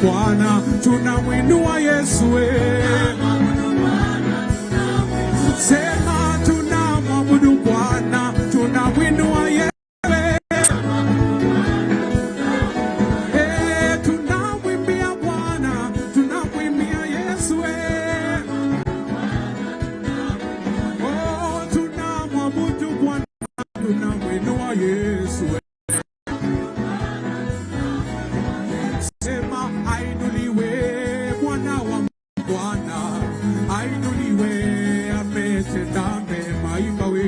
Bwana, tunamwinua Yesu. Sema tunamwabudu Bwana, tunamwinua Yesu. Tunamwimbia Bwana, tunamwimbia Yesu. Oh, tunamwabudu Bwana, tunamwinua Yesu. Sema ainuliwe Bwana wa Bwana, ainuliwe, ametenda mema, imba we.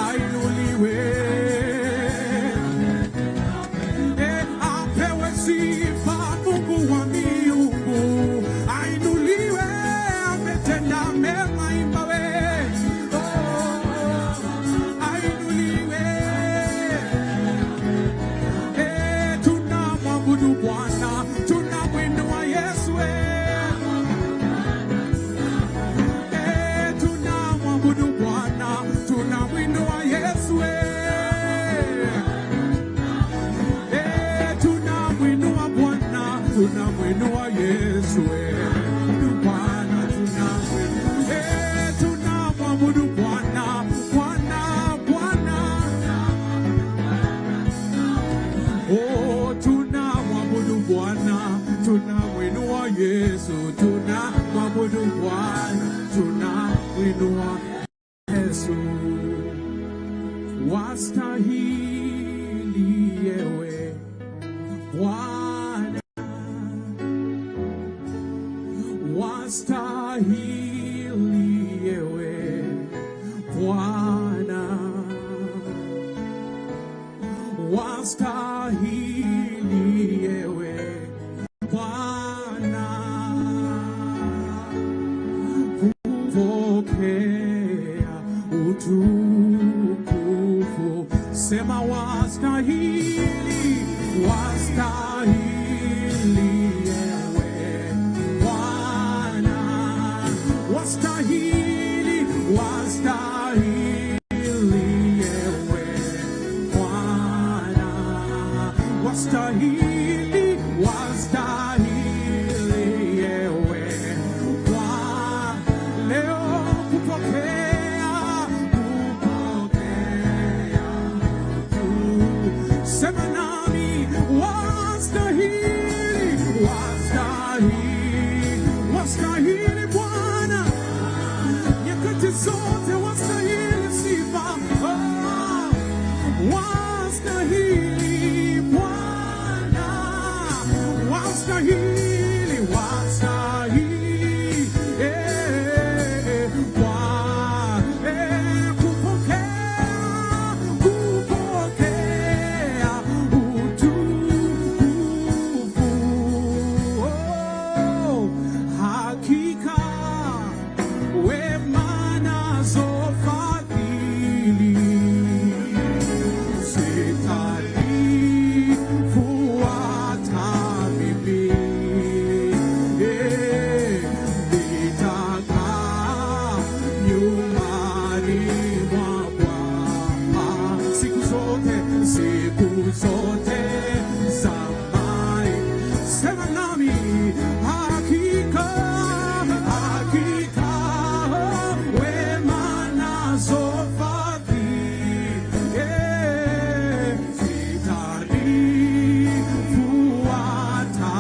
Ainuliwe, apewe sifa Mungu wa miungu. Ainuliwe, ametenda mema, imba we. Ainuliwe, tunamwabudu Bwana, tunamwinua Yesu. Tunamwabudu Bwana, tunamwinua Yesu. Tunamwinua Bwana, tunamwinua Yesu. Bwana tunamwinua, tunamwabudu Bwana, Bwana, Bwana. Oh, tunamwabudu Bwana, tunamwinua Yesu, tunamwabudu Bwana, tunamwinua Yesu. Wastahili ewe Bwana, wastahili ewe Bwana, wastahili ewe Bwana, kupokea utukufu. Sema wastahili, wastahili ewe Bwana, wastahili, wastahili ewe Bwana, wastahili, wastahili ewe Bwana. Leo kupokea, kupokea tu. Sema nami, wastahili, wastahili, wastahili Bwana, nyakati zote wastahili sifa. Wastahili Bwana, wastahili, wastahili Bwana, kupokea, kupokea utukufu. Oh, hakika wema nazo fadhili zitanifuata mimi. Nitakaa nyumbani mwa Bwana siku zote, siku zote za maisha. Sema nami, hakika, hakika wema nazo fadhili zitanifuata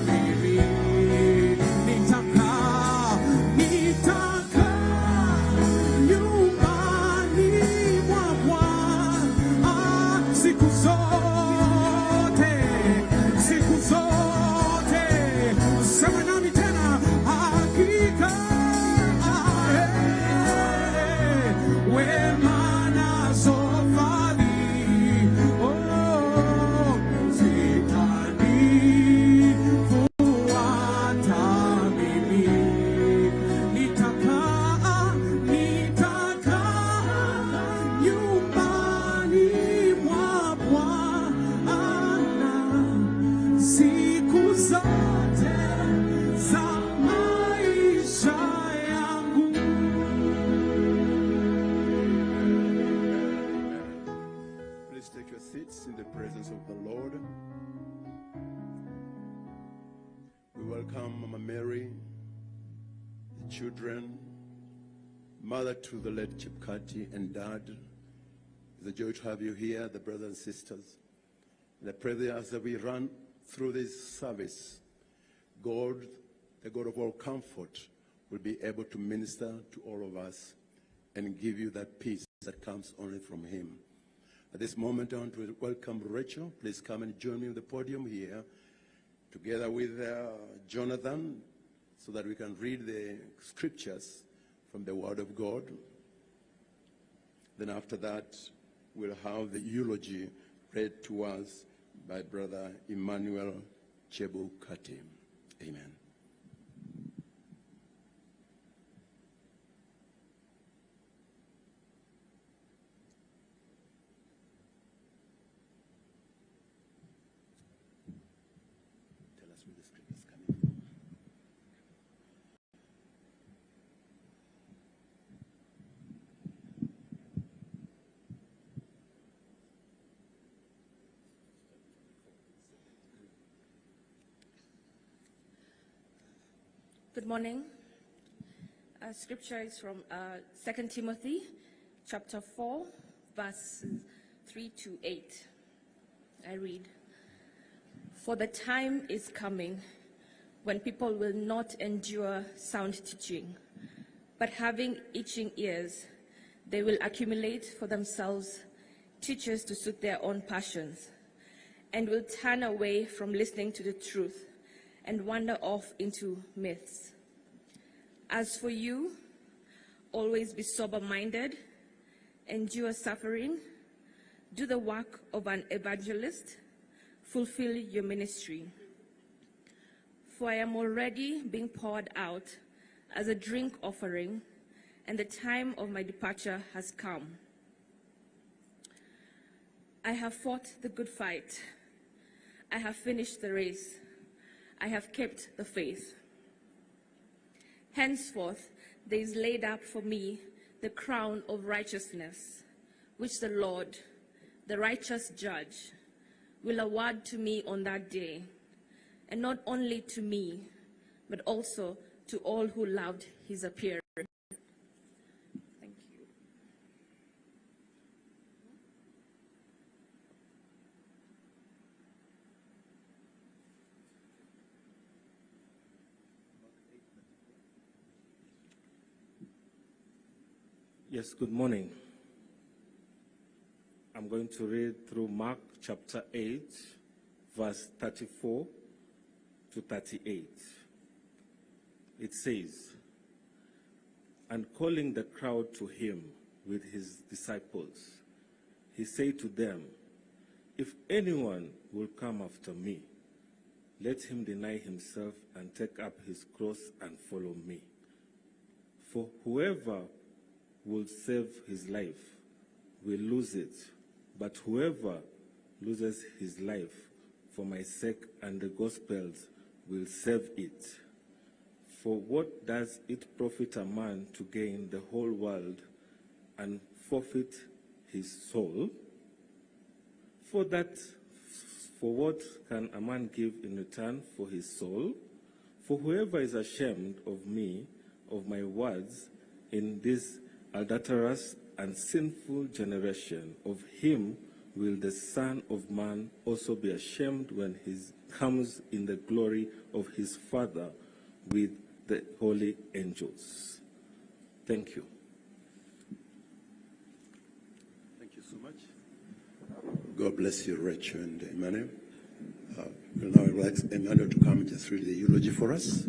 mimi. Nitakaa, nitakaa nyumbani mwa Bwana siku zote, siku zote welcome Mama Mary, the children, mother to the late Chebukati, and dad. It's a joy to have you here, the brothers and sisters. And I pray that as we run through this service, God, the God of all comfort, will be able to minister to all of us and give you that peace that comes only from him. At this moment, I want to welcome Rachel. Please come and join me on the podium here, together with Jonathan, so that we can read the scriptures from the Word of God. Then after that, we'll have the eulogy read to us by Brother Emmanuel Chebukati. Amen. Tell us where the scripture is coming from. Good morning. Scripture is from 2 Timothy chapter 4, verses 3 to 8. I read, "For the time is coming when people will not endure sound teaching, but having itching ears, they will accumulate for themselves teachers to suit their own passions, and will turn away from listening to the truth and wander off into myths. As for you, always be sober-minded, endure suffering, do the work of an evangelist, fulfill your ministry. For I am already being poured out as a drink offering, and the time of my departure has come. I have fought the good fight. I have finished the race. I have kept the faith. Henceforth, there is laid up for me the crown of righteousness, which the Lord, the righteous judge, will award to me on that day, and not only to me, but also to all who loved his appearing." Thank you. Yes, good morning. I'm going to read through Mark chapter 8, verse 34 to 38. It says, "And calling the crowd to him with his disciples, he said to them, 'If anyone will come after me, let him deny himself and take up his cross and follow me. For whoever will save his life will lose it, but whoever loses his life for my sake and the gospel's will save it. For what does it profit a man to gain the whole world and forfeit his soul? For what can a man give in return for his soul? For whoever is ashamed of me, of my words, in this adulterous and sinful generation, of him will the Son of Man also be ashamed when he comes in the glory of his Father with the holy angels.'" Thank you. Thank you so much. God bless you, Rachel and Emmanuel. We'll now like Emmanuel to come and just read the eulogy for us.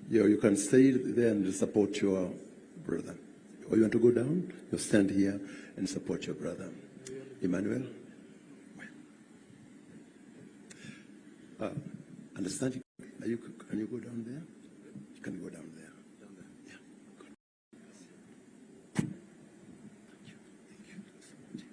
You can stay there and support your brother. Or you want to go down? You stand here and support your brother. Emmanuel? Understand? Can you go down there? You can go down there. Yeah. Good. Thank you. Thank you so much.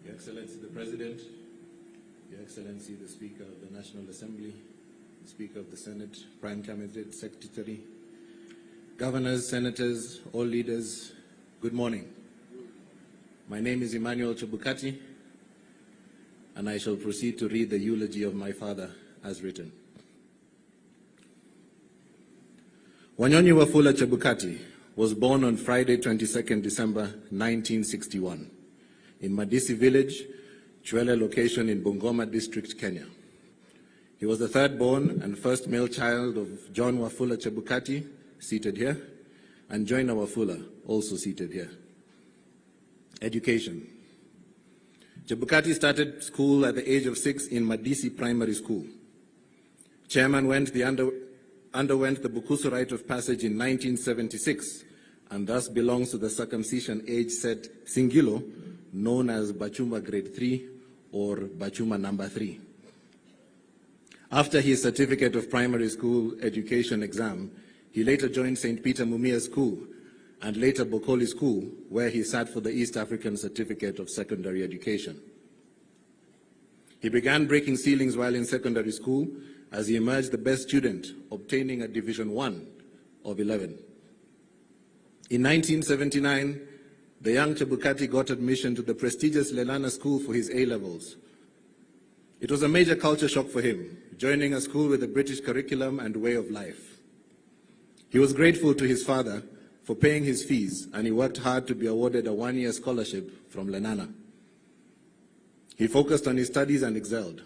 Your Excellency the President, Your Excellency, the Speaker of the National Assembly, the Speaker of the Senate, Prime Cabinet Secretary, Governors, Senators, all leaders, good morning. My name is Emmanuel Chebukati, and I shall proceed to read the eulogy of my father as written. Wanyonyi Wafula Chebukati was born on Friday, 22nd December 1961 in Madisi village, Chwele location in Bungoma district, Kenya. He was the third born and first male child of John Wafula Chebukati, seated here, and Joyner Wafula, also seated here. Education. Chebukati started school at the age of 6 in Madisi Primary School. Chairman underwent the Bukusu Rite of Passage in 1976 and thus belongs to the circumcision age set Singilo, known as Bachuma Grade 3 or Bachuma Number 3. After his certificate of primary school education exam, he later joined St. Peter Mumia School and later Bokoli School, where he sat for the East African Certificate of Secondary Education. He began breaking ceilings while in secondary school as he emerged the best student, obtaining a Division 1 of 11. In 1979, the young Chebukati got admission to the prestigious Lenana School for his A-levels. It was a major culture shock for him, joining a school with a British curriculum and way of life. He was grateful to his father for paying his fees, and he worked hard to be awarded a one-year scholarship from Lenana. He focused on his studies and excelled.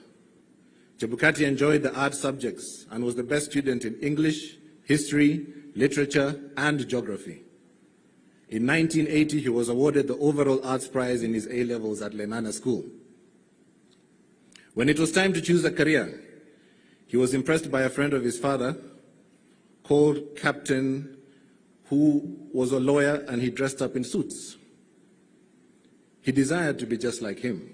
Chebukati enjoyed the art subjects and was the best student in English, history, literature, and geography. In 1980, he was awarded the overall arts prize in his A-levels at Lenana School. When it was time to choose a career, he was impressed by a friend of his father called Captain, who was a lawyer, and he dressed up in suits. He desired to be just like him.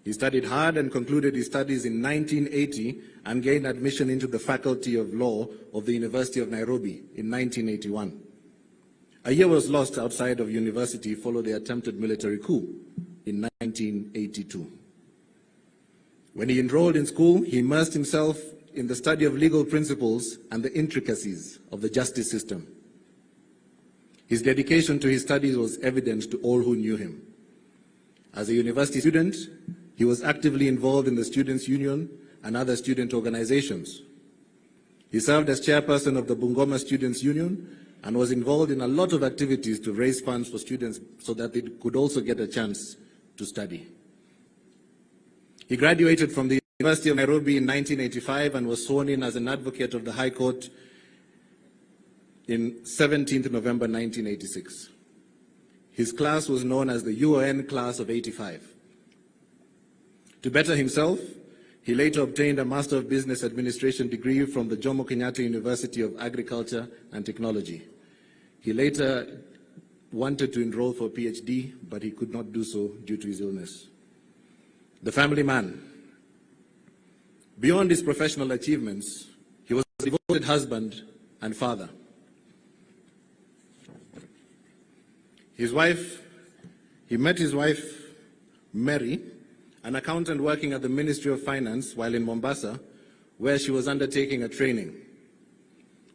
He studied hard and concluded his studies in 1980 and gained admission into the Faculty of Law of the University of Nairobi in 1981. A year was lost outside of university following the attempted military coup in 1982. When he enrolled in school, he immersed himself in the study of legal principles and the intricacies of the justice system. His dedication to his studies was evident to all who knew him. As a university student, he was actively involved in the Students' Union and other student organizations. He served as chairperson of the Bungoma Students' Union and was involved in a lot of activities to raise funds for students so that they could also get a chance to study. He graduated from the University of Nairobi in 1985 and was sworn in as an advocate of the High Court in 17th November 1986. His class was known as the UON Class of 85. To better himself, he later obtained a Master of Business Administration degree from the Kenyatta University of Agriculture and Technology. He later wanted to enroll for a PhD, but he could not do so due to his illness. The family man. Beyond his professional achievements, he was a devoted husband and father. He met his wife, Mary, an accountant working at the Ministry of Finance while in Mombasa, where she was undertaking a training.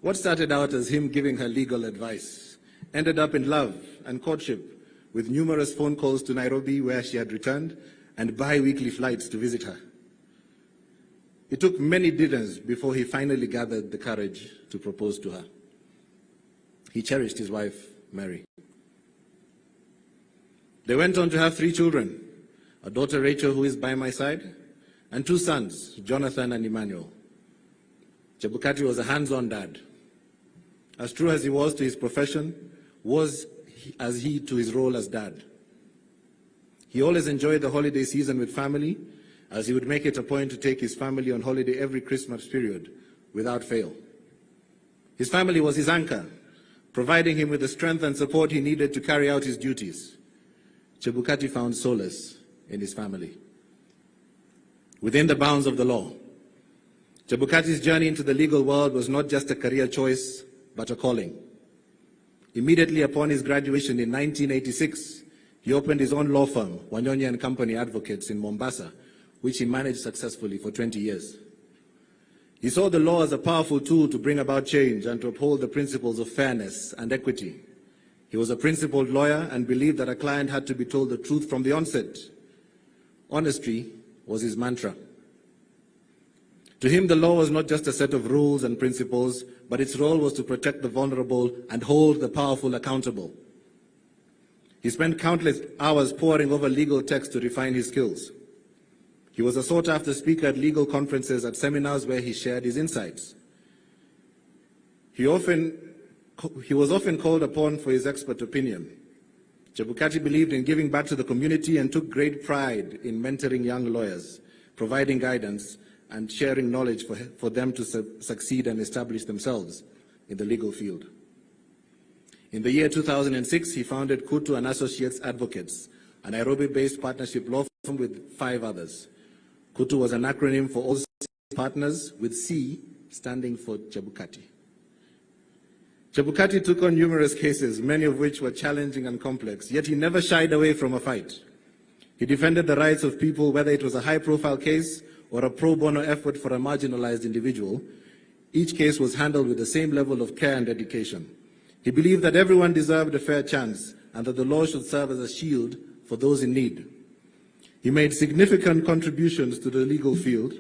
What started out as him giving her legal advice ended up in love and courtship, with numerous phone calls to Nairobi, where she had returned, and bi-weekly flights to visit her. It took many dinners before he finally gathered the courage to propose to her. He cherished his wife, Mary. They went on to have 3 children, a daughter, Rachel, who is by my side, and 2 sons, Jonathan and Emmanuel. Chebukati was a hands-on dad. As true as he was to his profession, was as he to his role as dad. He always enjoyed the holiday season with family, as he would make it a point to take his family on holiday every Christmas period, without fail. His family was his anchor, providing him with the strength and support he needed to carry out his duties. Chebukati found solace in his family. Within the bounds of the law, Chebukati's journey into the legal world was not just a career choice, but a calling. Immediately upon his graduation in 1986, he opened his own law firm, Wanyonyi and Company Advocates, in Mombasa, which he managed successfully for 20 years. He saw the law as a powerful tool to bring about change and to uphold the principles of fairness and equity. He was a principled lawyer and believed that a client had to be told the truth from the onset. Honesty was his mantra. To him, the law was not just a set of rules and principles, but its role was to protect the vulnerable and hold the powerful accountable. He spent countless hours poring over legal text to refine his skills. He was a sought-after speaker at legal conferences and seminars where he shared his insights. He was often called upon for his expert opinion. Chebukati believed in giving back to the community and took great pride in mentoring young lawyers, providing guidance, and sharing knowledge for them to succeed and establish themselves in the legal field. In the year 2006, he founded Kutu and Associates Advocates, a Nairobi-based partnership law firm with 5 others. Kutu was an acronym for All Partners, with C standing for Chebukati. Chebukati took on numerous cases, many of which were challenging and complex, yet he never shied away from a fight. He defended the rights of people, whether it was a high-profile case or a pro bono effort for a marginalized individual. Each case was handled with the same level of care and dedication. He believed that everyone deserved a fair chance and that the law should serve as a shield for those in need. He made significant contributions to the legal field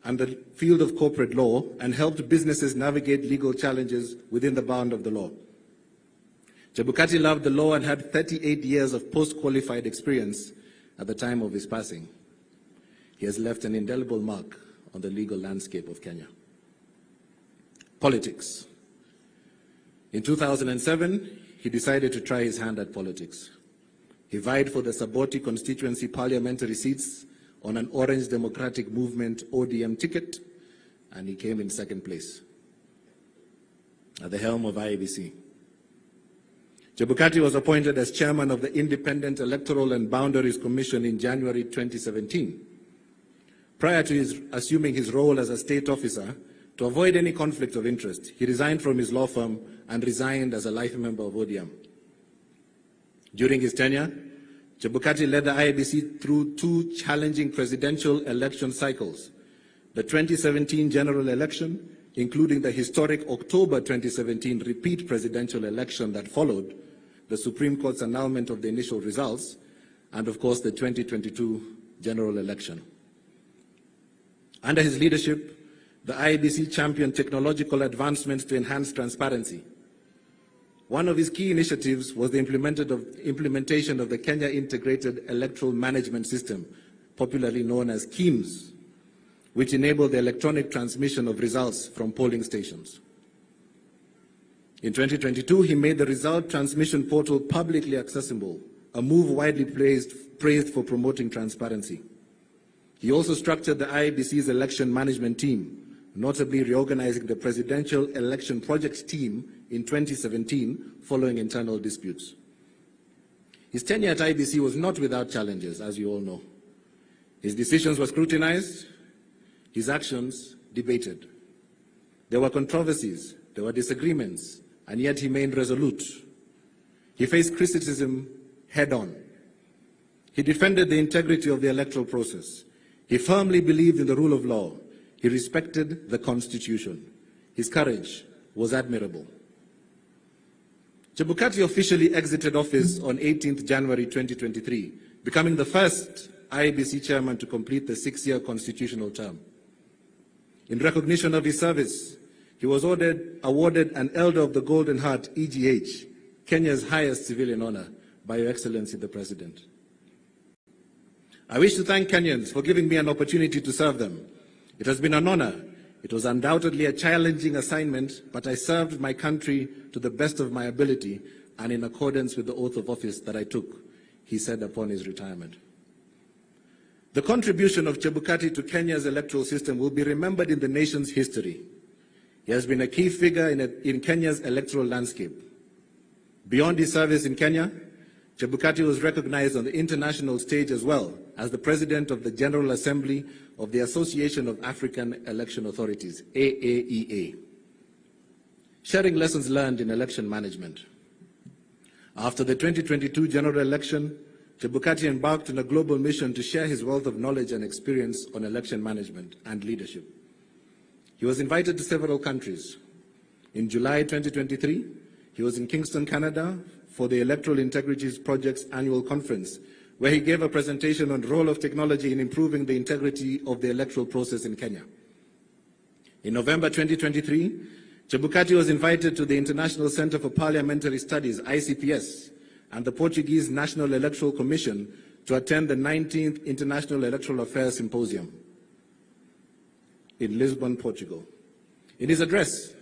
and the field of corporate law and helped businesses navigate legal challenges within the bound of the law. Chebukati loved the law and had 38 years of post-qualified experience at the time of his passing. He has left an indelible mark on the legal landscape of Kenya. Politics. In 2007, he decided to try his hand at politics. He vied for the Saboti constituency parliamentary seats on an Orange Democratic Movement ODM ticket, and he came in second place at the helm of IEBC. Chebukati was appointed as chairman of the Independent Electoral and Boundaries Commission in January 2017. Prior to assuming his role as a state officer, to avoid any conflict of interest, he resigned from his law firm and resigned as a life member of ODM. During his tenure, Chebukati led the IEBC through 2 challenging presidential election cycles: the 2017 general election, including the historic October 2017 repeat presidential election that followed, the Supreme Court's annulment of the initial results, and of course the 2022 general election. Under his leadership, the IEBC championed technological advancements to enhance transparency. One of his key initiatives was the implementation of the Kenya Integrated Electoral Management System, popularly known as KEMS, which enabled the electronic transmission of results from polling stations. In 2022, he made the result transmission portal publicly accessible, a move widely praised for promoting transparency. He also structured the IEBC's election management team, notably reorganizing the Presidential Election Projects team in 2017 following internal disputes. His tenure at IEBC was not without challenges, as you all know. His decisions were scrutinized, his actions debated. There were controversies, there were disagreements, and yet he remained resolute. He faced criticism head-on. He defended the integrity of the electoral process. He firmly believed in the rule of law. He respected the Constitution. His courage was admirable. Chebukati officially exited office on 18th January 2023, becoming the first IEBC chairman to complete the 6-year constitutional term. In recognition of his service, he was awarded an Elder of the Golden Heart, EGH, Kenya's highest civilian honor, by Your Excellency the President. I wish to thank Kenyans for giving me an opportunity to serve them. It has been an honor. It was undoubtedly a challenging assignment, but I served my country to the best of my ability and in accordance with the oath of office that I took, he said upon his retirement. The contribution of Chebukati to Kenya's electoral system will be remembered in the nation's history. He has been a key figure in Kenya's electoral landscape. Beyond his service in Kenya, Chebukati was recognized on the international stage as well as the President of the General Assembly of the Association of African Election Authorities, AAEA. Sharing lessons learned in election management. After the 2022 general election, Chebukati embarked on a global mission to share his wealth of knowledge and experience on election management and leadership. He was invited to several countries. In July 2023, he was in Kingston, Canada, for the Electoral Integrities Project's annual conference, where he gave a presentation on the role of technology in improving the integrity of the electoral process in Kenya. In November 2023, Chebukati was invited to the International Center for Parliamentary Studies, ICPS, and the Portuguese National Electoral Commission to attend the 19th International Electoral Affairs Symposium in Lisbon, Portugal. In his address,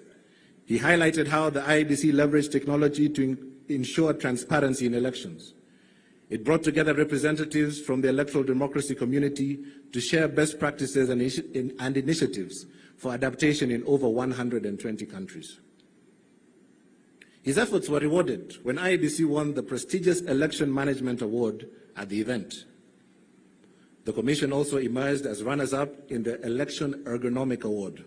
he highlighted how the IEBC leveraged technology to ensure transparency in elections. It brought together representatives from the electoral democracy community to share best practices and initiatives for adaptation in over 120 countries. His efforts were rewarded when IEBC won the prestigious Election Management Award at the event. The Commission also emerged as runners-up in the Election Ergonomic Award.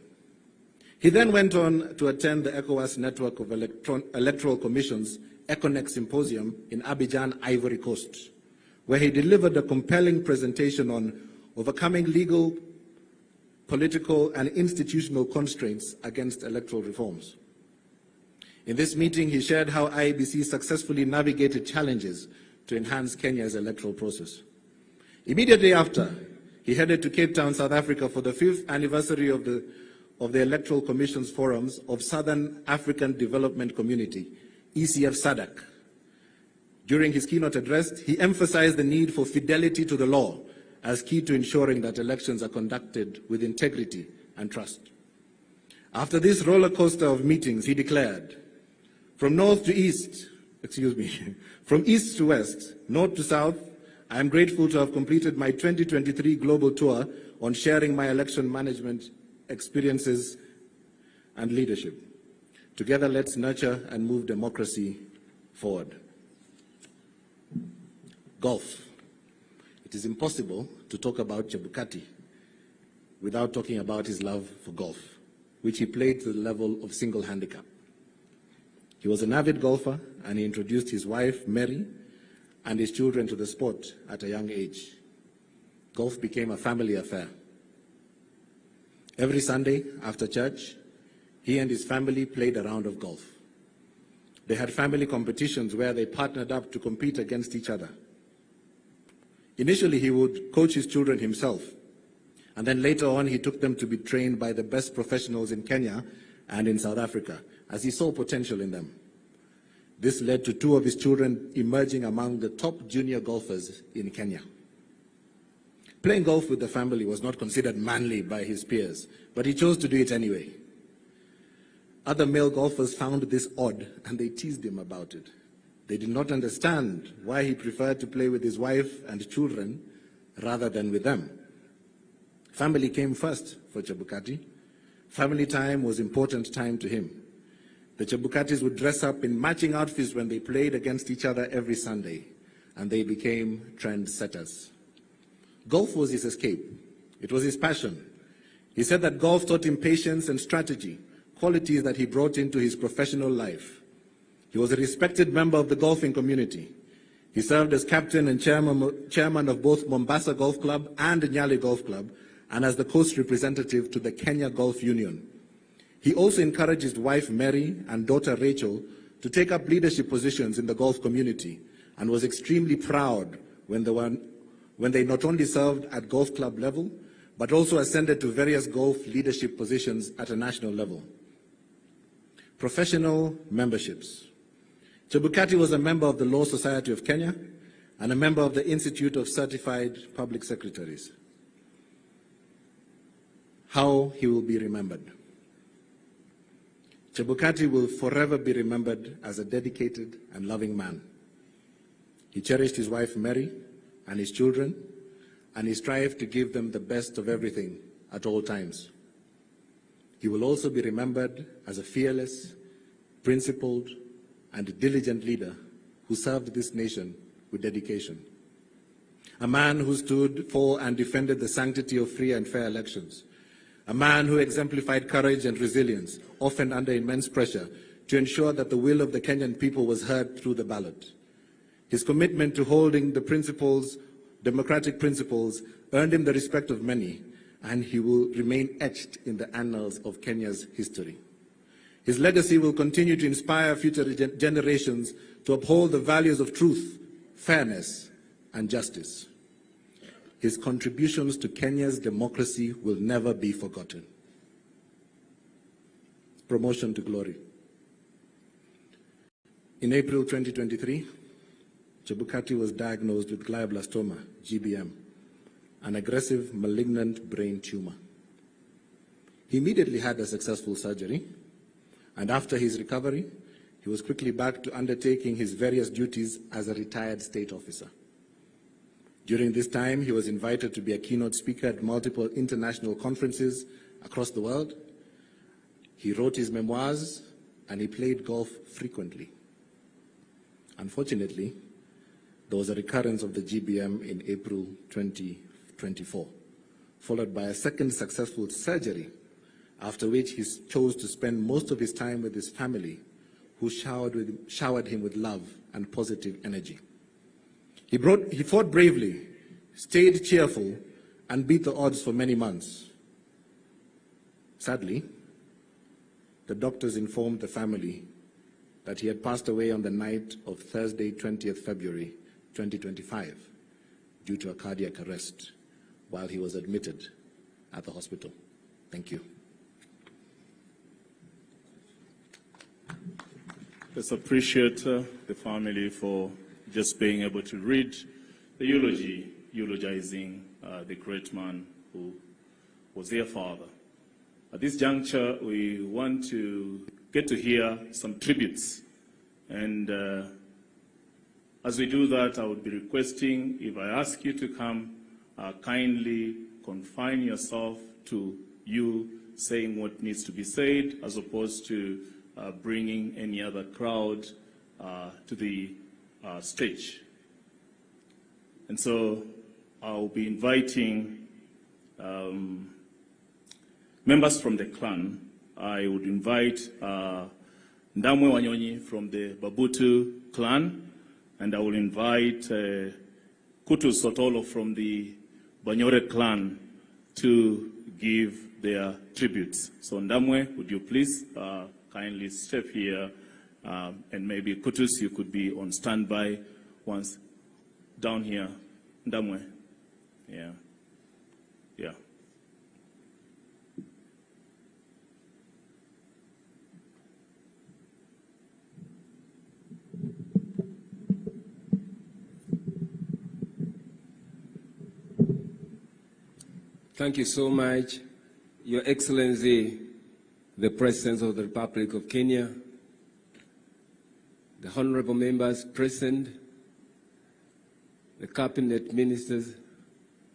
He then went on to attend the ECOWAS Network of Electoral Commissions ECONEC Symposium in Abidjan, Ivory Coast, where he delivered a compelling presentation on overcoming legal, political, and institutional constraints against electoral reforms. In this meeting, he shared how IEBC successfully navigated challenges to enhance Kenya's electoral process. Immediately after, he headed to Cape Town, South Africa for the 5th anniversary of the Electoral Commission's Forums of Southern African Development Community, ECF SADC. During his keynote address, he emphasized the need for fidelity to the law as key to ensuring that elections are conducted with integrity and trust. After this roller coaster of meetings, he declared, from east to west, north to south, I am grateful to have completed my 2023 global tour on sharing my election management experiences and leadership. Together, let's nurture and move democracy forward. Golf. It is impossible to talk about Chebukati without talking about his love for golf, which he played to the level of single handicap. He was an avid golfer, and he introduced his wife, Mary, and his children to the sport at a young age. Golf became a family affair. Every Sunday after church, he and his family played a round of golf. They had family competitions where they partnered up to compete against each other. Initially, he would coach his children himself, and then later on, he took them to be trained by the best professionals in Kenya and in South Africa, as he saw potential in them. This led to 2 of his children emerging among the top junior golfers in Kenya. Playing golf with the family was not considered manly by his peers, but he chose to do it anyway. Other male golfers found this odd, and they teased him about it. They did not understand why he preferred to play with his wife and children rather than with them. Family came first for Chebukati. Family time was important time to him. The Chebukatis would dress up in matching outfits when they played against each other every Sunday, and they became trendsetters. Golf was his escape. It was his passion. He said that golf taught him patience and strategy, qualities that he brought into his professional life. He was a respected member of the golfing community. He served as captain and chairman of both Mombasa Golf Club and Nyali Golf Club, and as the coast representative to the Kenya Golf Union. He also encouraged his wife Mary and daughter Rachel to take up leadership positions in the golf community, and was extremely proud when they not only served at golf club level, but also ascended to various golf leadership positions at a national level. Professional memberships. Chebukati was a member of the Law Society of Kenya and a member of the Institute of Certified Public Secretaries. How he will be remembered. Chebukati will forever be remembered as a dedicated and loving man. He cherished his wife Mary and his children, and he strived to give them the best of everything at all times. He will also be remembered as a fearless, principled, and diligent leader who served this nation with dedication. A man who stood for and defended the sanctity of free and fair elections. A man who exemplified courage and resilience, often under immense pressure, to ensure that the will of the Kenyan people was heard through the ballot. His commitment to holding the principles, democratic principles, earned him the respect of many, and he will remain etched in the annals of Kenya's history. His legacy will continue to inspire future generations to uphold the values of truth, fairness, and justice. His contributions to Kenya's democracy will never be forgotten. Promotion to glory. In April 2023, Chebukati was diagnosed with glioblastoma, GBM, an aggressive malignant brain tumor. He immediately had a successful surgery, and after his recovery, he was quickly back to undertaking his various duties as a retired state officer. During this time, he was invited to be a keynote speaker at multiple international conferences across the world. He wrote his memoirs, and he played golf frequently. Unfortunately, there was a recurrence of the GBM in April 2024, followed by a second successful surgery, after which he chose to spend most of his time with his family, who showered him with love and positive energy. He fought bravely, stayed cheerful, and beat the odds for many months. Sadly, the doctors informed the family that he had passed away on the night of Thursday, 20th February 2025, due to a cardiac arrest while he was admitted at the hospital. Thank you. Let's appreciate the family for just being able to read the eulogy, eulogizing the great man who was their father. At this juncture, we want to get to hear some tributes. And as we do that, I would be requesting, if I ask you to come, kindly confine yourself to you saying what needs to be said, as opposed to bringing any other crowd to the stage. And so I'll be inviting members from the clan. I would invite Ndamwe Wanyonyi from the Babutu clan, and I will invite Kutu Sotolo from the Banyore clan to give their tributes. So Ndamwe, would you please kindly step here, and maybe Kutus, you could be on standby once down here. Ndamwe, yeah. Thank you so much, Your Excellency, the President of the Republic of Kenya, the honorable members present, the cabinet ministers,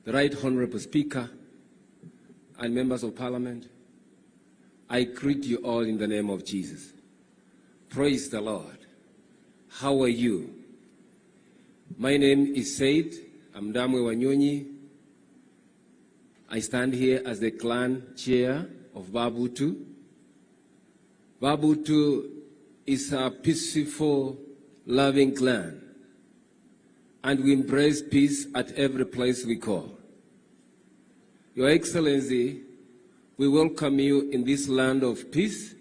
the Right Honorable Speaker, and members of Parliament. I greet you all in the name of Jesus. Praise the Lord. How are you? My name is Said Ndamwe Wanyonyi. I stand here as the clan chair of Babutu. Babutu is a peaceful, loving clan, and we embrace peace at every place we call. Your Excellency, we welcome you in this land of peace,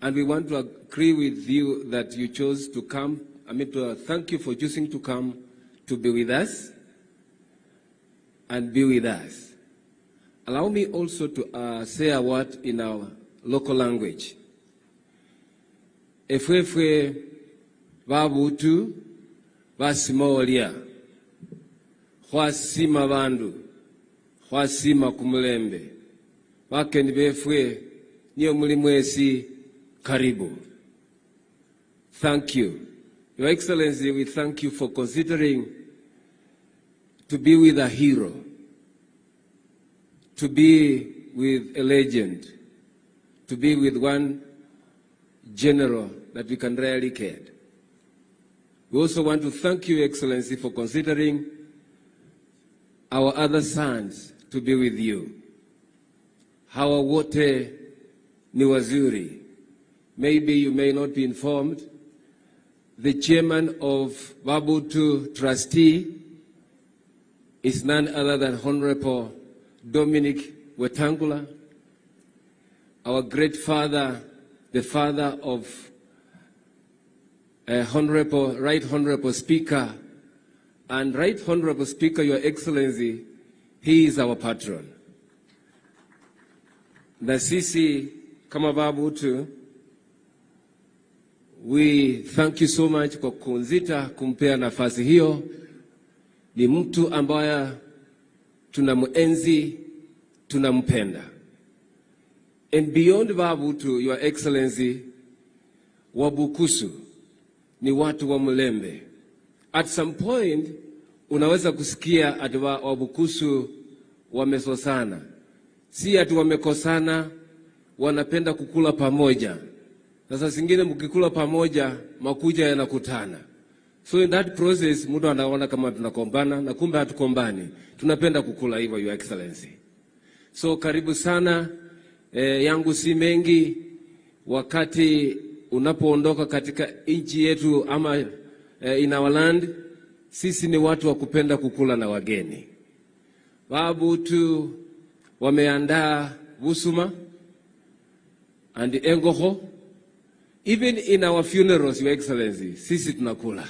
and we want to agree with you that you chose to come. Thank you for choosing to come to be with us and be with us. Allow me also to say a word in our local language. Efwefwe Babutu basimolia khwasima bandu khwasima kumulembe bakeni befwe niyo muli mwesi karibu. Thank you. Your Excellency, we thank you for considering to be with a hero, to be with a legend, to be with one general that we can rarely care. We also want to thank you, Excellency, for considering our other sons to be with you. Hawa wote ni wazuri. Maybe you may not be informed. the chairman of Wabutu trustee is none other than Honorable Dominic Wetangula, our great father, the father of Right Honorable Speaker, and Right Honorable Speaker, Your Excellency, he is our patron. Na sisi kama Wabutu, we thank you so much kwa kunzita kumpea nafasi hiyo. Ni mtu ambaye tunamuenzi, tunampenda. And beyond Wabutu, Your Excellency, Wabukusu ni watu wa Mlembe. At some point, unaweza kusikia ati Wabukusu wamesosana. Si ati wamekosana, wanapenda kukula pamoja. Sasa zingine mkikula pamoja, makuja yanakutana. So in that process, mtu anaona kama tunakombana, na kumbe hatukombani. Tunapenda kukula hivyo, Your Excellency. So karibu sana, yangu si mengi. Wakati unapoondoka katika nchi yetu ama in our land, sisi ni watu wa kupenda kukula na wageni. Wabutu wameandaa busuma and engoho. Even in our funerals, Your Excellency, sisi tunakula.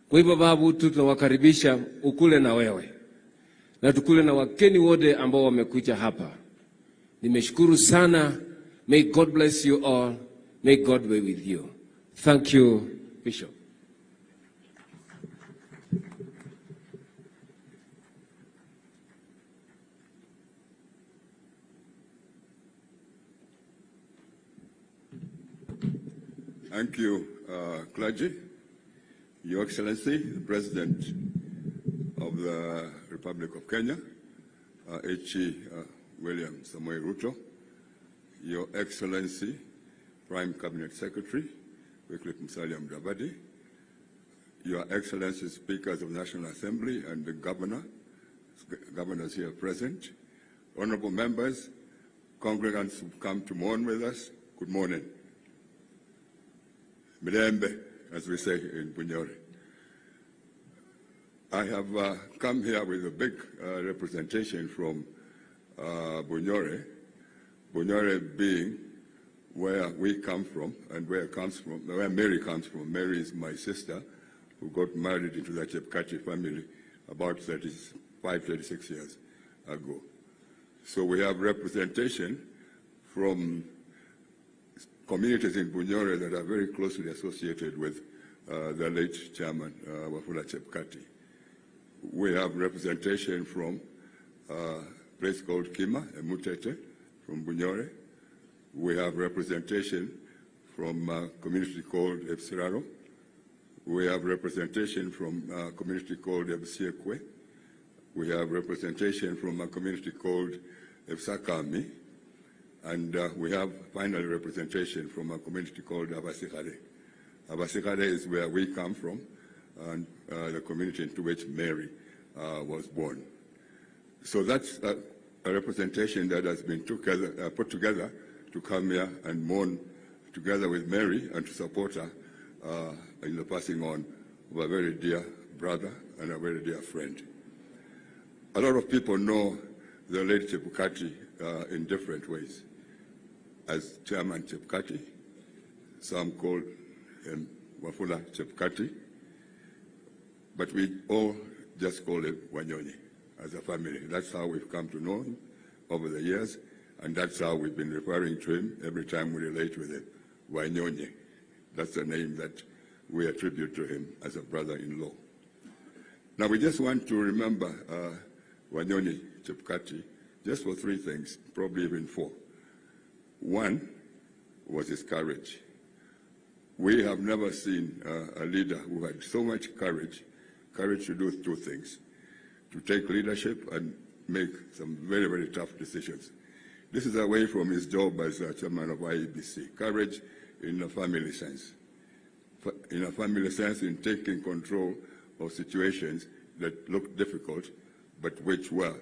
Kwa hivyo Wabutu tunawakaribisha ukule na wewe. Na tukule na wageni wote ambao wamekuja hapa. Nimeshukuru sana. May God bless you all. May God be with you. Thank you, Bishop. Thank you, clergy. Your Excellency, the President of the Republic of Kenya, H.E. William Samoei Ruto, Your Excellency, Prime Cabinet Secretary, Wycliffe Musalia Mudavadi, Your Excellency, Speakers of the National Assembly and the governors here present, honorable members, congregants who've come to mourn with us, good morning. Mirembe, as we say in Bunyore. I have come here with a big representation from Bunyore. Bunyore being where we come from and where Mary comes from. Mary is my sister who got married into the Chebukati family about 35, 36 years ago. So we have representation from communities in Bunyore that are very closely associated with the late chairman, Wafula Chebukati. We have representation from a place called Kima, Mutete, from Bunyore. We have representation from a community called Epsiraro. We have representation from a community called Ebsiekwe. We have representation from a community called Epsakami. And we have finally representation from a community called Abasikare. Abasikare is where we come from, and the community into which Mary was born. So that's a representation that has been put together to come here and mourn together with Mary and to support her in the passing on of a very dear brother and a very dear friend. A lot of people know the late Chebukati in different ways. As Chairman Chebukati, some call him Wafula Chebukati, but we all just call him Wanyonyi as a family. That's how we've come to know him over the years, and that's how we've been referring to him every time we relate with him, Wanyonyi. That's the name that we attribute to him as a brother-in-law. Now we just want to remember Wanyonyi Chebukati just for three things, probably even four. One was his courage. We have never seen a leader who had so much courage to do two things, to take leadership and make some very, very tough decisions. This is away from his job as chairman of IEBC. Courage in a family sense. In a family sense, in taking control of situations that looked difficult, but which were,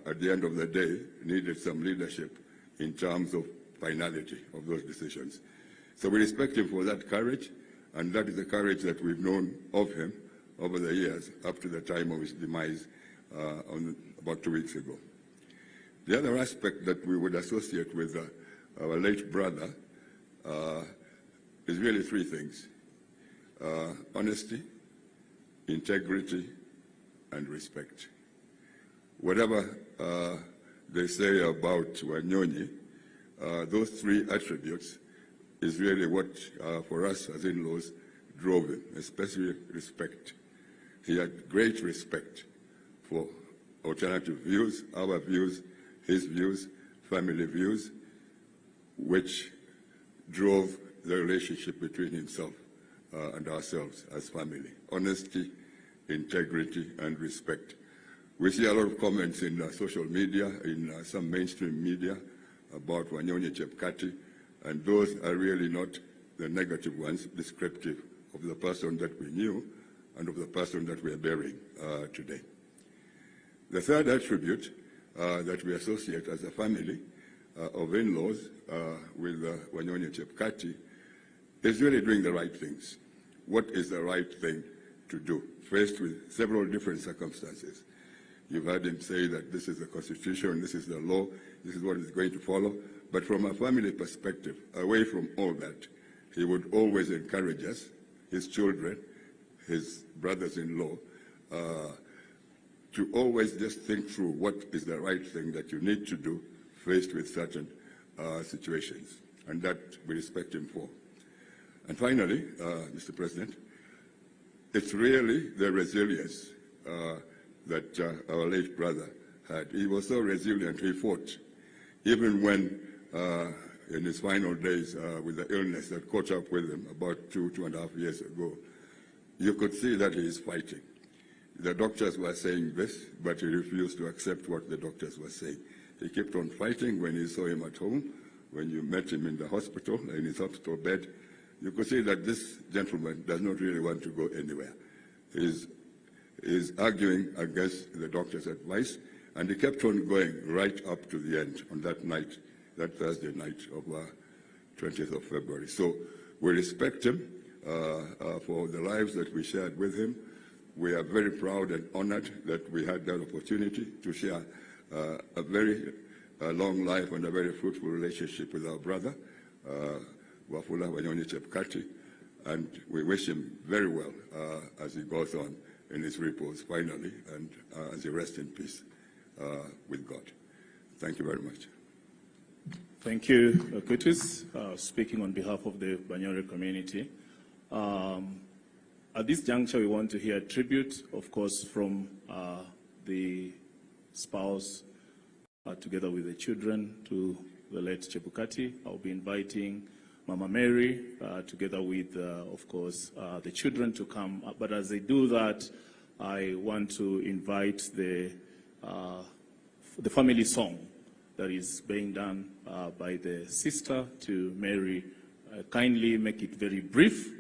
at the end of the day, needed some leadership in terms of finality of those decisions. So we respect him for that courage, And that is the courage that we've known of him over the years, up to the time of his demise about 2 weeks ago. The other aspect that we would associate with our late brother is really three things: honesty, integrity, and respect. Whatever they say about Wanyonyi, those three attributes is really what, for us as in-laws, drove him, especially respect. He had great respect for alternative views, our views, his views, family views, which drove the relationship between himself and ourselves as family. Honesty, integrity, and respect. We see a lot of comments in social media, in some mainstream media, about Wanyonyi Chebukati, and those are really not the negative ones, descriptive of the person that we knew and of the person that we are bearing today. The third attribute that we associate as a family of in-laws with Wanyonyi Chebukati is really doing the right things. What is the right thing to do, faced with several different circumstances? You've heard him say that this is the Constitution, this is the law, this is what is going to follow. But from a family perspective, away from all that, he would always encourage us, his children, his brothers-in-law, to always just think through what is the right thing that you need to do faced with certain situations, and that we respect him for. And finally, Mr. President, it's really the resilience that our late brother had. He was so resilient, he fought, even when in his final days with the illness that caught up with him about 2.5 years ago, you could see that he is fighting. The doctors were saying this, but he refused to accept what the doctors were saying. He kept on fighting. When you saw him at home, when you met him in the hospital, in his hospital bed, you could see that this gentleman does not really want to go anywhere. He's arguing against the doctor's advice, and he kept on going right up to the end on that night, that Thursday night of 20th of February. So we respect him for the lives that we shared with him. We are very proud and honored that we had that opportunity to share a very long life and a very fruitful relationship with our brother, Wafula Wanyonyi Chebukati, and we wish him very well as he goes on in his repose finally, and as he rests in peace with God. Thank you very much. Thank you, Curtis. Speaking on behalf of the Banyore community. At this juncture, we want to hear a tribute, of course, from the spouse, together with the children, to the late Chebukati. I'll be inviting Mama Mary, together with, of course, the children to come. But as they do that, I want to invite the family song that is being done by the sister to Mary. Kindly make it very brief.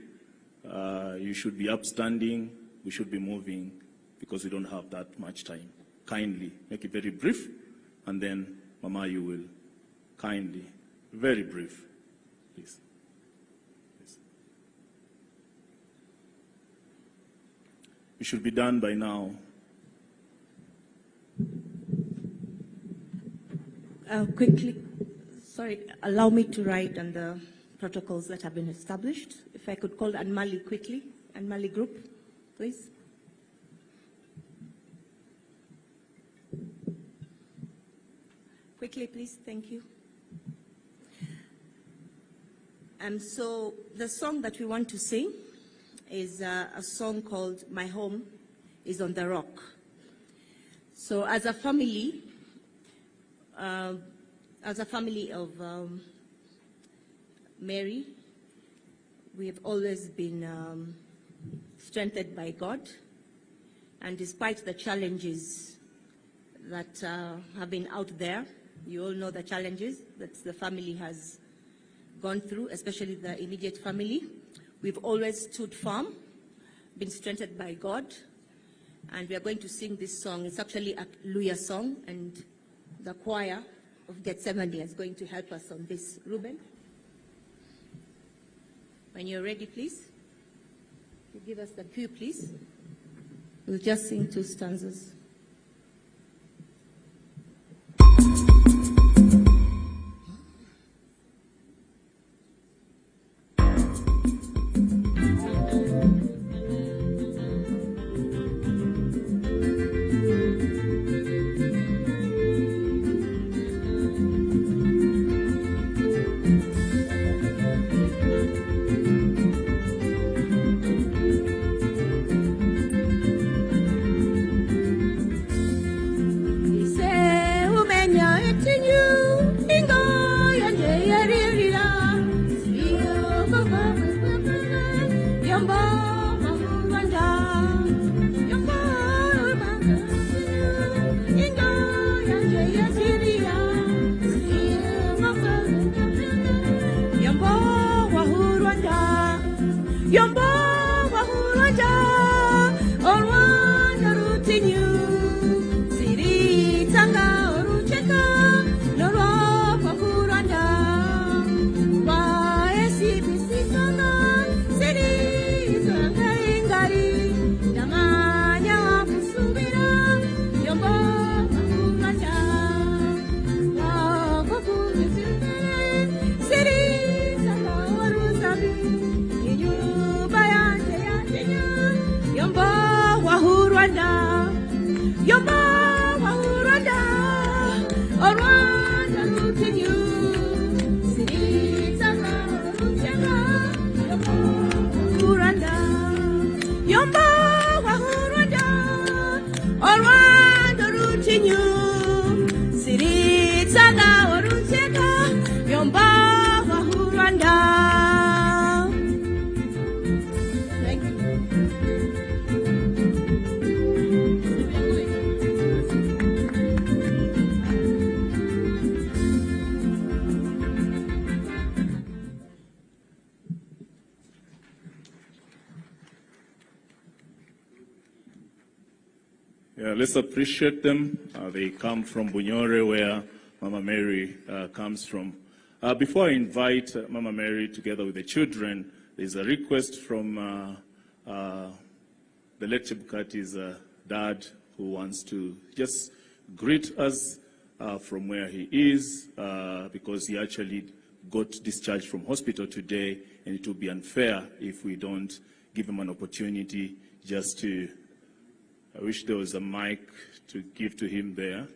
You should be upstanding. We should be moving because we don't have that much time. Kindly make it very brief, and then Mama, you will kindly, very brief, please. You should be done by now. Quickly, sorry, allow me to write on the protocols that have been established. If I could call Anmali quickly, Anmali group, please. Quickly, please, thank you. So the song that we want to sing is a song called My Home is on the Rock. So as a family of Mary, we have always been strengthened by God, and despite the challenges that have been out there, you all know the challenges that the family has gone through, especially the immediate family. We've always stood firm, been strengthened by God, and we are going to sing this song. It's actually a Luya song, and the choir of Gethsemane is going to help us on this. Ruben, when you're ready, please. You give us the cue, please. We'll just sing 2 stanzas. Yeah, let's appreciate them. They come from Bunyore, where Mama Mary comes from. Before I invite Mama Mary together with the children, there's a request from the late Chebukati'S dad, who wants to just greet us from where he is, because he actually got discharged from hospital today, and it would be unfair if we don't give him an opportunity just to... I wish there was a mic to give to him there.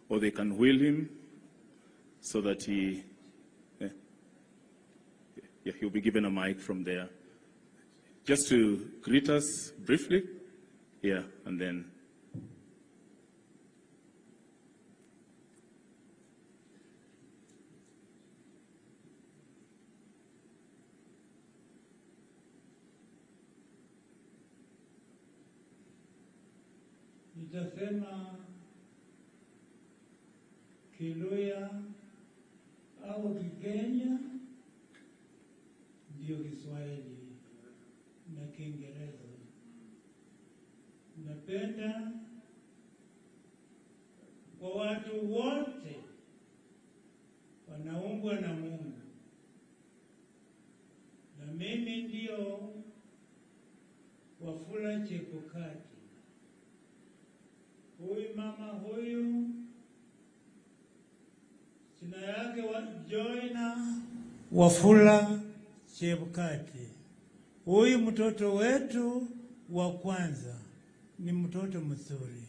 Or they can wheel him so that he... Yeah, he'll be given a mic from there. Just to greet us briefly. Yeah, and then... Nitasema Kiluya au Kikenya ndio Kiswahili na Kiingereza. Napenda kwa watu wote wanaumbwa na Mungu, na mimi ndio Wafula Chebukati. Huyu mama huyu jina yake Joina Wafula Chebukati. Huyu mtoto wetu wa kwanza ni mtoto mzuri.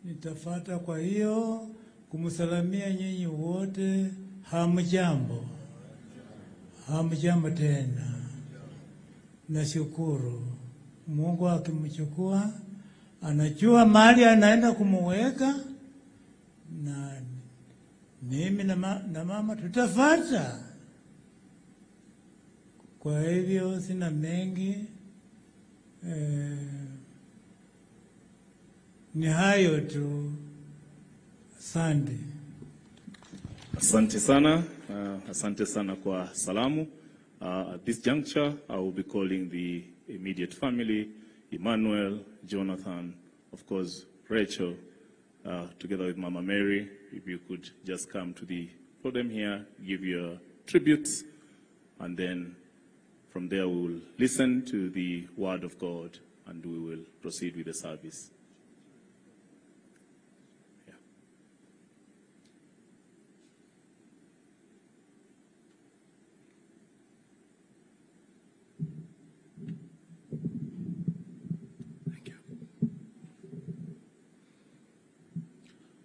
Nitafata kwa hiyo kumsalamia nyinyi wote, hamjambo. Hamjambo tena. Nashukuru Mungu akimchukua, anajua mahali anaenda kumuweka, na mimi na mama tutafata. Kwa hivyo sina mengi, ni hayo tu. Asante. Asante sana. Asante sana kwa salamu. At this juncture, I will be calling the immediate family, Emmanuel, Jonathan, of course, Rachel, together with Mama Mary. If you could just come to the podium here, give your tributes, and then From there, we will listen to the word of God and we will proceed with the service.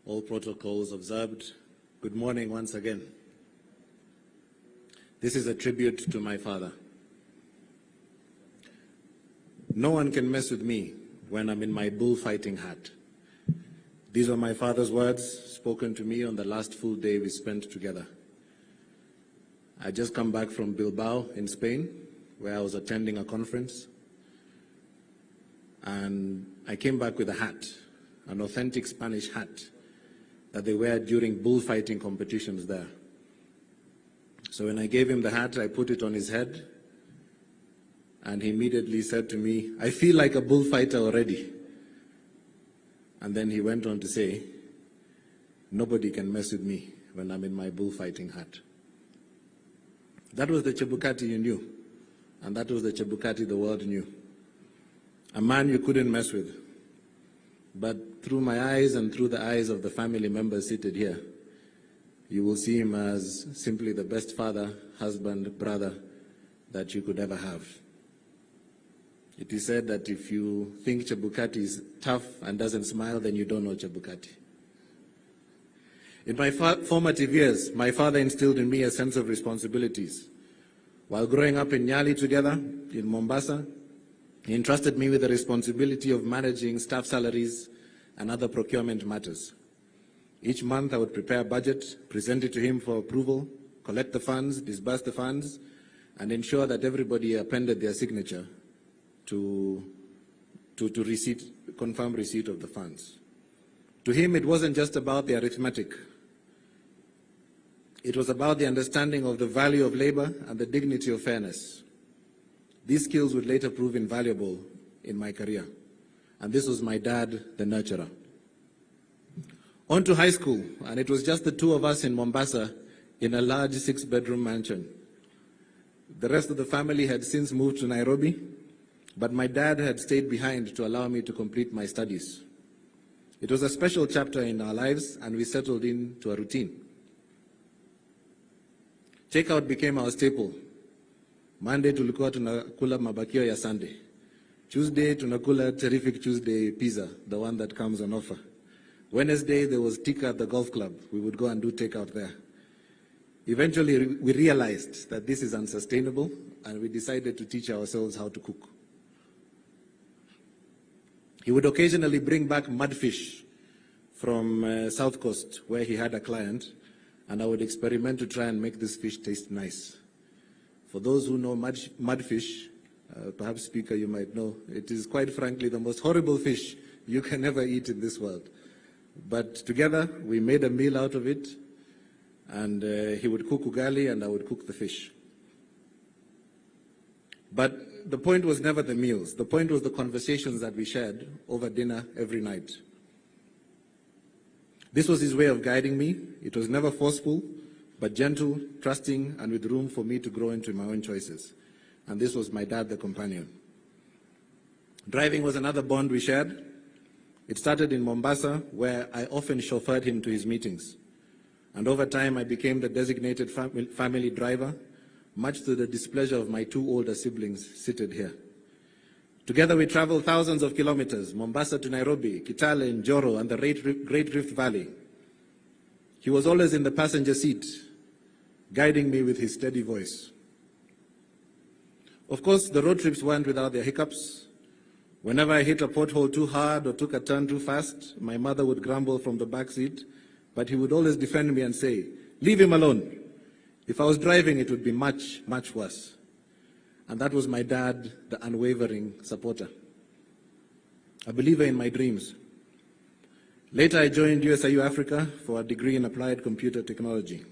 All protocols observed. Good morning once again. This is a tribute to my father. No one can mess with me when I'm in my bullfighting hat. These are my father's words spoken to me on the last full day we spent together. I just come back from Bilbao in Spain, where I was attending a conference. And I came back with a hat, an authentic Spanish hat that they wear during bullfighting competitions there. So when I gave him the hat, I put it on his head, and he immediately said to me, "I feel like a bullfighter already." And then he went on to say, "Nobody can mess with me when I'm in my bullfighting hat." That was the Chebukati you knew, and that was the Chebukati the world knew. A man you couldn't mess with. But through my eyes and through the eyes of the family members seated here, you will see him as simply the best father, husband, brother that you could ever have. It is said that if you think Chebukati is tough and doesn't smile, then you don't know Chebukati. In my formative years, my father instilled in me a sense of responsibilities. While growing up in Nyali together, in Mombasa, he entrusted me with the responsibility of managing staff salaries and other procurement matters. Each month I would prepare a budget, present it to him for approval, collect the funds, disburse the funds, and ensure that everybody appended their signature to confirm receipt of the funds. To him, it wasn't just about the arithmetic. It was about the understanding of the value of labor and the dignity of fairness. These skills would later prove invaluable in my career. And this was my dad, the nurturer. On to high school, and it was just the two of us in Mombasa in a large 6-bedroom mansion. The rest of the family had since moved to Nairobi, but my dad had stayed behind to allow me to complete my studies. It was a special chapter in our lives, and we settled into a routine. Takeout became our staple. Monday tulikuwa tunakula mabakio ya Sunday. Tuesday tunakula terrific Tuesday pizza, the one that comes on offer. Wednesday there was tikka at the golf club. We would go and do takeout there. Eventually we realized that this is unsustainable, and we decided to teach ourselves how to cook. He would occasionally bring back mudfish from South Coast, where he had a client, and I would experiment to try and make this fish taste nice. For those who know mudfish, perhaps Speaker, you might know, it is quite frankly the most horrible fish you can ever eat in this world. But together we made a meal out of it, and he would cook ugali and I would cook the fish. But the point was never the meals. The point was the conversations that we shared over dinner every night. This was his way of guiding me. It was never forceful, but gentle, trusting, and with room for me to grow into my own choices. And this was my dad, the companion. Driving was another bond we shared. It started in Mombasa, where I often chauffeured him to his meetings. And over time, I became the designated family driver, much to the displeasure of my two older siblings seated here. Together, we traveled thousands of kilometers, Mombasa to Nairobi, Kitale, Njoro, and the Great Rift Valley. He was always in the passenger seat, guiding me with his steady voice. Of course, the road trips weren't without their hiccups. Whenever I hit a pothole too hard or took a turn too fast, my mother would grumble from the back seat, but he would always defend me and say, "Leave him alone. If I was driving, it would be much, much worse." And that was my dad, the unwavering supporter, a believer in my dreams. Later, I joined USIU Africa for a degree in applied computer technology.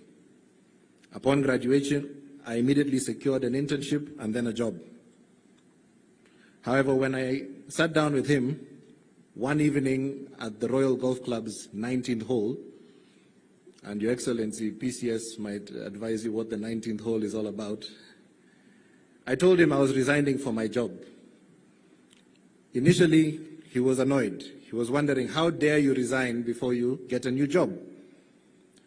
Upon graduation, I immediately secured an internship and then a job. However, when I sat down with him one evening at the Royal Golf Club's 19th hole, and Your Excellency, PCS might advise you what the 19th hole is all about, I told him I was resigning for my job. Initially, he was annoyed. He was wondering, how dare you resign before you get a new job?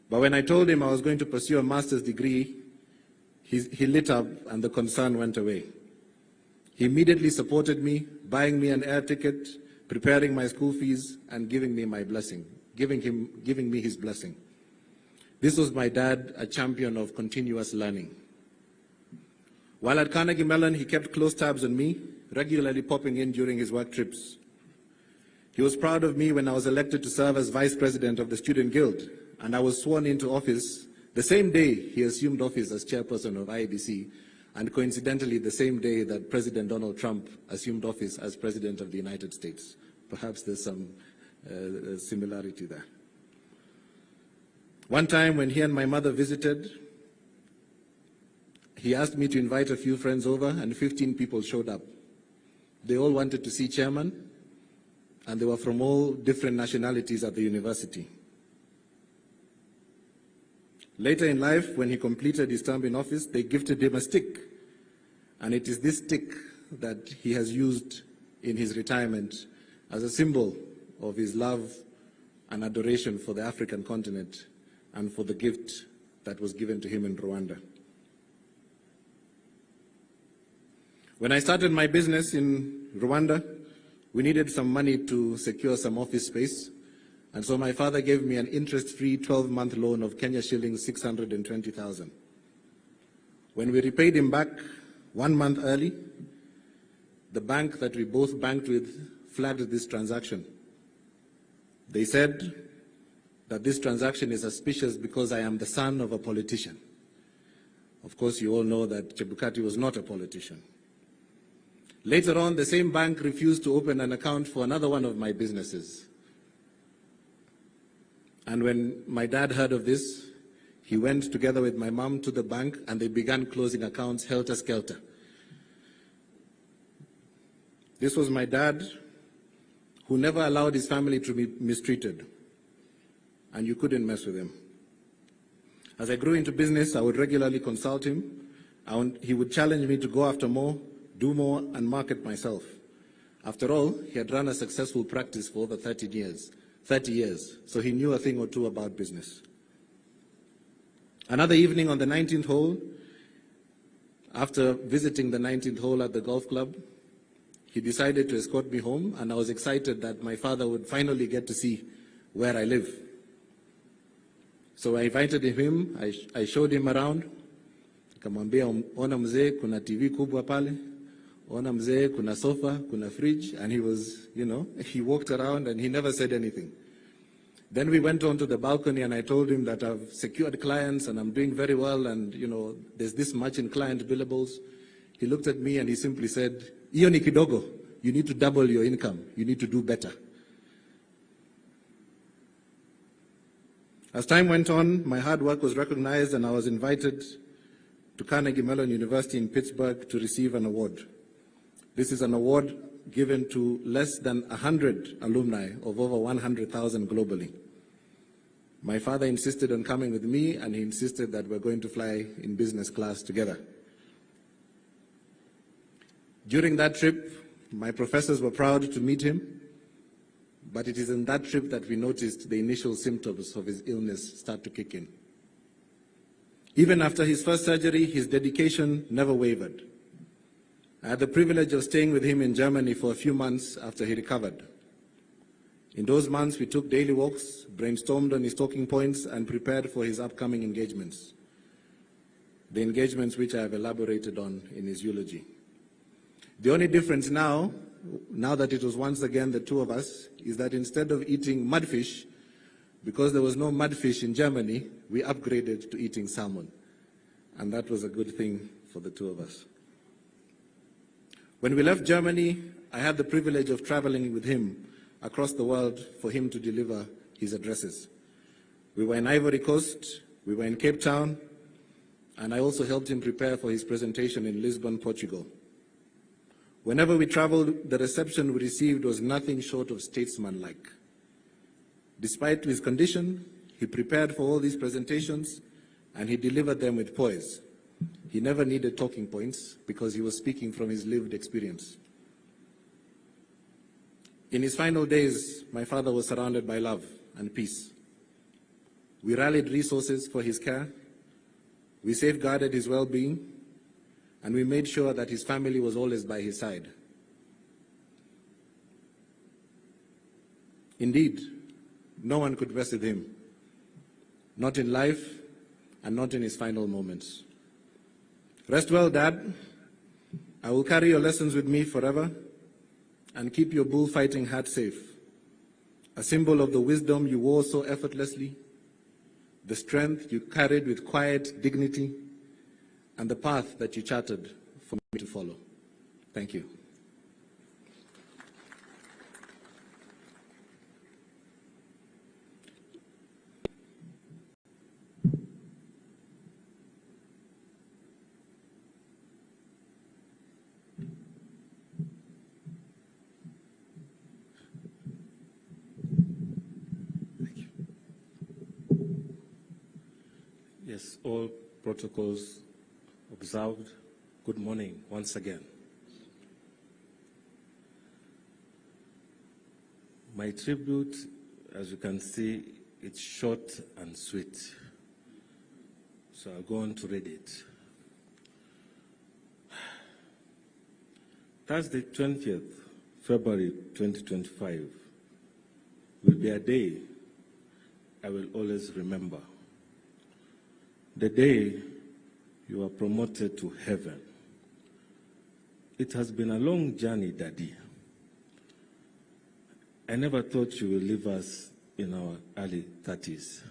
But when I told him I was going to pursue a master's degree, he lit up and the concern went away. He immediately supported me, buying me an air ticket, preparing my school fees, and giving me my blessing, giving me his blessing. This was my dad, a champion of continuous learning. While at Carnegie Mellon, he kept close tabs on me, regularly popping in during his work trips. He was proud of me when I was elected to serve as vice president of the Student Guild, and I was sworn into office the same day he assumed office as chairperson of IABC, and coincidentally the same day that President Donald Trump assumed office as President of the United States. Perhaps there's some similarity there. One time when he and my mother visited, he asked me to invite a few friends over, and 15 people showed up. They all wanted to see chairman, and they were from all different nationalities at the university. Later in life, when he completed his term in office, they gifted him a stick, and it is this stick that he has used in his retirement as a symbol of his love and adoration for the African continent and for the gift that was given to him in Rwanda. When I started my business in Rwanda, we needed some money to secure some office space, and so my father gave me an interest-free 12-month loan of Kenya shillings 620,000. When we repaid him back 1 month early, the bank that we both banked with flagged this transaction. They said that this transaction is suspicious because I am the son of a politician. Of course, you all know that Chebukati was not a politician. Later on, the same bank refused to open an account for another one of my businesses. And when my dad heard of this, he went together with my mom to the bank and they began closing accounts helter-skelter. This was my dad who never allowed his family to be mistreated, and you couldn't mess with him. As I grew into business, I would regularly consult him. He would challenge me to go after more, do more, and market myself. After all, he had run a successful practice for over 30 years, so he knew a thing or two about business. Another evening on the 19th hole, after visiting the 19th hole at the golf club, he decided to escort me home, and I was excited that my father would finally get to see where I live. So I invited him, I showed him around. Nikamwambia, ona mzee, kuna TV kubwa pale. Ona mzee, kuna sofa, kuna fridge. And he was, he walked around and he never said anything. Then we went on to the balcony and I told him that I've secured clients and I'm doing very well and, there's this much in client billables. He looked at me and he simply said, "Iyo ni kidogo, you need to double your income. You need to do better." As time went on, my hard work was recognized and I was invited to Carnegie Mellon University in Pittsburgh to receive an award. This is an award given to less than 100 alumni of over 100,000 globally. My father insisted on coming with me, and he insisted that we're going to fly in business class together. During that trip, my professors were proud to meet him, but it is in that trip that we noticed the initial symptoms of his illness start to kick in. Even after his first surgery, his dedication never wavered. I had the privilege of staying with him in Germany for a few months after he recovered. In those months, we took daily walks, brainstormed on his talking points, and prepared for his upcoming engagements. The engagements which I have elaborated on in his eulogy. The only difference now that it was once again the two of us, is that instead of eating mudfish, because there was no mudfish in Germany, we upgraded to eating salmon. And that was a good thing for the two of us. When we left Germany, I had the privilege of traveling with him across the world for him to deliver his addresses. We were in Ivory Coast, we were in Cape Town, and I also helped him prepare for his presentation in Lisbon, Portugal. Whenever we traveled, the reception we received was nothing short of statesmanlike. Despite his condition, he prepared for all these presentations and he delivered them with poise. He never needed talking points because he was speaking from his lived experience. In his final days, my father was surrounded by love and peace. We rallied resources for his care, we safeguarded his well-being, and we made sure that his family was always by his side. Indeed, no one could rest with him, not in life and not in his final moments. Rest well, Dad. I will carry your lessons with me forever and keep your bullfighting hat safe, a symbol of the wisdom you wore so effortlessly, the strength you carried with quiet dignity, and the path that you charted for me to follow. Thank you. Yes, all protocols observed. Good morning once again. My tribute, as you can see, it's short and sweet. So I'll go on to read it. Thursday, 20th February 2025 will be a day I will always remember. The day you were promoted to heaven. It has been a long journey, Daddy. I never thought you would leave us in our early 30s.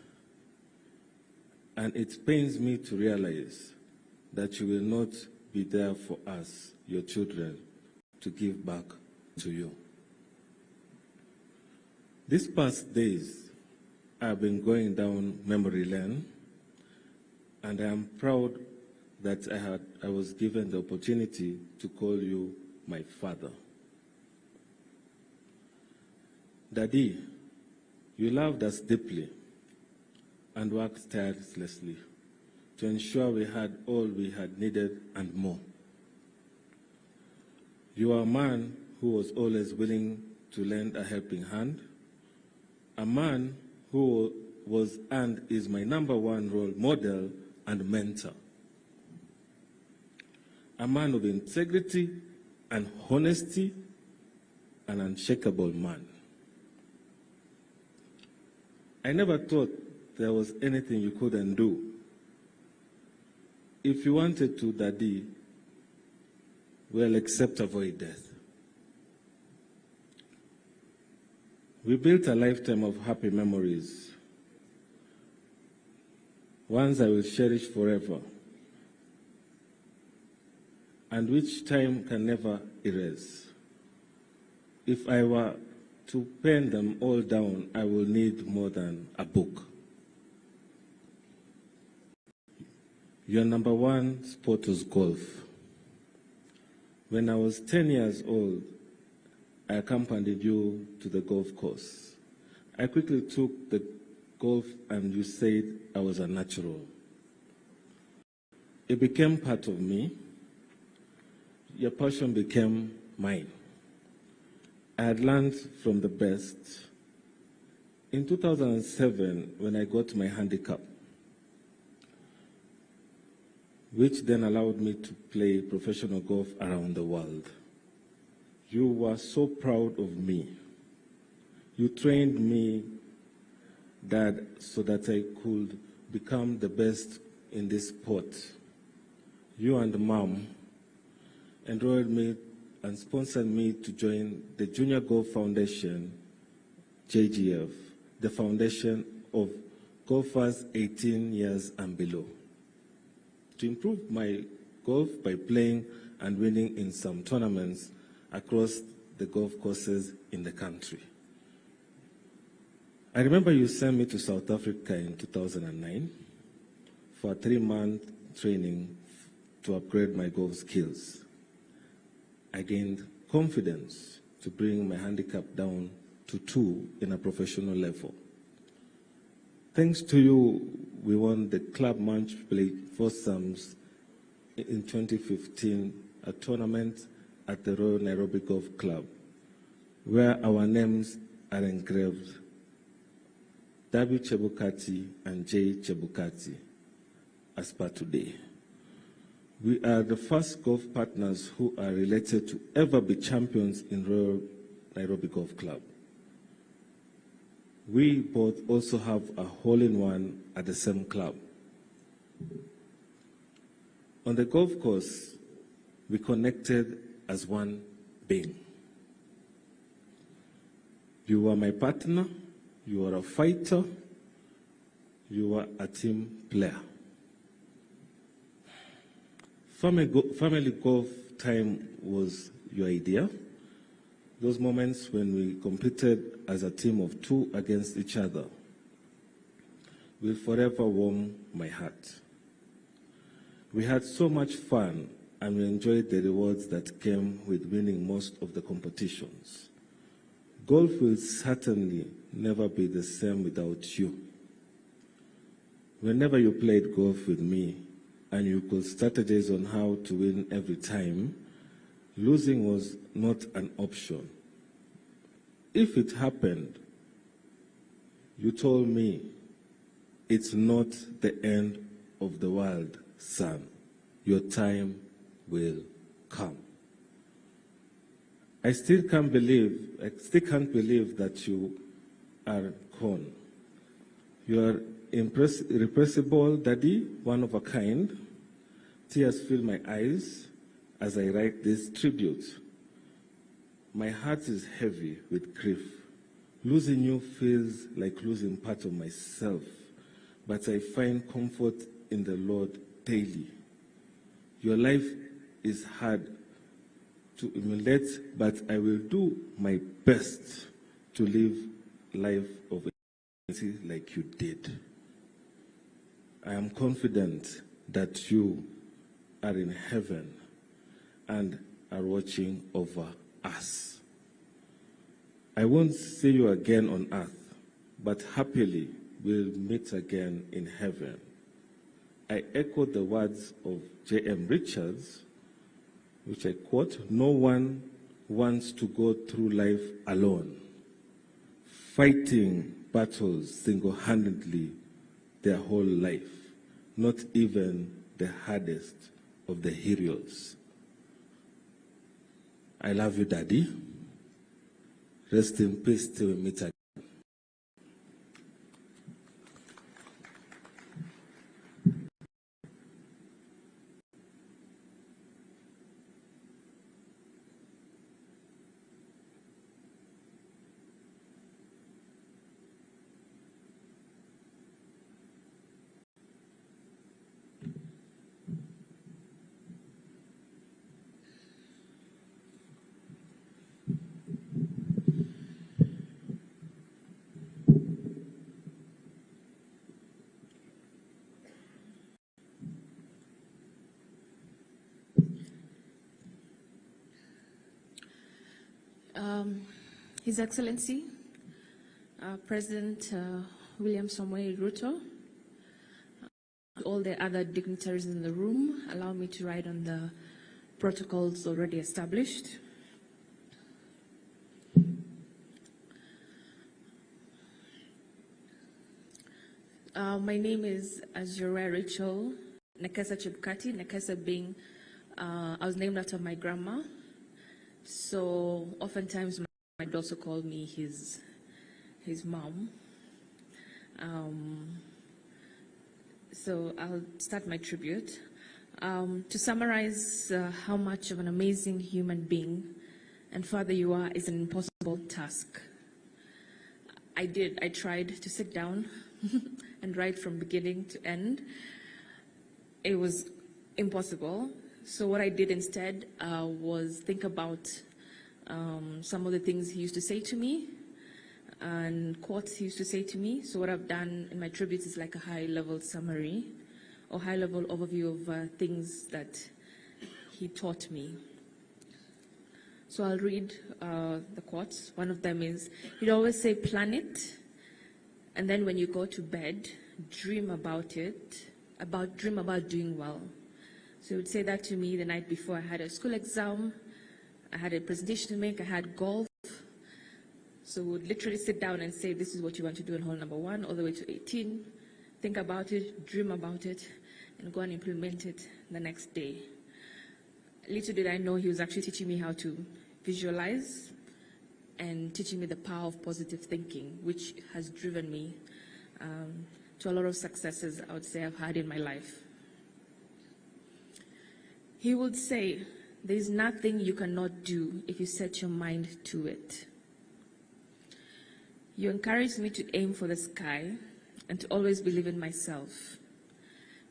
And it pains me to realize that you will not be there for us, your children, to give back to you. These past days, I've been going down memory lane, and I am proud that I was given the opportunity to call you my father. Daddy, you loved us deeply and worked tirelessly to ensure we had all we had needed and more. You are a man who was always willing to lend a helping hand, a man who was and is my #1 role model and mentor. A man of integrity and honesty, an unshakable man. I never thought there was anything you couldn't do. If you wanted to, Daddy, well, except avoid death. We built a lifetime of happy memories, ones I will cherish forever, and which time can never erase. If I were to pen them all down, I will need more than a book. Your #1 sport was golf. When I was 10 years old, I accompanied you to the golf course. I quickly took the golf and you said I was a natural. It became part of me. Your passion became mine. I had learned from the best. In 2007, when I got my handicap, which then allowed me to play professional golf around the world, you were so proud of me. You trained me, Dad, so that I could become the best in this sport. You and Mom enrolled me and sponsored me to join the Junior Golf Foundation, JGF, the foundation of golfers 18 years and below, to improve my golf by playing and winning in some tournaments across the golf courses in the country. I remember you sent me to South Africa in 2009 for a 3-month training to upgrade my golf skills. I gained confidence to bring my handicap down to 2 in a professional level. Thanks to you, we won the club match play foursomes in 2015 a tournament at the Royal Nairobi Golf Club where our names are engraved, W. Chebukati and J. Chebukati, as per today. We are the first golf partners who are related to ever be champions in Royal Nairobi Golf Club. We both also have a hole-in-one at the same club. On the golf course, we connected as one being. You were my partner, you were a fighter, you were a team player. Family golf time was your idea. Those moments when we competed as a team of two against each other will forever warm my heart. We had so much fun and we enjoyed the rewards that came with winning most of the competitions. Golf will certainly never be the same without you. Whenever you played golf with me and you could strategize on how to win every time, losing was not an option. If it happened, you told me, it's not the end of the world, son. Your time will come. I still can't believe that you are gone. You are irrepressible, Daddy, one of a kind. Tears fill my eyes as I write this tribute. My heart is heavy with grief. Losing you feels like losing part of myself, but I find comfort in the Lord daily. Your life is hard to emulate, but I will do my best to live life of eternity like you did. I am confident that you are in heaven and are watching over us. I won't see you again on earth, but happily we'll meet again in heaven. I echo the words of J.M. Richards, which I quote, "No one wants to go through life alone, fighting battles single-handedly their whole life, not even the hardest of the heroes." I love you, Daddy. Rest in peace till we meet again. His Excellency, President William Samoei Ruto, all the other dignitaries in the room, allow me to write on the protocols already established. My name is, as you're aware, Rachel Nekesa Chebukati, Nekesa being, I was named after my grandma, so oftentimes might also call me his mom. So I'll start my tribute. To summarize how much of an amazing human being and father you are is an impossible task. I tried to sit down and write from beginning to end. It was impossible. So what I did instead was think about some of the things he used to say to me and quotes he used to say to me. So what I've done in my tributes is like a high-level summary or high-level overview of things that he taught me. So I'll read the quotes. One of them is, he'd always say, plan it, and then when you go to bed, dream about it, dream about doing well. So he would say that to me the night before I had a school exam, I had a presentation to make, I had golf. So we would literally sit down and say, this is what you want to do in hall number 1 all the way to 18. Think about it, dream about it, and go and implement it the next day. Little did I know he was actually teaching me how to visualize and teaching me the power of positive thinking, which has driven me to a lot of successes I would say I've had in my life. He would say, there's nothing you cannot do if you set your mind to it. You encouraged me to aim for the sky and to always believe in myself.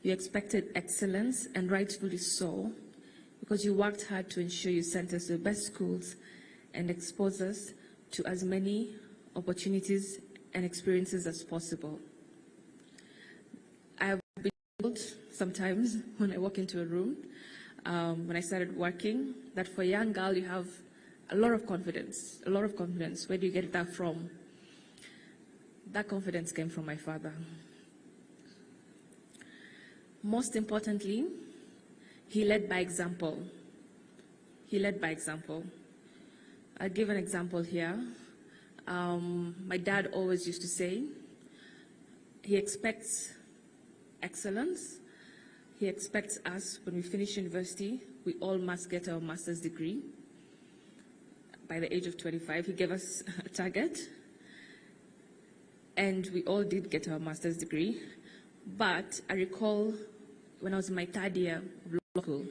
You expected excellence, and rightfully so, because you worked hard to ensure you sent us to the best schools and expose us to as many opportunities and experiences as possible. I have been told sometimes when I walk into a room, when I started working, that for a young girl you have a lot of confidence, a lot of confidence. Where do you get that from? That confidence came from my father. Most importantly, he led by example. He led by example. I'll give an example here. My dad always used to say, he expects excellence. He expects us, when we finish university, we all must get our master's degree. By the age of 25, he gave us a target. And we all did get our master's degree. But I recall when I was in my 3rd year of law school,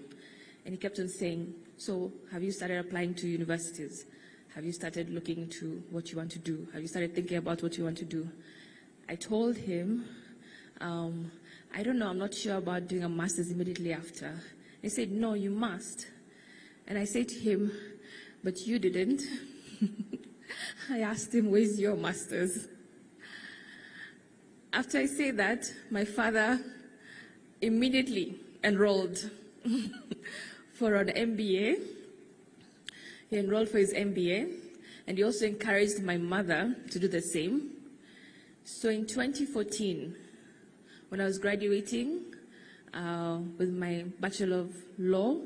and he kept on saying, so have you started applying to universities? Have you started looking into what you want to do? Have you started thinking about what you want to do? I told him, I don't know, I'm not sure about doing a master's immediately after. He said, no, you must. And I said to him, but you didn't. I asked him, where's your master's? After I said that, my father immediately enrolled for an MBA. He enrolled for his MBA, and he also encouraged my mother to do the same. So in 2014, when I was graduating with my Bachelor of Law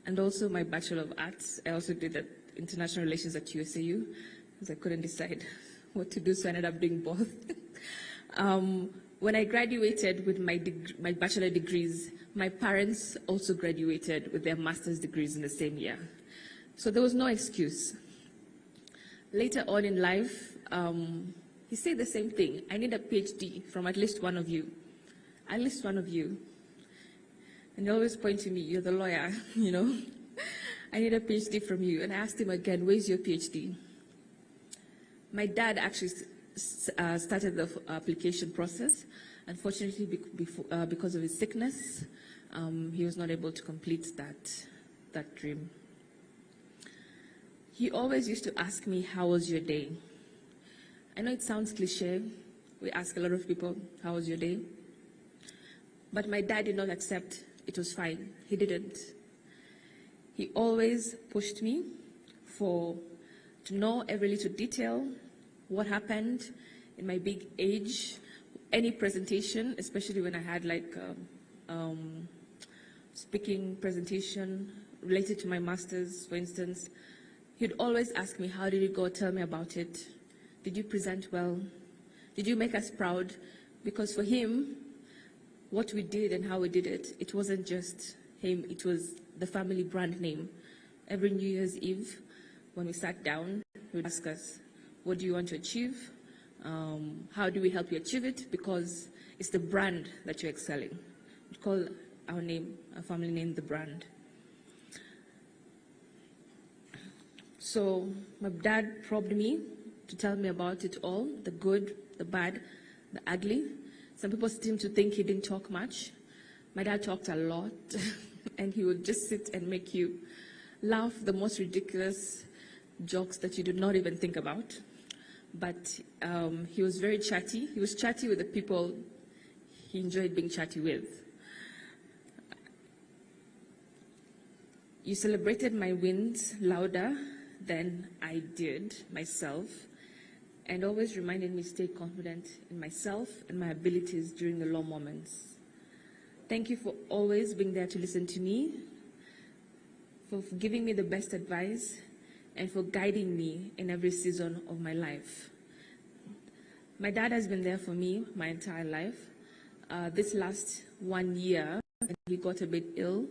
and also my Bachelor of Arts, I also did International Relations at USAU, because I couldn't decide what to do, so I ended up doing both. When I graduated with my bachelor degrees, my parents also graduated with their master's degrees in the same year. So there was no excuse. Later on in life, he said the same thing. I need a PhD from at least one of you. At least one of you. And he always pointed to me, you're the lawyer, you know. I need a PhD from you. And I asked him again, where's your PhD? My dad actually started the application process. Unfortunately, because of his sickness, he was not able to complete that dream. He always used to ask me, how was your day? I know it sounds cliche. We ask a lot of people, how was your day? But my dad did not accept it was fine. He didn't. He always pushed me to know every little detail, what happened in my big age, any presentation, especially when I had like speaking presentation related to my master's, for instance. He'd always ask me, how did it go? Tell me about it. Did you present well? Did you make us proud? Because for him, what we did and how we did it, it wasn't just him, it was the family brand name. Every New Year's Eve, when we sat down, he would ask us, what do you want to achieve? How do we help you achieve it? Because it's the brand that you're excelling. We call our name, our family name, the brand. So my dad probed me to tell me about it all, the good, the bad, the ugly. Some people seem to think he didn't talk much. My dad talked a lot, and he would just sit and make you laugh the most ridiculous jokes that you did not even think about. But he was very chatty. He was chatty with the people he enjoyed being chatty with. You celebrated my wins louder than I did myself, and always reminded me to stay confident in myself and my abilities during the low moments. Thank you for always being there to listen to me, for giving me the best advice, and for guiding me in every season of my life. My dad has been there for me my entire life. This last 1 year, he got a bit ill.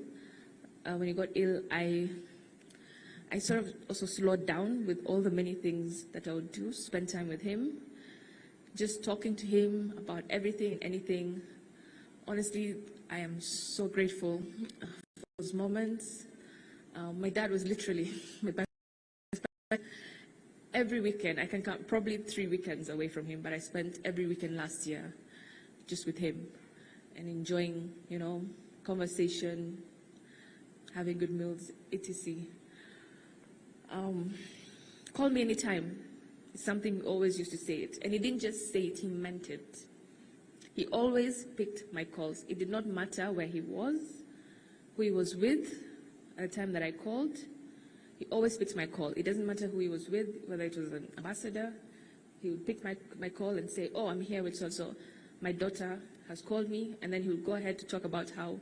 When he got ill, I sort of also slowed down with all the many things that I would do, spend time with him, just talking to him about everything and anything. Honestly, I am so grateful for those moments. My dad was literally my best friend. Every weekend, I can count probably 3 weekends away from him, but I spent every weekend last year just with him and enjoying, conversation, having good meals, etc. Call me anytime. It's something we always used to say it. And he didn't just say it, he meant it. He always picked my calls. It did not matter where he was, who he was with at the time that I called. He always picked my call. It doesn't matter who he was with, whether it was an ambassador. He would pick my call and say, oh, I'm here with so-and-so. My daughter has called me, and then he would go ahead to talk about how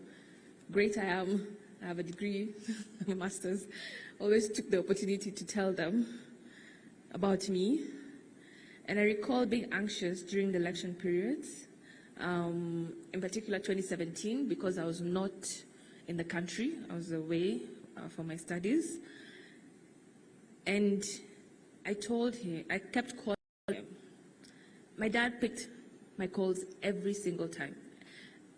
great I am. I have a degree, a master's. Always took the opportunity to tell them about me. And I recall being anxious during the election periods, in particular 2017, because I was not in the country. I was away for my studies. And I told him, I kept calling him. My dad picked my calls every single time.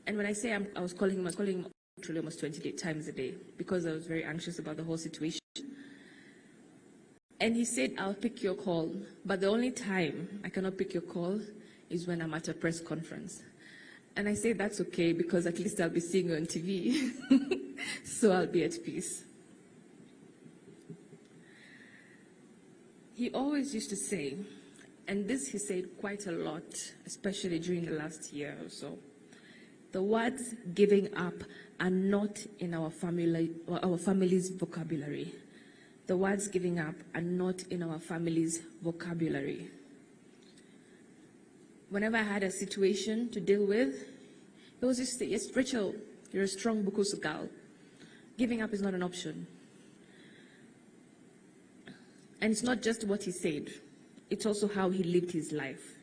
And when I say I was calling him literally almost 28 times a day because I was very anxious about the whole situation. And he said, I'll pick your call, but the only time I cannot pick your call is when I'm at a press conference. And I said, that's okay, because at least I'll be seeing you on TV, so I'll be at peace. He always used to say, and this he said quite a lot, especially during the last year or so, the words giving up are not in our family's vocabulary. The words giving up are not in our family's vocabulary. Whenever I had a situation to deal with, it was just, yes, Rachel, you're a strong Bukusu girl. Giving up is not an option. And it's not just what he said, it's also how he lived his life.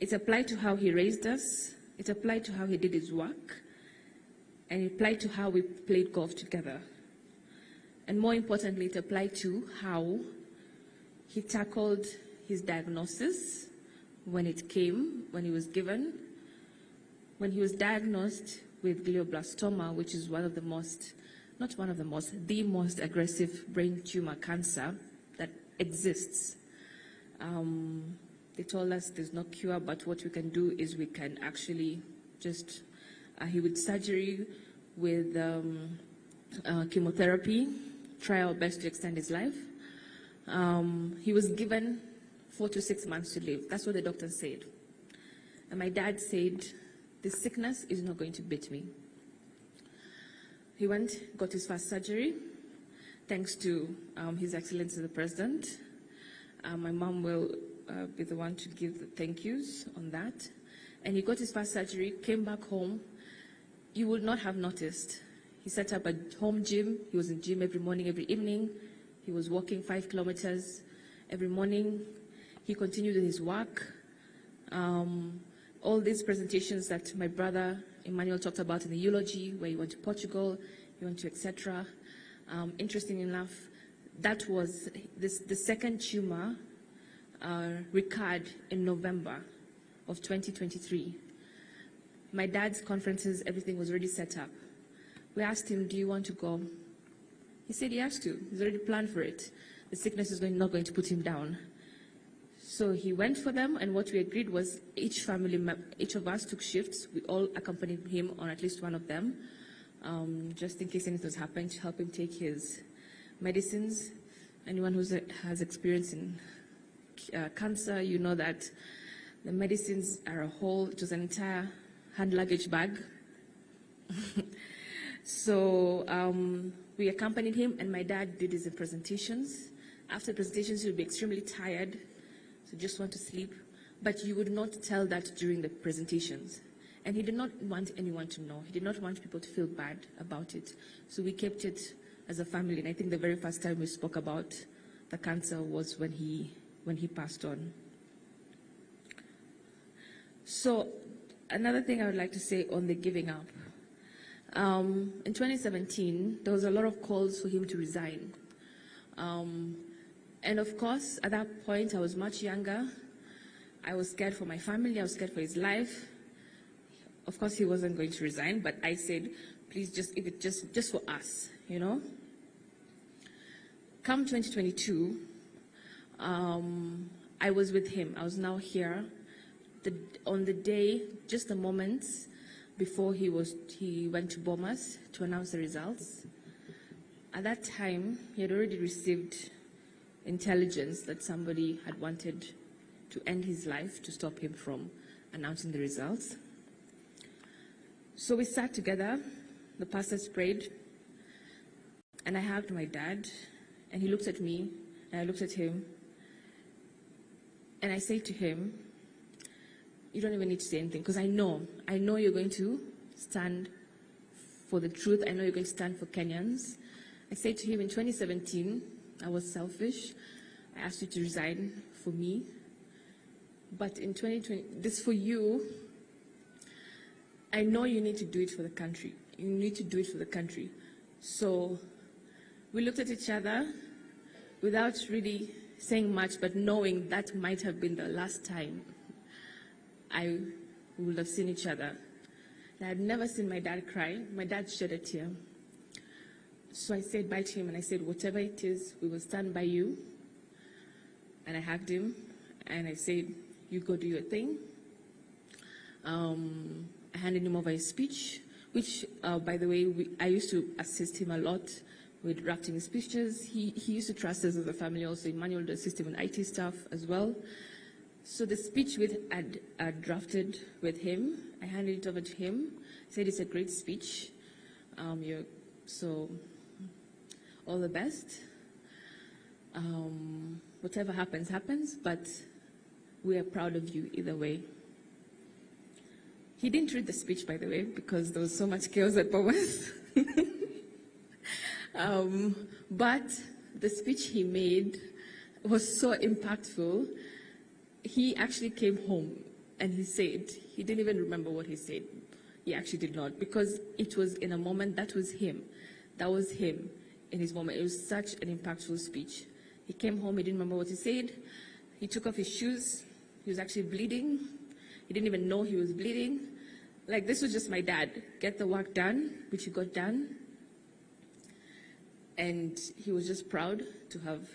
It applied to how he raised us, it applied to how he did his work, and it applied to how we played golf together. And more importantly, it applied to how he tackled his diagnosis when it came, when he was given. When he was diagnosed with glioblastoma, which is one of the most, not one of the most, the most aggressive brain tumor cancer that exists. They told us there's no cure, but what we can do is we can actually just, he would surgery with chemotherapy, try our best to extend his life. He was given 4 to 6 months to live. That's what the doctor said. And my dad said, this sickness is not going to beat me. He went, got his first surgery, thanks to His Excellency the President. My mom will be the one to give the thank yous on that. And he got his first surgery, came back home. You would not have noticed. He set up a home gym. He was in gym every morning, every evening. He was walking 5 kilometers every morning. He continued with his work. All these presentations that my brother Emmanuel talked about in the eulogy, where he went to Portugal, he went to etc. Interesting enough, that was the second tumor recurred in November of 2023. My dad's conferences, everything was already set up. We asked him, do you want to go? He said he has to. He's already planned for it. The sickness is not going to put him down. So he went for them, and what we agreed was each of us took shifts. We all accompanied him on at least one of them, just in case anything was happening, to help him take his medicines. Anyone who has experience in cancer, you know that the medicines are a whole, it was an entire hand luggage bag. So we accompanied him, and my dad did his presentations. After the presentations, he would be extremely tired, so just want to sleep. But you would not tell that during the presentations. And he did not want anyone to know. He did not want people to feel bad about it. So we kept it as a family. And I think the very first time we spoke about the cancer was when he passed on. So another thing I would like to say on the giving up. In 2017, there was a lot of calls for him to resign. And of course, at that point, I was much younger. I was scared for my family. I was scared for his life. Of course, he wasn't going to resign, but I said, please just, if it just for us, you know. Come 2022, I was with him. I was now here. On the day, just a moment before he went to Bomas to announce the results. At that time, he had already received intelligence that somebody had wanted to end his life to stop him from announcing the results. So we sat together, the pastors prayed, and I hugged my dad, and he looked at me, and I looked at him, and I said to him, you don't even need to say anything, because I know you're going to stand for the truth. I know you're going to stand for Kenyans. I said to him in 2017, I was selfish. I asked you to resign for me. But in 2020, this for you, I know you need to do it for the country. You need to do it for the country. So we looked at each other without really saying much, but knowing that might have been the last time I would have seen each other. I had never seen my dad cry. My dad shed a tear. So I said bye to him, and I said, whatever it is, we will stand by you. And I hugged him, and I said, you go do your thing. I handed him over his speech, which, by the way, I used to assist him a lot with drafting his speeches. He used to trust us as a family also. Emmanuel would assist him with IT stuff as well. So the speech I drafted with him, I handed it over to him. I said, it's a great speech. So all the best. Whatever happens, happens, but we are proud of you either way. He didn't read the speech, by the way, because there was so much chaos at Bomas. But the speech he made was so impactful. He actually came home and he said, he didn't even remember what he said. He actually did not, because it was in a moment that was him. That was him in his moment. It was such an impactful speech. He came home, he didn't remember what he said. He took off his shoes. He was actually bleeding. He didn't even know he was bleeding. Like, this was just my dad. Get the work done, which he got done. And he was just proud to have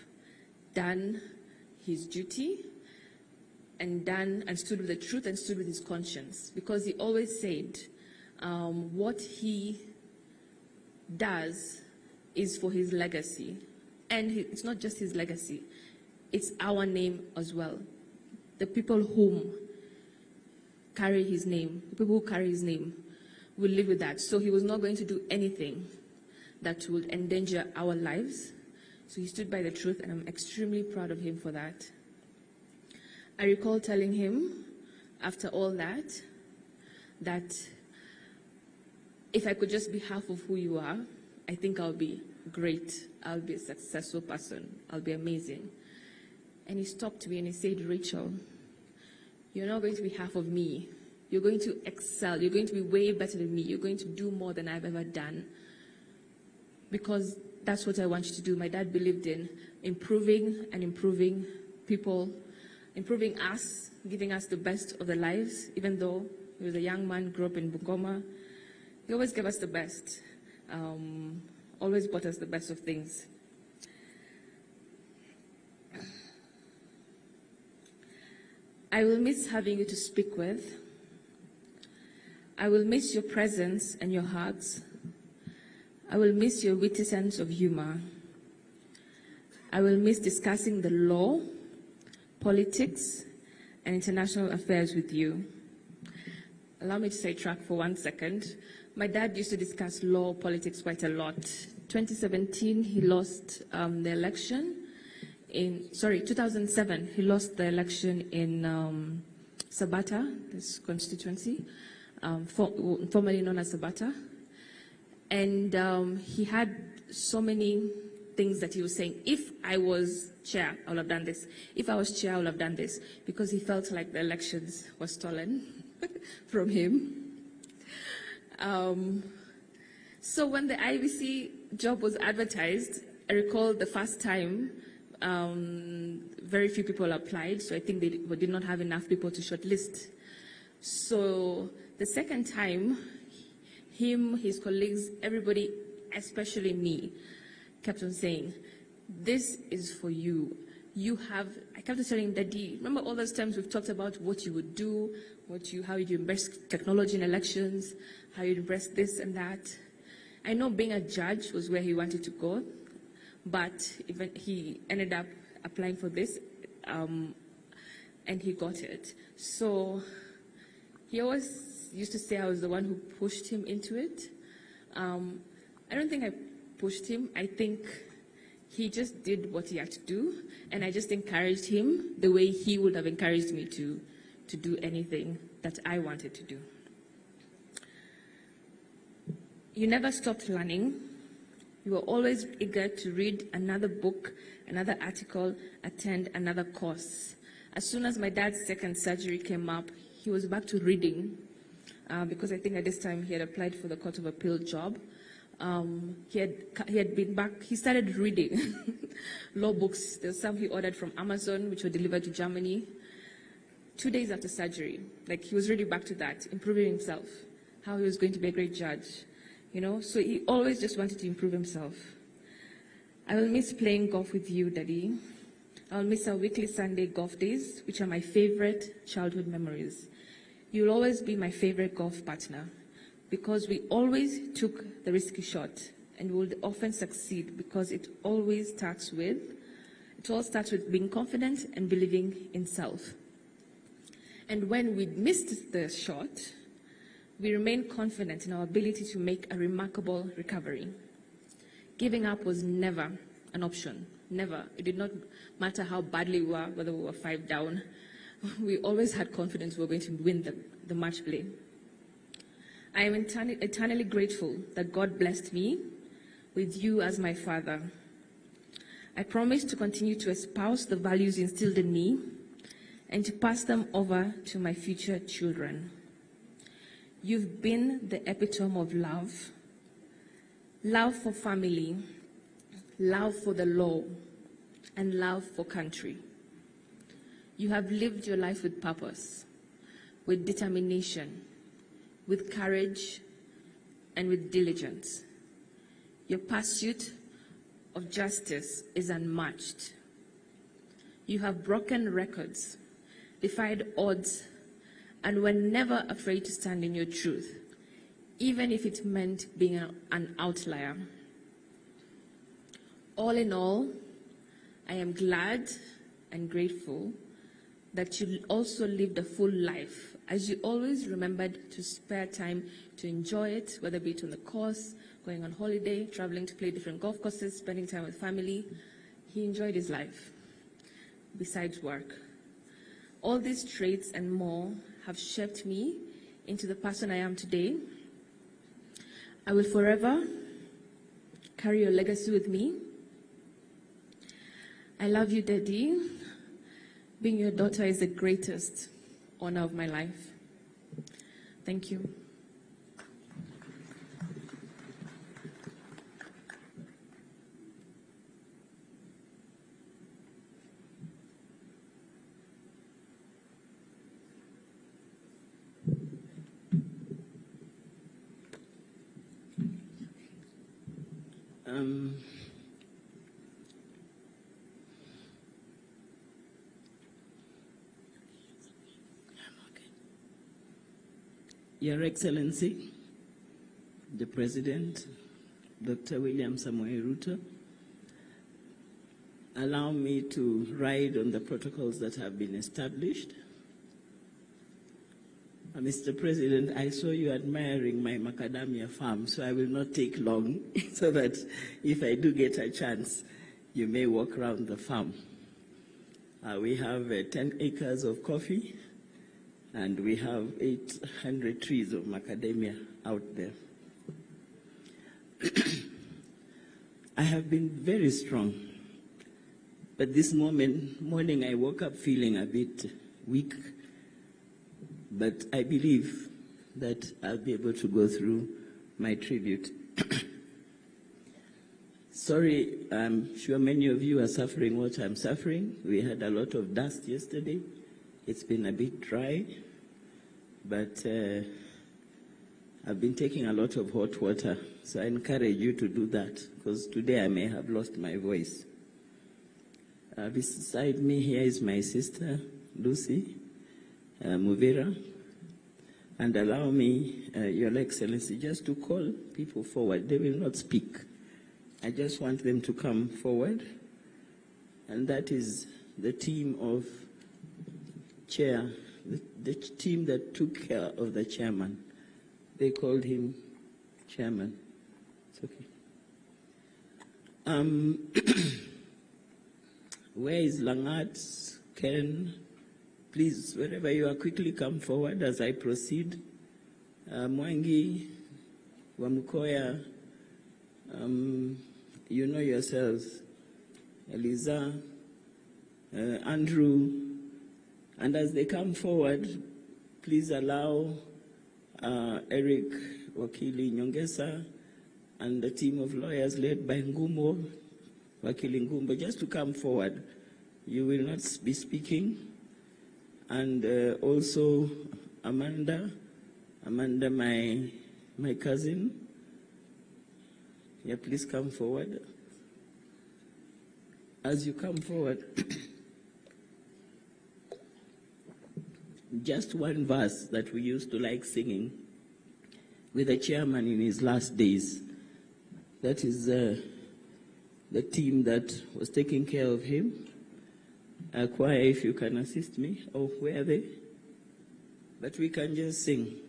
done his duty and stood with the truth and stood with his conscience. Because he always said, what he does is for his legacy. And it's not just his legacy, it's our name as well. The people whom carry his name, the people who carry his name will live with that. So he was not going to do anything that would endanger our lives. So he stood by the truth, and I'm extremely proud of him for that. I recall telling him, after all that if I could just be half of who you are, I think I'll be great. I'll be a successful person. I'll be amazing. And he stopped me and he said, Rachel, you're not going to be half of me. You're going to excel. You're going to be way better than me. You're going to do more than I've ever done. Because that's what I want you to do. My dad believed in improving people, improving us, giving us the best of the lives. Even though he was a young man, grew up in Bungoma, he always gave us the best. Always brought us the best of things. I will miss having you to speak with. I will miss your presence and your hugs. I will miss your witty sense of humor. I will miss discussing the law, politics, and international affairs with you. Allow me to say track for 1 second. My dad used to discuss law, politics quite a lot. 2017, he lost the election. 2007, he lost the election in Sabata, this constituency. formerly known as Sabata. And he had so many things that he was saying. If I was chair, I would have done this. If I was chair, I would have done this. Because he felt like the elections were stolen from him. So when the IBC job was advertised, I recall the first time, very few people applied, so I think they did not have enough people to shortlist. So the second time, him, his colleagues, everybody, especially me, kept on saying, this is for you. I kept on telling Daddy, remember all those times we've talked about what you would do, how you embrace technology in elections, how you embrace this and that. I know being a judge was where he wanted to go, but even he ended up applying for this, and he got it. So he always used to say I was the one who pushed him into it. I don't think I pushed him. I think he just did what he had to do, and I just encouraged him the way he would have encouraged me to do anything that I wanted to do. You never stopped learning. You were always eager to read another book, another article, attend another course. As soon as my dad's second surgery came up, he was back to reading, because I think at this time he had applied for the Court of Appeal job. He had been back, he started reading law books. There's some he ordered from Amazon, which were delivered to Germany. 2 days after surgery, like he was really back to that, improving himself, how he was going to be a great judge, you know? So he always just wanted to improve himself. I will miss playing golf with you, Daddy. I'll miss our weekly Sunday golf days, which are my favorite childhood memories. You'll always be my favorite golf partner, because we always took the risky shot and we would often succeed, because it all starts with being confident and believing in self. And when we missed the shot, we remained confident in our ability to make a remarkable recovery. Giving up was never an option, never. It did not matter how badly we were, whether we were 5 down. We always had confidence we were going to win the match play. I am eternally grateful that God blessed me with you as my father. I promise to continue to espouse the values instilled in me and to pass them over to my future children. You've been the epitome of love. Love for family, love for the law, and love for country. You have lived your life with purpose, with determination, with courage, and with diligence. Your pursuit of justice is unmatched. You have broken records, defied odds, and were never afraid to stand in your truth, even if it meant being an outlier. All in all, I am glad and grateful that you also lived a full life, as you always remembered to spare time to enjoy it, whether be it on the course, going on holiday, traveling to play different golf courses, spending time with family. He enjoyed his life, besides work. All these traits and more have shaped me into the person I am today. I will forever carry your legacy with me. I love you, Daddy. Being your daughter is the greatest honor of my life. Thank you. Your Excellency, the President, Dr. William Samoei Ruto, allow me to ride on the protocols that have been established. Mr. President, I saw you admiring my macadamia farm, so I will not take long, so that if I do get a chance, you may walk around the farm. We have 10 acres of coffee, and we have 800 trees of macadamia out there. I have been very strong, but this morning I woke up feeling a bit weak, but I believe that I'll be able to go through my tribute. Sorry, I'm sure many of you are suffering what I'm suffering. We had a lot of dust yesterday. It's been a bit dry, but I've been taking a lot of hot water, so I encourage you to do that, because today I may have lost my voice. Beside me here is my sister, Lucy Muvera, and allow me, Your Excellency, just to call people forward. They will not speak. I just want them to come forward, and that is the team of chair, the team that took care of the chairman. They called him chairman. It's okay. Where is Langat, Ken? Please, wherever you are, quickly come forward as I proceed. Mwangi, Wamukoya, you know yourselves, Eliza, Andrew, and as they come forward, please allow Eric Wakili Nyongesa and the team of lawyers led by Ngumo, Wakili Ngumbo, just to come forward. You will not be speaking. And also Amanda, my cousin. Yeah, please come forward. As you come forward, just one verse that we used to like singing with the chairman in his last days. That is the team that was taking care of him. Choir, if you can assist me. Oh, where are they? But we can just sing.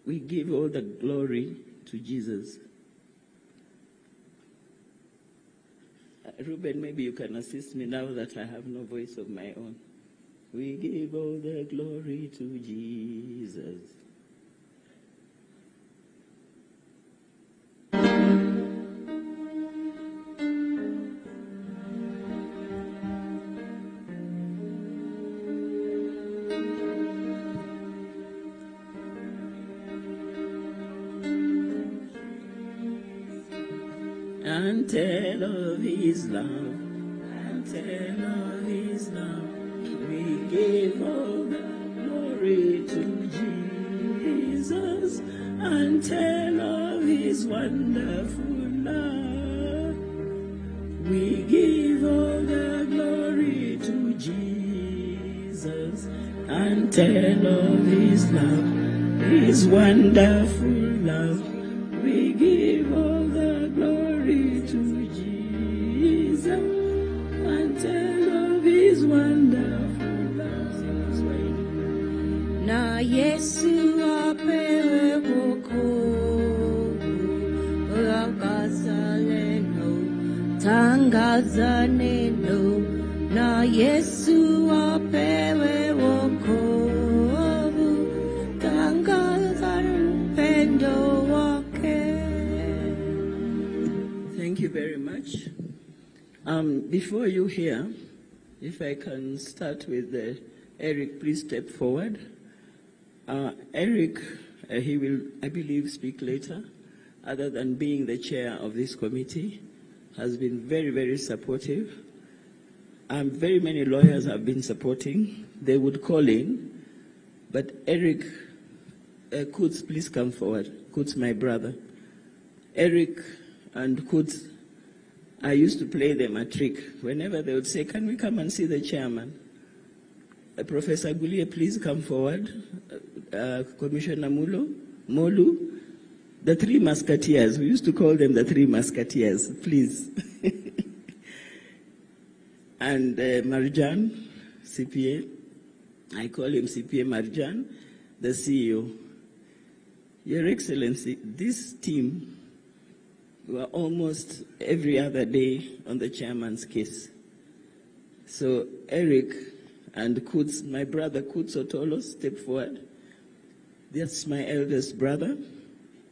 We give all the glory to Jesus. Ruben, maybe you can assist me now that I have no voice of my own. We give all the glory to Jesus. And tell of his love, and tell of his love. We give all the glory to Jesus, and tell of his wonderful love. We give all the glory to Jesus, and tell of his love, his wonderful love. We give all the glory to Jesus, and tell of his wonderful love. Na Yesu apewe wokovu, tangaza neno, tangaza neno. Na Yesu apewe wokovu, tangaza upendo wake. Thank you very much. Before you hear, if I can start with Eric, please step forward. Eric, he will, I believe, speak later. Other than being the chair of this committee, has been very, very supportive. Very many lawyers have been supporting. They would call in, but Eric, Kutz, please come forward. Kutz, my brother. Eric and Kutz, I used to play them a trick. Whenever they would say, can we come and see the chairman? Professor Gulie, please come forward. Commissioner Molu, the Three Musketeers. We used to call them the Three Musketeers, please. And Marjan, CPA, I call him CPA Marjan, the CEO. Your Excellency, this team were almost every other day on the chairman's case. So Eric and Kutz, my brother Kutz Otolo, step forward. That's my eldest brother.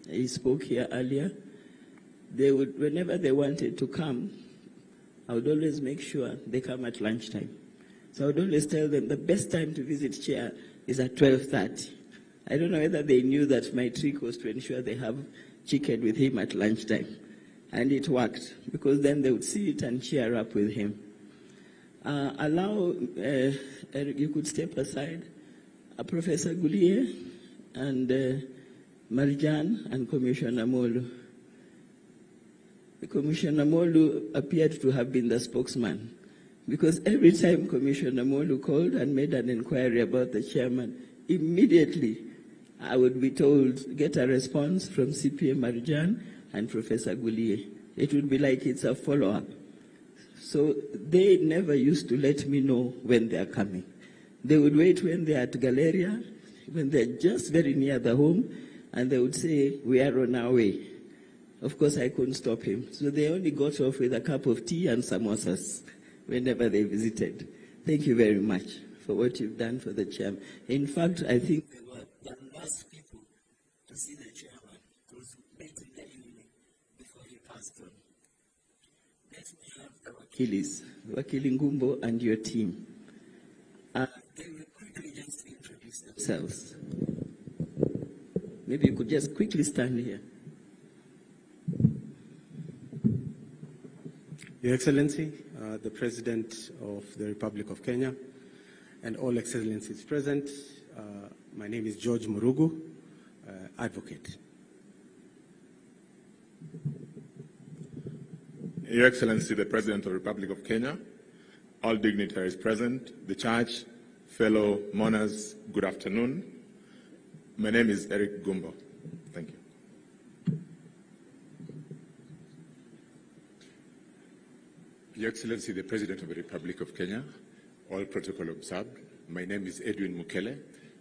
He spoke here earlier. They would, whenever they wanted to come, I would always make sure they come at lunchtime. So I would always tell them the best time to visit Chair is at 12:30. I don't know whether they knew that my trick was to ensure they have chicken with him at lunchtime. And it worked, because then they would see it and cheer up with him. Eric, you could step aside. Professor Gulie and Marjan and Commissioner Molu. Commissioner Molu appeared to have been the spokesman, because every time Commissioner Molu called and made an inquiry about the chairman, immediately I would be told, get a response from CPA Marjan and Professor Gulie. It would be like it's a follow-up. So they never used to let me know when they are coming. They would wait when they are at Galleria, when they're just very near the home, and they would say, we are on our way. Of course, I couldn't stop him. So they only got off with a cup of tea and samosas whenever they visited. Thank you very much for what you've done for the chairman. In fact, I think they were the last people to see the chairman, because we met in the evening before he passed on. Let me have the Wakilis, Wakili Ngumbo and your team. They will quickly just introduce themselves. Maybe you could just quickly stand here. Your Excellency, the President of the Republic of Kenya, and all excellencies present, my name is George Murugu, advocate. Your Excellency, the President of the Republic of Kenya, all dignitaries present, the Church, fellow mourners, good afternoon. My name is Eric Gumbo. Thank you. Your Excellency, the President of the Republic of Kenya, all protocol observed. My name is Edwin Mukele.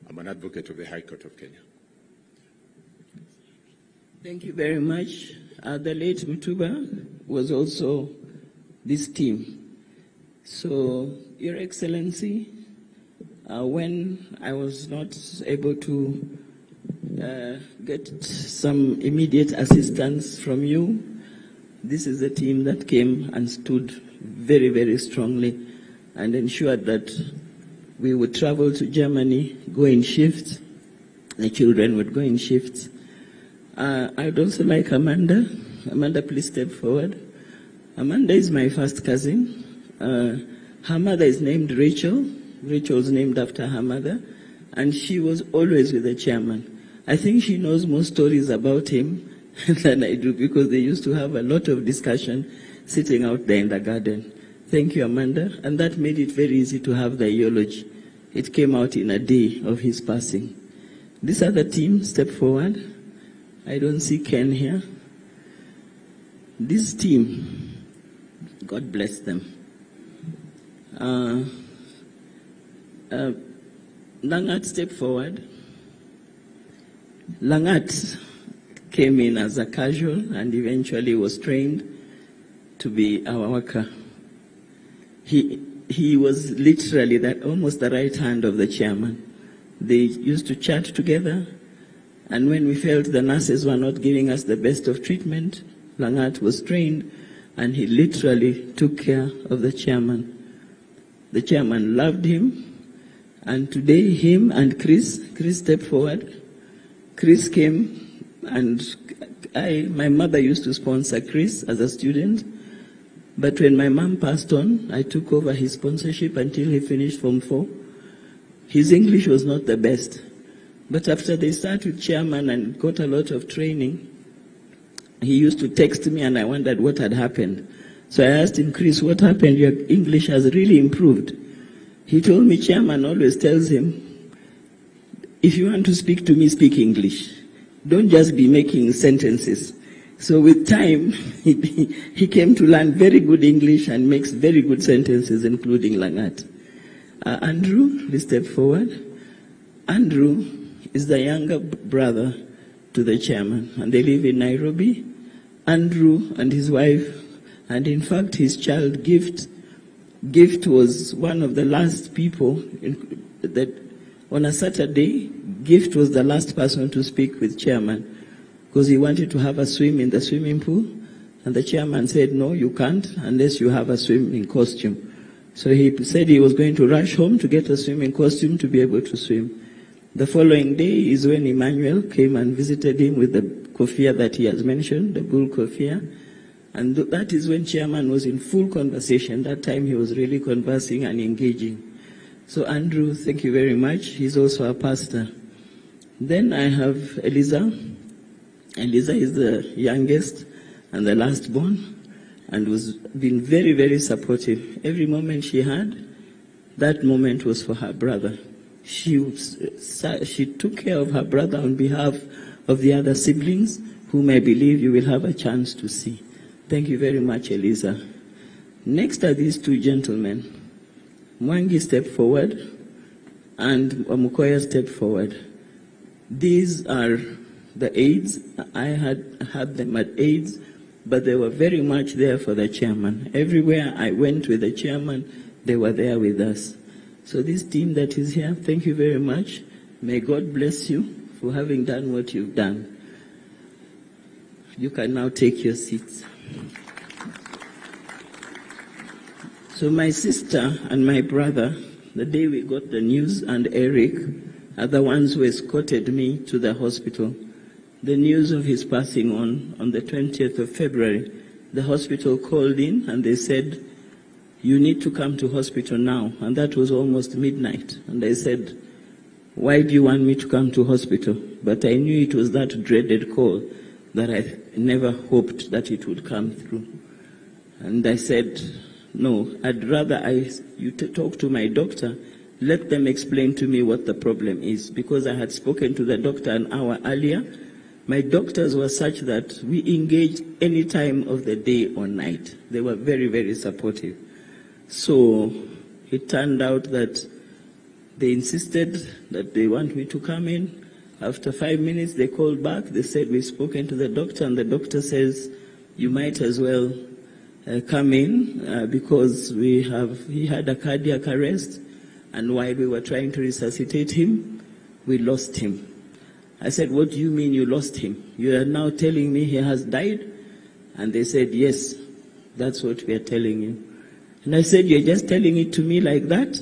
I'm an advocate of the High Court of Kenya. Thank you very much. The late Mutuba was also this team. So, Your Excellency, when I was not able to get some immediate assistance from you, this is the team that came and stood very, very strongly and ensured that we would travel to Germany, go in shifts. The children would go in shifts. I'd also like Amanda. Amanda, please step forward. Amanda is my first cousin. Her mother is named Rachel. Rachel's named after her mother. And she was always with the chairman. I think she knows more stories about him than I do, because they used to have a lot of discussion sitting out there in the garden. Thank you, Amanda. And that made it very easy to have the eulogy. It came out in a day of his passing. This other team, step forward. I don't see Ken here. This team, God bless them. Langat, step forward. Langat came in as a casual and eventually was trained to be our worker. He was literally almost the right hand of the chairman. They used to chat together, and when we felt the nurses were not giving us the best of treatment, Langat was trained, and he literally took care of the chairman. The chairman loved him, and today him and Chris stepped forward. Chris came, and my mother used to sponsor Chris as a student, but when my mom passed on, I took over his sponsorship until he finished Form 4. His English was not the best, but after they started with chairman and got a lot of training, he used to text me, and I wondered what had happened. So I asked him, Chris, what happened? Your English has really improved. He told me chairman always tells him, if you want to speak to me, speak English. Don't just be making sentences. So with time, he came to learn very good English and makes very good sentences, including Langat. Andrew, please step forward. Andrew is the younger brother to the chairman, and they live in Nairobi. Andrew and his wife, and in fact his child Gift, Gift was one of the last people that on a Saturday, Gift was the last person to speak with chairman because he wanted to have a swim in the swimming pool, and the chairman said, no, you can't unless you have a swimming costume. So he said he was going to rush home to get a swimming costume to be able to swim. The following day is when Emmanuel came and visited him with the kofia that he has mentioned, the bull kofia. And that is when chairman was in full conversation. That time he was really conversing and engaging. So Andrew, thank you very much. He's also a pastor. Then I have Eliza. Eliza is the youngest and the last born, and was been very, very supportive. Every moment she had, that moment was for her brother. She took care of her brother on behalf of the other siblings, whom I believe you will have a chance to see. Thank you very much, Eliza. Next are these two gentlemen. Mwangi stepped forward, and Wamukoya stepped forward. These are the aides. I had them at aides, but they were very much there for the chairman. Everywhere I went with the chairman, they were there with us. So this team that is here, thank you very much. May God bless you for having done what you've done. You can now take your seats. So my sister and my brother, the day we got the news, and Eric are the ones who escorted me to the hospital. The news of his passing on the 20th of February, the hospital called in and they said, you need to come to hospital now. And that was almost midnight. And I said, why do you want me to come to hospital? But I knew it was that dreaded call that I never hoped that it would come through. And I said, no, I'd rather you talk to my doctor, let them explain to me what the problem is. Because I had spoken to the doctor an hour earlier. My doctors were such that we engaged any time of the day or night. They were very, very supportive. So it turned out that they insisted that they want me to come in. After 5 minutes, they called back. They said, we've spoken to the doctor, and the doctor says, you might as well come in because he had a cardiac arrest, and while we were trying to resuscitate him, we lost him. I said, what do you mean you lost him? You are now telling me he has died? And they said, yes, that's what we are telling you. And I said, you're just telling it to me like that?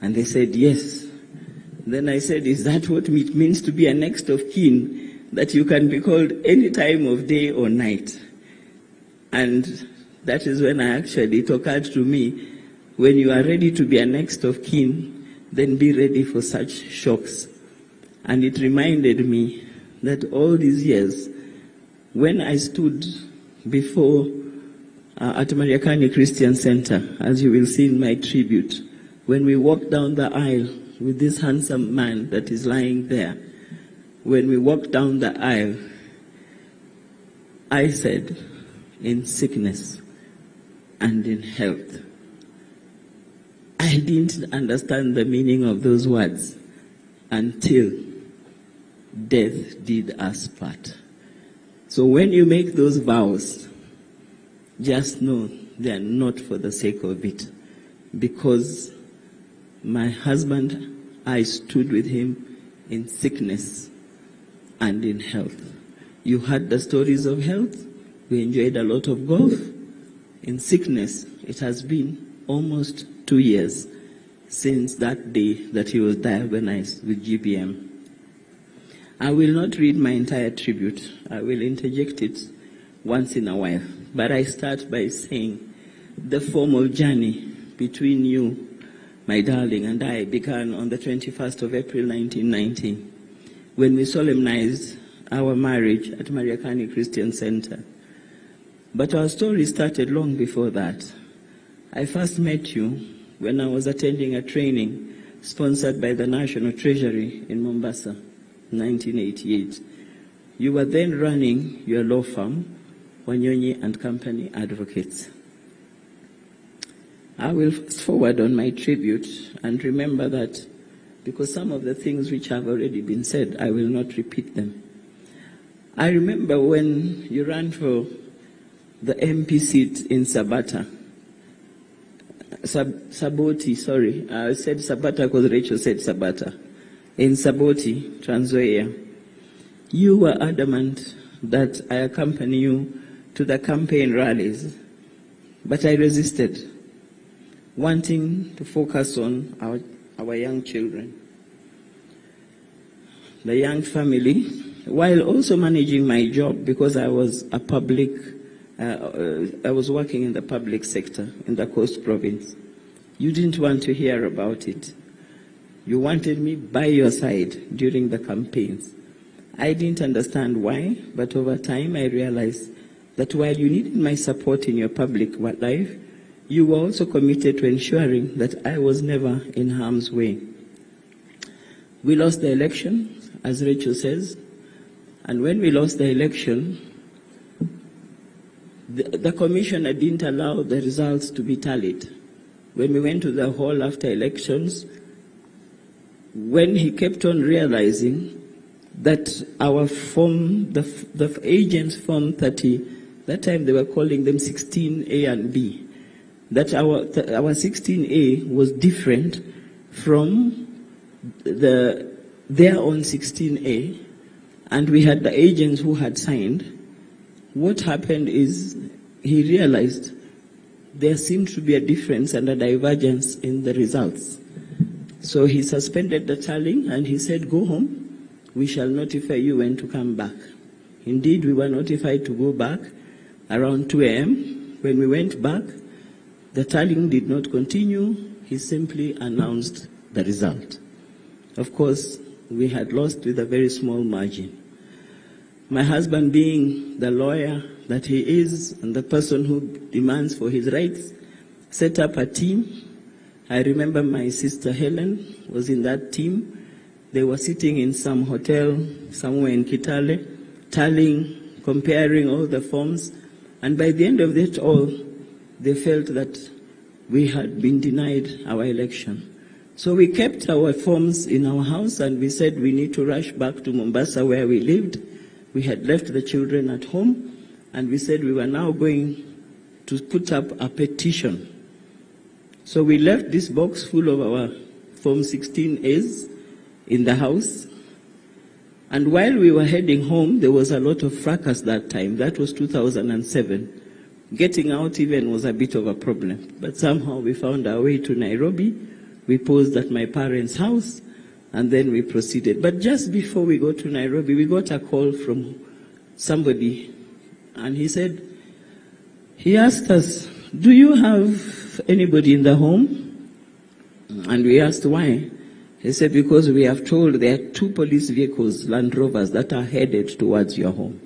And they said, yes. Then I said, is that what it means to be a next of kin, that you can be called any time of day or night? And that is when it occurred to me, when you are ready to be a next of kin, then be ready for such shocks. And it reminded me that all these years, when I stood before at Mariakani Christian Center, as you will see in my tribute, when we walked down the aisle with this handsome man that is lying there, when we walked down the aisle, I said, in sickness and in health. I didn't understand the meaning of those words until death did us part. So when you make those vows, just know they are not for the sake of it. Because my husband, I stood with him in sickness and in health. You heard the stories of health. We enjoyed a lot of golf. In sickness, it has been almost 2 years since that day that he was diagnosed with GBM. I will not read my entire tribute. I will interject it once in a while. But I start by saying the formal journey between you, my darling, and I began on the 21st of April 1990 when we solemnized our marriage at Mariakani Christian Center. But our story started long before that. I first met you when I was attending a training sponsored by the National Treasury in Mombasa, 1988. You were then running your law firm, Wanyonyi and Company Advocates. I will fast forward on my tribute and remember that because some of the things which have already been said, I will not repeat them. I remember when you ran for the MP seat in Sabata. Saboti, sorry. I said Sabata because Rachel said Sabata. In Saboti, Trans Nzoia, you were adamant that I accompany you to the campaign rallies, but I resisted, wanting to focus on our young children, the young family, while also managing my job because I was a public, I was working in the public sector in the Coast Province. You didn't want to hear about it. You wanted me by your side during the campaigns. I didn't understand why, but over time I realized that while you needed my support in your public life, you were also committed to ensuring that I was never in harm's way. We lost the election, as Rachel says, and when we lost the election, the commissioner didn't allow the results to be tallied. When we went to the hall after elections, when he kept on realizing that our form, the agents form 30, that time they were calling them 16A and B, that our 16A was different from their own 16A, and we had the agents who had signed. What happened is he realized there seemed to be a difference and a divergence in the results. So he suspended the tallying and he said, go home. We shall notify you when to come back. Indeed, we were notified to go back around 2 a.m. When we went back, the tallying did not continue. He simply announced the result. Of course, we had lost with a very small margin. My husband, being the lawyer that he is and the person who demands for his rights, set up a team. I remember my sister Helen was in that team. They were sitting in some hotel somewhere in Kitale, tallying, comparing all the forms. And by the end of it all, they felt that we had been denied our election. So we kept our forms in our house and we said we need to rush back to Mombasa where we lived. We had left the children at home and we said we were now going to put up a petition. So we left this box full of our Form 16As in the house. And while we were heading home, there was a lot of fracas that time. That was 2007. Getting out even was a bit of a problem. But somehow we found our way to Nairobi. We posed at my parents' house, and then we proceeded. But just before we got to Nairobi, we got a call from somebody, and he asked us, do you have anybody in the home? And we asked why. He said, because we have told there are 2 police vehicles, Land Rovers, that are headed towards your home.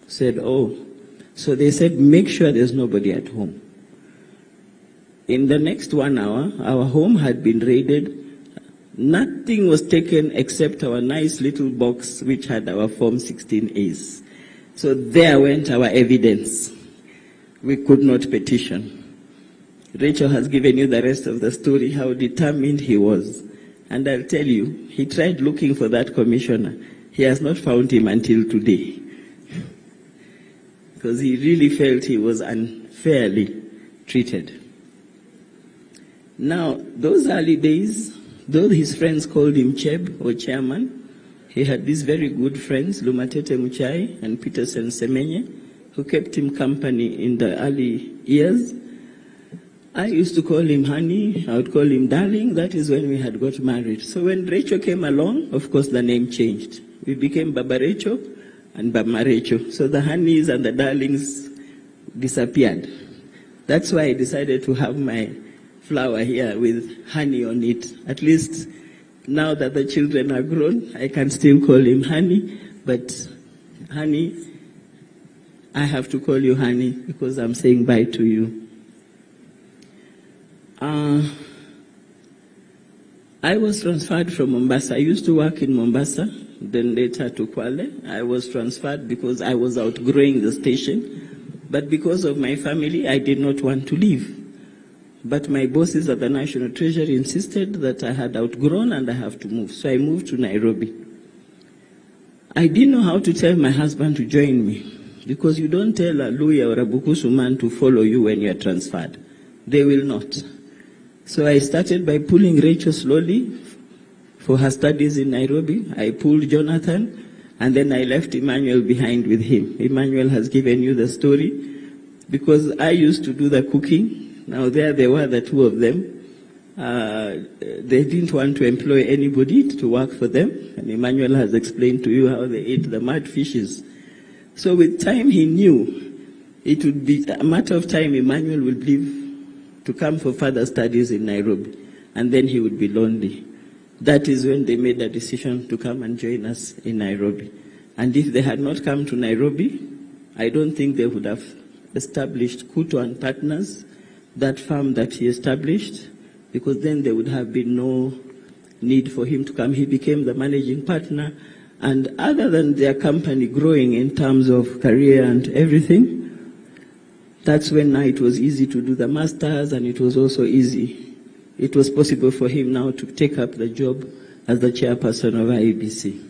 Said, oh. So they said, make sure there's nobody at home. In the next 1 hour, our home had been raided. Nothing was taken except our nice little box which had our Form 16As. So there went our evidence. We could not petition. Rachel has given you the rest of the story, how determined he was. And I'll tell you, he tried looking for that commissioner. He has not found him until today. Because he really felt he was unfairly treated. Now, those early days, though his friends called him Cheb or chairman, he had these very good friends, Lumatete Muchai and Peterson Semenye, who kept him company in the early years. I used to call him honey, I would call him darling. That is when we had got married. So when Rachel came along, of course the name changed. We became Baba Rachel and Baba Rachel. So the honeys and the darlings disappeared. That's why I decided to have my flower here with honey on it. At least now that the children are grown, I can still call him honey. But honey, I have to call you honey because I'm saying bye to you. I was transferred from Mombasa. I used to work in Mombasa, then later to Kwale. I was transferred because I was outgrowing the station. But because of my family, I did not want to leave. But my bosses at the National Treasury insisted that I had outgrown and I have to move. So I moved to Nairobi. I didn't know how to tell my husband to join me because you don't tell a Luya or a Bukusu man to follow you when you're transferred. They will not. So I started by pulling Rachel slowly for her studies in Nairobi. I pulled Jonathan, and then I left Emmanuel behind with him. Emmanuel has given you the story, because I used to do the cooking. Now there they were, the two of them. They didn't want to employ anybody to work for them, and Emmanuel has explained to you how they ate the mud fishes. So with time he knew it would be a matter of time Emmanuel would leave to come for further studies in Nairobi, and then he would be lonely. That is when they made a decision to come and join us in Nairobi. And if they had not come to Nairobi, I don't think they would have established Kuto and Partners, that firm that he established, because then there would have been no need for him to come. He became the managing partner, and other than their company growing in terms of career and everything, that's when now it was easy to do the masters, and it was also easy. It was possible for him now to take up the job as the chairperson of IEBC.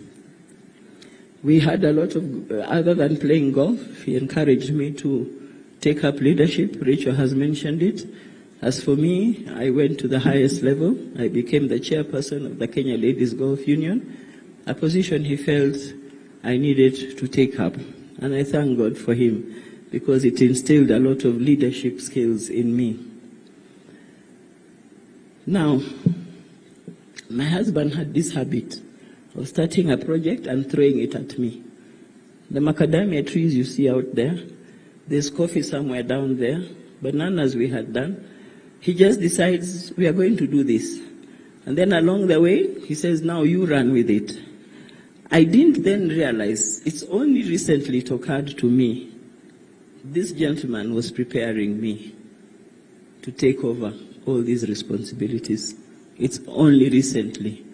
We had a lot of, other than playing golf, he encouraged me to take up leadership. Rachel has mentioned it. As for me, I went to the highest level. I became the chairperson of the Kenya Ladies Golf Union, a position he felt I needed to take up. And I thank God for him, because it instilled a lot of leadership skills in me. Now, my husband had this habit of starting a project and throwing it at me. The macadamia trees you see out there, there's coffee somewhere down there, bananas we had done. He just decides, we are going to do this. And then along the way, he says, now you run with it. I didn't then realize, it's only recently it occurred to me, this gentleman was preparing me to take over all these responsibilities. It's only recently,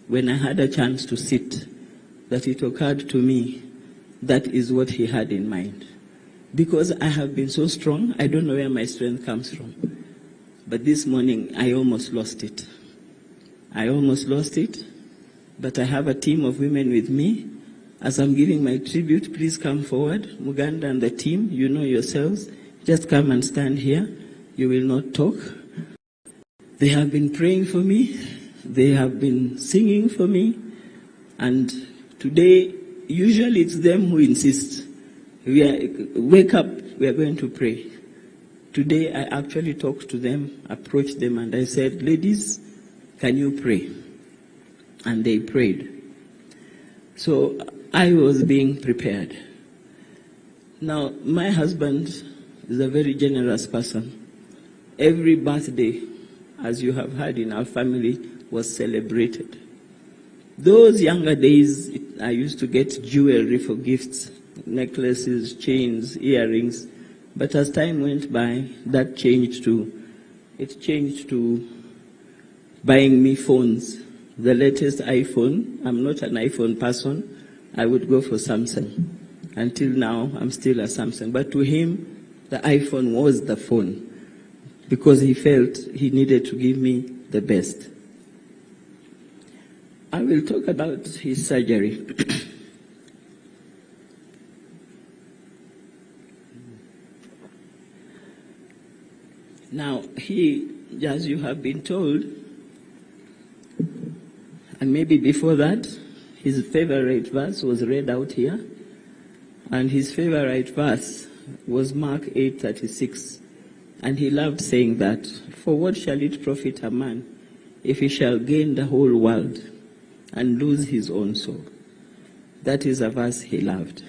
when I had a chance to sit, that it occurred to me that is what he had in mind. Because I have been so strong, I don't know where my strength comes from. But this morning, I almost lost it. I almost lost it, but I have a team of women with me. As I'm giving my tribute, please come forward. Muganda and the team, you know yourselves. Just come and stand here. You will not talk. They have been praying for me. They have been singing for me. And today, usually it's them who insist. Wake up, we are going to pray. Today, I actually talked to them, approached them, and I said, ladies, can you pray? And they prayed. So I was being prepared. Now, my husband is a very generous person. Every birthday, as you have heard in our family, was celebrated. Those younger days, I used to get jewelry for gifts, necklaces, chains, earrings. But as time went by, that changed to buying me phones. The latest iPhone, I'm not an iPhone person, I would go for Samsung. Until now, I'm still a Samsung. But to him, the iPhone was the phone, because he felt he needed to give me the best. I will talk about his surgery. Now, he, as you have been told, and maybe before that, his favorite verse was read out here, and his favorite verse was Mark 8:36, and he loved saying that, for what shall it profit a man if he shall gain the whole world and lose his own soul? That is a verse he loved.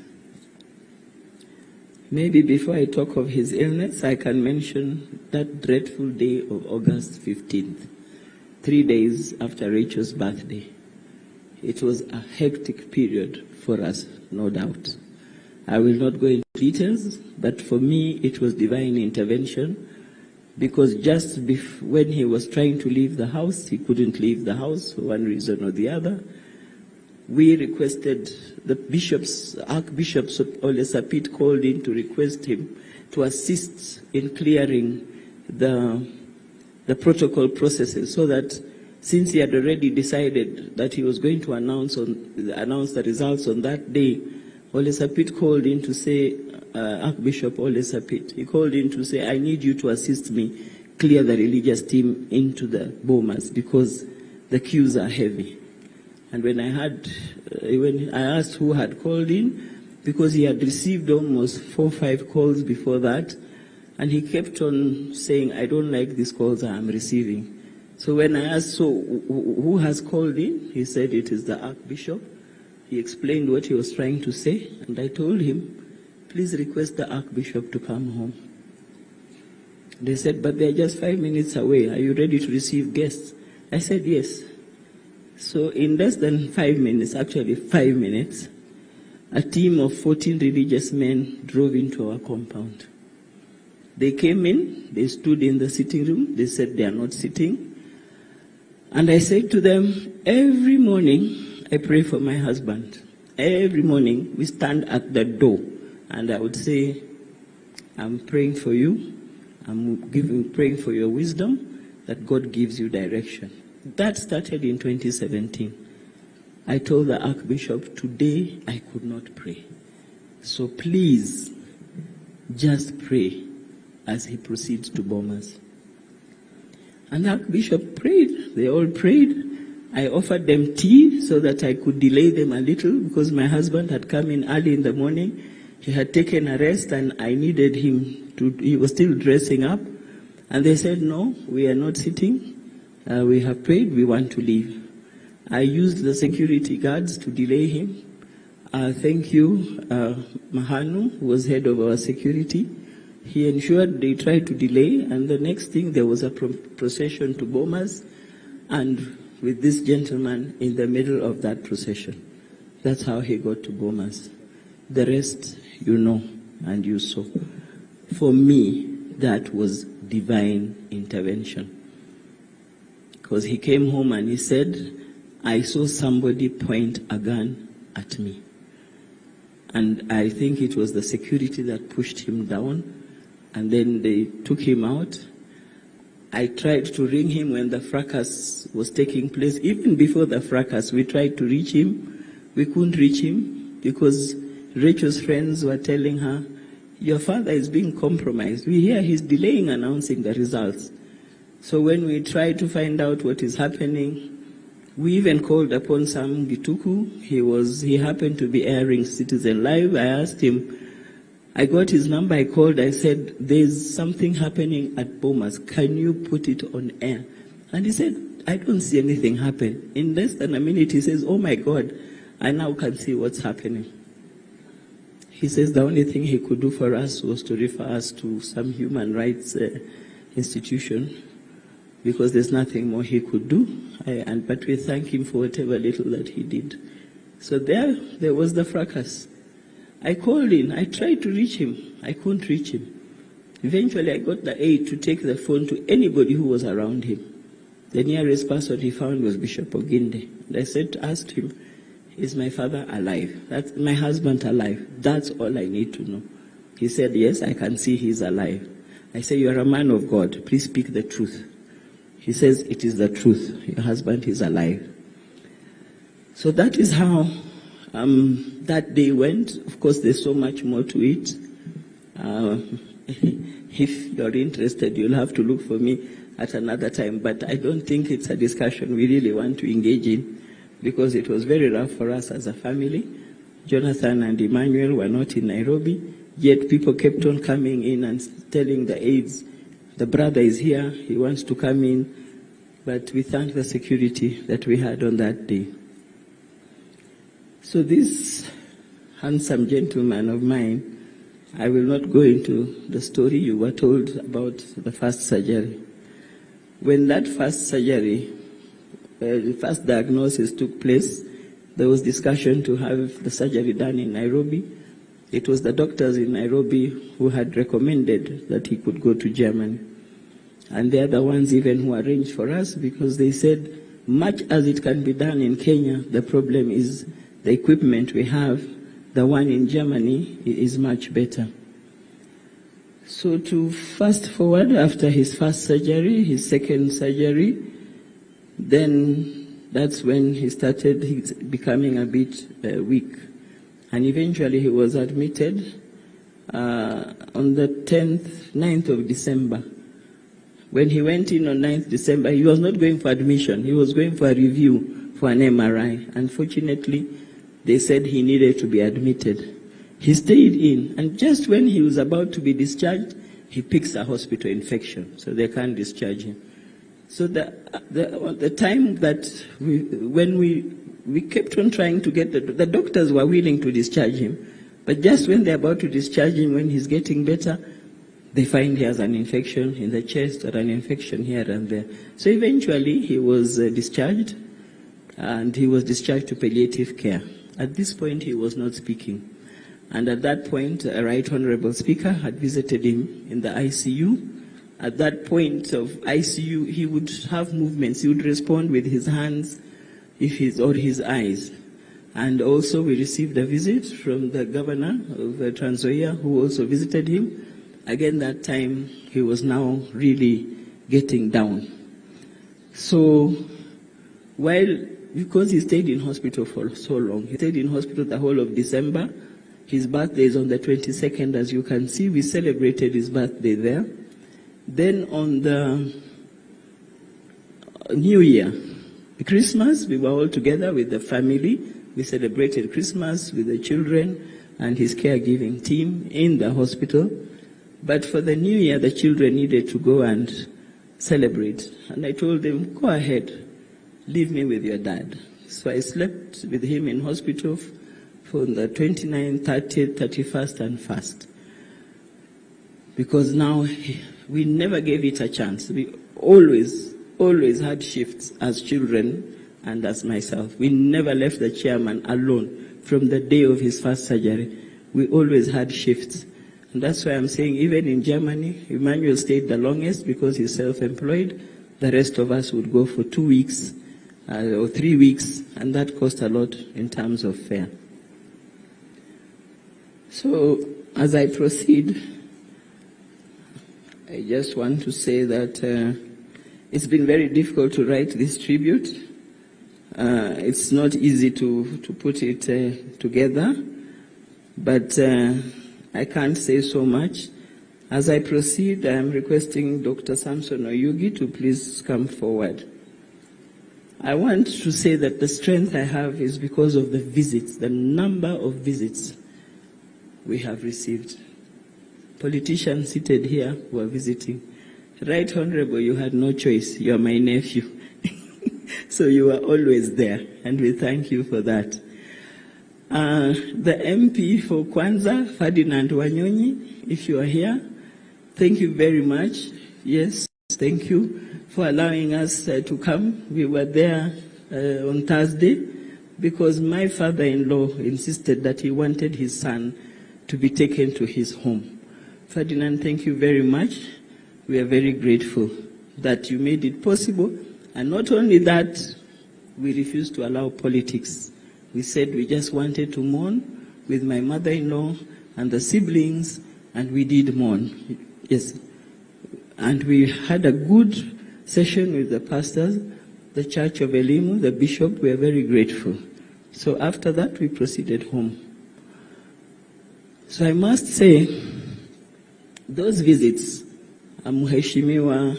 Maybe before I talk of his illness, I can mention that dreadful day of August 15th, 3 days after Rachel's birthday. It was a hectic period for us, no doubt. I will not go into details, but for me it was divine intervention, because just when he was trying to leave the house, he couldn't leave the house for one reason or the other. We requested, the Archbishop Ole Sapit called in to request him to assist in clearing the protocol processes, so that since he had already decided that he was going to announce the results on that day, Ole Sapit called in to say, Archbishop Ole Sapit, he called in to say, I need you to assist me clear the religious team into the bomas because the queues are heavy. And when I asked who had called in, because he had received almost 4 or 5 calls before that, and he kept on saying, I don't like these calls I am receiving. So when I asked, so who has called in? He said it is the Archbishop. He explained what he was trying to say, and I told him, please request the Archbishop to come home. They said, but they're just 5 minutes away. Are you ready to receive guests? I said, yes. So in less than 5 minutes, actually 5 minutes, a team of 14 religious men drove into our compound. They came in, they stood in the sitting room, they said they are not sitting. And I said to them, every morning I pray for my husband. Every morning we stand at the door and I would say, I'm praying for you. I'm praying for your wisdom, that God gives you direction. That started in 2017. I told the Archbishop, today I could not pray. So please, just pray as he proceeds to bomb us. And the Archbishop prayed. They all prayed. I offered them tea so that I could delay them a little because my husband had come in early in the morning. He had taken a rest and I needed him to, he was still dressing up. And they said, no, we are not sitting. We have prayed, we want to leave. I used the security guards to delay him. Thank you, Mahanu, who was head of our security. He ensured they tried to delay, and the next thing there was a procession to Bomas, and with this gentleman in the middle of that procession. That's how he got to Bomas. The rest, you know, and you saw. For me, that was divine intervention. Because he came home and he said, I saw somebody point a gun at me. And I think it was the security that pushed him down. And then they took him out. I tried to ring him when the fracas was taking place. Even before the fracas, we tried to reach him. We couldn't reach him because Rachel's friends were telling her, your father is being compromised. We hear he's delaying announcing the results. So when we tried to find out what is happening, we even called upon Sam Gituku. He happened to be airing Citizen Live. I asked him, I got his number, I called, I said, there's something happening at Bomas. Can you put it on air? And he said, I don't see anything happen. In less than a minute, he says, oh my God, I now can see what's happening. He says the only thing he could do for us was to refer us to some human rights institution because there's nothing more he could do. But we thank him for whatever little that he did. So there was the fracas. I called in. I tried to reach him. I couldn't reach him. Eventually, I got the aide to take the phone to anybody who was around him. The nearest person he found was Bishop Oginde. And I asked him, is my father alive? That's my husband alive? That's all I need to know. He said, yes, I can see he's alive. I said, you are a man of God. Please speak the truth. He says, it is the truth. Your husband is alive. So that is how that day went. Of course, there's so much more to it. If you're interested, you'll have to look for me at another time. But I don't think it's a discussion we really want to engage in because it was very rough for us as a family. Jonathan and Emmanuel were not in Nairobi, yet people kept on coming in and telling the aides, the brother is here, he wants to come in. But we thank the security that we had on that day. So this handsome gentleman of mine, I will not go into the story you were told about the first surgery. When that first surgery, the first diagnosis took place, there was discussion to have the surgery done in Nairobi. It was the doctors in Nairobi who had recommended that he could go to Germany. And they're the ones even who arranged for us because they said, much as it can be done in Kenya, the problem is the equipment we have. The one in Germany is much better. So to fast forward, after his first surgery, his second surgery, then that's when he started becoming a bit weak. And eventually he was admitted on the 9th of December. When he went in on 9th December, he was not going for admission. He was going for a review for an MRI. Unfortunately, they said he needed to be admitted. He stayed in, and just when he was about to be discharged, he picks a hospital infection, so they can't discharge him. So the time that when we kept on trying to get the doctors were willing to discharge him, but just when they're about to discharge him, when he's getting better, they find he has an infection in the chest or an infection here and there. So eventually he was discharged, and he was discharged to palliative care. At this point, he was not speaking. And at that point, a Right Honorable Speaker had visited him in the ICU. At that point of ICU, he would have movements. He would respond with his hands or his eyes. And also we received a visit from the governor of Trans Nzoia, who also visited him. Again, that time, he was now really getting down. So, because he stayed in hospital for so long, he stayed in hospital the whole of December. His birthday is on the 22nd, as you can see. We celebrated his birthday there. Then on the New Year, Christmas, we were all together with the family. We celebrated Christmas with the children and his caregiving team in the hospital. But for the New Year, the children needed to go and celebrate. And I told them, go ahead, leave me with your dad. So I slept with him in hospital for the 29th, 30th, 31st, and 1st. Because now we never gave it a chance. We always had shifts as children and as myself. We never left the chairman alone from the day of his first surgery. We always had shifts. And that's why I'm saying even in Germany, Emmanuel stayed the longest because he's self-employed. The rest of us would go for 2 weeks or 3 weeks, and that cost a lot in terms of fare. So as I proceed, I just want to say that it's been very difficult to write this tribute. It's not easy to put it together, but I can't say so much. As I proceed, I am requesting Dr. Samson Oyugi to please come forward. I want to say that the strength I have is because of the visits, the number of visits we have received. Politicians seated here who are visiting. Right Honorable, you had no choice. You are my nephew. So you are always there, and we thank you for that. The MP for Kwanza, Ferdinand Wanyonyi, if you are here, thank you very much. Yes, thank you for allowing us to come. We were there on Thursday because my father-in-law insisted that he wanted his son to be taken to his home. Ferdinand, thank you very much. We are very grateful that you made it possible. And not only that, we refused to allow politics. We said we just wanted to mourn with my mother-in-law and the siblings, and we did mourn. Yes. And we had a good session with the pastors, the Church of Elimu, the bishop. We are very grateful. So after that, we proceeded home. So I must say, those visits, Mheshimiwa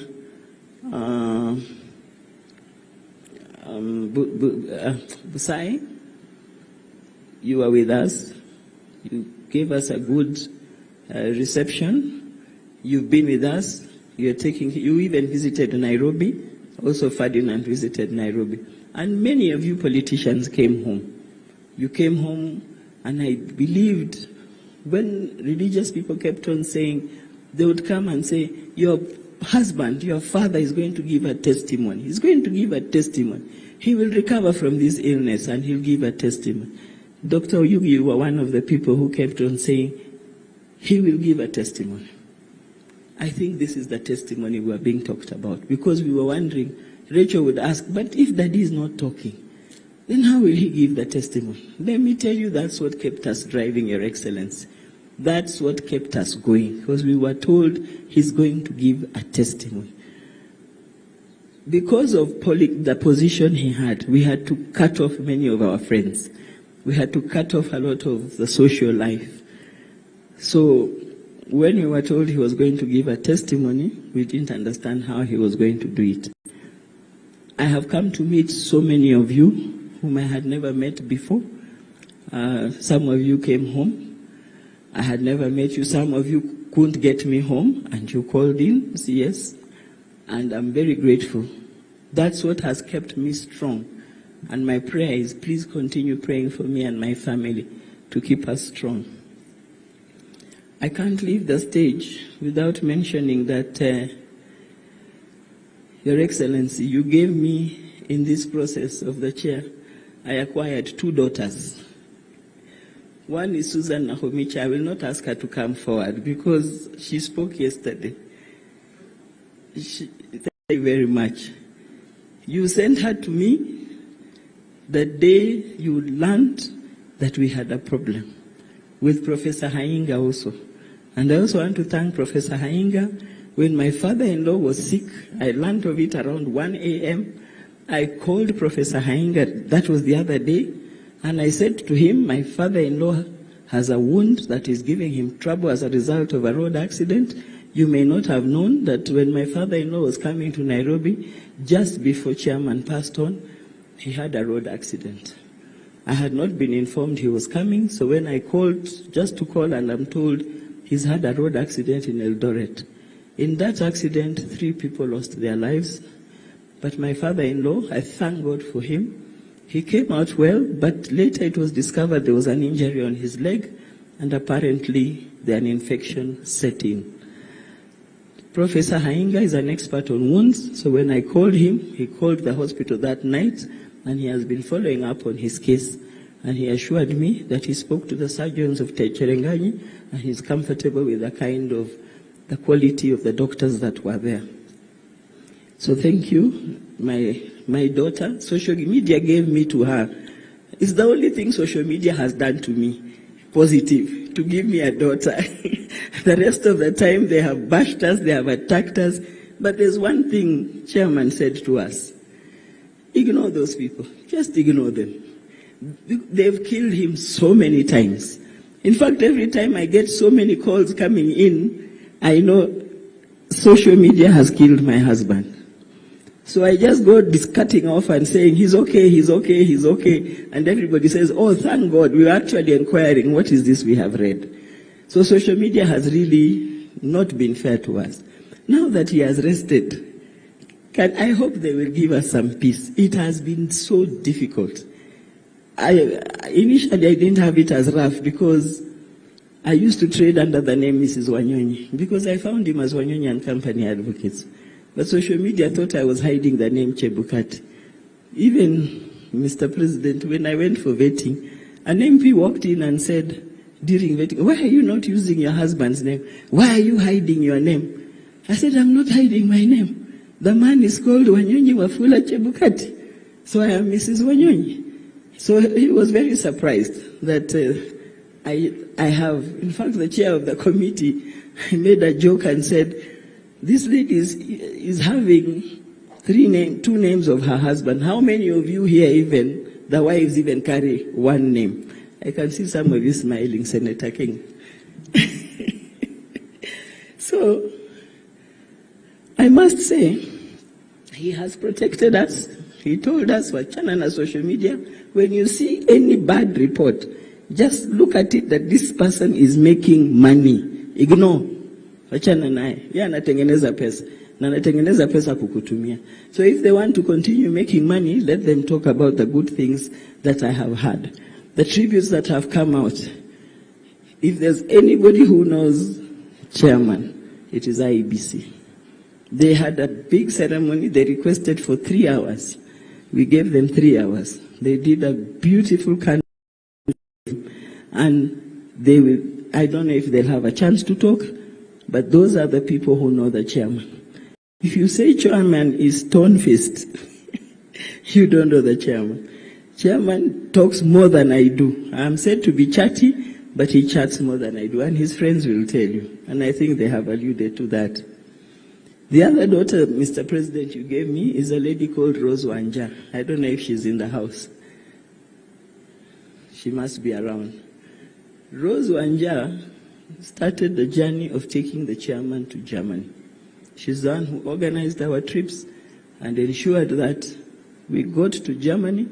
Busai, you were with us. You gave us a good reception. You've been with us. You even visited Nairobi. Also Ferdinand visited Nairobi. And many of you politicians came home. You came home, and I believed when religious people kept on saying, they would come and say, your husband, your father is going to give a testimony. He's going to give a testimony. He will recover from this illness and he'll give a testimony. Dr. Oyugi, you were one of the people who kept on saying, he will give a testimony. I think this is the testimony we are being talked about, because we were wondering, Rachel would ask, but if Daddy is not talking, then how will he give the testimony? Let me tell you, that's what kept us driving, Your Excellency. That's what kept us going, because we were told he's going to give a testimony. Because of the position he had, we had to cut off many of our friends. We had to cut off a lot of the social life. So when we were told he was going to give a testimony, we didn't understand how he was going to do it. I have come to meet so many of you whom I had never met before. Some of you came home. I had never met you. Some of you couldn't get me home, and you called in, yes. And I'm very grateful. That's what has kept me strong. And my prayer is, please continue praying for me and my family to keep us strong. I can't leave the stage without mentioning that, Your Excellency, you gave me, in this process of the chair, I acquired 2 daughters. One is Susan Nahomicha. I will not ask her to come forward because she spoke yesterday. Thank you very much. You sent her to me the day you learned that we had a problem with Professor Hainga also. And I also want to thank Professor Hainga. When my father-in-law was sick, I learned of it around 1 a.m. I called Professor Hainga, that was the other day, and I said to him, my father-in-law has a wound that is giving him trouble as a result of a road accident. You may not have known that when my father-in-law was coming to Nairobi, just before Chairman passed on, he had a road accident. I had not been informed he was coming, so when I called, just to call, and I'm told he's had a road accident in Eldoret. In that accident, 3 people lost their lives. But my father-in-law, I thank God for him. He came out well, but later it was discovered there was an injury on his leg, and apparently an infection set in. Professor Hainga is an expert on wounds, so when I called him, he called the hospital that night, and he has been following up on his case. And he assured me that he spoke to the surgeons of Cherengani, and he's comfortable with the quality of the doctors that were there. So thank you. My daughter, social media gave me to her. It's the only thing social media has done to me, positive, to give me a daughter. The rest of the time they have bashed us, they have attacked us. But there's one thing Chairman said to us. Ignore those people. Just ignore them. They've killed him so many times. In fact, every time I get so many calls coming in, I know social media has killed my husband. So I just go cutting off and saying, he's okay, he's okay, he's okay. And everybody says, oh, thank God, we were actually inquiring, what is this we have read? So social media has really not been fair to us. Now that he has rested, I hope they will give us some peace. It has been so difficult. Initially, I didn't have it as rough because I used to trade under the name Mrs. Wanyonyi because I found him as Wanyonyi and Company Advocates. But social media thought I was hiding the name Chebukati. Even, Mr. President, when I went for vetting, an MP walked in and said, during vetting, why are you not using your husband's name? Why are you hiding your name? I said, I'm not hiding my name. The man is called Wanyonyi Wafula Chebukati. So I am Mrs. Wanyonyi. So he was very surprised that I have, in fact, the chair of the committee made a joke and said, this lady is having 2 names of her husband. How many of you here even, the wives even carry 1 name? I can see some of you smiling, Senator King. So, I must say, he has protected us. He told us, wachana na social media, when you see any bad report, just look at it that this person is making money. Ignore. Wachana naye. Yeye anatengeneza pesa. Na anatengeneza pesa kukutumia. So if they want to continue making money, let them talk about the good things that I have had. The tributes that have come out. If there's anybody who knows Chairman, it is IEBC. They had a big ceremony. They requested for 3 hours. We gave them 3 hours. They did a beautiful candle. And they will, I don't know if they'll have a chance to talk, but those are the people who know the chairman. If you say chairman is stone-faced, you don't know the chairman. Chairman talks more than I do. I'm said to be chatty, but he chats more than I do, and his friends will tell you. And I think they have alluded to that. The other daughter, Mr. President, you gave me is a lady called Rose Wanja. I don't know if she's in the house. She must be around. Rose Wanja started the journey of taking the chairman to Germany. She's the one who organized our trips and ensured that we got to Germany.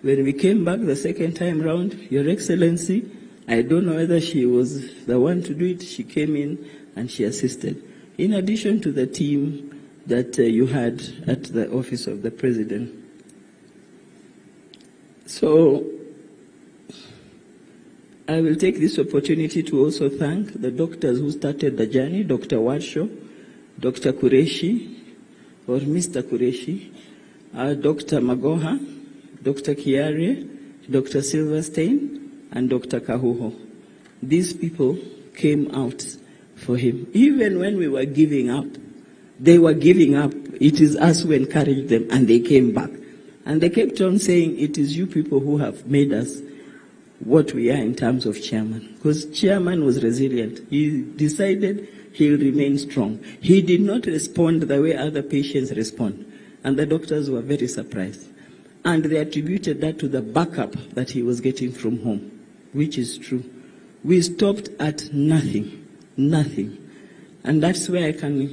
When we came back the second time round, Your Excellency, I don't know whether she was the one to do it, she came in and she assisted. In addition to the team that you had at the office of the President. So, I will take this opportunity to also thank the doctors who started the journey, Dr. Warshaw, Dr. Kureshi, or Mr. Kureshi, Dr. Magoha, Dr. Kiare, Dr. Silverstein, and Dr. Kahuho. These people came out for him. Even when we were giving up, they were giving up. It is us who encouraged them, and they came back. And they kept on saying, it is you people who have made us what we are in terms of chairman. Because chairman was resilient. He decided he'll remain strong. He did not respond the way other patients respond. And the doctors were very surprised. And they attributed that to the backup that he was getting from home, which is true. We stopped at nothing, nothing. And that's where I can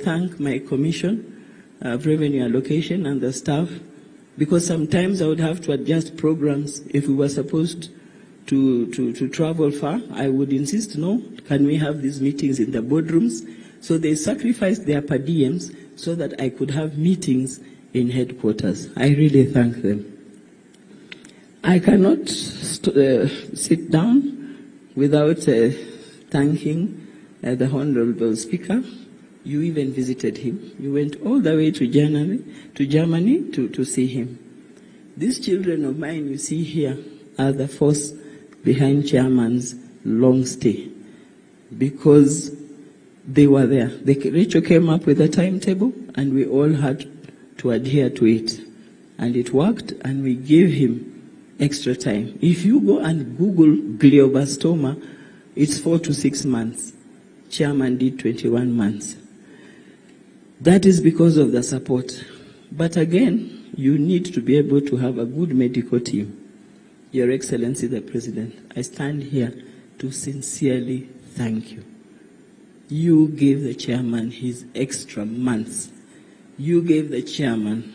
thank my commission of revenue allocation and the staff, because sometimes I would have to adjust programs if we were supposed to travel far. I would insist, no, can we have these meetings in the boardrooms? So they sacrificed their per diems so that I could have meetings in headquarters. I really thank them. I cannot sit down without thanking the Honorable Speaker. You even visited him. You went all the way to Germany to see him. These children of mine you see here are the force behind Chairman's long stay, because they were there. Rachel came up with a timetable, and we all had to adhere to it. And it worked, and we gave him extra time. If you go and Google glioblastoma, it's 4 to 6 months. Chairman did 21 months. That is because of the support. But again, you need to be able to have a good medical team. Your Excellency the President, I stand here to sincerely thank you. You gave the chairman his extra months. You gave the chairman,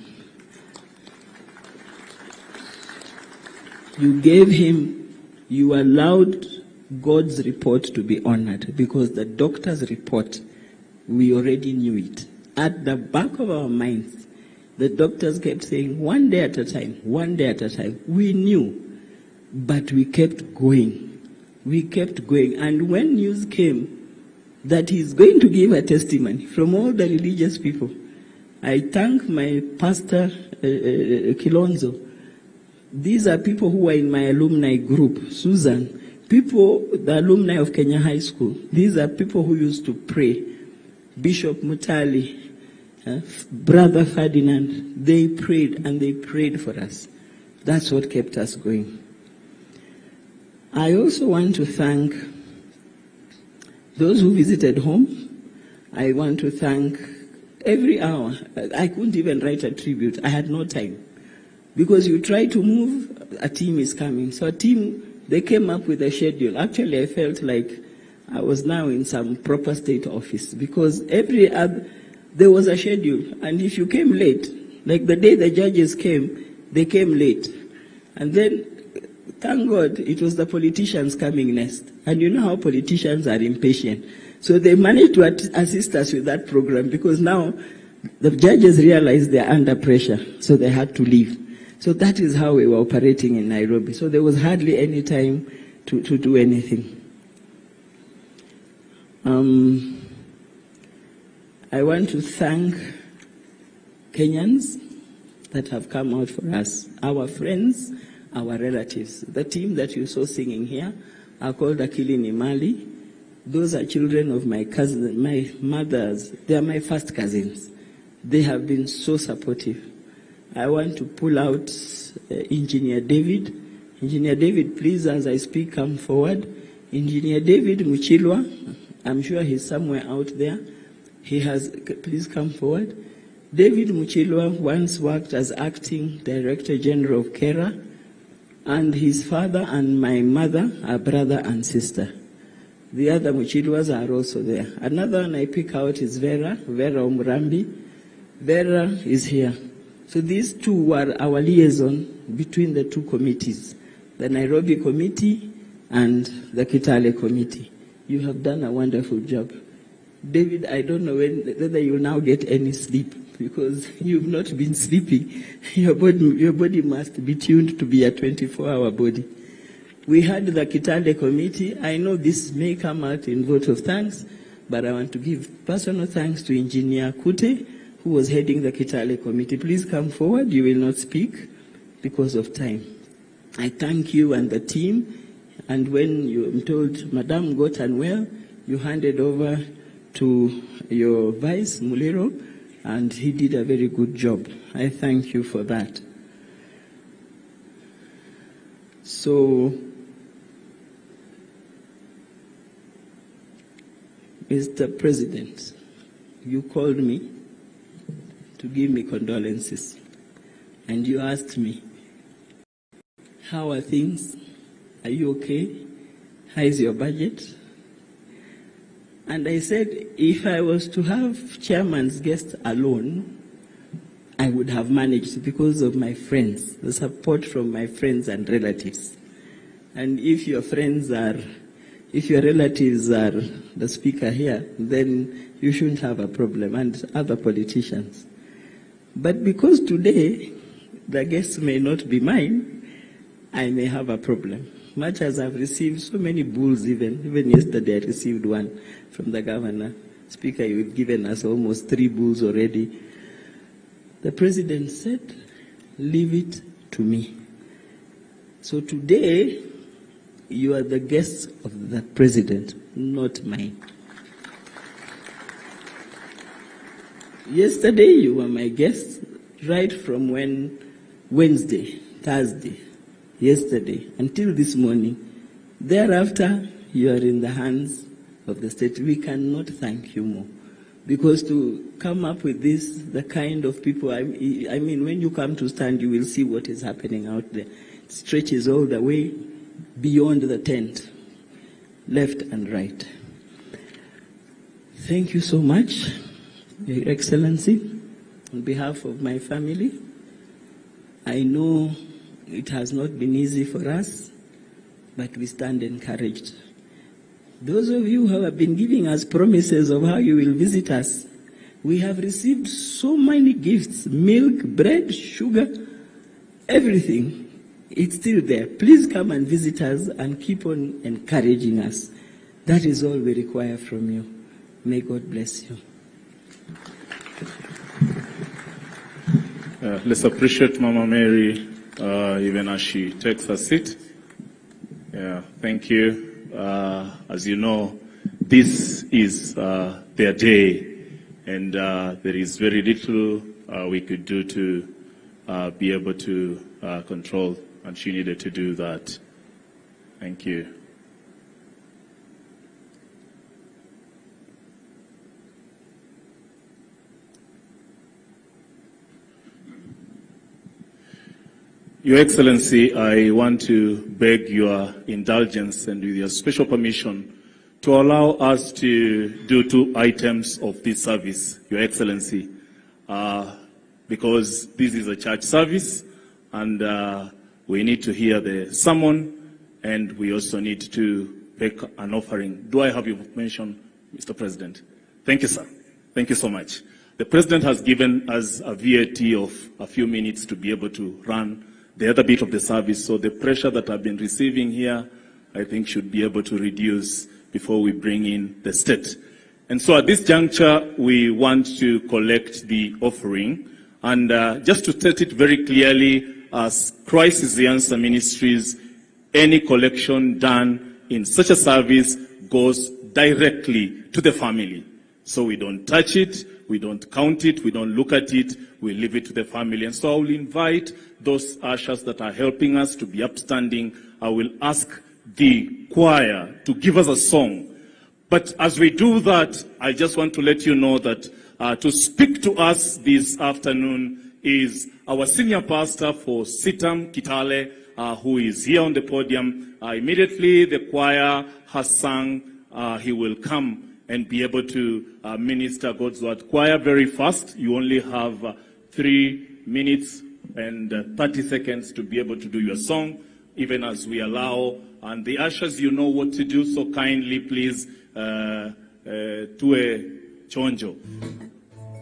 you gave him, you allowed God's report to be honored, because the doctor's report, we already knew it. At the back of our minds, the doctors kept saying, one day at a time, one day at a time. We knew, but we kept going. We kept going. And when news came that he's going to give a testimony from all the religious people, I thank my pastor, Kilonzo. These are people who are in my alumni group. Susan, people, the alumni of Kenya High School. These are people who used to pray. Bishop Mutali, Brother Ferdinand, they prayed, and they prayed for us. That's what kept us going. I also want to thank those who visited home. I want to thank every hour. I couldn't even write a tribute. I had no time. Because you try to move, a team is coming. So a team, they came up with a schedule. Actually, I felt like I was now in some proper state office, because there was a schedule. And if you came late, like the day the judges came, they came late. And then, thank God, it was the politicians coming next. And you know how politicians are impatient. So they managed to assist us with that program, because now the judges realized they're under pressure, so they had to leave. So that is how we were operating in Nairobi. So there was hardly any time to do anything. I want to thank Kenyans that have come out for us, our friends, our relatives. The team that you saw singing here are called Akili Nimali. Those are children of my cousin, my mothers. They are my first cousins. They have been so supportive. I want to pull out Engineer David. Engineer David, please, as I speak, come forward. Engineer David Muchilwa, I'm sure he's somewhere out there. Please come forward. David Muchilwa once worked as acting Director General of KERA, and his father and my mother are brother and sister. The other Muchilwas are also there. Another one I pick out is Vera Umrambi. Vera is here. So these two were our liaison between the two committees, the Nairobi committee and the Kitale committee. You have done a wonderful job. David, I don't know whether you will now get any sleep, because you've not been sleeping. Your body must be tuned to be a 24-hour body. We had the Kitale committee. I know this may come out in vote of thanks, but I want to give personal thanks to Engineer Kute, who was heading the Kitale committee. Please come forward. You will not speak because of time. I thank you and the team. And when I'm told Madam got unwell, you handed over to your vice, Muliro, and he did a very good job. I thank you for that. So, Mr. President, you called me to give me condolences, and you asked me, how are things? Are you okay? How is your budget? And I said, if I was to have chairman's guest alone, I would have managed because of my friends, the support from my friends and relatives. And if your relatives are the speaker here, then you shouldn't have a problem, and other politicians. But because today the guests may not be mine, I may have a problem. Much as I've received so many bulls, even yesterday I received one from the governor. Speaker, you've given us almost 3 bulls already. The president said, leave it to me. So today, you are the guests of the president, not mine. Yesterday, you were my guests, right from Wednesday, Thursday, yesterday, until this morning. Thereafter, you are in the hands of the state. We cannot thank you more. Because to come up with this, the kind of people, I mean, when you come to stand, you will see what is happening out there. It stretches all the way beyond the tent, left and right. Thank you so much, Your Excellency. On behalf of my family, I know it has not been easy for us, but we stand encouraged. Those of you who have been giving us promises of how you will visit us, we have received so many gifts, milk, bread, sugar, everything. It's still there. Please come and visit us and keep on encouraging us. That is all we require from you. May God bless you. Let's appreciate Mama Mary, even as she takes her seat. Yeah, thank you. As you know, this is their day, and there is very little we could do to be able to control, and she needed to do that. Thank you. Your Excellency, I want to beg your indulgence and with your special permission to allow us to do 2 items of this service, Your Excellency, because this is a church service and we need to hear the sermon and we also need to make an offering. Do I have your permission, Mr. President? Thank you, sir. Thank you so much. The President has given us a VAT of a few minutes to be able to run the other bit of the service, so the pressure that I've been receiving here, I think should be able to reduce before we bring in the state. And so at this juncture, we want to collect the offering. And just to state it very clearly, as Christ is the Answer Ministries, any collection done in such a service goes directly to the family. So we don't touch it, we don't count it, we don't look at it, we leave it to the family. And so I will invite those ushers that are helping us to be upstanding. I will ask the choir to give us a song. But as we do that, I just want to let you know that to speak to us this afternoon is our senior pastor for Sitam Kitale, who is here on the podium. Immediately the choir has sung he will come and be able to minister God's word. Choir, very fast. You only have 3 minutes and 30 seconds to be able to do your song, even as we allow. And the ushers, you know what to do, so kindly, please, to a chonjo.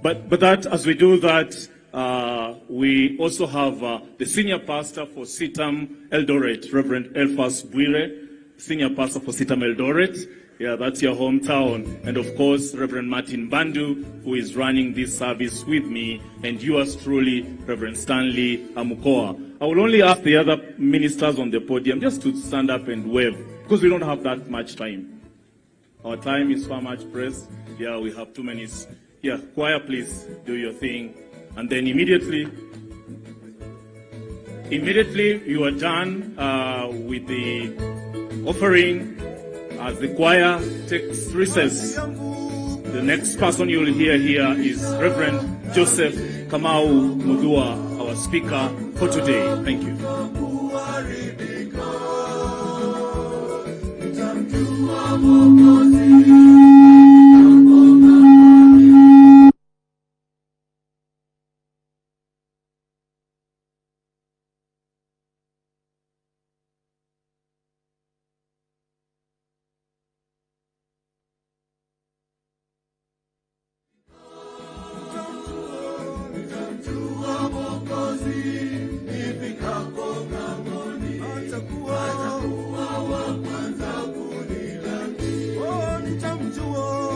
But that, as we do that, we also have the senior pastor for Sitam Eldoret, Reverend Elfas Bwire, senior pastor for Sitam Eldoret. Yeah, that's your hometown. And of course, Reverend Martin Bandu, who is running this service with me, and yours truly, Reverend Stanley Amukoa. I will only ask the other ministers on the podium just to stand up and wave, because we don't have that much time. Our time is far much pressed. Yeah, we have 2 minutes. Yeah, choir, please do your thing. And then immediately you are done with the offering. As the choir takes recess, the next person you will hear here is Reverend Joseph Kamau Mudua, our speaker for today. Thank you. Atakuwa wa kwanza kunilaki. Oh, nitamjua.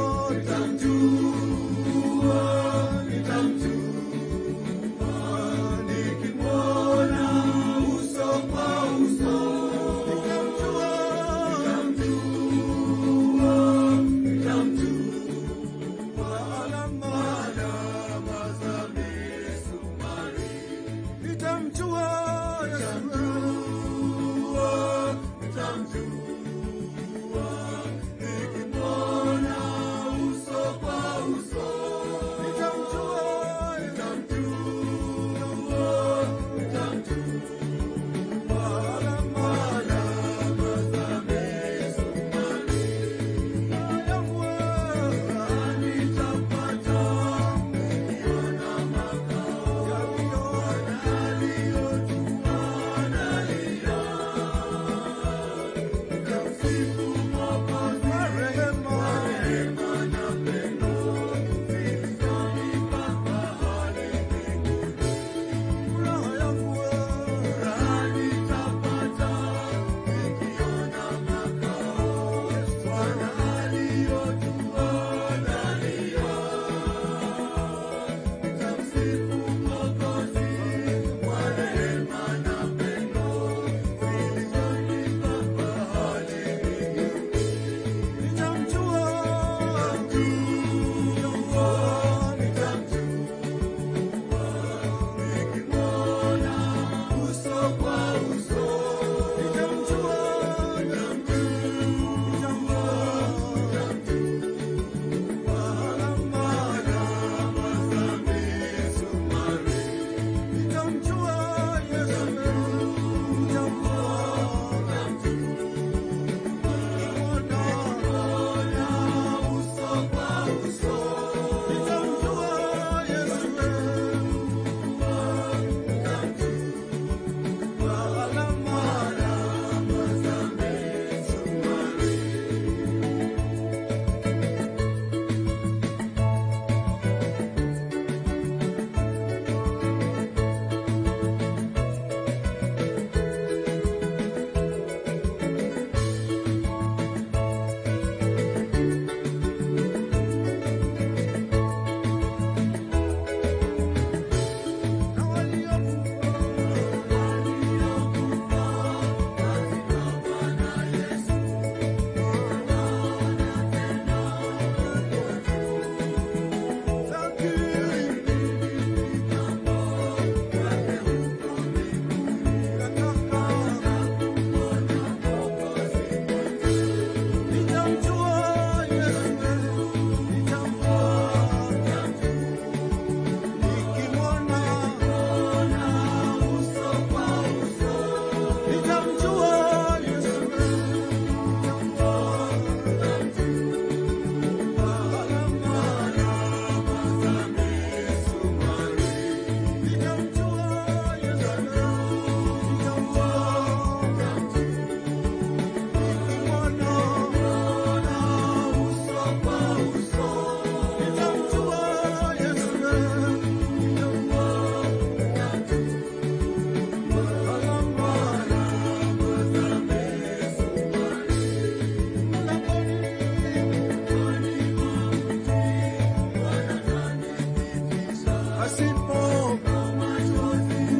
pasipo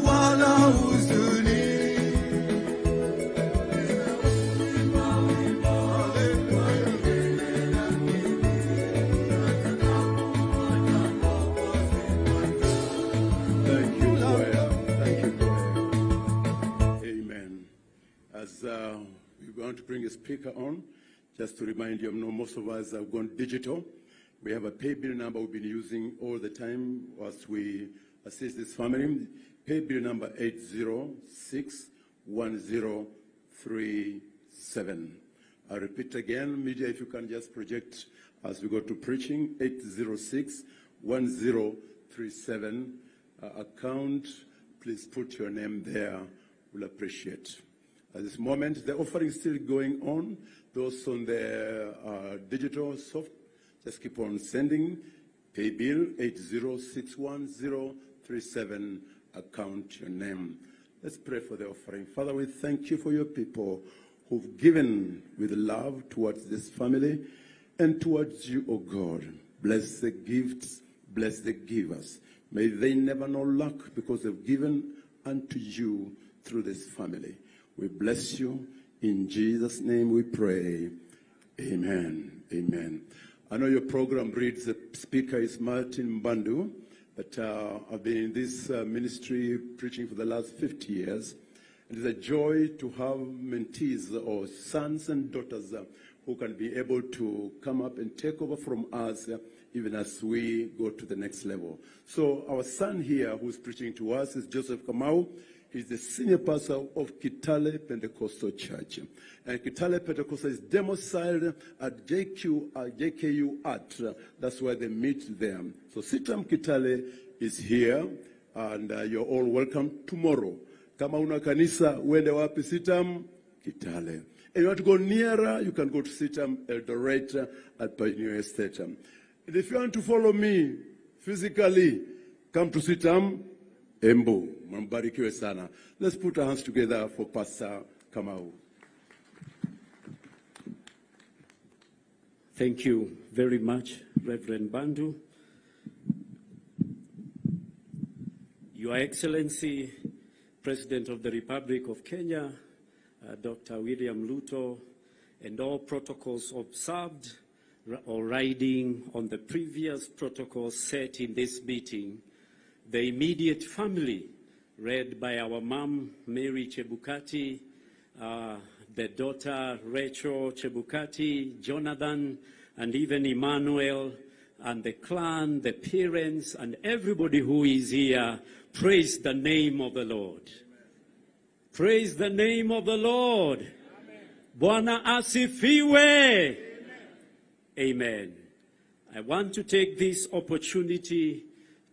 wala huzuni. Thank you, choir. Thank you, choir. Amen. As we're going to bring a speaker on, just to remind you, I know most of us have gone digital. We have a pay bill number we've been using all the time as we assist this family. Pay bill number 8061037. I repeat again, media, if you can just project as we go to preaching, 8061037. Account, please put your name there. We'll appreciate. At this moment, the offering is still going on. Those on the digital soft, just keep on sending. Pay bill 8061037. Account your name. Let's pray for the offering. Father, we thank you for your people who've given with love towards this family and towards you, O God. Bless the gifts, bless the givers. May they never know lack because they've given unto you through this family. We bless you. In Jesus' name we pray. Amen. Amen. I know your program reads, the speaker is Martin Mbandu, but I've been in this ministry preaching for the last 50 years. It is a joy to have mentees or sons and daughters who can be able to come up and take over from us even as we go to the next level. So our son here who's preaching to us is Joseph Kamau. He's the senior pastor of Kitale Pentecostal Church. And Kitale Pentecostal is domiciled at JKU Art. That's where they meet them. So Sitam Kitale is here, and you're all welcome tomorrow. Kama una kanisa, uende wapi Sitam Kitale. And you want to go nearer, you can go to Sitam Eldoret at Pioneer Estate. And if you want to follow me physically, come to Sitam Embu. Mbarikiwe sana. Let's put our hands together for Pastor Kamau. Thank you very much, Reverend Bandu. Your Excellency, President of the Republic of Kenya, Dr. William Ruto, and all protocols observed or riding on the previous protocols set in this meeting, the immediate family, read by our mom, Mary Chebukati, the daughter, Rachel Chebukati, Jonathan, and even Emmanuel, and the clan, the parents, and everybody who is here, praise the name of the Lord. Amen. Praise the name of the Lord. Bwana asifiwe. Amen. I want to take this opportunity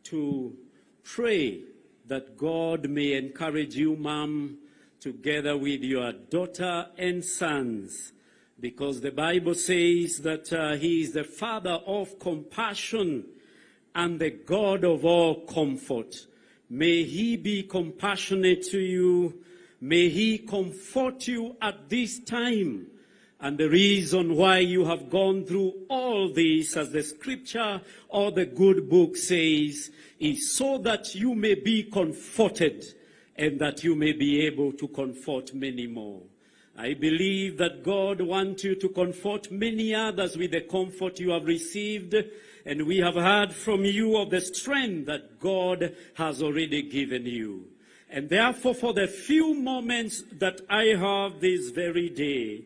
to pray that God may encourage you, Mom, together with your daughter and sons, because the Bible says that he is the Father of compassion and the God of all comfort. May he be compassionate to you. May he comfort you at this time. And the reason why you have gone through all this, as the scripture or the good book says, is so that you may be comforted and that you may be able to comfort many more. I believe that God wants you to comfort many others with the comfort you have received, and we have heard from you of the strength that God has already given you. And therefore, for the few moments that I have this very day,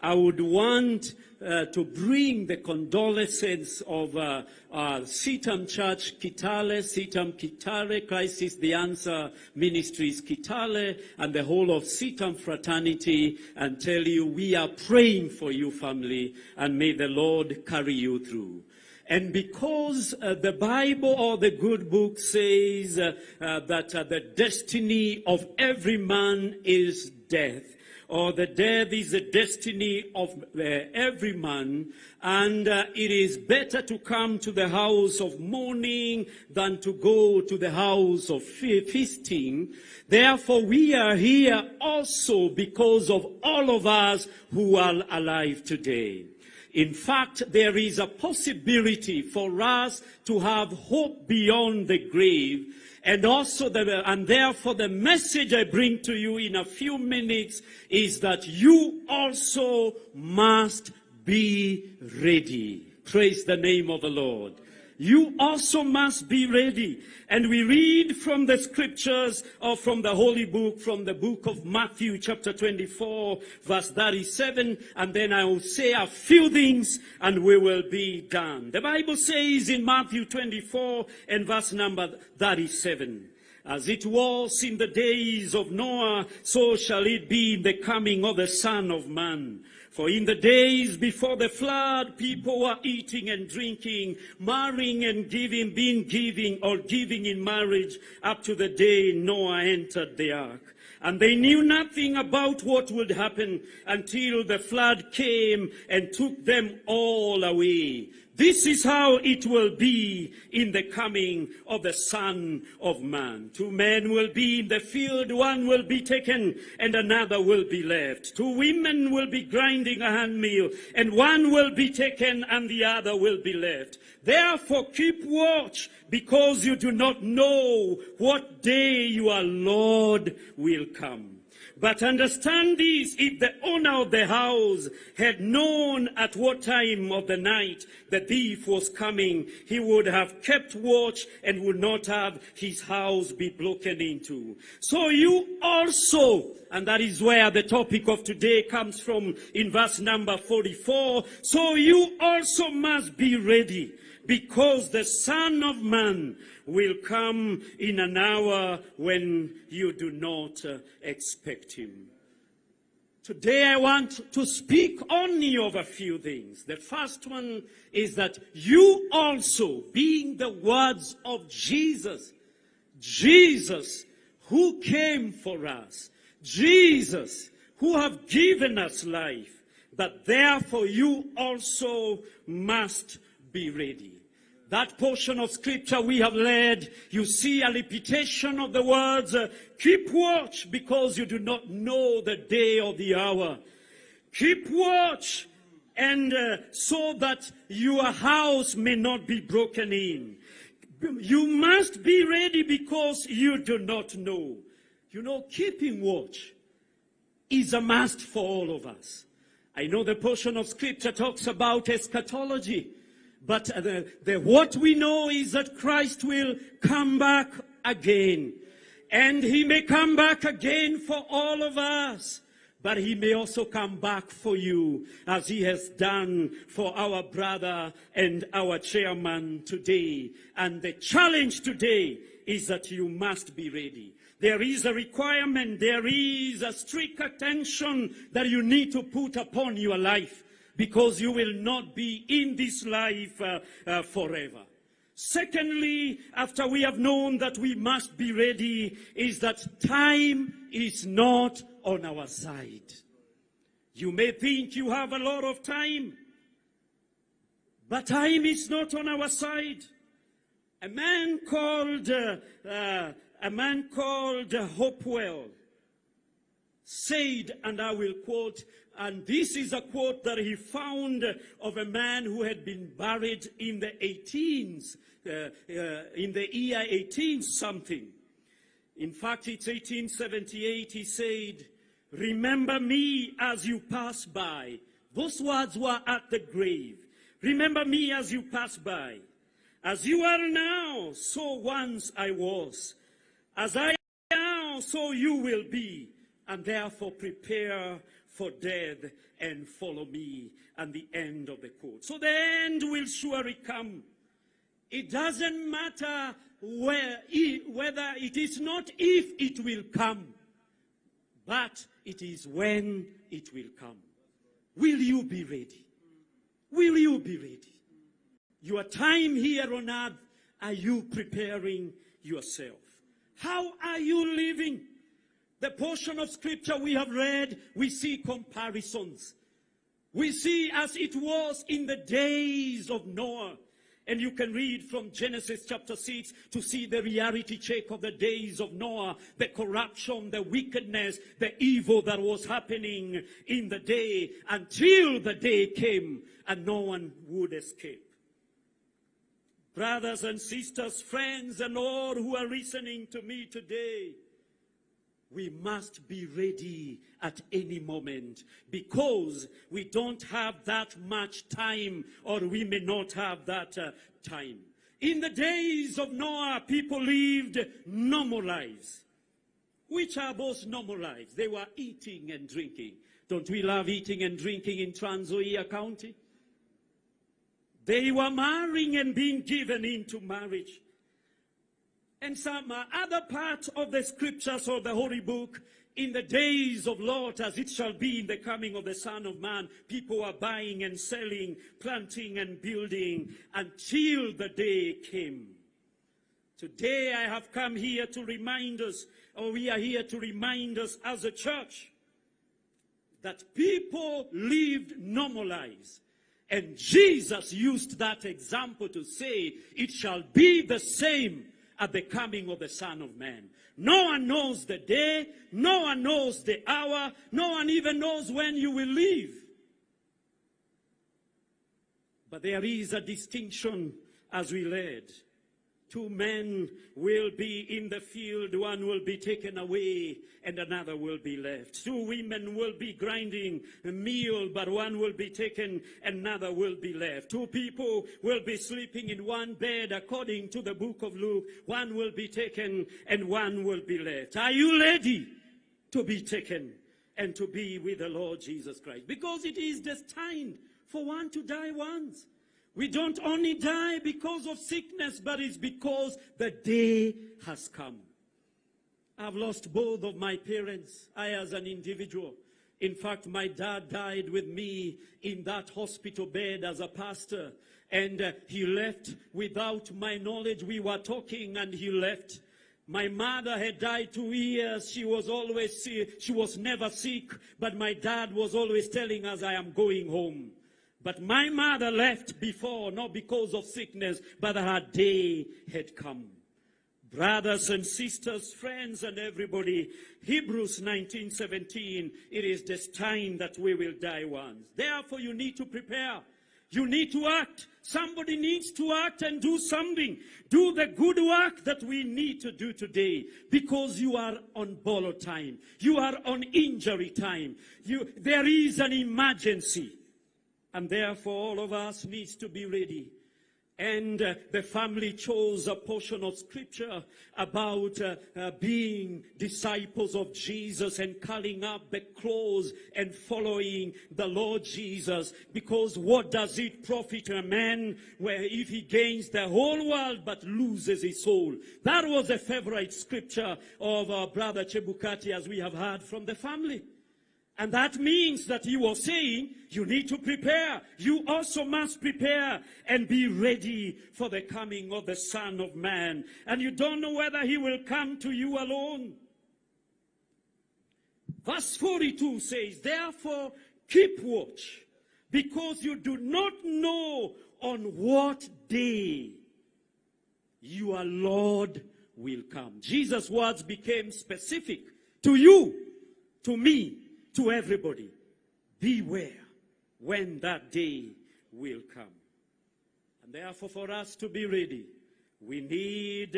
I would want to bring the condolences of Sitam Church Kitale, Sitam Kitale, Christ is the Answer Ministries Kitale, and the whole of Sitam Fraternity, and tell you we are praying for you, family, and may the Lord carry you through. And because the Bible or the good book says that the destiny of every man is death, or the death is the destiny of every man, and it is better to come to the house of mourning than to go to the house of feasting. Therefore, we are here also because of all of us who are alive today. In fact, there is a possibility for us to have hope beyond the grave. And also, and therefore the message I bring to you in a few minutes is that you also must be ready. Praise the name of the Lord. You also must be ready. And we read from the scriptures or from the Holy Book, from the book of Matthew chapter 24, verse 37, and then I will say a few things and we will be done. The Bible says in Matthew 24 and verse number 37, as it was in the days of Noah, so shall it be in the coming of the Son of Man. For in the days before the flood, people were eating and drinking, marrying and giving in marriage up to the day Noah entered the ark. And they knew nothing about what would happen until the flood came and took them all away. This is how it will be in the coming of the Son of Man. 2 men will be in the field, one will be taken and another will be left. 2 women will be grinding a handmill, and one will be taken and the other will be left. Therefore keep watch, because you do not know what day your Lord will come. But understand this, if the owner of the house had known at what time of the night the thief was coming, he would have kept watch and would not have his house be broken into. So you also, and that is where the topic of today comes from in verse number 44, so you also must be ready, because the Son of Man will come in an hour when you do not expect him. Today I want to speak only of a few things. The first one is that you also, being the words of Jesus, Jesus who came for us, Jesus who have given us life, but therefore you also must be ready. That portion of scripture we have read, you see a repetition of the words, keep watch because you do not know the day or the hour. Keep watch, and so that your house may not be broken in. You must be ready because you do not know. You know, keeping watch is a must for all of us. I know the portion of scripture talks about eschatology. But what we know is that Christ will come back again. And he may come back again for all of us. But he may also come back for you, as he has done for our brother and our chairman today. And the challenge today is that you must be ready. There is a requirement, there is a strict attention that you need to put upon your life, because you will not be in this life forever. Secondly, after we have known that we must be ready, is that time is not on our side. You may think you have a lot of time, but time is not on our side. A man called Hopewell said, and I will quote, and this is a quote that he found of a man who had been buried in the 18s, in the year 18 something. In fact, it's 1878. He said, remember me as you pass by. Those words were at the grave. Remember me as you pass by. As you are now, so once I was. As I am now, so you will be. And therefore prepare for death and follow me. And the end of the quote. So the end will surely come. It doesn't matter whether it is not if it will come, but it is when it will come. Will you be ready? Will you be ready? Your time here on earth, are you preparing yourself? How are you living? The portion of scripture we have read, we see comparisons. We see as it was in the days of Noah. And you can read from Genesis chapter 6 to see the reality check of the days of Noah, the corruption, the wickedness, the evil that was happening in the day, until the day came and no one would escape. Brothers and sisters, friends, and all who are listening to me today, we must be ready at any moment, because we don't have that much time, or we may not have that time. In the days of Noah, people lived normal lives. Which are those normal lives? They were eating and drinking. Don't we love eating and drinking in Trans Nzoia County? They were marrying and being given into marriage. And some other part of the scriptures of the Holy Book, in the days of Lot, as it shall be in the coming of the Son of Man, people are buying and selling, planting and building, until the day came. Today I have come here to remind us, or we are here to remind us as a church, that people lived normal lives. And Jesus used that example to say, it shall be the same at the coming of the Son of Man. No one knows the day, no one knows the hour, no one even knows when you will leave. But there is a distinction as we read. 2 men will be in the field, one will be taken away and another will be left. 2 women will be grinding a meal, but one will be taken, another will be left. 2 people will be sleeping in one bed according to the book of Luke. One will be taken and one will be left. Are you ready to be taken and to be with the Lord Jesus Christ? Because it is destined for one to die once. We don't only die because of sickness, but it's because the day has come. I've lost both of my parents, I as an individual. In fact, my dad died with me in that hospital bed as a pastor. And he left without my knowledge. We were talking and he left. My mother had died 2 years. She was always sick. She was never sick. But my dad was always telling us, I am going home. But my mother left before, not because of sickness, but her day had come. Brothers and sisters, friends and everybody, Hebrews 19:17, it is destined that we will die once. Therefore you need to prepare. You need to act. Somebody needs to act and do something. Do the good work that we need to do today, because you are on borrowed time. You are on injury time. There is an emergency. And therefore, all of us needs to be ready. And the family chose a portion of scripture about being disciples of Jesus and culling up the clothes and following the Lord Jesus. Because what does it profit a man where if he gains the whole world but loses his soul? That was a favorite scripture of our brother Chebukati, as we have heard from the family. And that means that he was saying, you need to prepare. You also must prepare and be ready for the coming of the Son of Man. And you don't know whether he will come to you alone. Verse 42 says, therefore keep watch, because you do not know on what day your Lord will come. Jesus' words became specific to you, to me, to everybody. Beware when that day will come. And therefore, for us to be ready, we need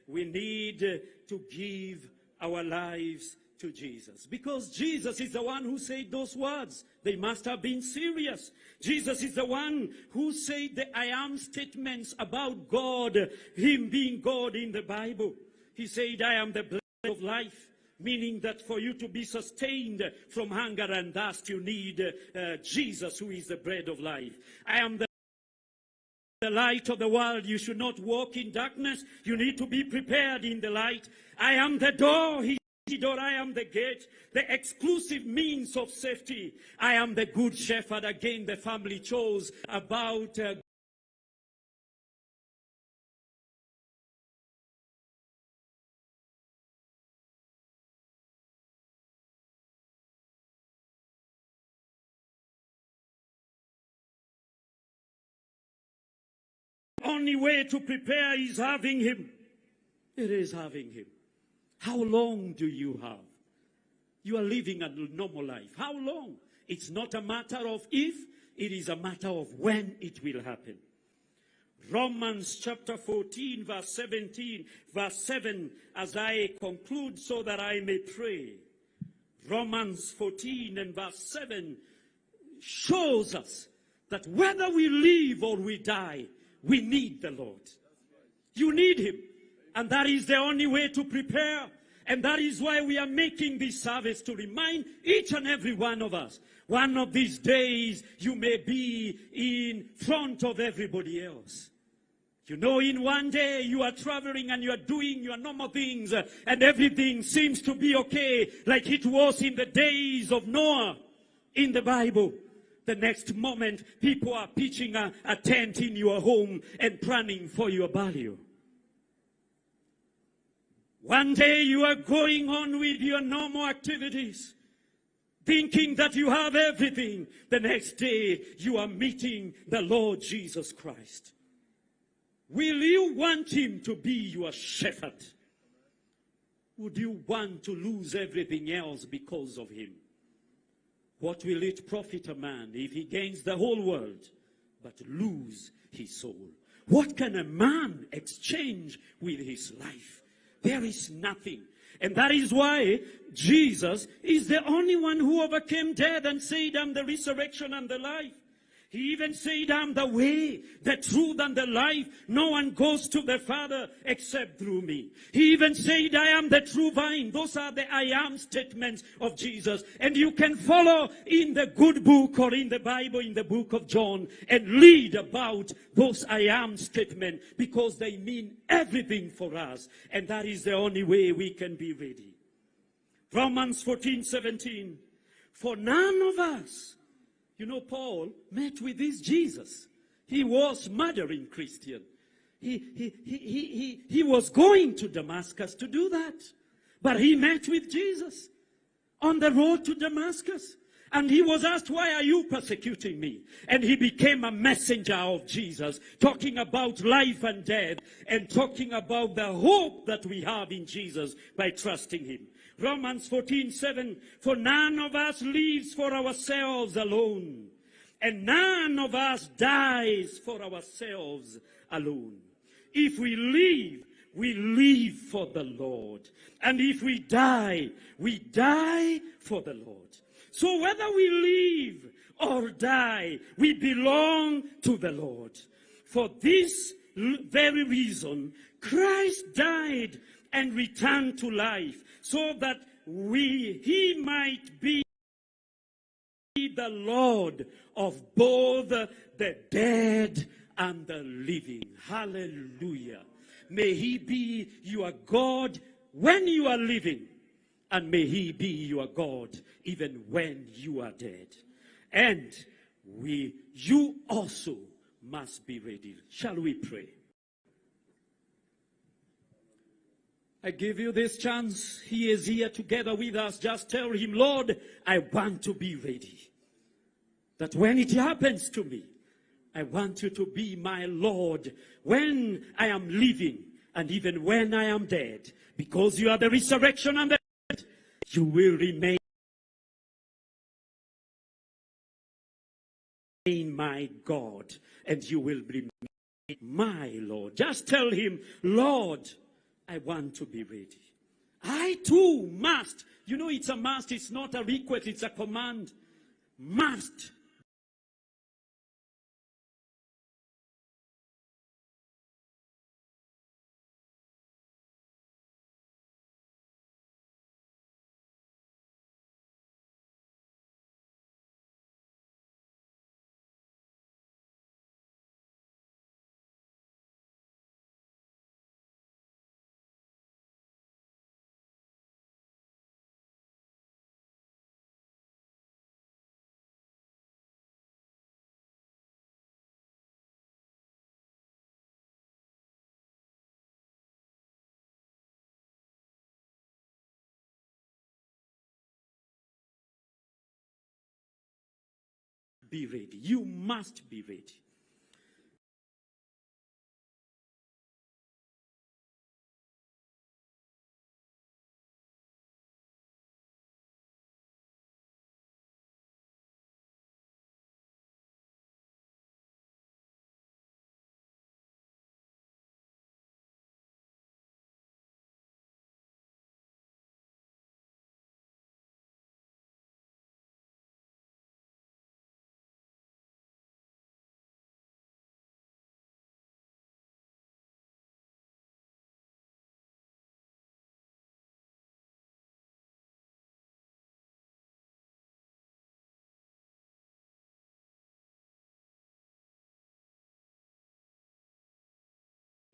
to give our lives to Jesus. Because Jesus is the one who said those words. They must have been serious. Jesus is the one who said the I am statements about God, him being God in the Bible. He said, I am the bread of life. Meaning that for you to be sustained from hunger and thirst, you need Jesus, who is the bread of life. I am the light of the world. You should not walk in darkness. You need to be prepared in the light. I am the door. I am the gate, the exclusive means of safety. I am the good shepherd. Again, the family chose about only way to prepare is having him. It is having him. How long do you have? You are living a normal life. How long? It's not a matter of if, it is a matter of when it will happen. Romans chapter 14, verse 17, verse 7, as I conclude so that I may pray. Romans 14 and verse 7 shows us that whether we live or we die, we need the Lord. You need him. And that is the only way to prepare. And that is why we are making this service, to remind each and every one of us, one of these days you may be in front of everybody else. You know, in one day you are traveling and you are doing your normal things and everything seems to be okay, like it was in the days of Noah in the Bible. The next moment, people are pitching a tent in your home and planning for your burial. One day you are going on with your normal activities, thinking that you have everything. The next day you are meeting the Lord Jesus Christ. Will you want him to be your shepherd? Would you want to lose everything else because of him? What will it profit a man if he gains the whole world but lose his soul? What can a man exchange with his life? There is nothing. And that is why Jesus is the only one who overcame death and said, "I'm the resurrection and the life." He even said, "I'm the way, the truth, and the life. No one goes to the Father except through me." He even said, "I am the true vine." Those are the I am statements of Jesus. And you can follow in the good book or in the Bible, in the book of John, and read about those I am statements, because they mean everything for us. And that is the only way we can be ready. Romans 14:17. For none of us, you know, Paul met with this Jesus. He was murdering Christian. He was going to Damascus to do that. But he met with Jesus on the road to Damascus. And he was asked, "Why are you persecuting me?" And he became a messenger of Jesus, talking about life and death, and talking about the hope that we have in Jesus by trusting him. Romans 14:7, for none of us lives for ourselves alone, and none of us dies for ourselves alone. If we live for the Lord. And if we die for the Lord. So whether we live or die, we belong to the Lord. For this very reason, Christ died and returned to life, so that he might be the Lord of both the dead and the living. Hallelujah. May he be your God when you are living, and may he be your God even when you are dead. And you also must be ready. Shall we pray? I give you this chance. He is here together with us. Just tell him, "Lord, I want to be ready. That when it happens to me, I want you to be my Lord when I am living and even when I am dead. Because you are the resurrection and the dead, you will remain my God, and you will remain my Lord." Just tell him, "Lord, I want to be ready. I too must." You know, it's a must. It's not a request. It's a command. Must be ready. You must be ready.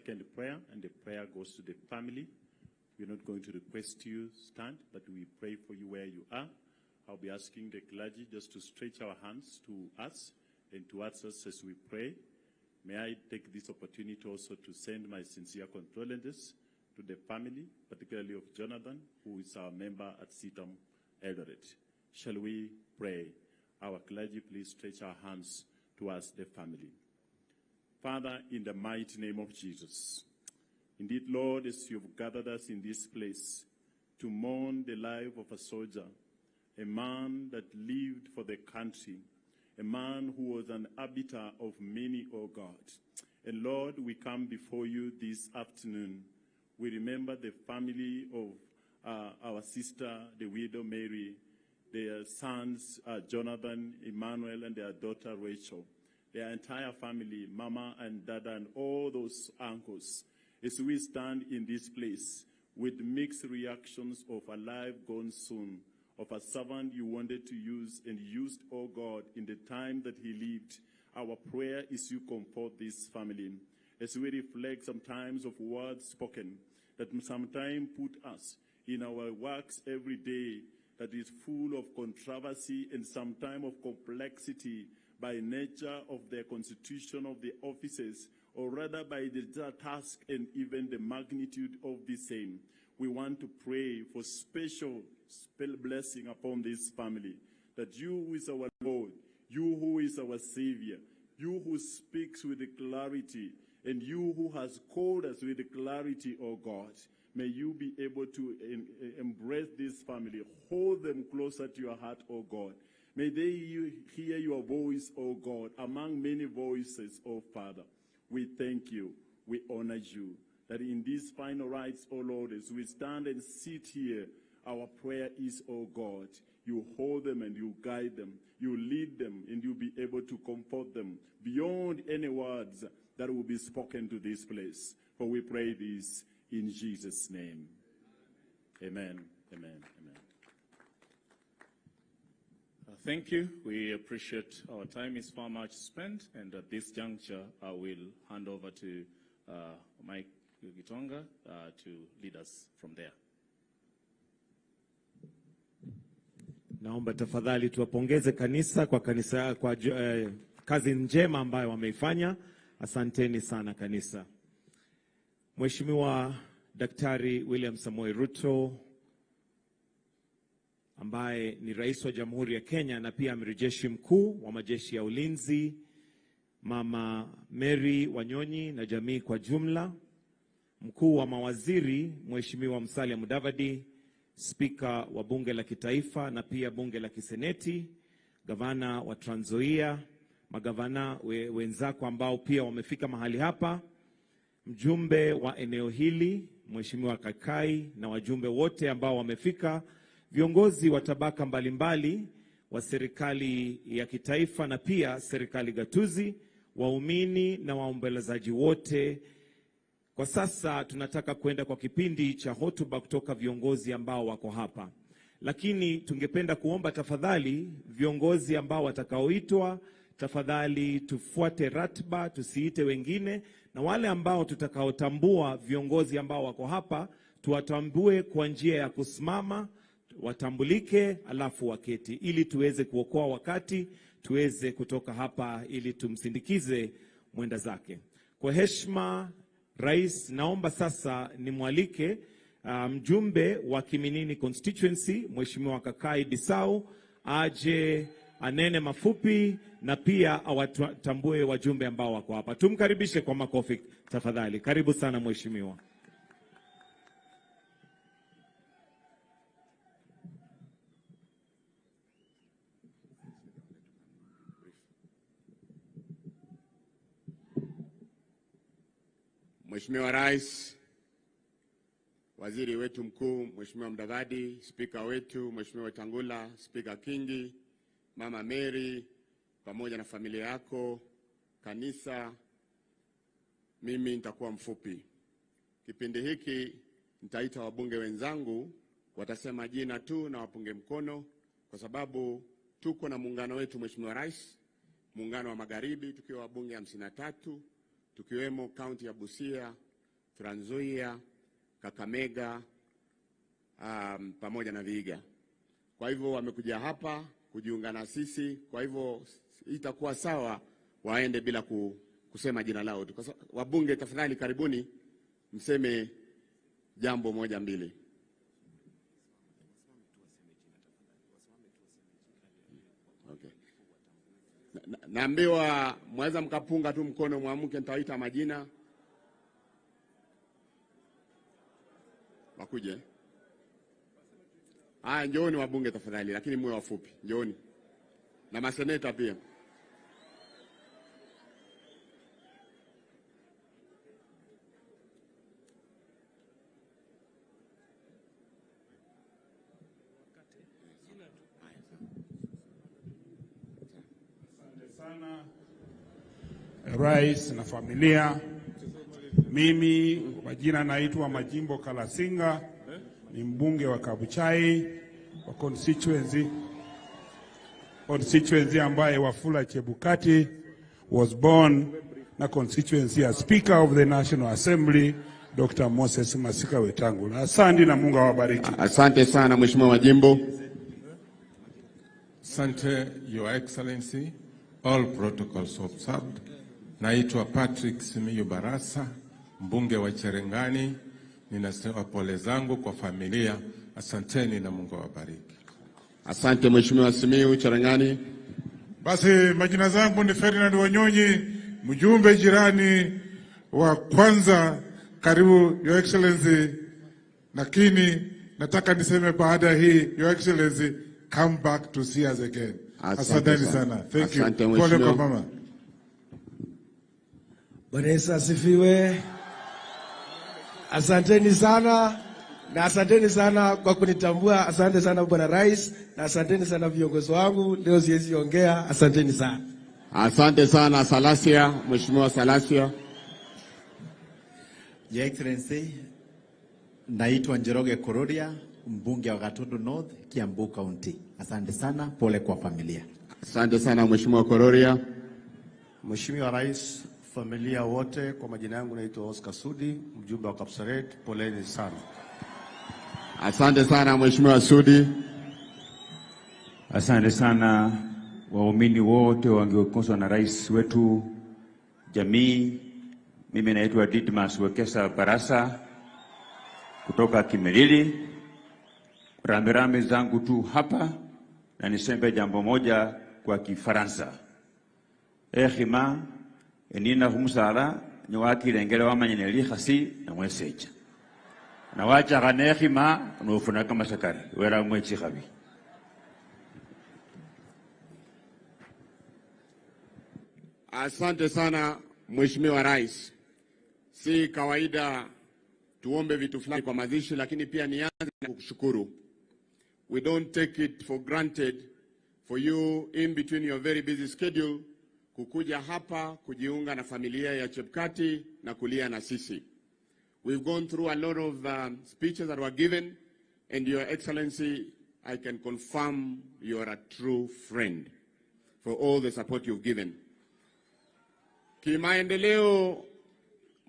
second prayer, and the prayer goes to the family. We're not going to request you stand, but we pray for you where you are. I'll be asking the clergy just to stretch our hands to us and towards us as we pray. May I take this opportunity also to send my sincere condolences to the family, particularly of Jonathan, who is our member at CITAM Eldoret. Shall we pray? Our clergy, please stretch our hands towards the family. Father, in the mighty name of Jesus, indeed, Lord, as you've gathered us in this place to mourn the life of a soldier, a man that lived for the country, a man who was an arbiter of many, O God. And Lord, we come before you this afternoon. We remember the family of our sister, the widow Mary, their sons, Jonathan, Emmanuel, and their daughter Rachel, their entire family, Mama and Dada, and all those uncles. As we stand in this place with mixed reactions of a life gone soon, of a servant you wanted to use and used, oh God, in the time that he lived, our prayer is you comfort this family. As we reflect sometimes of words spoken, that sometimes put us in our works every day, that is full of controversy and sometimes of complexity by nature of the constitution of the offices, or rather by the task and even the magnitude of the same. We want to pray for special blessing upon this family, that you who is our Lord, you who is our Savior, you who speaks with clarity, and you who has called us with clarity, O God, may you be able to embrace this family, hold them closer to your heart, O God. May they hear your voice, O God, among many voices, O Father. We thank you, we honor you, that in these final rites, O Lord, as we stand and sit here, our prayer is, O God, you hold them and you guide them, you lead them, and you be able to comfort them beyond any words that will be spoken to this place. For we pray this in Jesus' name. Amen, amen, amen. Thank you. We appreciate our time is far much spent, and at this juncture, I will hand over to Mike Gitonga to lead us from there. Naomba tafadhali tuwapongeze kanisa kwa kazi njema ambayo wameifanya. Asanteni sana kanisa. Mheshimiwa Daktari William Samoei Ruto, ambaye ni rais wa Jamhuri ya Kenya na pia amiri jeshi mkuu wa majeshi ya ulinzi, Mama Mary Wanyonyi na jamii kwa jumla, mkuu wa mawaziri Mheshimiwa Musalia Mudavadi, spika wa bunge la kitaifa na pia bunge la kiseneti, gavana wa Trans Nzoia, magavana wenzako ambao pia wamefika mahali hapa, mjumbe wa eneo hili Mheshimiwa Kakai na wajumbe wote ambao wamefika, viongozi wa tabaka mbalimbali wa serikali ya kitaifa na pia serikali gatuzi, waumini na waombolezaji wote. Kwa sasa tunataka kwenda kwa kipindi cha hotuba kutoka viongozi ambao wako hapa. Lakini tungependa kuomba tafadhali viongozi ambao watakaoitwa, tafadhali tufuate ratiba, tusiite wengine, na wale ambao tutakaotambua viongozi ambao wako hapa, tuwatambue kwa njia ya kusimama, watambulike alafu waketi, ili tuweze kuokoa wakati, tuweze kutoka hapa ili tumsindikize mwenda zake. Kwa heshima Rais, naomba sasa nimwalike mjumbe wa Kiminini constituency Mheshimiwa Kakai Bisau aje anene mafupi na pia awatambue wajumbe ambao wako hapa. Tumkaribishe kwa makofi tafadhali. Karibu sana mheshimiwa. Mheshimiwa Rais, waziri wetu mkuu Mheshimiwa Mudavadi, spika wetu Mheshimiwa Wetangula, spika Kingi, Mama Mary pamoja na familia yako, kanisa, mimi nitakuwa mfupi. Kipindi hiki nitaita wabunge wenzangu, watasema jina tu na wapunge mkono, kwa sababu tuko na muungano wetu Mheshimiwa Rais, muungano wa Magharibi, tukiwa wabunge 53, tukiwemo kaunti ya Busia Trans Nzoia, Kakamega, pamoja na Vihiga. Kwa hivyo wamekuja hapa kujiunga na sisi, kwa hivyo itakuwa sawa waende bila kusema jina lao. Wabunge tafadhali karibuni mseme jambo moja mbili. Okay. Naambiwa mweza mkapunga tu mkono mwamuke, nitawaita majina. Wakuje. Njooni wabunge tafadhali, lakini muwe wafupi. Njooni. Na maseneta pia. Rais na familia. Mimi kwa jina naitwa Majimbo Kalasinga, ni mbunge wa Kabuchai wa constituency ambaye Wafula Chebukati was born, na constituency ya Speaker of the National Assembly Dr. Moses Masika Wetangula. Asante na Mungu awabariki. Asante sana Mheshimiwa Majimbo. Asante Your Excellency, all protocols observed. Naitwa Patrick Simiyu Barasa, mbunge wa Cherengani. Ninasema pole zangu kwa familia. Asanteni na Mungu awabariki. Asante Mheshimiwa Simiyu Cherengani. Basi majina zangu ni Ferdinand Wanyonyi, mjumbe jirani wa kwanza. Karibu Your Excellency. Lakini nataka niseme baada hii, Your Excellency, come back to see us again. Asante sana. Thank you. Pole kwa mama. Bwana Yesu asifiwe. Asanteni sana, na asanteni sana kwa kunitambua. Asante sana Bwana Rais, na asanteni sana viongozi wangu. Leo siwezi ongea. Asanteni sana. Asante sana Salasia, Mheshimiwa Salasia. Your Excellency, naitwa Njoroge Kororia, mbunge wa Gatundu North, Kiambu County. Asante sana, pole kwa familia. Asante sana Mheshimiwa Kororia. Mheshimiwa Rais, familia wote, kwa majina yangu naitwa Oscar Sudi, mjumbe wa Kapsaret, poleni sana. Asante sana Mheshimiwa Sudi. Asante sana waumini wote wangeongozwa na rais wetu, jamii. Mimi naitwa Didmas Wekesa Barasa kutoka Kimilili. Rambirambi zangu tu hapa, na niseme jambo moja kwa Kifaransa. Ehima enina humsala nyawaki lengele wa manyeneli khasi na mweseja. Na wacha ganehima nufuna kama sakari wera mwechi khabi. Asante sana Mheshimiwa Rais. Si kawaida tuombe vitu fulani kwa mazishi, lakini pia nianze na kukushukuru. We don't take it for granted for you in between your very busy schedule kukuja hapa kujiunga na familia ya Chebukati na kulia na sisi. We've gone through a lot of speeches that were given, and Your Excellency, I can confirm you are a true friend for all the support you've given. Kimaendeleo,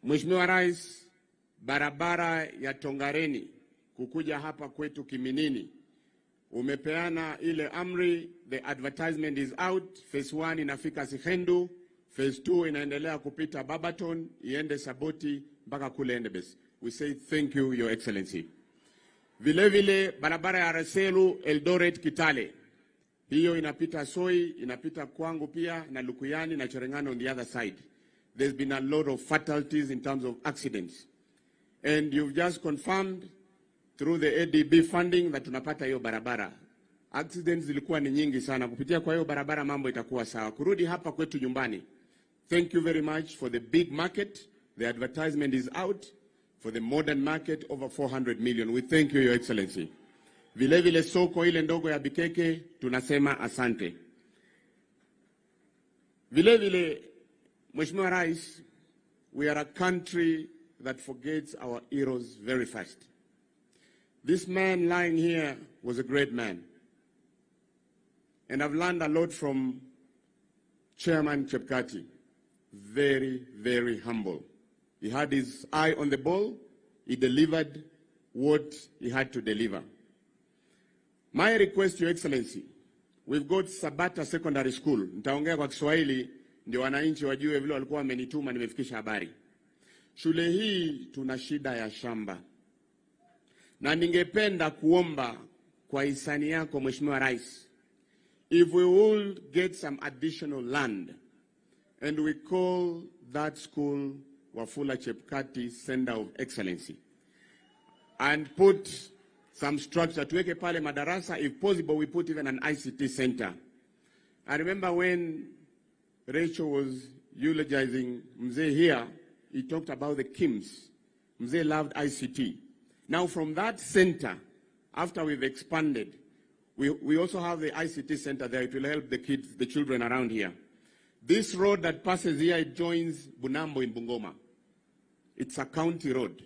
Mheshimiwa Rais, barabara ya Tongareni kukuja hapa kwetu Kiminini, umepeana ile amri, the advertisement is out. Phase 1 inafika Sihendu, phase 2 inaendelea kupita Babaton, iende Saboti mpaka kule Endebess. We say thank you, Your Excellency. Vile vile barabara ya Reselu Eldoret Kitale, hiyo inapita Soi, inapita kwangu pia na Lukuyani na Cherengani on the other side. There's been a lot of fatalities in terms of accidents. And you've just confirmed through the ADB funding that tunapata hiyo barabara. Accidents zilikuwa ni nyingi sana. Kupitia kwa hiyo barabara mambo itakuwa sawa. Kurudi hapa kwetu nyumbani. Thank you very much for the big market. The advertisement is out for the modern market, over 400 million. We thank you, Your Excellency. Vile vile soko ile ndogo ya Bikeke tunasema asante. Vile vile Mheshimiwa Rais, we are a country that forgets our heroes very fast. This man lying here was a great man. And I've learned a lot from Chairman Chebukati. Very, very humble. He had his eye on the ball. He delivered what he had to deliver. My request to Your Excellency, we've got Sabata Secondary School. Nitaongea kwa Kiswahili ndio wananchi wajue vile walikuwa wamenituma nimefikisha habari. Shule hii tuna shida ya shamba. Na ningependa kuomba kwa hisani yako Mheshimiwa Rais, if we will get some additional land and we call that school Wafula Chebukati'S Center of Excellency and put some structure, tuweke pale madarasa, if possible we put even an ICT center. I remember when Rachel was eulogizing Mzee here, he talked about the KIMS. Mzee loved ICT. Now from that center, after we've expanded, we also have the ICT center there. It will help the kids, the children around here. This road that passes here, it joins Bunambo in Bungoma. It's a county road.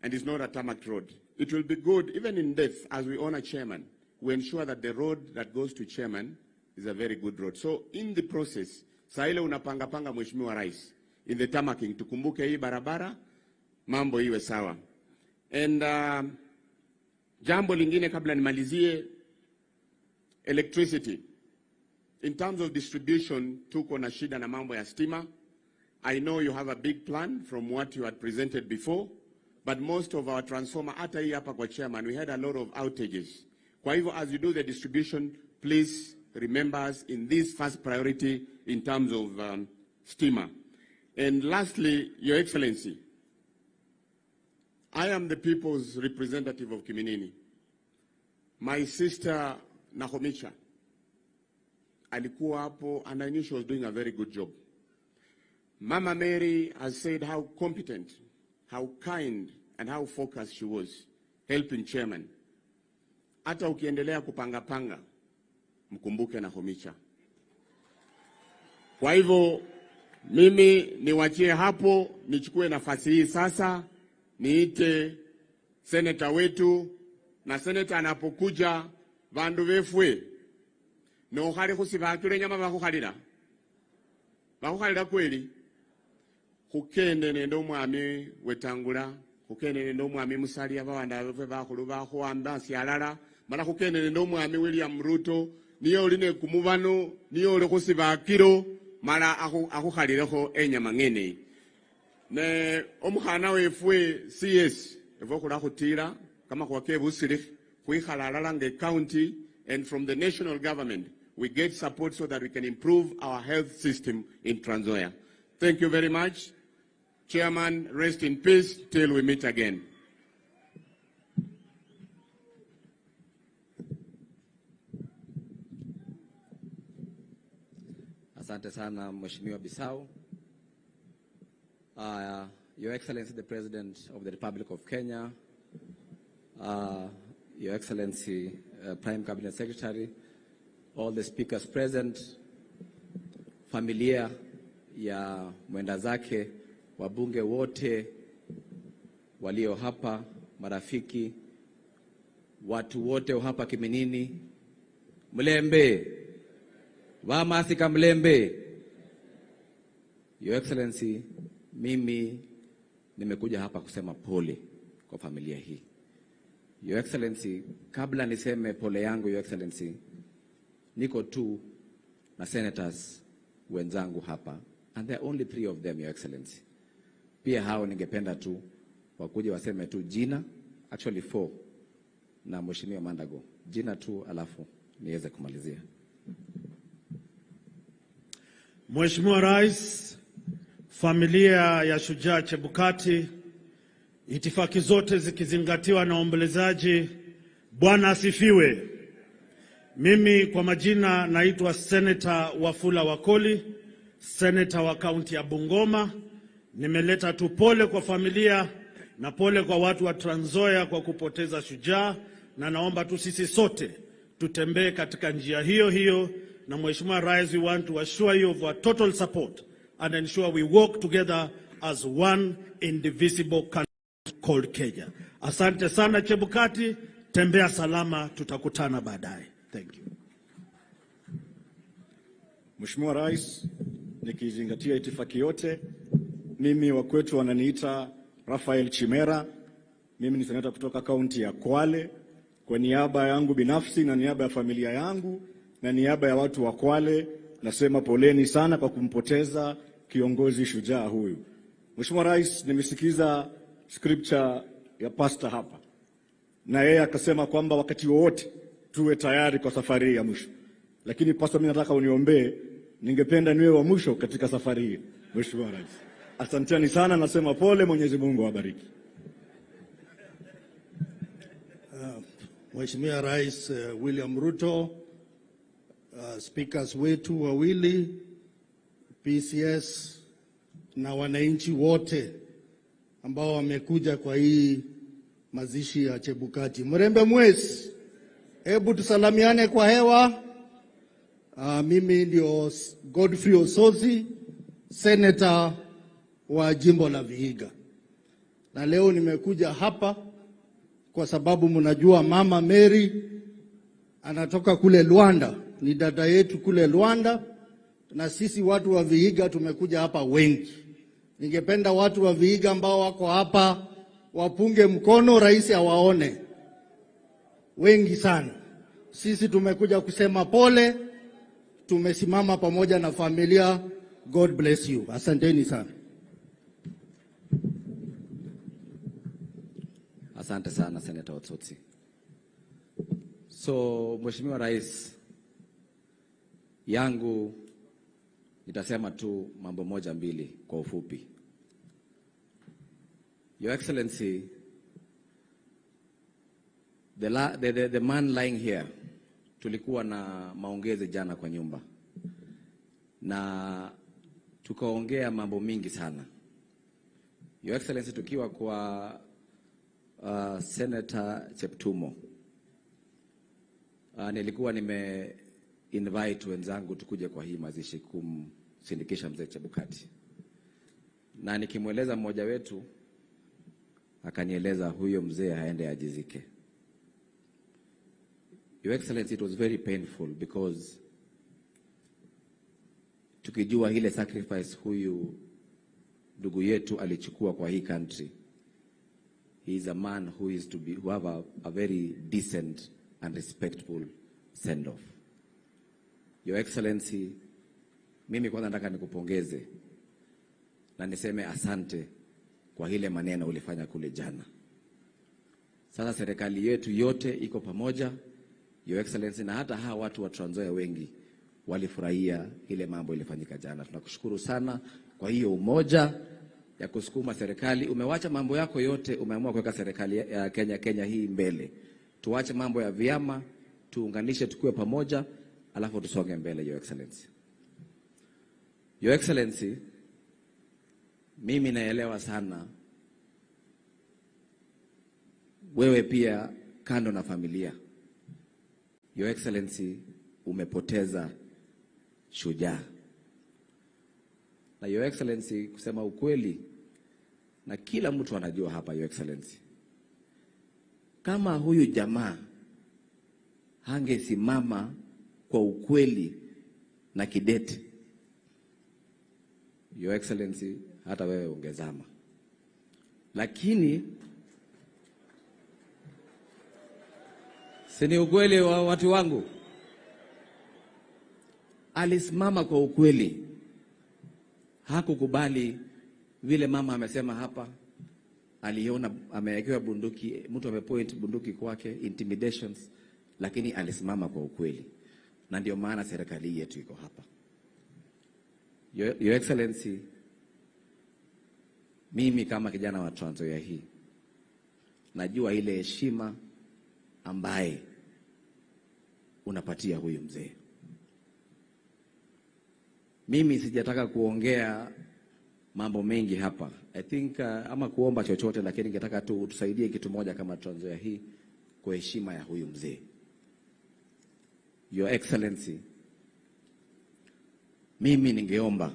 And it's not a tarmac road. It will be good, even in death, as we honor chairman, we ensure that the road that goes to chairman is a very good road. So in the process, saa ile unapanga Mheshimiwa Rais, in the tarmacking, tukumbuke hii barabara, mambo iwe sawa. And jambo lingine kabla nimalizie, electricity. In terms of distribution, tuko na shida na mambo ya stima. I know you have a big plan from what you had presented before, but most of our transformer, hata hii hapa kwa chairman, we had a lot of outages. Kwa hivyo, as you do the distribution, please remember us in this first priority in terms of stima. And lastly, Your Excellency, I am the people's representative of Kiminini. My sister Nahomicha alikuwa hapo, and I knew she was doing a very good job. Mama Mary has said how competent, how kind, and how focused she was helping chairman. Hata ukiendelea kupanga, mkumbuke Nahomicha. Kwa hivyo, mimi niwachie hapo, nichukue nafasi hii sasa, niite seneta wetu, na seneta anapokuja, vandu vefwe, no hali kusivakule nyama vakukhalira. Vakukhalira kweli, kukende nendo mwami wetangula, kukende nendo mwami Musalia bawanda vefe bakhulu bakhuamba sialala, mala kukende nendo mwami William Ruto, niyo line kumubano, niyo ole kusivakiro, mala akukhalireko enyama ngene. Ne omukhana wefwe CS evo khula khutira kama khwake busiri khwikhalalala nge county, and from the national government we get support so that we can improve our health system in Trans Nzoia. Thank you very much. Chairman, rest in peace till we meet again. Asante sana Mheshimiwa Bisau. Your Excellency the President of the Republic of Kenya, Your Excellency Prime Cabinet Secretary, all the speakers present, familia ya mwenda zake, wabunge wote walio hapa, marafiki, watu wote hapa Kiminini, mlembe, wamasika mlembe. Your Excellency, mimi nimekuja hapa kusema pole kwa familia hii. Your Excellency, kabla niseme pole yangu, Your Excellency, niko tu na senators wenzangu hapa, and there are only 3 of them, Your Excellency. Pia hao ningependa tu wakuja waseme tu jina, actually 4, na Mheshimiwa Mandago. Jina tu alafu niweze kumalizia. Mheshimiwa Rais, familia ya Shujaa Chebukati, itifaki zote zikizingatiwa na ombolezaji, Bwana asifiwe. Mimi kwa majina naitwa Senator Wafula Wakoli, Senator wa kaunti ya Bungoma. Nimeleta tu pole kwa familia na pole kwa watu wa Trans Nzoia kwa kupoteza shujaa, na naomba tu sisi sote tutembee katika njia hiyo hiyo. Na Mheshimiwa Rais, we want to assure you of our total support and ensure we work together as one indivisible country called Kenya. Asante sana Chebukati, tembea salama, tutakutana baadaye. Thank you. Mheshimiwa Rais, nikizingatia itifaki yote, Mimi wakwetu wananiita Rafael Chimera. Mimi ni seneta kutoka kaunti ya Kwale. Kwa niaba yangu binafsi na niaba ya familia yangu na niaba ya watu wa Kwale, nasema poleni sana kwa kumpoteza kiongozi shujaa huyu. Mheshimiwa Rais, nimesikiza scripture ya pastor hapa, na yeye akasema kwamba wakati wote tuwe tayari kwa safari ya mwisho. Lakini pastor, mimi nataka uniombee, ningependa niwe wa mwisho katika safari hii. Mheshimiwa Rais, asanteni sana, nasema pole, Mwenyezi Mungu awabariki. Mheshimiwa Rais William Ruto, speakers wetu wawili, PCS na wananchi wote ambao wamekuja kwa hii mazishi ya Chebukati. Mrembe mwezi, hebu tusalamiane kwa hewa. Mimi ndio Godfrey Osozi, senator wa jimbo la Vihiga. Na leo nimekuja hapa kwa sababu mnajua Mama Mary anatoka kule Luanda, ni dada yetu kule Luanda, na sisi watu wa Vihiga tumekuja hapa wengi. Ningependa watu wa Vihiga ambao wako hapa wapunge mkono, rais awaone. Wengi sana. Sisi tumekuja kusema pole, tumesimama pamoja na familia. God bless you. Asanteni sana. Asante sana Senator Otsotsi. So Mheshimiwa Rais, yangu nitasema tu mambo moja mbili kwa ufupi. Your Excellency, the man lying here, tulikuwa na maongezi jana kwa nyumba na tukaongea mambo mingi sana. Your Excellency, tukiwa kwa Senator Cheptumo, nilikuwa invite wenzangu tukuje kwa hii mazishi kumsindikisha mzee Chebukati, na nikimweleza mmoja wetu akanieleza huyo mzee haende ajizike. Your Excellency, it was very painful because tukijua ile sacrifice huyu ndugu yetu alichukua kwa hii country. He is a man who have a very decent and respectful send-off. Your Excellency, mimi kwanza nataka nikupongeze na niseme asante kwa ile maneno ulifanya kule jana. Sasa serikali yetu yote iko pamoja, Your Excellency, na hata hawa watu wa Trans Nzoia wengi walifurahia ile mambo ilifanyika jana. Tunakushukuru sana kwa hiyo umoja ya kusukuma serikali. Umewacha mambo yako yote, umeamua kuweka serikali ya Kenya hii mbele. Tuache mambo ya vyama, tuunganishe, tukue pamoja, alafu tusonge mbele. Your Excellency. Your Excellency, mimi naelewa sana wewe pia kando na familia. Your Excellency, umepoteza shujaa. Na Your Excellency, kusema ukweli, na kila mtu anajua hapa, Your Excellency, kama huyu jamaa hangesimama kwa ukweli na kidete, Your Excellency, hata wewe ungezama. Lakini sini ukweli wa watu wangu, alisimama kwa ukweli. Hakukubali vile mama amesema hapa, aliona amewekewa bunduki, mtu amepoint bunduki kwake, intimidations, lakini alisimama kwa ukweli. Na ndio maana serikali yetu iko hapa. Your Excellency, mimi kama kijana wa Trans Nzoia hii najua ile heshima ambaye unapatia huyu mzee. Mimi sijataka kuongea mambo mengi hapa. I think ama kuomba chochote, lakini ningetaka tu utusaidie kitu moja kama Trans Nzoia hii kwa heshima ya huyu mzee. Your Excellency, mimi ningeomba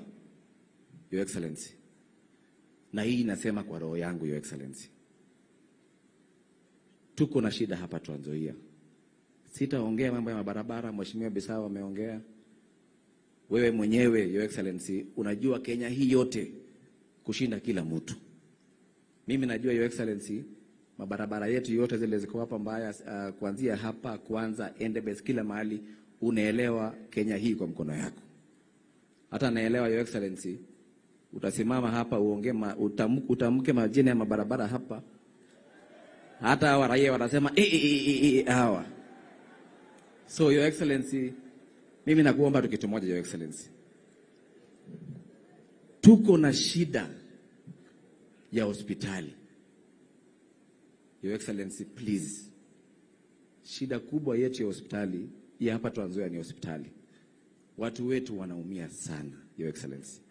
Your Excellency, na hii nasema kwa roho yangu, Your Excellency, tuko na shida hapa Trans Nzoia. Sitaongea mambo ya barabara, Mheshimiwa Bisawa ameongea. Wewe mwenyewe Your Excellency unajua Kenya hii yote kushinda kila mtu. Mimi najua Your Excellency, mabarabara yetu yote zile ziko hapa mbaya, kuanzia hapa kwanza Endebess kila mahali, unaelewa Kenya hii kwa mkono yako. Hata naelewa Your Excellency, utasimama hapa uongee utamke majina ya mabarabara hapa, hata hawa raia watasema hawa. So Your Excellency, mimi nakuomba tu kitu moja Your Excellency. Tuko na shida ya hospitali. Your Excellency, please. Shida kubwa yetu ya hospitali ya hapa Trans Nzoia ni hospitali. Watu wetu wanaumia sana Your Excellency.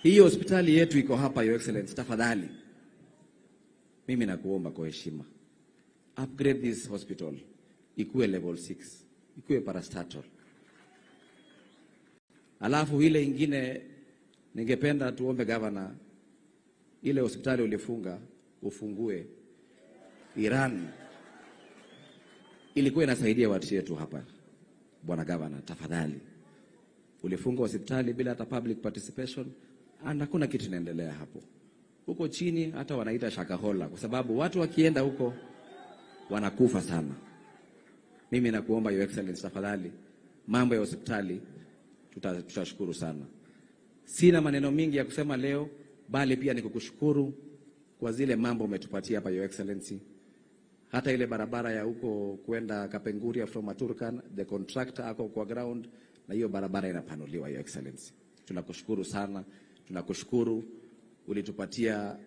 Hii hospitali yetu iko hapa Your Excellency, tafadhali. Mimi nakuomba kwa heshima, upgrade this hospital ikuwe level 6, ikuwe parastatal. Alafu ile ingine ningependa tuombe governor, ile hospitali ulifunga ufungue Iran, ilikuwa inasaidia watu wetu hapa. Bwana governor, tafadhali. Ulifunga hospitali bila hata public participation, na hakuna kitu inaendelea hapo. Huko chini hata wanaita shakahola, kwa sababu watu wakienda huko wanakufa sana. Mimi nakuomba Your Excellency, tafadhali, mambo ya hospitali tutashukuru sana. Sina maneno mingi ya kusema leo, bali pia ni kukushukuru kwa zile mambo umetupatia hapa Your Excellency. Hata ile barabara ya huko kwenda Kapenguria from Turkan, the contractor ako kwa ground na hiyo barabara inapanuliwa Your Excellency. Tunakushukuru sana. Tunakushukuru ulitupatia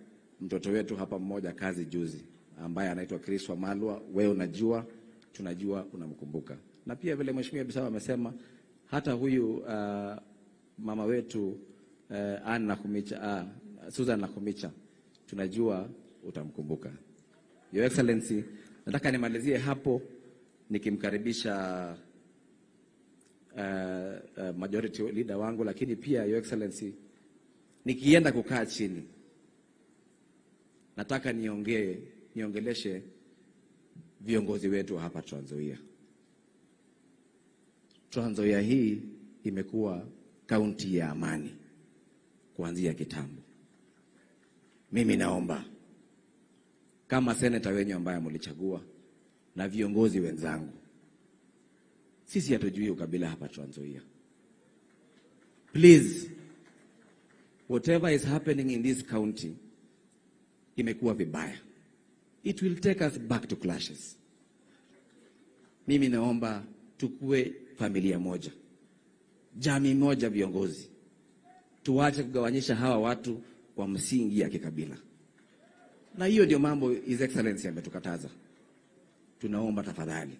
mtoto wetu hapa mmoja kazi juzi ambaye anaitwa Chris Wamalwa. Wewe unajua, tunajua unamkumbuka. Na pia vile Mheshimiwa Bisau amesema, hata huyu mama wetu Susan Nakumicha, tunajua utamkumbuka. Your Excellency, nataka nimalizie hapo nikimkaribisha majority leader wangu, lakini pia Your Excellency, nikienda kukaa chini, nataka niongeleshe viongozi wetu hapa Trans Nzoia. Trans Nzoia hii imekuwa kaunti ya amani kuanzia kitambo. Mimi naomba kama seneta wenyu ambaye mlichagua na viongozi wenzangu, sisi hatujui ukabila hapa Trans Nzoia. Please, whatever is happening in this county imekuwa vibaya. It will take us back to clashes. Mimi naomba tukue familia moja, jamii moja, viongozi. Tuache kugawanyisha hawa watu kwa msingi ya kikabila. Na hiyo ndio mambo His Excellency ametukataza. Tunaomba tafadhali,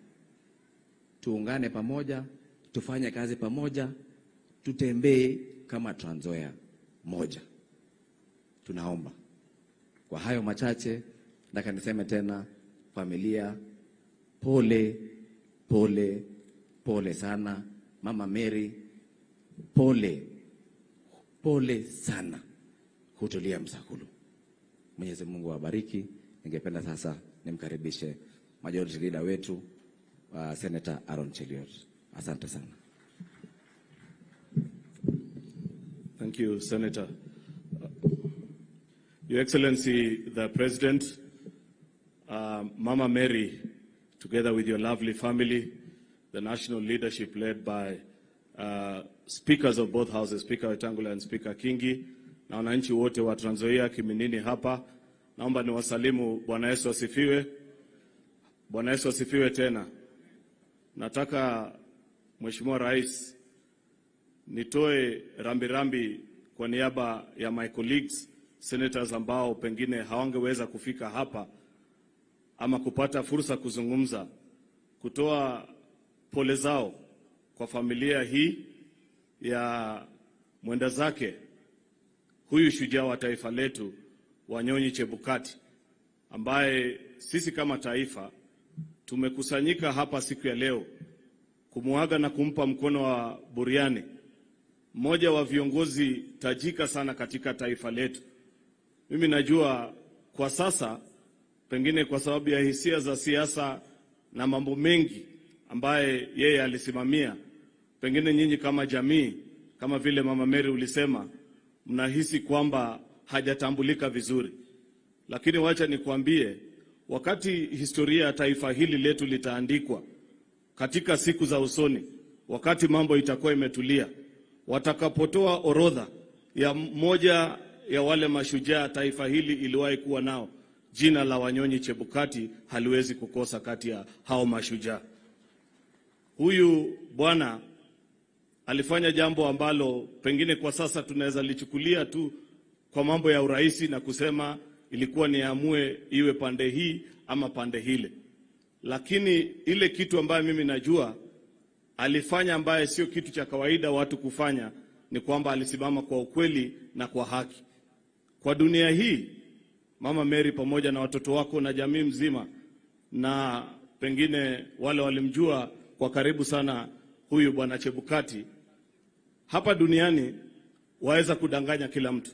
tuungane pamoja, tufanye kazi pamoja, tutembee kama Trans Nzoia moja. Tunaomba. Kwa hayo machache, nataka niseme tena, familia, pole, pole, pole sana. Mama Mary, pole, pole sana. Hutulia msakulu. Mwenyezi Mungu awabariki. Ningependa sasa nimkaribishe majority leader wetu, Senator Aaron Cheliot. Asante sana. Thank you, Senator. Your Excellency, the President, Mama Mary, together with your lovely family, the national leadership led by speakers of both houses, Speaker Wetangula and Speaker Kingi, na wananchi wote wa Trans Nzoia Kiminini hapa, naomba niwasalimu. Bwana Yesu asifiwe. Bwana Yesu asifiwe tena. Nataka Mheshimiwa Rais, nitoe rambirambi kwa niaba ya my colleagues senators ambao pengine hawangeweza kufika hapa ama kupata fursa kuzungumza, kutoa pole zao kwa familia hii ya mwenda zake huyu shujaa wa taifa letu Wanyonyi Chebukati, ambaye sisi kama taifa tumekusanyika hapa siku ya leo kumuaga na kumpa mkono wa buriani mmoja wa viongozi tajika sana katika taifa letu. Mimi najua kwa sasa, pengine kwa sababu ya hisia za siasa na mambo mengi ambaye yeye alisimamia, pengine nyinyi kama jamii, kama vile Mama Mary ulisema, mnahisi kwamba hajatambulika vizuri. Lakini wacha nikwambie, wakati historia ya taifa hili letu litaandikwa katika siku za usoni, wakati mambo itakuwa imetulia, watakapotoa orodha ya moja ya wale mashujaa taifa hili iliwahi kuwa nao, jina la Wanyonyi Chebukati haliwezi kukosa kati ya hao mashujaa. Huyu bwana alifanya jambo ambalo pengine kwa sasa tunaweza lichukulia tu kwa mambo ya uraisi na kusema ilikuwa ni amue iwe pande hii ama pande hile. Lakini ile kitu ambayo mimi najua alifanya, ambaye sio kitu cha kawaida watu kufanya, ni kwamba alisimama kwa ukweli na kwa haki. Kwa dunia hii, Mama Mary pamoja na watoto wako na jamii mzima, na pengine wale walimjua kwa karibu sana huyu bwana Chebukati, hapa duniani waweza kudanganya kila mtu,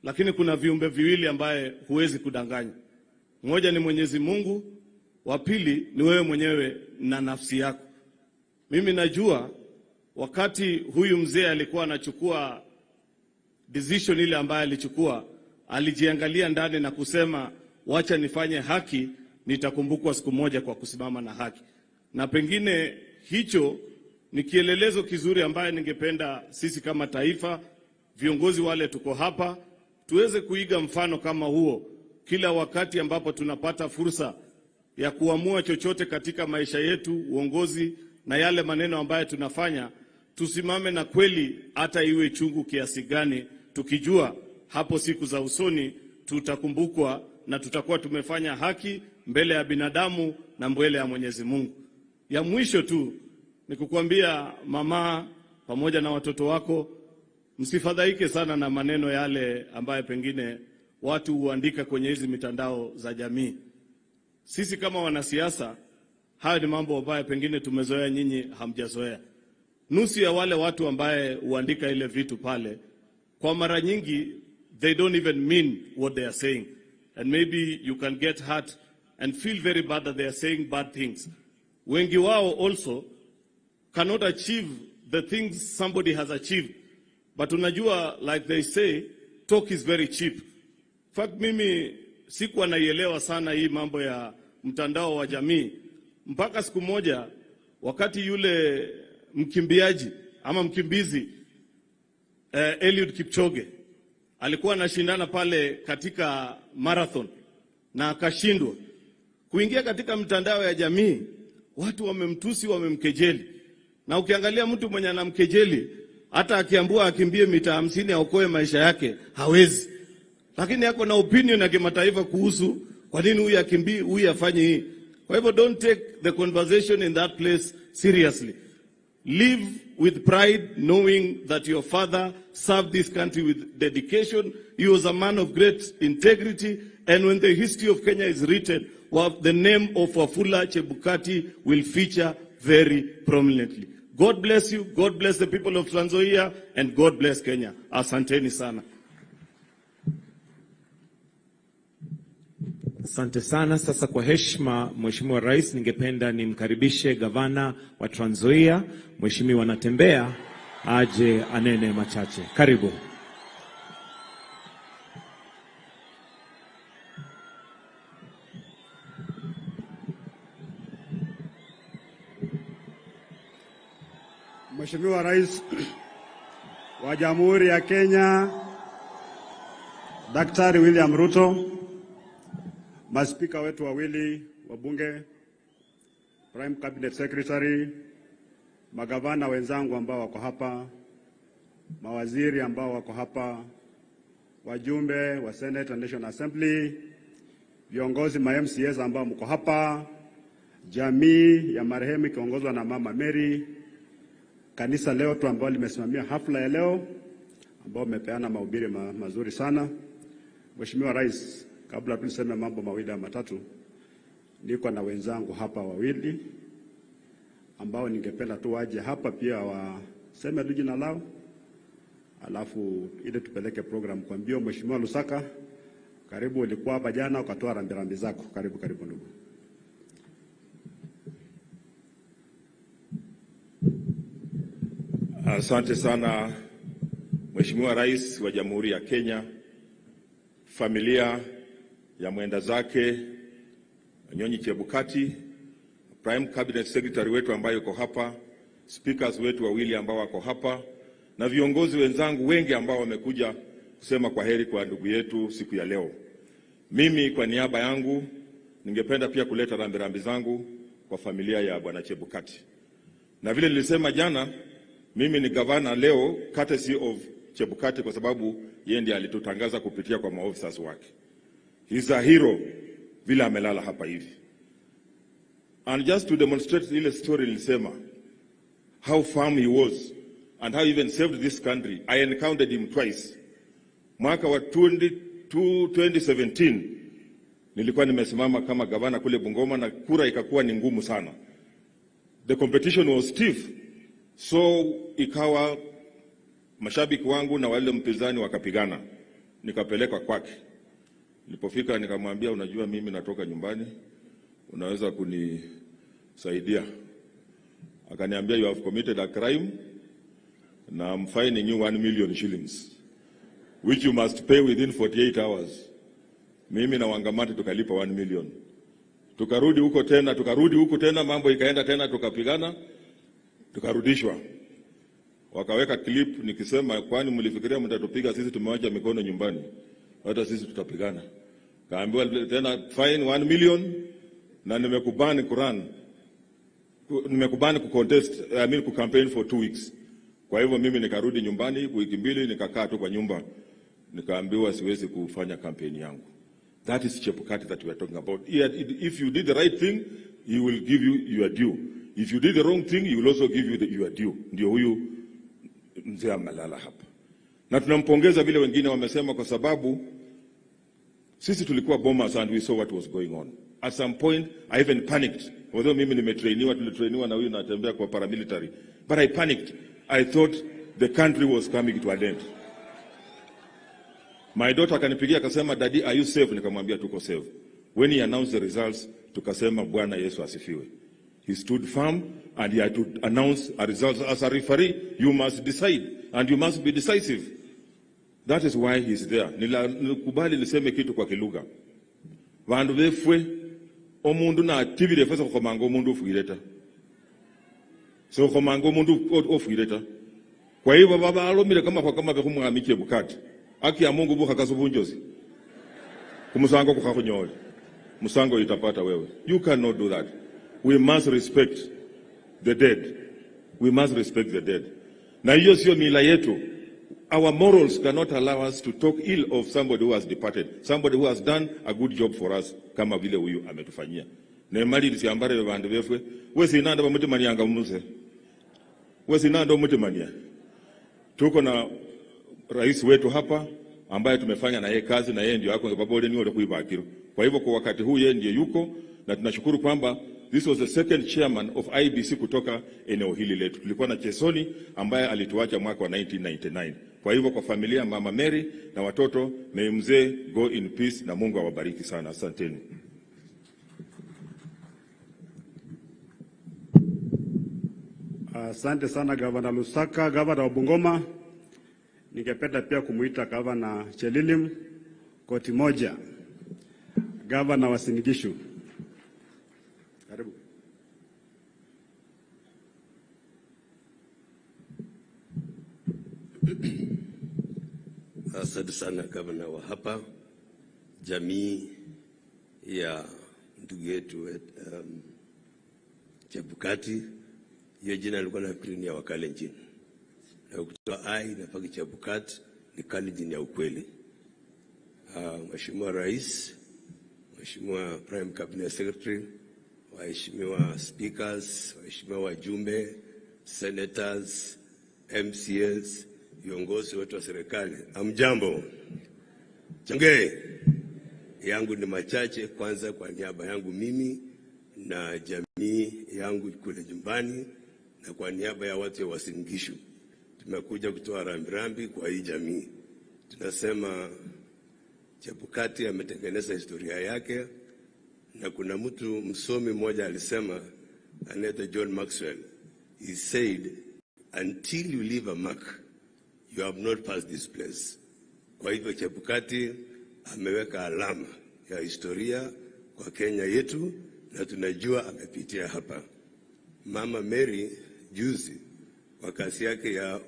lakini kuna viumbe viwili ambaye huwezi kudanganya. Mmoja ni Mwenyezi Mungu, wa pili ni wewe mwenyewe na nafsi yako. Mimi najua wakati huyu mzee alikuwa anachukua decision ile ambaye alichukua, alijiangalia ndani na kusema, wacha nifanye haki, nitakumbukwa siku moja kwa kusimama na haki. Na pengine hicho ni kielelezo kizuri ambaye ningependa sisi kama taifa, viongozi wale tuko hapa, tuweze kuiga mfano kama huo kila wakati ambapo tunapata fursa ya kuamua chochote katika maisha yetu, uongozi na yale maneno ambayo tunafanya. Tusimame na kweli, hata iwe chungu kiasi gani, tukijua hapo siku za usoni tutakumbukwa na tutakuwa tumefanya haki mbele ya binadamu na mbele ya Mwenyezi Mungu. Ya mwisho tu ni kukuambia mama pamoja na watoto wako, msifadhaike sana na maneno yale ambaye pengine watu huandika kwenye hizi mitandao za jamii. Sisi kama wanasiasa, haya ni mambo ambayo pengine tumezoea, nyinyi hamjazoea. Nusu ya wale watu ambaye huandika ile vitu pale, kwa mara nyingi they don't even mean what they are saying, and maybe you can get hurt and feel very bad that they are saying bad things. Wengi wao also cannot achieve the things somebody has achieved, but unajua, like they say, talk is very cheap. In fact, mimi sikuwa naielewa sana hii mambo ya mtandao wa jamii mpaka siku moja wakati yule mkimbiaji ama mkimbizi Eliud Kipchoge alikuwa anashindana pale katika marathon na akashindwa. Kuingia katika mtandao ya jamii, watu wamemtusi, wamemkejeli. Na ukiangalia mtu mwenye anamkejeli, hata akiambua akimbie mita 50 aokoe maisha yake, hawezi. Lakini yako na opinion ya kimataifa kuhusu kwa nini huyu akimbii, huyu afanye hii. Kwa hivyo don't take the conversation in that place seriously. Live with pride, knowing that your father served this country with dedication. He was a man of great integrity, and when the history of Kenya is written, the name of Wafula Chebukati will feature very prominently. God bless you, God bless the people of Trans Nzoia, and God bless Kenya. Asanteni sana. Asante sana. Sasa kwa heshima, Mheshimiwa Rais, ningependa nimkaribishe gavana wa Trans Nzoia, Mheshimiwa Natembeya, aje anene machache. Karibu. Mheshimiwa Rais wa Jamhuri ya Kenya, Daktari William Ruto, maspika wetu wawili wa bunge, Prime Cabinet Secretary, magavana wenzangu ambao wako hapa, mawaziri ambao wako hapa, wajumbe wa Senate and National Assembly, viongozi ma MCAs ambao mko hapa, jamii ya marehemu ikiongozwa na Mama Mary, kanisa leo tu ambao limesimamia hafla ya leo, ambao wamepeana mahubiri mazuri sana. Mheshimiwa Rais, kabla tuseme mambo mawili matatu, niko na wenzangu hapa wawili ambao ningependa tu waje hapa pia waseme tu jina lao, alafu ile tupeleke program kwa mbio. Mheshimiwa Lusaka, karibu, ulikuwa hapa jana ukatoa rambirambi zako. Karibu ndugu. Asante sana Mheshimiwa Rais wa Jamhuri ya Kenya, familia ya mwenda zake Nyonyi Chebukati, Prime Cabinet Secretary wetu ambaye yuko hapa, speakers wetu wawili ambao wako hapa, na viongozi wenzangu wengi ambao wamekuja kusema kwa heri kwa ndugu yetu siku ya leo. Mimi kwa niaba yangu ningependa pia kuleta rambirambi zangu kwa familia ya Bwana Chebukati. Na vile nilisema jana, mimi ni gavana leo courtesy of Chebukati kwa sababu yeye ndiye alitutangaza kupitia kwa maofficers wake. He's a hero vile amelala hapa hivi. And just to demonstrate ile story nilisema, how firm he was and how he even saved this country. I encountered him twice. Mwaka wa 2017 nilikuwa nimesimama kama gavana kule Bungoma na kura ikakuwa ni ngumu sana. The competition was stiff. So ikawa mashabiki wangu na wale mpinzani wakapigana. Nikapeleka kwake. Nilipofika nikamwambia, unajua mimi natoka nyumbani, unaweza kunisaidia? Akaniambia, you have committed a crime na I'm fining you 1 million shillings which you must pay within 48 hours. Mimi na Wangamati tukalipa 1 million. Tukarudi huko tena, mambo ikaenda tena, tukapigana, tukarudishwa. Wakaweka clip nikisema, kwani mlifikiria mtatupiga sisi, tumewacha mikono nyumbani, hata sisi tutapigana. Kaambiwa tena fine 1 million na nimekubani kurun. Nimekubani kucontest, kucampaign for 2 weeks. Kwa hivyo mimi nikarudi nyumbani wiki mbili, nikakaa tu kwa nyumba, nikaambiwa siwezi kufanya campaign yangu. That is Chebukati that we are talking about. If you did the right thing, he will give you your due. If you did the wrong thing, he will also give you your due. Ndio huyu mzee amelala hapa. Na tunampongeza vile wengine wamesema, kwa sababu sisi tulikuwa bombers and we saw what was going on. At some point, I even panicked. Although mimi tulitrainiwa na huyu natembea kwa paramilitary. But I panicked. I thought the country was coming to an end. My daughter akanipigia akasema, Daddy, are you safe? Nikamwambia tuko safe. When he announced the results, tukasema Bwana Yesu asifiwe. He stood firm and he had to announce a result. As a referee, you must decide and you must be decisive. That is why he's there. Nilikubali niseme kitu kwa kilugha. Vandu vefwe omundu na activity fesa kwa mango mundu fuireta. So kwa mango mundu ofuireta. Kwa hivyo baba alomile kama bekumwami Chebukati. Aki ya Mungu buka kasubunjozi. Kumusango kukakunyole. Musango itapata wewe. You cannot do that. We must respect the dead. We must respect the dead. Na hiyo sio mila yetu. Our morals cannot allow us to talk ill of somebody who has departed. Somebody who has done a good job for us, kama vile huyu ametufanyia. Na mali lisiambare vandu vefwe. Wesi inanda bamutimani anga mnuse. Wesi inanda bamutimani. Tuko na rais wetu hapa ambaye tumefanya na yeye kazi, na yeye ndio yako sababu ile niyo kuibakiro. Kwa hivyo kwa wakati huu yeye ndiye yuko, na tunashukuru kwamba this was the second chairman of IBC kutoka eneo hili letu. Tulikuwa na Chesoni ambaye alituacha mwaka wa 1999. Kwa hivyo kwa familia Mama Mary na watoto, may mzee go in peace na Mungu awabariki sana. Asanteni. Asante sana Gavana Lusaka. Gavana wa Bungoma, ningependa pia kumuita Gavana Chelilim koti moja. Gavana wa Sinigishu, karibu. Asante sana gavana wa hapa, jamii ya ndugu yetu Chebukati. Hiyo jina alikuwa nafikiri ni ya Wakalenjin. Na kutoa ai na paki Chebukati ni Kalenjin ya ukweli. Mheshimiwa Rais, Mheshimiwa Prime Cabinet Secretary, waheshimiwa speakers, waheshimiwa wajumbe, senators, MCAs, viongozi wote wa serikali, amjambo. Change yangu ni machache. Kwanza kwa niaba yangu mimi na jamii yangu kule nyumbani, na kwa niaba ya watu wa Sinigishu, tumekuja kutoa rambirambi kwa hii jamii. Tunasema Chebukati ametengeneza historia yake, na kuna mtu msomi mmoja alisema, anaitwa John Maxwell, he said, until you leave a mark, you have not passed this place. Kwa hivyo Chebukati ameweka alama ya historia kwa Kenya yetu na tunajua amepitia hapa. Mama Mary juzi kwa kazi yake ya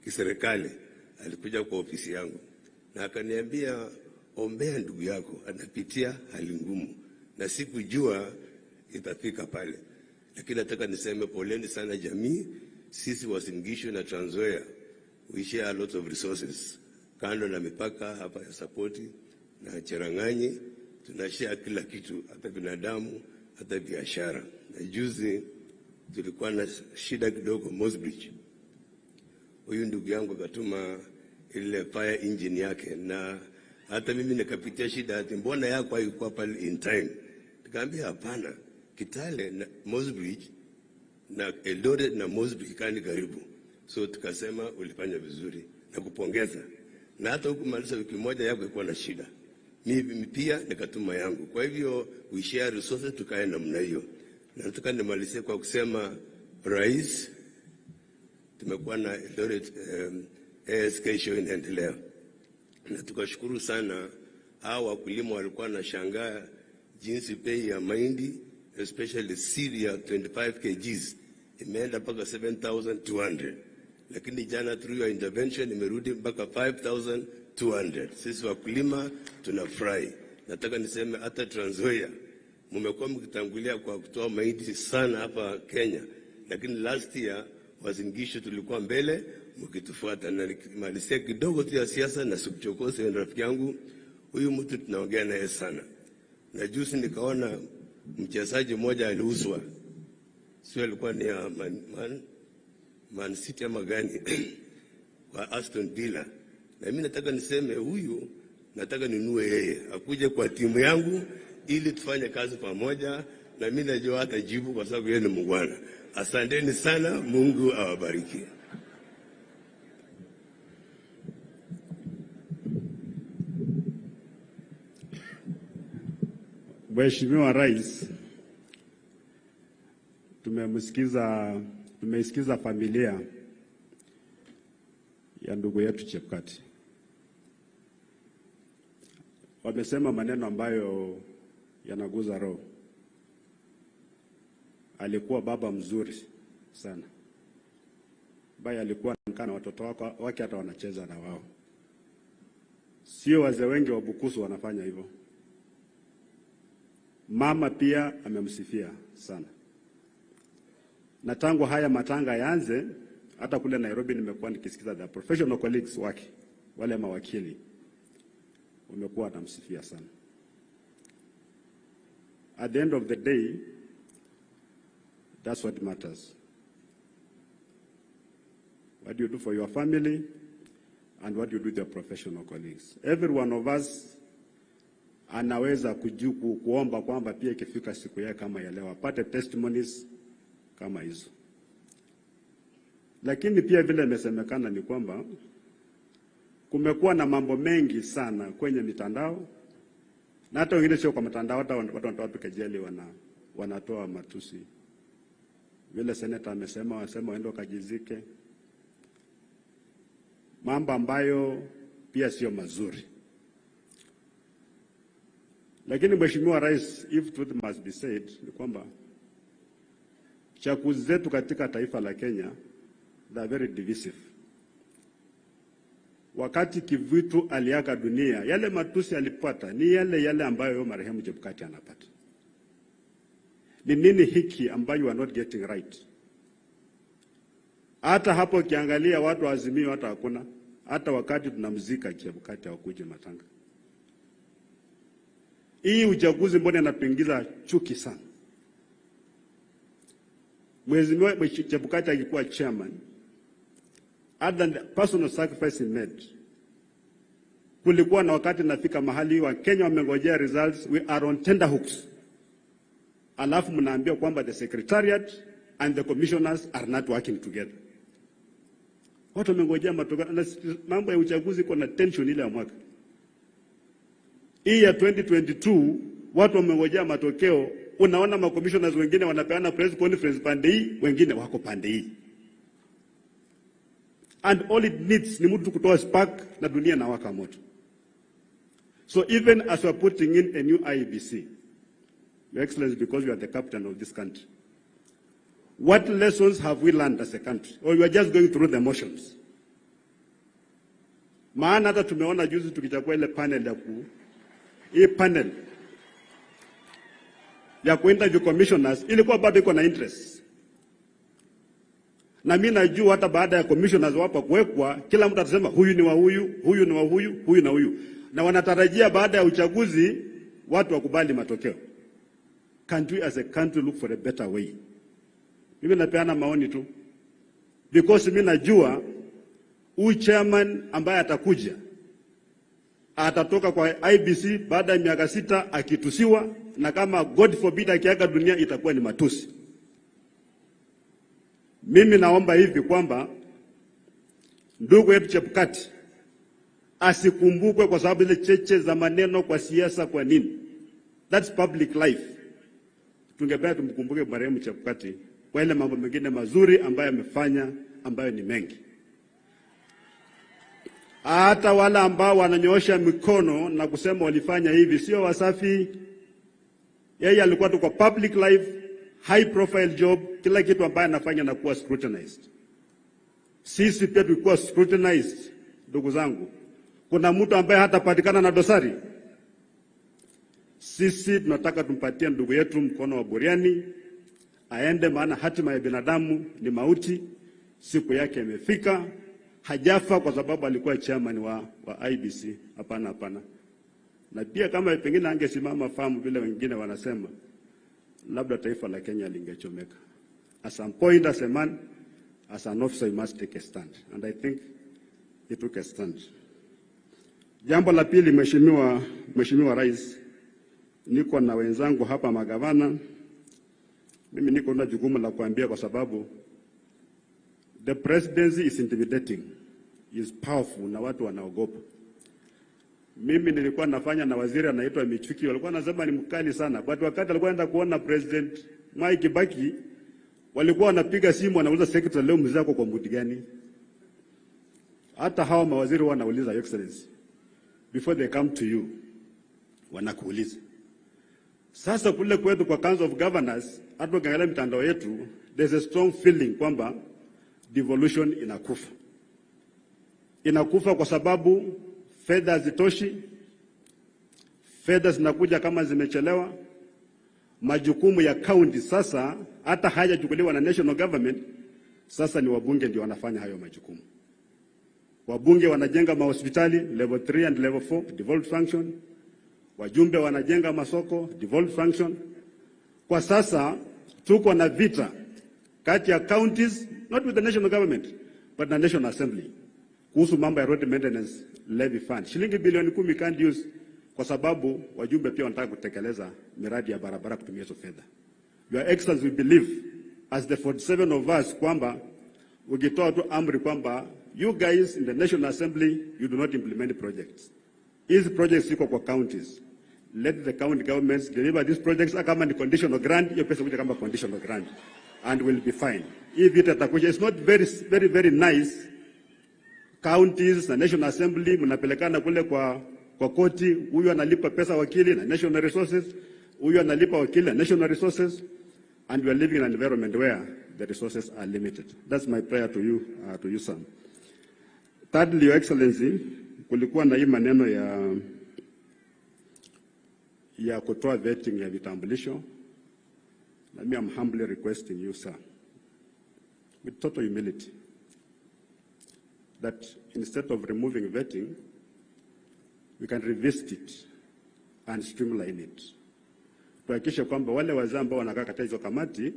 kiserikali alikuja kwa ofisi yangu na akaniambia, ombea ndugu yako anapitia hali ngumu, na sikujua itafika pale. Lakini nataka niseme poleni sana jamii. Sisi Uasin Gishu na Trans Nzoia, we share a lot of resources. Kando na mipaka hapa ya Sapoti na Cherang'anyi, tunashare kila kitu, hata binadamu, hata biashara. Na juzi tulikuwa na shida kidogo Mosbridge. Huyu ndugu yangu akatuma ile fire engine yake, na hata mimi nikapitia shida, ati mbona yako haikuwa pale in time. Nikamwambia hapana, Kitale na Mosbridge na Eldoret na Mosbridge kani karibu. So tukasema ulifanya vizuri na kupongeza. Na hata hukumaliza wiki moja yako ilikuwa na shida, mimi pia nikatuma yangu. Kwa hivyo we share resources, tukae namna hiyo. Na nataka nimalizie kwa kusema, Rais, tumekuwa na Eldoret ASK show inaendelea. Na tukashukuru sana. Hao wakulima walikuwa na shangaa jinsi bei ya mahindi, especially seed ya 25 kgs imeenda mpaka 7,200. Lakini jana through your intervention imerudi mpaka 5,200. Sisi wakulima tunafurahi. Nataka niseme hata Trans Nzoia mmekuwa mkitangulia kwa kutoa mahindi sana hapa Kenya, lakini last year Uasin Gishu tulikuwa mbele mkitufuata. Na nikimalizia kidogo tu ya siasa na sikuchokoze, rafiki yangu huyu mtu tunaongea naye sana. Na juzi nikaona mchezaji mmoja aliuzwa, sio alikuwa ni Man City ama gani kwa Aston Villa. Na mimi nataka niseme huyu nataka ninunue yeye akuje kwa timu yangu ili tufanye kazi pamoja, na mimi najua atajibu kwa sababu yeye ni mungwana. Asanteni sana, Mungu awabariki. Mheshimiwa Rais, tumeisikiza familia ya ndugu yetu Chebukati. Wamesema maneno ambayo yanaguza roho. Alikuwa baba mzuri sana, ambaye alikuwa anakaa na watoto wake hata wanacheza na wao. Sio wazee wengi wa Bukusu wanafanya hivyo. Mama pia amemsifia sana. Na tangu haya matanga yaanze, hata kule Nairobi nimekuwa nikisikiza the professional colleagues wake, wale mawakili wamekuwa wanamsifia sana. At the end of the day, that's what matters. What do you do for your family and what do you do with your professional colleagues? Every one of us anaweza kuomba kwamba pia ikifika siku yake kama ya leo apate testimonies kama hizo. Lakini pia vile imesemekana ni kwamba kumekuwa na mambo mengi sana kwenye mitandao, na hata wengine sio kwa mitandao, hata watu kejeli wanatoa matusi. Vile seneta amesema waende wakajizike, mambo ambayo pia sio mazuri. Lakini Mheshimiwa Rais, if truth must be said, ni kwamba chaguzi zetu katika taifa la Kenya, they are very divisive. Wakati Kivitu aliaga dunia, yale matusi alipata ni yale ambayo marehemu Chebukati anapata. Ni nini hiki ambayo you are not getting right? Hata hapo kiangalia watu Azimio hata hakuna. Hata wakati tunamzika Chebukati hawakuje matanga. Hii uchaguzi mbona inapingiza chuki sana? Mheshimiwa Chebukati alikuwa chairman. Other than the personal sacrifice he made, kulikuwa na wakati nafika mahali wa Kenya wamengojea results, we are on tender hooks. Alafu mnaambia kwamba the secretariat and the commissioners are not working together. Watu wamengojea matokeo, na mambo ya uchaguzi kuna tension ile ya mwaka. Hii ya 2022 watu wamengojea matokeo, unaona ma commissioners wengine wanapeana press conference pande hii, wengine wako pande hii. and all it needs ni mtu kutoa spark na dunia na waka moto. So even as we are putting in a new IEBC, Your Excellency, because you are the captain of this country, what lessons have we learned as a country? Or we are just going through the motions? Maana hata tumeona juzi tukichagua ile panel ya interview commissioners ilikuwa bado iko na interest. Na mimi najua hata baada ya commissioners wapo kuwekwa, kila mtu atasema huyu ni wa huyu, huyu ni wa huyu, huyu na huyu. Na wanatarajia baada ya uchaguzi watu wakubali matokeo. Can't we as a country look for a better way? Mimi napeana maoni tu. Because mimi najua huyu chairman ambaye atakuja atatoka kwa IBC baada ya miaka 6 akitusiwa, na kama God forbid akiaga dunia itakuwa ni matusi. Mimi naomba hivi kwamba ndugu yetu Chebukati asikumbukwe kwa sababu ile cheche za maneno kwa siasa. Kwa nini? That's public life. Tungependa tumkumbuke marehemu Chebukati kwa ile mambo mengine mazuri ambayo amefanya, ambayo ni mengi. Hata wala ambao wananyoosha mikono na kusema walifanya hivi sio wasafi. Yeye alikuwa tu kwa public life, high profile job, kila kitu ambaye anafanya na kuwa scrutinized. Sisi pia tulikuwa scrutinized, ndugu zangu. Kuna mtu ambaye hatapatikana na dosari. Sisi tunataka tumpatie ndugu yetu mkono wa buriani aende, maana hatima ya binadamu ni mauti. Siku yake imefika. Hajafa kwa sababu alikuwa chairman wa IBC. Hapana, hapana. Na pia kama pengine angesimama fahamu vile wengine wanasema, labda taifa la Kenya lingechomeka. At some point as a man, as an officer, you must take a stand. And I think he took a stand. Jambo la pili, Mheshimiwa Rais, niko na wenzangu hapa magavana. Mimi niko na jukumu la kuambia kwa sababu the presidency is intimidating, is powerful na watu wanaogopa. Mimi nilikuwa nafanya na waziri anaitwa Michuki, walikuwa wanasema ni mkali sana. But wakati alikuwa anaenda kuona President Mwai Kibaki, walikuwa wanapiga simu wanauliza secretary, leo mzee wako kwa mudi gani? Hata hao mawaziri wanauliza, Your Excellency, before they come to you, wanakuuliza. Sasa kule kwetu kwa Council of Governors, hata ukiangalia mitandao yetu, there's a strong feeling kwamba devolution inakufa. Inakufa kwa sababu fedha hazitoshi, fedha zinakuja kama zimechelewa. Majukumu ya county sasa hata hayachukuliwa na national government, sasa ni wabunge ndio wanafanya hayo majukumu. Wabunge wanajenga mahospitali level 3 and level 4, devolved function. Wajumbe wanajenga masoko, devolved function. Kwa sasa tuko na vita kati ya counties, not with the national government, but the National Assembly, kuhusu mambo ya road maintenance levy fund. Shilingi bilioni 10 can't use kwa sababu wajumbe pia wanataka kutekeleza miradi ya barabara kutumia hizo fedha. Your Excellency, we believe as the 47 of us kwamba ukitoa tu amri kwamba you guys in the National Assembly, you do not implement projects. These projects ziko kwa counties. Let the county governments deliver these projects. Kama ni conditional grant, hiyo pesa kuja kama conditional grant, and will be fine. If it atakuja, it's not very nice. Counties na National Assembly mnapelekana kule kwa koti, huyu analipa pesa wakili na national resources, huyu analipa wakili na national resources, and we are living in an environment where the resources are limited. That's my prayer to you, sir. Thirdly, Your Excellency, kulikuwa na hii maneno ya kutoa vetting ya vitambulisho. Let me, I'm humbly requesting you, sir, with total humility, that instead of removing vetting, we can revisit it and streamline it. Tuhakikishe kwamba wale wazee ambao wanakaa katika hizo kamati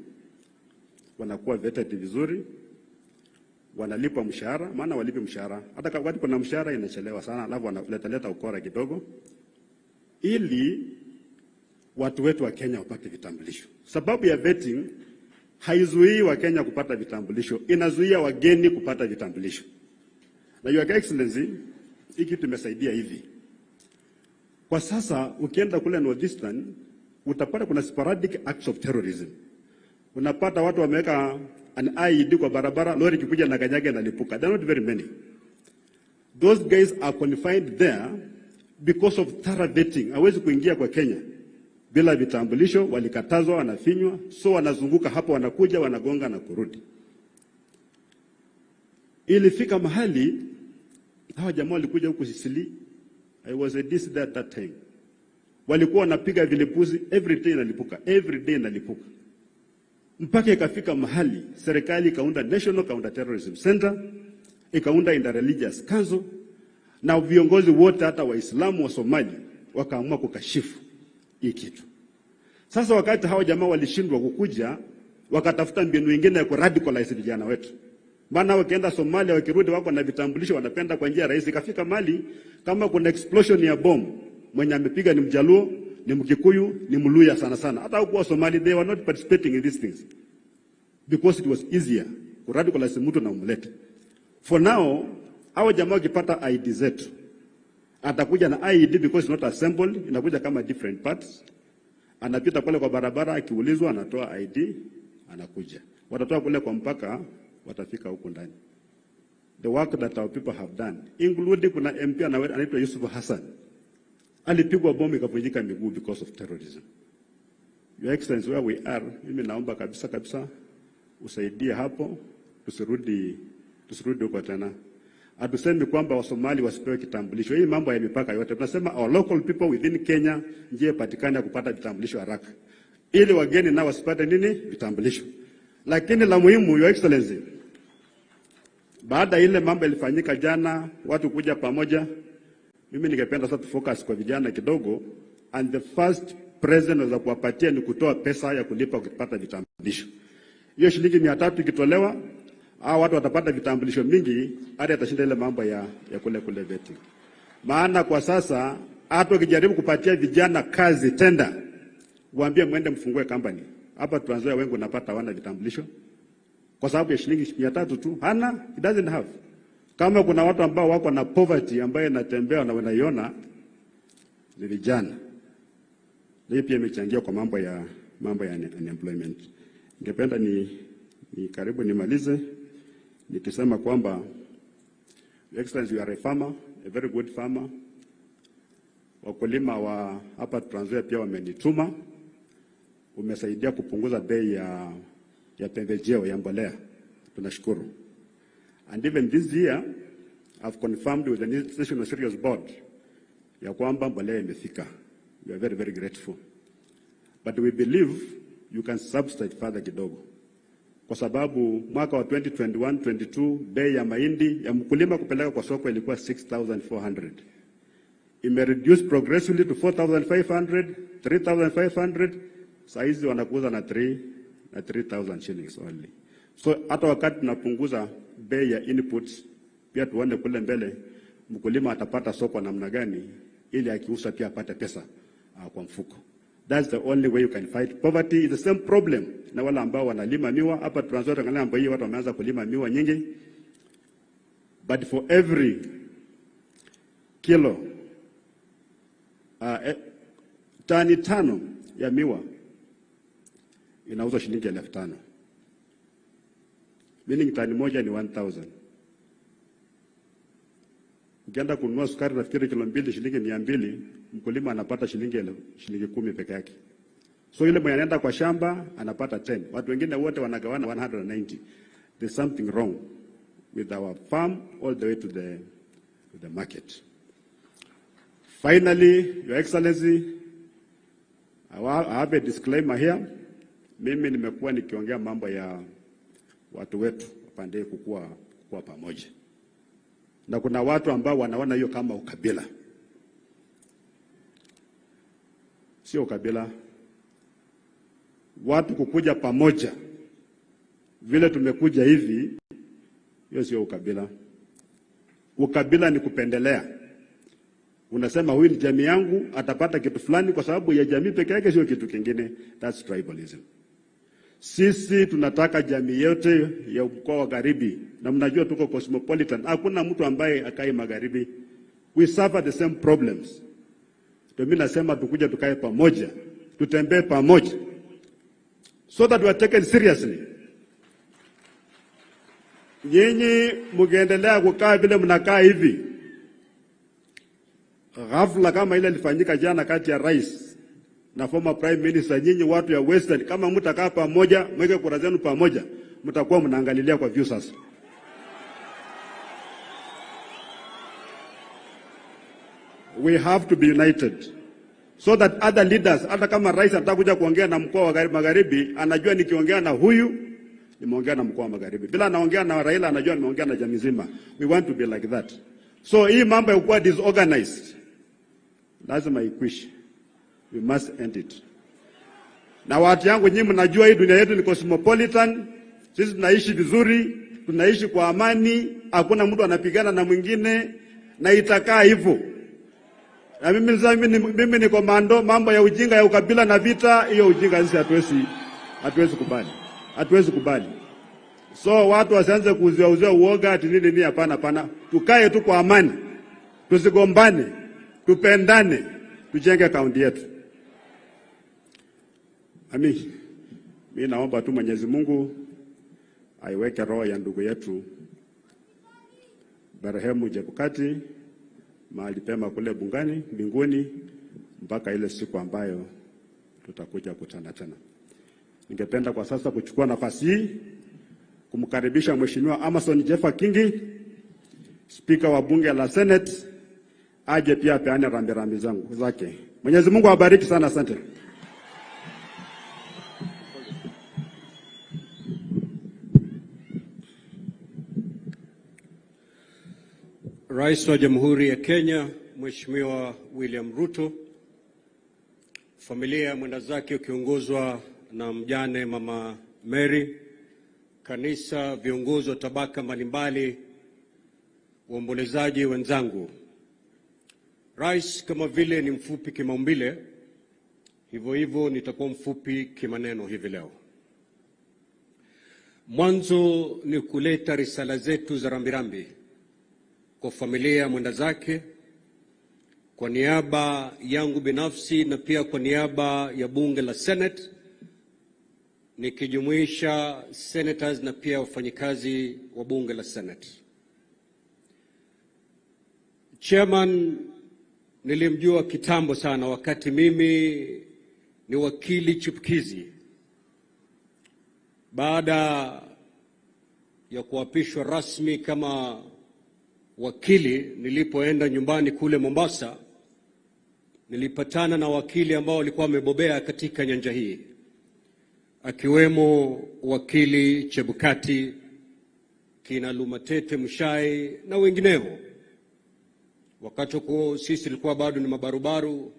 wanakuwa vetted vizuri, wanalipa mshahara, maana walipi mshahara. Hata wakati kuna mshahara inachelewa sana, alafu wanaleta ukora kidogo, ili watu wetu wa Kenya wapate vitambulisho. Sababu ya vetting haizuii wa Kenya kupata vitambulisho, inazuia wageni kupata vitambulisho. Na Your Excellency, hiki tumesaidia hivi. Kwa sasa ukienda kule Northeastern utapata kuna sporadic acts of terrorism. Unapata watu wameweka an IED kwa barabara, lori kikuja na kanyaga na lipuka. They're not very many. Those guys are confined there because of thorough vetting. Hawezi kuingia kwa Kenya bila vitambulisho, walikatazwa, wanafinywa, so wanazunguka hapo, wanakuja, wanagonga na kurudi. Ilifika mahali hawa jamaa walikuja huku Sicily. I was a DC there at that time. Walikuwa wanapiga vilipuzi every day inalipuka. Mpaka ikafika mahali serikali ikaunda National Counter Terrorism Center, ikaunda Interreligious Council, na viongozi wote hata Waislamu wa Somali wakaamua kukashifu hii kitu. Sasa wakati hawa jamaa walishindwa kukuja, wakatafuta mbinu nyingine ya kuradicalize vijana wetu. Maana wakienda Somalia, wakirudi wako na vitambulisho, wanapenda kwa njia rahisi. Ikafika mali kama kuna explosion ya bomb, mwenye amepiga ni Mjaluo, ni Mkikuyu, ni Mluya sana. Hata huko Somalia, they were not participating in these things because it was easier kuradicalize mtu na umlete. For now, hao jamaa wakipata ID zetu, atakuja na ID because it's not assembled, inakuja kama different parts. Anapita pale kwa barabara, akiulizwa anatoa ID, anakuja. Watatoa kule kwa mpaka, watafika huko ndani. The work that our people have done, including kuna MP anaitwa Yusuf Hassan, alipigwa bomu ikavunjika miguu because of terrorism. Your Excellency, where we are, mimi naomba kabisa usaidie hapo, tusirudi huko tena. Hatusemi kwamba Wasomali wasipewe kitambulisho. Hii mambo ya mipaka yote, tunasema our local people within Kenya njie patikane kupata vitambulisho haraka, ili wageni nao wasipate nini? Vitambulisho. Lakini la muhimu, Your Excellency, baada ile mambo ilifanyika jana, watu kuja pamoja, mimi ningependa sasa focus kwa vijana kidogo, and the first present za kuwapatia ni kutoa pesa ya kulipa kupata vitambulisho. Hiyo shilingi 300 ikitolewa, hao watu watapata vitambulisho mingi, hadi atashinda ile mambo ya kule vetting. Maana kwa sasa hata ukijaribu kupatia vijana kazi tenda, waambie mwende mfungue company. Hapa Trans Nzoia wengi unapata wana vitambulisho kwa sababu ya shilingi 300 tu. Hana, it doesn't have. Kama kuna watu ambao wako na poverty ambayo inatembea na wanaiona ni vijana. Hii pia imechangia kwa mambo ya unemployment. Ningependa ni karibu nimalize nikisema kwamba Your Excellency, you are a farmer, a very good farmer. Wakulima wa hapa Trans Nzoia pia wamenituma. Umesaidia kupunguza bei ya pembejeo ya mbolea. Tunashukuru. And even this year, I've confirmed with the National Cereals Board ya kwamba mbolea imefika. We are very, very grateful. But we believe you can substitute further kidogo. Kwa sababu mwaka wa 2021-22 bei ya mahindi ya mkulima kupeleka kwa soko ilikuwa 6,400. Imereduce progressively to 4,500, 3,500. Saizi wanakuuza na 3,000 shillings only. So hata wakati tunapunguza bei ya inputs, pia tuone kule mbele mkulima atapata soko namna gani, ili akiuza pia apate pesa kwa mfuko. That's the only way you can fight poverty. It's the same problem na wale ambao wanalima miwa hapa Trans Nzoia. Angalia ambao hii watu wameanza kulima miwa nyingi, but for every kilo tani 5 ya miwa inauzwa shilingi 5,000. Meaning tani moja ni 1,000. Ukienda kununua sukari nafikiri kilo 2 shilingi 200, mkulima anapata shilingi 10 peke yake. So ile mwenye anaenda kwa shamba anapata 10. Watu wengine wote wanagawana 190. There's something wrong with our farm all the way to the market. Finally, Your Excellency, I have a disclaimer here. Mimi nimekuwa nikiongea mambo ya watu wetu wapande kukua pamoja. Na kuna watu ambao wanaona hiyo kama ukabila. Sio ukabila. Watu kukuja pamoja vile tumekuja hivi, hiyo sio ukabila. Ukabila ni kupendelea. Unasema huyu ni jamii yangu, atapata kitu fulani kwa sababu ya jamii peke yake, sio kitu kingine. That's tribalism. Sisi tunataka jamii yote ya mkoa wa Magharibi, na mnajua tuko cosmopolitan. Hakuna mtu ambaye akai Magharibi. We suffer the same problems. Ndio mimi nasema tukuje tukae pamoja, tutembee pamoja, so that we are taken seriously. nyinyi mkiendelea kukaa vile mnakaa hivi, ghafla kama ile ilifanyika jana kati ya rais na former prime minister, nyinyi watu ya Western, kama mtakaa pamoja, mweke kura zenu pamoja, mtakuwa mnaangalilia kwa view sasa. We have to be united so that other leaders, hata kama rais anataka kuja kuongea na mkoa wa magharibi, anajua nikiongea na huyu nimeongea na mkoa wa magharibi. Bila anaongea na Raila anajua nimeongea na jamii nzima. We want to be like that. So hii mambo ya kuwa disorganized lazima ikwishe. We must end it. Na watu yangu nyinyi mnajua hii dunia yetu ni cosmopolitan. Sisi tunaishi vizuri, tunaishi kwa amani, hakuna mtu anapigana na mwingine, na itakaa hivyo. Na mimi ni komando, mambo ya ujinga ya ukabila na vita, hiyo ujinga sisi hatuwezi kubali. Hatuwezi kubali. So watu wasianze kuuzia uoga ati nini, hapana. Tukae tu kwa amani. Tusigombane, tupendane, tujenge kaunti yetu. Mimi naomba tu Mwenyezi Mungu aiweke roho ya ndugu yetu marehemu Chebukati mahali pema kule mbinguni mpaka ile siku ambayo tutakuja kutana tena. Ningependa kwa sasa kuchukua nafasi hii kumkaribisha Mheshimiwa Amason Jeffa Kingi, Spika wa Bunge la Senate, aje pia apeane rambirambi zake. Mwenyezi Mungu awabariki sana, asante. Rais wa Jamhuri ya Kenya, Mheshimiwa William Ruto, familia ya mwenda zake ukiongozwa na mjane Mama Mary, kanisa, viongozi wa tabaka mbalimbali, waombolezaji wenzangu. Rais kama vile ni mfupi kimaumbile, hivyo nitakuwa mfupi kimaneno hivi leo. Mwanzo ni kuleta risala zetu za rambirambi kwa familia ya mwenda zake, kwa niaba yangu binafsi na pia kwa niaba ya bunge la Senate, nikijumuisha senators na pia wafanyikazi wa bunge la Senate. Chairman nilimjua kitambo sana wakati mimi ni wakili chipukizi. Baada ya kuapishwa rasmi kama wakili, nilipoenda nyumbani kule Mombasa, nilipatana na wakili ambao walikuwa wamebobea katika nyanja hii, akiwemo wakili Chebukati, kina Lumatete Mushai na wengineo. Wakati huo sisi tulikuwa bado ni mabarubaru,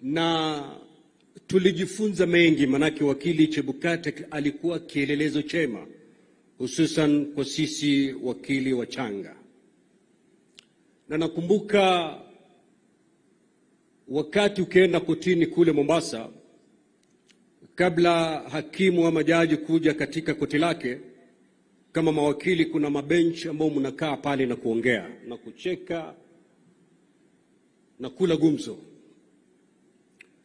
na tulijifunza mengi, manake wakili Chebukati alikuwa kielelezo chema, hususan kwa sisi wakili wachanga. Na nakumbuka wakati ukienda kotini kule Mombasa, kabla hakimu ama jaji kuja katika koti lake, kama mawakili kuna mabenchi ambao mnakaa pale na kuongea na kucheka na kula gumzo.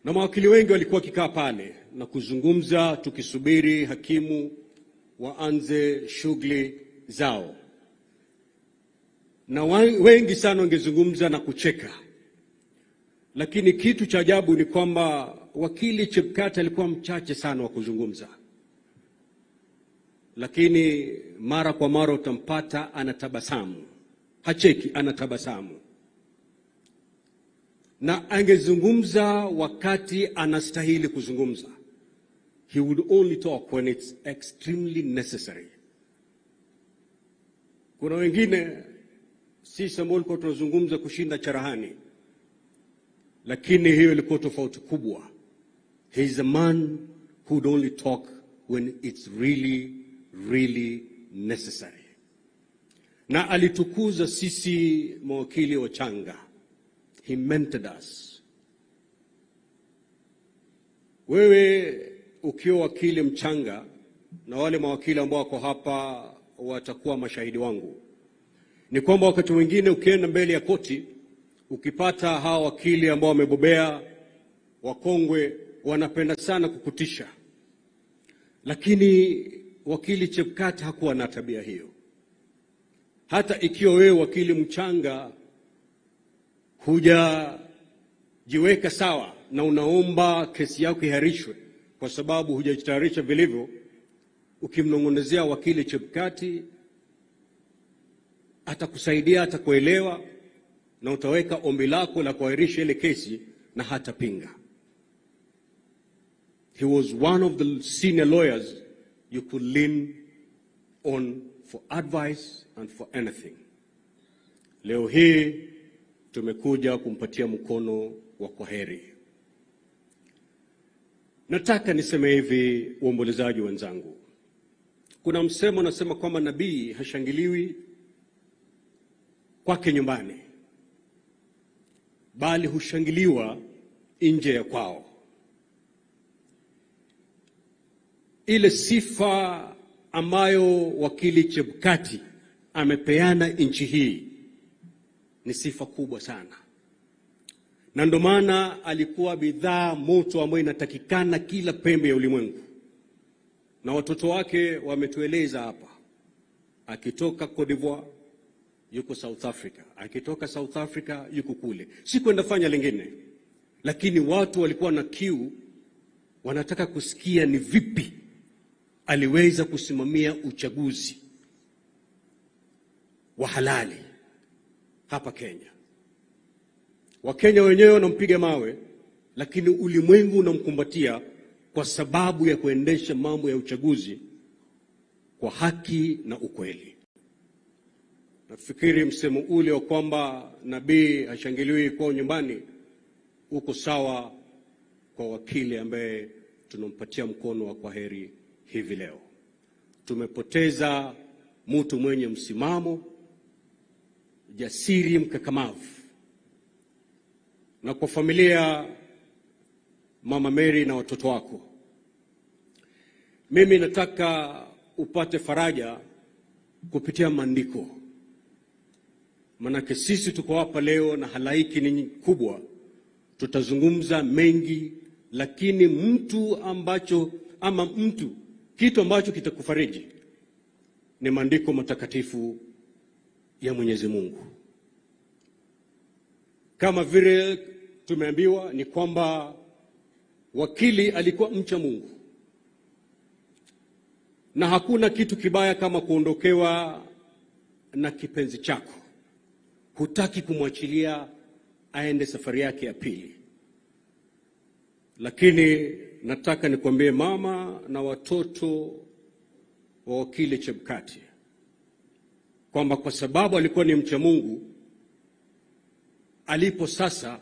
Na mawakili wengi walikuwa kikaa pale na kuzungumza, tukisubiri hakimu waanze shughuli zao. Na wengi sana wangezungumza na kucheka. Lakini kitu cha ajabu ni kwamba wakili Chebukati alikuwa mchache sana wa kuzungumza. Lakini mara kwa mara utampata anatabasamu. Hacheki, anatabasamu. Na angezungumza wakati anastahili kuzungumza. He would only talk when it's extremely necessary. Kuna wengine sisi ambao tulikuwa tunazungumza kushinda cherehani, lakini hiyo ilikuwa tofauti kubwa. He is a man who would only talk when it's really necessary. Na alitukuza sisi mawakili wachanga. He mentored us. Wewe ukiwa wakili mchanga, na wale mawakili ambao wako hapa watakuwa mashahidi wangu, ni kwamba wakati mwingine ukienda mbele ya koti, ukipata hawa wakili ambao wamebobea, wakongwe, wanapenda sana kukutisha. Lakini wakili Chebukati hakuwa na tabia hiyo. Hata ikiwa wewe wakili mchanga hujajiweka sawa na unaomba kesi yako iharishwe kwa sababu hujajitayarisha vilivyo, ukimnong'onezea wakili Chebukati atakusaidia, atakuelewa na utaweka ombi lako la kuahirisha ile kesi na hatapinga. He was one of the senior lawyers you could lean on for advice and for anything. Leo hii tumekuja kumpatia mkono wa kwaheri. Nataka niseme hivi, waombolezaji wenzangu. Kuna msemo unasema kwamba nabii hashangiliwi kwake nyumbani, bali hushangiliwa nje ya kwao. Ile sifa ambayo wakili Chebukati amepeana nchi hii ni sifa kubwa sana. Na ndio maana alikuwa bidhaa moto ambayo inatakikana kila pembe ya ulimwengu. Na watoto wake wametueleza hapa. Akitoka Cote d'Ivoire yuko South Africa, akitoka South Africa yuko kule. Si kwenda fanya lingine. Lakini watu walikuwa na kiu, wanataka kusikia ni vipi aliweza kusimamia uchaguzi wa halali hapa Kenya. Wakenya wenyewe wanampiga mawe, lakini ulimwengu unamkumbatia kwa sababu ya kuendesha mambo ya uchaguzi kwa haki na ukweli. Nafikiri msemo ule wa kwamba nabii hashangiliwi kwa nyumbani uko sawa kwa wakili ambaye tunampatia mkono wa kwaheri hivi leo. Tumepoteza mtu mwenye msimamo, jasiri, mkakamavu. Na kwa familia Mama Mary na watoto wako, mimi nataka upate faraja kupitia maandiko. Manake sisi tuko hapa leo na halaiki ni kubwa, tutazungumza mengi, lakini kitu ambacho kitakufariji ni maandiko matakatifu ya Mwenyezi Mungu. Kama vile tumeambiwa ni kwamba wakili alikuwa mcha Mungu. Na hakuna kitu kibaya kama kuondokewa na kipenzi chako. Hutaki kumwachilia aende safari yake ya pili. Lakini nataka nikwambie mama na watoto wa wakili Chebukati kwamba kwa sababu alikuwa ni mcha Mungu, alipo sasa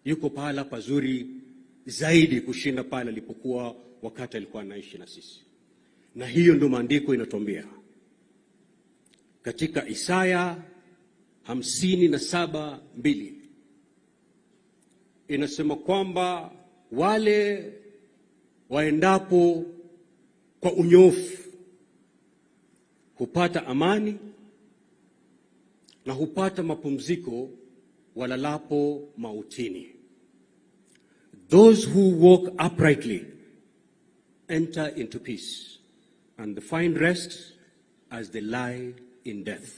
yuko pahala pazuri zaidi kushinda pale alipokuwa wakati alikuwa anaishi na sisi. Na hiyo ndio maandiko inatuambia. Katika Isaya 57:2 inasema kwamba wale waendapo kwa unyofu hupata amani na hupata mapumziko walalapo mautini. Those who walk uprightly enter into peace and find rest as they lie in death.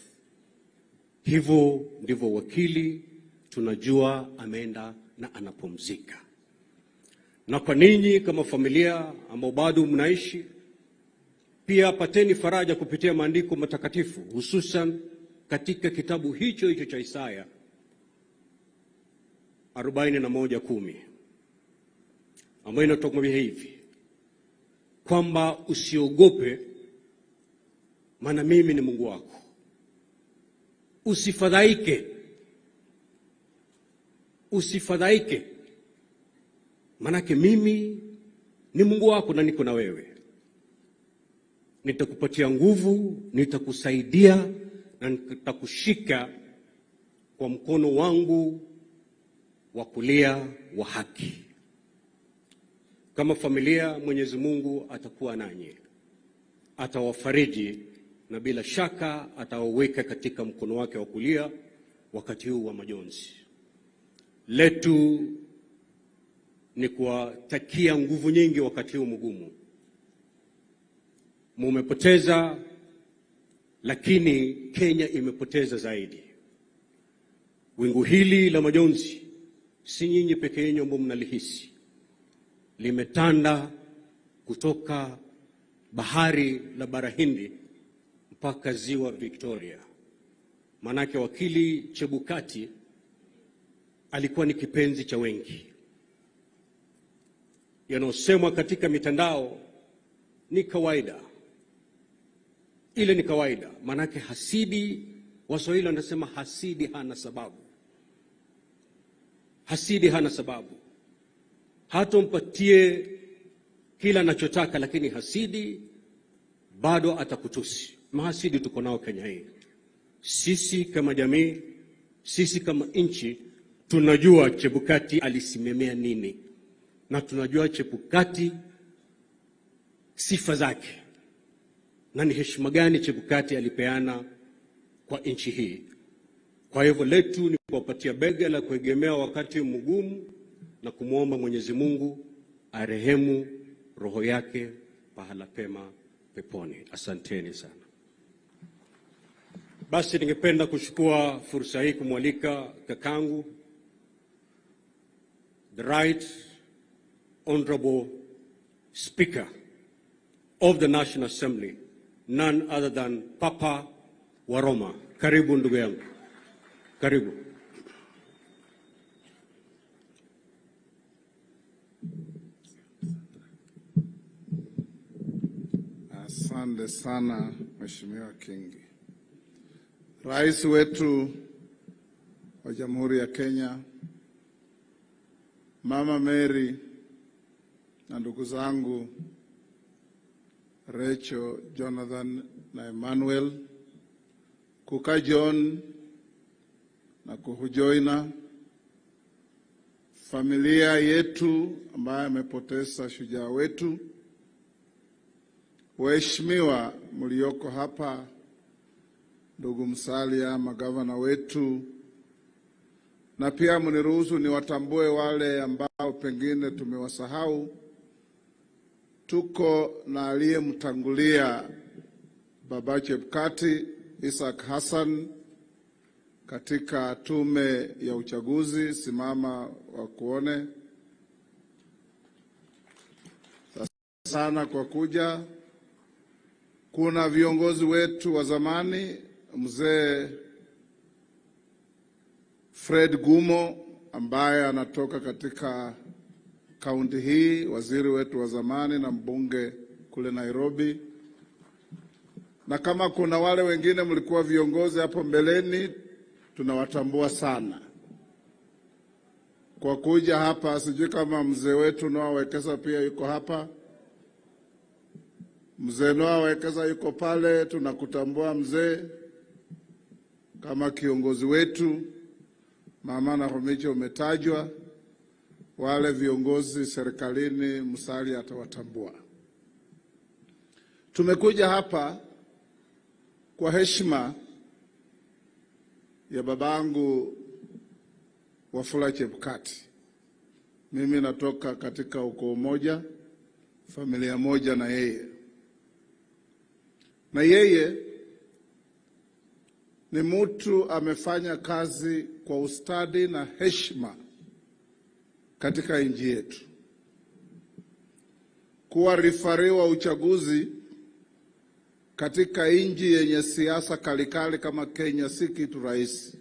Hivyo ndivyo wakili tunajua ameenda na anapumzika. Na kwa ninyi kama familia ambao bado mnaishi, pia pateni faraja kupitia maandiko matakatifu, hususan katika kitabu hicho cha Isaya 41:10 ambayo inatuambia hivi kwamba usiogope, maana mimi ni Mungu wako. Usifadhaike, manake mimi ni Mungu wako na niko na wewe. Nitakupatia nguvu, nitakusaidia na nitakushika kwa mkono wangu wa kulia wa haki. Kama familia, Mwenyezi Mungu atakuwa nanyi, atawafariji na bila shaka atawaweka katika mkono wake wa kulia wakati huu wa majonzi. Letu ni kuwatakia nguvu nyingi wakati huu mgumu. Mumepoteza, lakini Kenya imepoteza zaidi. Wingu hili la majonzi si nyinyi peke yenu ambao mnalihisi. Limetanda kutoka bahari la bara Hindi mpaka ziwa Victoria. Manake wakili Chebukati alikuwa ni kipenzi cha wengi. Yanayosemwa katika mitandao ni kawaida. Ile ni kawaida, manake hasidi, Waswahili wanasema hasidi hana sababu. Hasidi hana sababu. Hatompatie kila anachotaka, lakini hasidi bado atakutusi. Mahasidi tuko nao Kenya hii. Sisi kama jamii, sisi kama nchi, tunajua Chebukati alisimamia nini, na tunajua Chebukati sifa zake, na ni heshima gani Chebukati alipeana kwa nchi hii. Kwa hivyo letu ni kuwapatia bega la kuegemea wakati mgumu na kumwomba Mwenyezi Mungu arehemu roho yake pahala pema peponi. Asanteni sana. Basi ningependa kuchukua fursa hii kumwalika kakangu, the Right Honorable Speaker of the National Assembly, none other than Papa Waroma. Karibu ndugu yangu. Karibu. Asante sana Mheshimiwa Kingi. Rais wetu wa Jamhuri ya Kenya, Mama Mary na ndugu zangu Rachel, Jonathan na Emmanuel, Kuka John na Kuhujoina, familia yetu ambaye amepoteza shujaa wetu, waheshimiwa mlioko hapa, ndugu Musalia, magavana wetu, na pia mniruhusu niwatambue wale ambao pengine tumewasahau. Tuko na aliyemtangulia Baba Chebukati, Isaac Hassan, katika tume ya uchaguzi. Simama wa kuone. Sana kwa kuja. Kuna viongozi wetu wa zamani, mzee Fred Gumo ambaye anatoka katika kaunti hii, waziri wetu wa zamani na mbunge kule Nairobi. Na kama kuna wale wengine mlikuwa viongozi hapo mbeleni, tunawatambua sana kwa kuja hapa. Sijui kama mzee wetu Noah Wekesa pia yuko hapa. Mzee Noah Wekesa yuko pale, tunakutambua mzee kama kiongozi wetu. Mama na Homicho umetajwa. Wale viongozi serikalini Musalia atawatambua. Tumekuja hapa kwa heshima ya babangu Wafula Chebukati. Mimi natoka katika ukoo moja, familia moja na yeye. Na yeye ni mtu amefanya kazi kwa ustadi na heshima katika nchi yetu. Kuwa rifari wa uchaguzi katika nchi yenye siasa kalikali kama Kenya si kitu rahisi.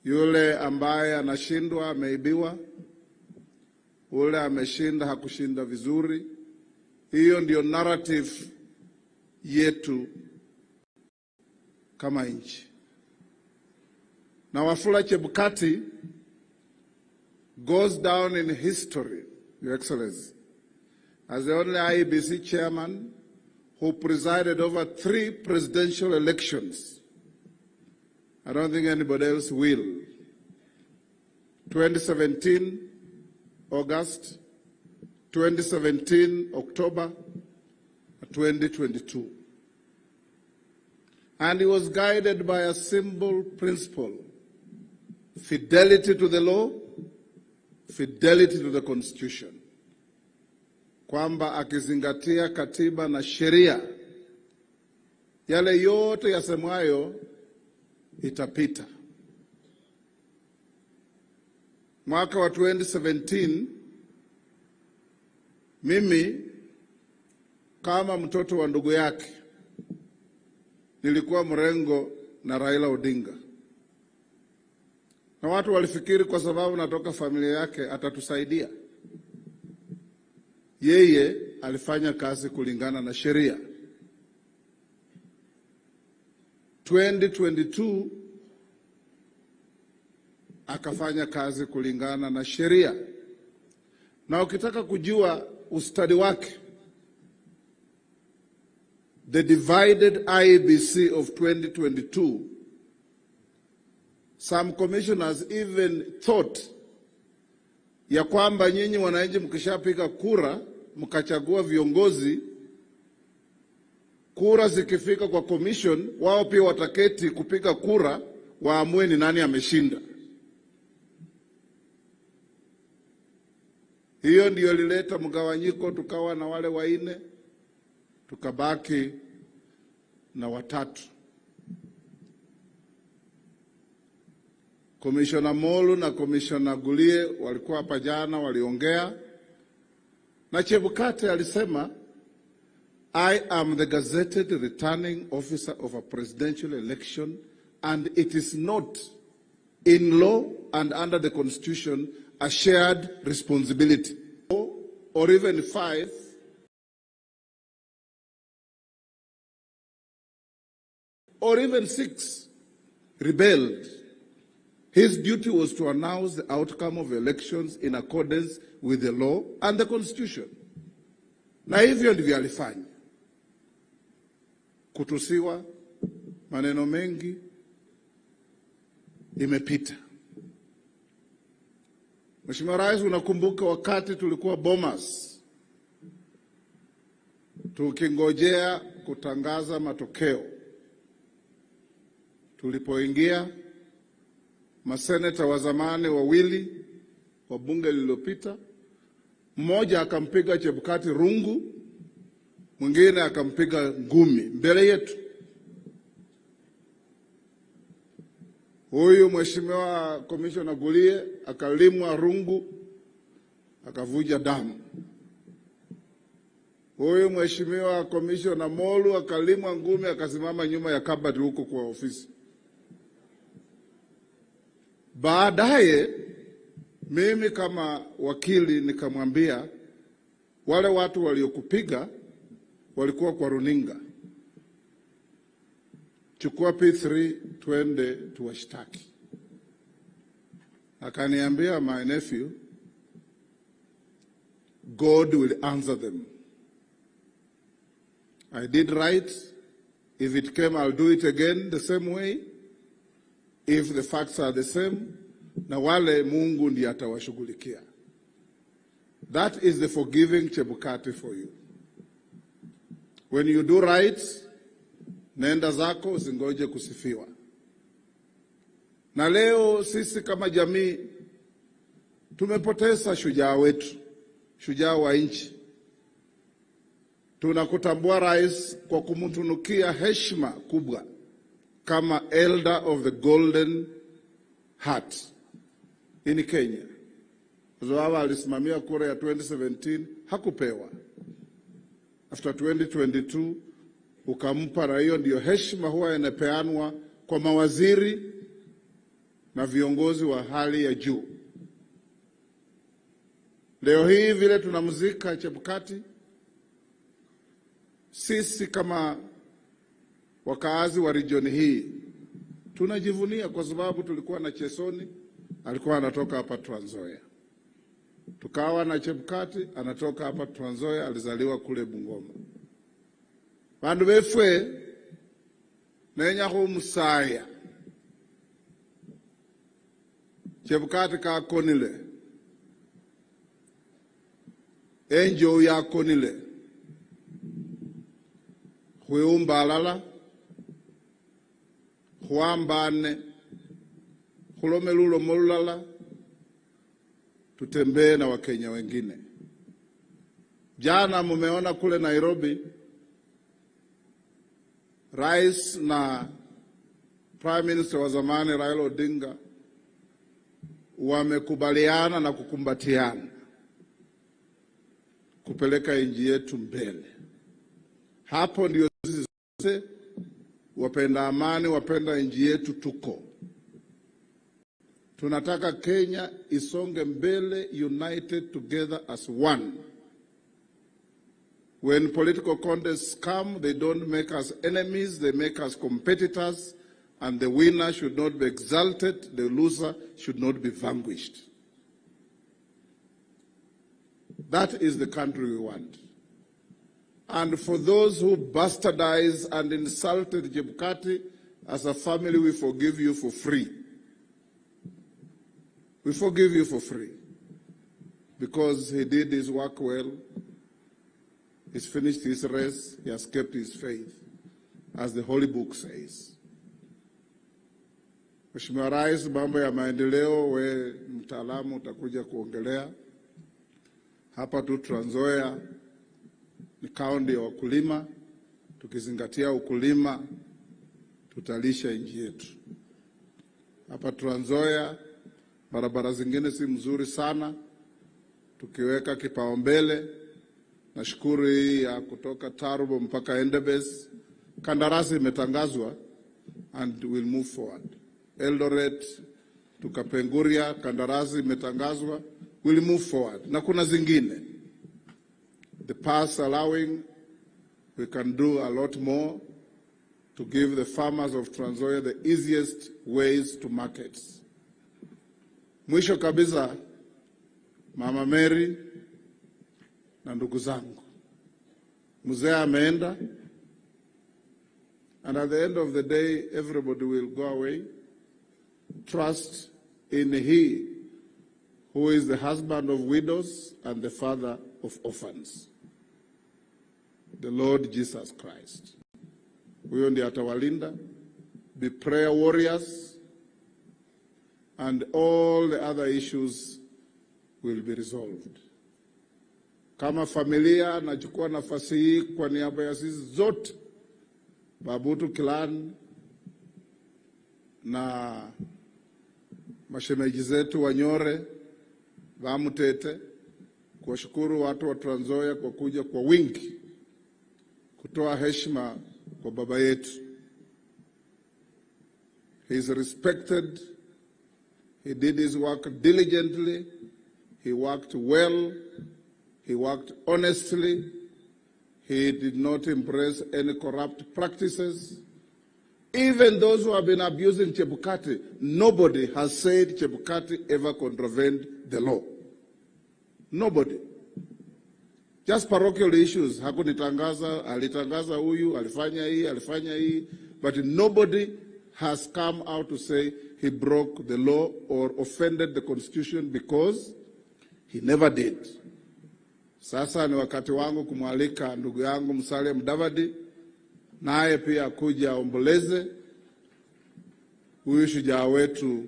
Yule ambaye anashindwa ameibiwa, yule ameshinda hakushinda vizuri. Hiyo ndio narrative yetu kama nchi. Na Wafula Chebukati goes down in history, Your Excellency, as the only IEBC chairman who presided over 3 presidential elections. I don't think anybody else will. 2017 August, 2017 October, 2022. And he was guided by a simple principle: fidelity to the law, fidelity to the Constitution. kwamba akizingatia katiba na sheria, yale yote yasemwayo itapita. Mwaka wa 2017 mimi kama mtoto wa ndugu yake nilikuwa mrengo na Raila Odinga, na watu walifikiri kwa sababu natoka familia yake atatusaidia. Yeye alifanya kazi kulingana na sheria. 2022 akafanya kazi kulingana na sheria. Na ukitaka kujua ustadi wake, the divided IEBC of 2022, some commissioners even thought ya kwamba nyinyi wananchi mkishapiga kura mkachagua viongozi, kura zikifika kwa commission wao pia wataketi kupiga kura waamue ni nani ameshinda. Hiyo ndio ilileta mgawanyiko, tukawa na wale waine tukabaki na watatu. Commissioner Molu na Commissioner Gulie walikuwa hapa jana, waliongea na Chebukati alisema, I am the gazetted returning officer of a presidential election and it is not in law and under the constitution a shared responsibility. Or even 5 or even 6 rebelled. His duty was to announce the outcome of elections in accordance with the law and the constitution. Na hivyo ndivyo alifanya. Kutusiwa, maneno mengi, imepita. Mheshimiwa Rais, unakumbuka wakati tulikuwa Bomas, tukingojea kutangaza matokeo. Tulipoingia, maseneta wa zamani wawili wa bunge lililopita, mmoja akampiga Chebukati rungu, mwingine akampiga ngumi mbele yetu. Huyu Mheshimiwa Commissioner Gulie akalimwa rungu, akavuja damu. Huyu Mheshimiwa Commissioner Molu akalimwa ngumi, akasimama nyuma ya kabati huko kwa ofisi. Baadaye mimi kama wakili nikamwambia, wale watu waliokupiga walikuwa kwa runinga, chukua P3 twende tuwashtaki. Akaniambia, my nephew, God will answer them. I did right. If it came, I'll do it again the same way. If the facts are the same, na wale Mungu ndiye atawashughulikia. That is the forgiving Chebukati for you. When you do right, nenda zako, usingoje kusifiwa. Na leo sisi kama jamii tumepoteza shujaa wetu, shujaa wa nchi. Tunakutambua Rais kwa kumtunukia heshima kubwa kama Elder of the Golden Heart in Kenya. Zoawa alisimamia kura ya 2017, hakupewa. After 2022 ukampa, na hiyo ndio heshima huwa inapeanwa kwa mawaziri na viongozi wa hali ya juu. Leo hii vile tunamzika Chebukati, sisi kama wakaazi wa region hii tunajivunia kwa sababu tulikuwa na Chesoni, alikuwa anatoka hapa Trans Nzoia. Tukawa na Chebukati, anatoka hapa Trans Nzoia, alizaliwa kule Bungoma. Bandu befwe nenya kumusaya Chebukati ka konile, enjo ya konile, huumba alala, huambane, hulomelulo molala, tutembee na Wakenya wengine. Jana mumeona kule Nairobi, Rais na Prime Minister wa zamani Raila Odinga wamekubaliana na kukumbatiana kupeleka nchi yetu mbele. Hapo ndio sisi sote wapenda amani, wapenda nchi yetu tuko. Tunataka Kenya isonge mbele, united together as one. When political contests come, they don't make us enemies, they make us competitors, and the winner should not be exalted, the loser should not be vanquished. That is the country we want. And for those who bastardized and insulted Chebukati, as a family, we forgive you for free. We forgive you for free. Because he did his work well. He's finished his race. He has kept his faith, as the Holy Book says. Mheshimiwa Rais, mambo ya maendeleo, we mtaalamu utakuja kuongelea. Hapa tu Trans Nzoia ni kaunti ya wakulima. Tukizingatia ukulima, tutalisha nchi yetu. Hapa Trans Nzoia barabara zingine si mzuri sana. Tukiweka kipaumbele, nashukuru hii ya kutoka Tarubo mpaka Endebess, kandarasi imetangazwa and we'll move forward. Eldoret tukapenguria, kandarasi imetangazwa, we'll move forward. Na kuna zingine, the pass allowing, we can do a lot more to give the farmers of Trans Nzoia the easiest ways to markets. Mwisho kabisa, Mama Mary na ndugu zangu, mzee ameenda, and at the end of the day everybody will go away. Trust in He who is the husband of widows and the father of orphans, the Lord Jesus Christ. Huyo ndiye atawalinda. Be prayer warriors, and all the other issues will be resolved. Kama familia, nachukua nafasi hii kwa niaba ya sisi zote, Babutu clan na mashemeji zetu Wanyore, Vamutete, kuwashukuru watu wa Trans Nzoia kwa kuja kwa wingi kutoa heshima kwa baba yetu. He is respected. He did his work diligently. He worked well. He worked honestly. He did not embrace any corrupt practices. Even those who have been abusing Chebukati, nobody has said Chebukati ever contravened the law. Nobody. Just parochial issues. Hakunitangaza, alitangaza huyu, alifanya hii, but nobody has come out to say he broke the law or offended the constitution, because he never did. Sasa ni wakati wangu kumwalika ndugu yangu Musalia Mudavadi, naye pia kuja omboleze huyu shujaa wetu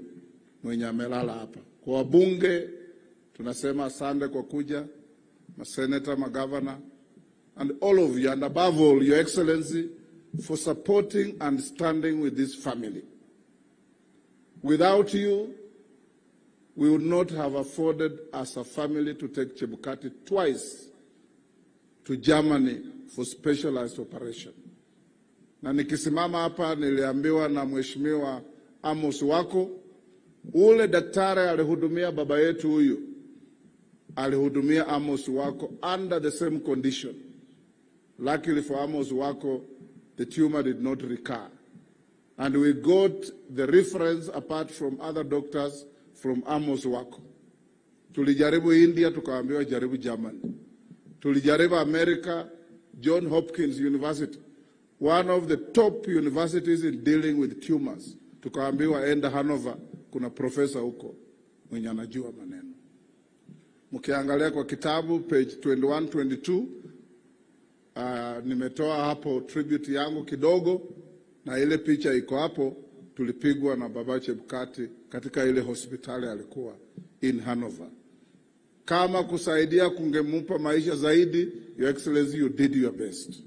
mwenye amelala hapa. Kwa wabunge tunasema asante kwa kuja, maseneta, magavana, and all of you, and above all, Your Excellency, for supporting and standing with this family. Without you, we would not have afforded as a family to take Chebukati twice to Germany for specialized operation. Na nikisimama hapa niliambiwa na Mheshimiwa Amos wako, ule daktari alihudumia baba yetu huyu, alihudumia Amos wako under the same condition. Luckily for Amos wako, the tumor did not recur. And we got the reference apart from other doctors from Amos wako. Tulijaribu India, tukaambiwa jaribu Germany. Tulijaribu America, John Hopkins University, one of the top universities in dealing with tumors. Tukaambiwa enda Hanover, kuna professor huko mwenye anajua maneno. Mkiangalia kwa kitabu page 21-22, nimetoa hapo tribute yangu kidogo, na ile picha iko hapo, tulipigwa na baba Chebukati katika ile hospitali alikuwa in Hanover. Kama kusaidia kungemupa maisha zaidi, Your Excellency, you did your best.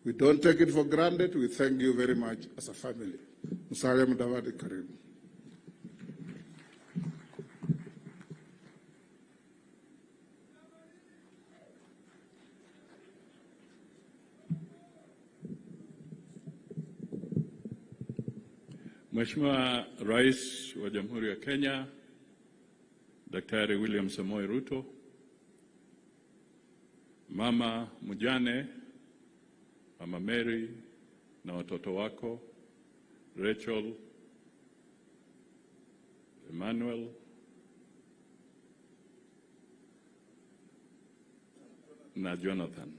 We don't take it for granted. We thank you very much as a family. Musalia Mudavadi, karibu. Mheshimiwa Rais wa Jamhuri ya Kenya, Daktari William Samoei Ruto, Mama mjane, Mama Mary na watoto wako, Rachel, Emmanuel, na Jonathan.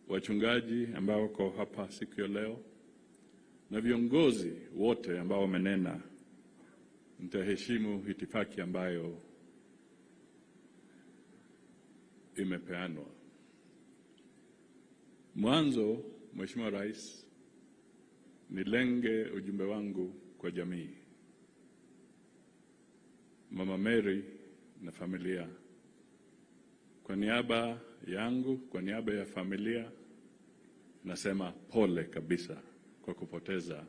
Wachungaji ambao wako hapa siku ya leo na viongozi wote ambao wamenena, nitaheshimu itifaki ambayo imepeanwa. Mwanzo, Mheshimiwa Rais, nilenge ujumbe wangu kwa jamii. Mama Mary na familia. Kwa niaba yangu, kwa niaba ya familia, nasema pole kabisa kwa kupoteza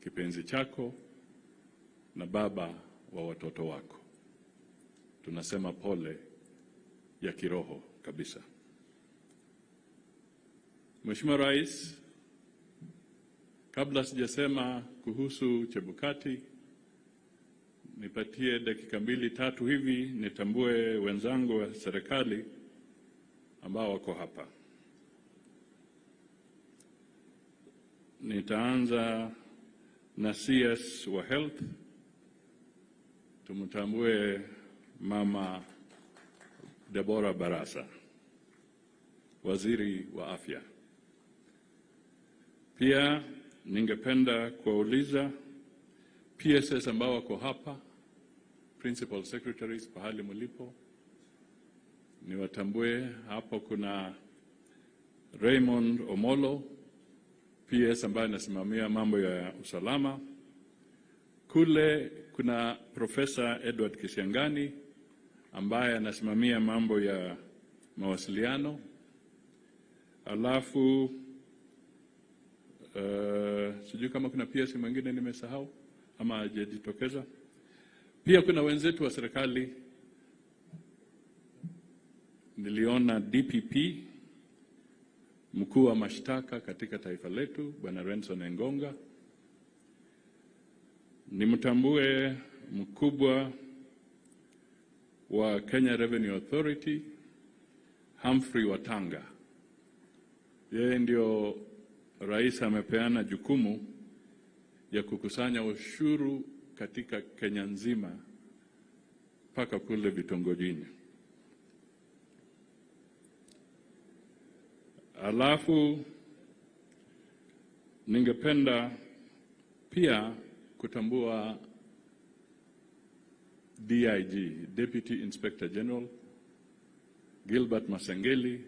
kipenzi chako na baba wa watoto wako. Tunasema pole ya kiroho kabisa. Mheshimiwa Rais, kabla sijasema kuhusu Chebukati, nipatie dakika 2-3 hivi nitambue wenzangu wa serikali ambao wako hapa. Nitaanza na CS wa Health. Tumtambue Mama Deborah Barasa, Waziri wa Afya. Pia ningependa kuwauliza PSS ambao wako hapa, Principal Secretaries pahali mlipo, niwatambue. Hapo kuna Raymond Omolo, PS ambaye anasimamia mambo ya usalama. Kule kuna Profesa Edward Kisiangani ambaye anasimamia mambo ya mawasiliano. Alafu sijui kama kuna PS mwingine nimesahau ama hajajitokeza. Pia kuna wenzetu wa serikali. Niliona DPP, mkuu wa mashtaka katika taifa letu, Bwana Renson Engonga. Nimtambue mkubwa wa Kenya Revenue Authority, Humphrey Watanga. Yeye ndio rais amepeana jukumu ya kukusanya ushuru katika Kenya nzima mpaka kule vitongojini. Alafu ningependa pia kutambua DIG, Deputy Inspector General Gilbert Masengeli.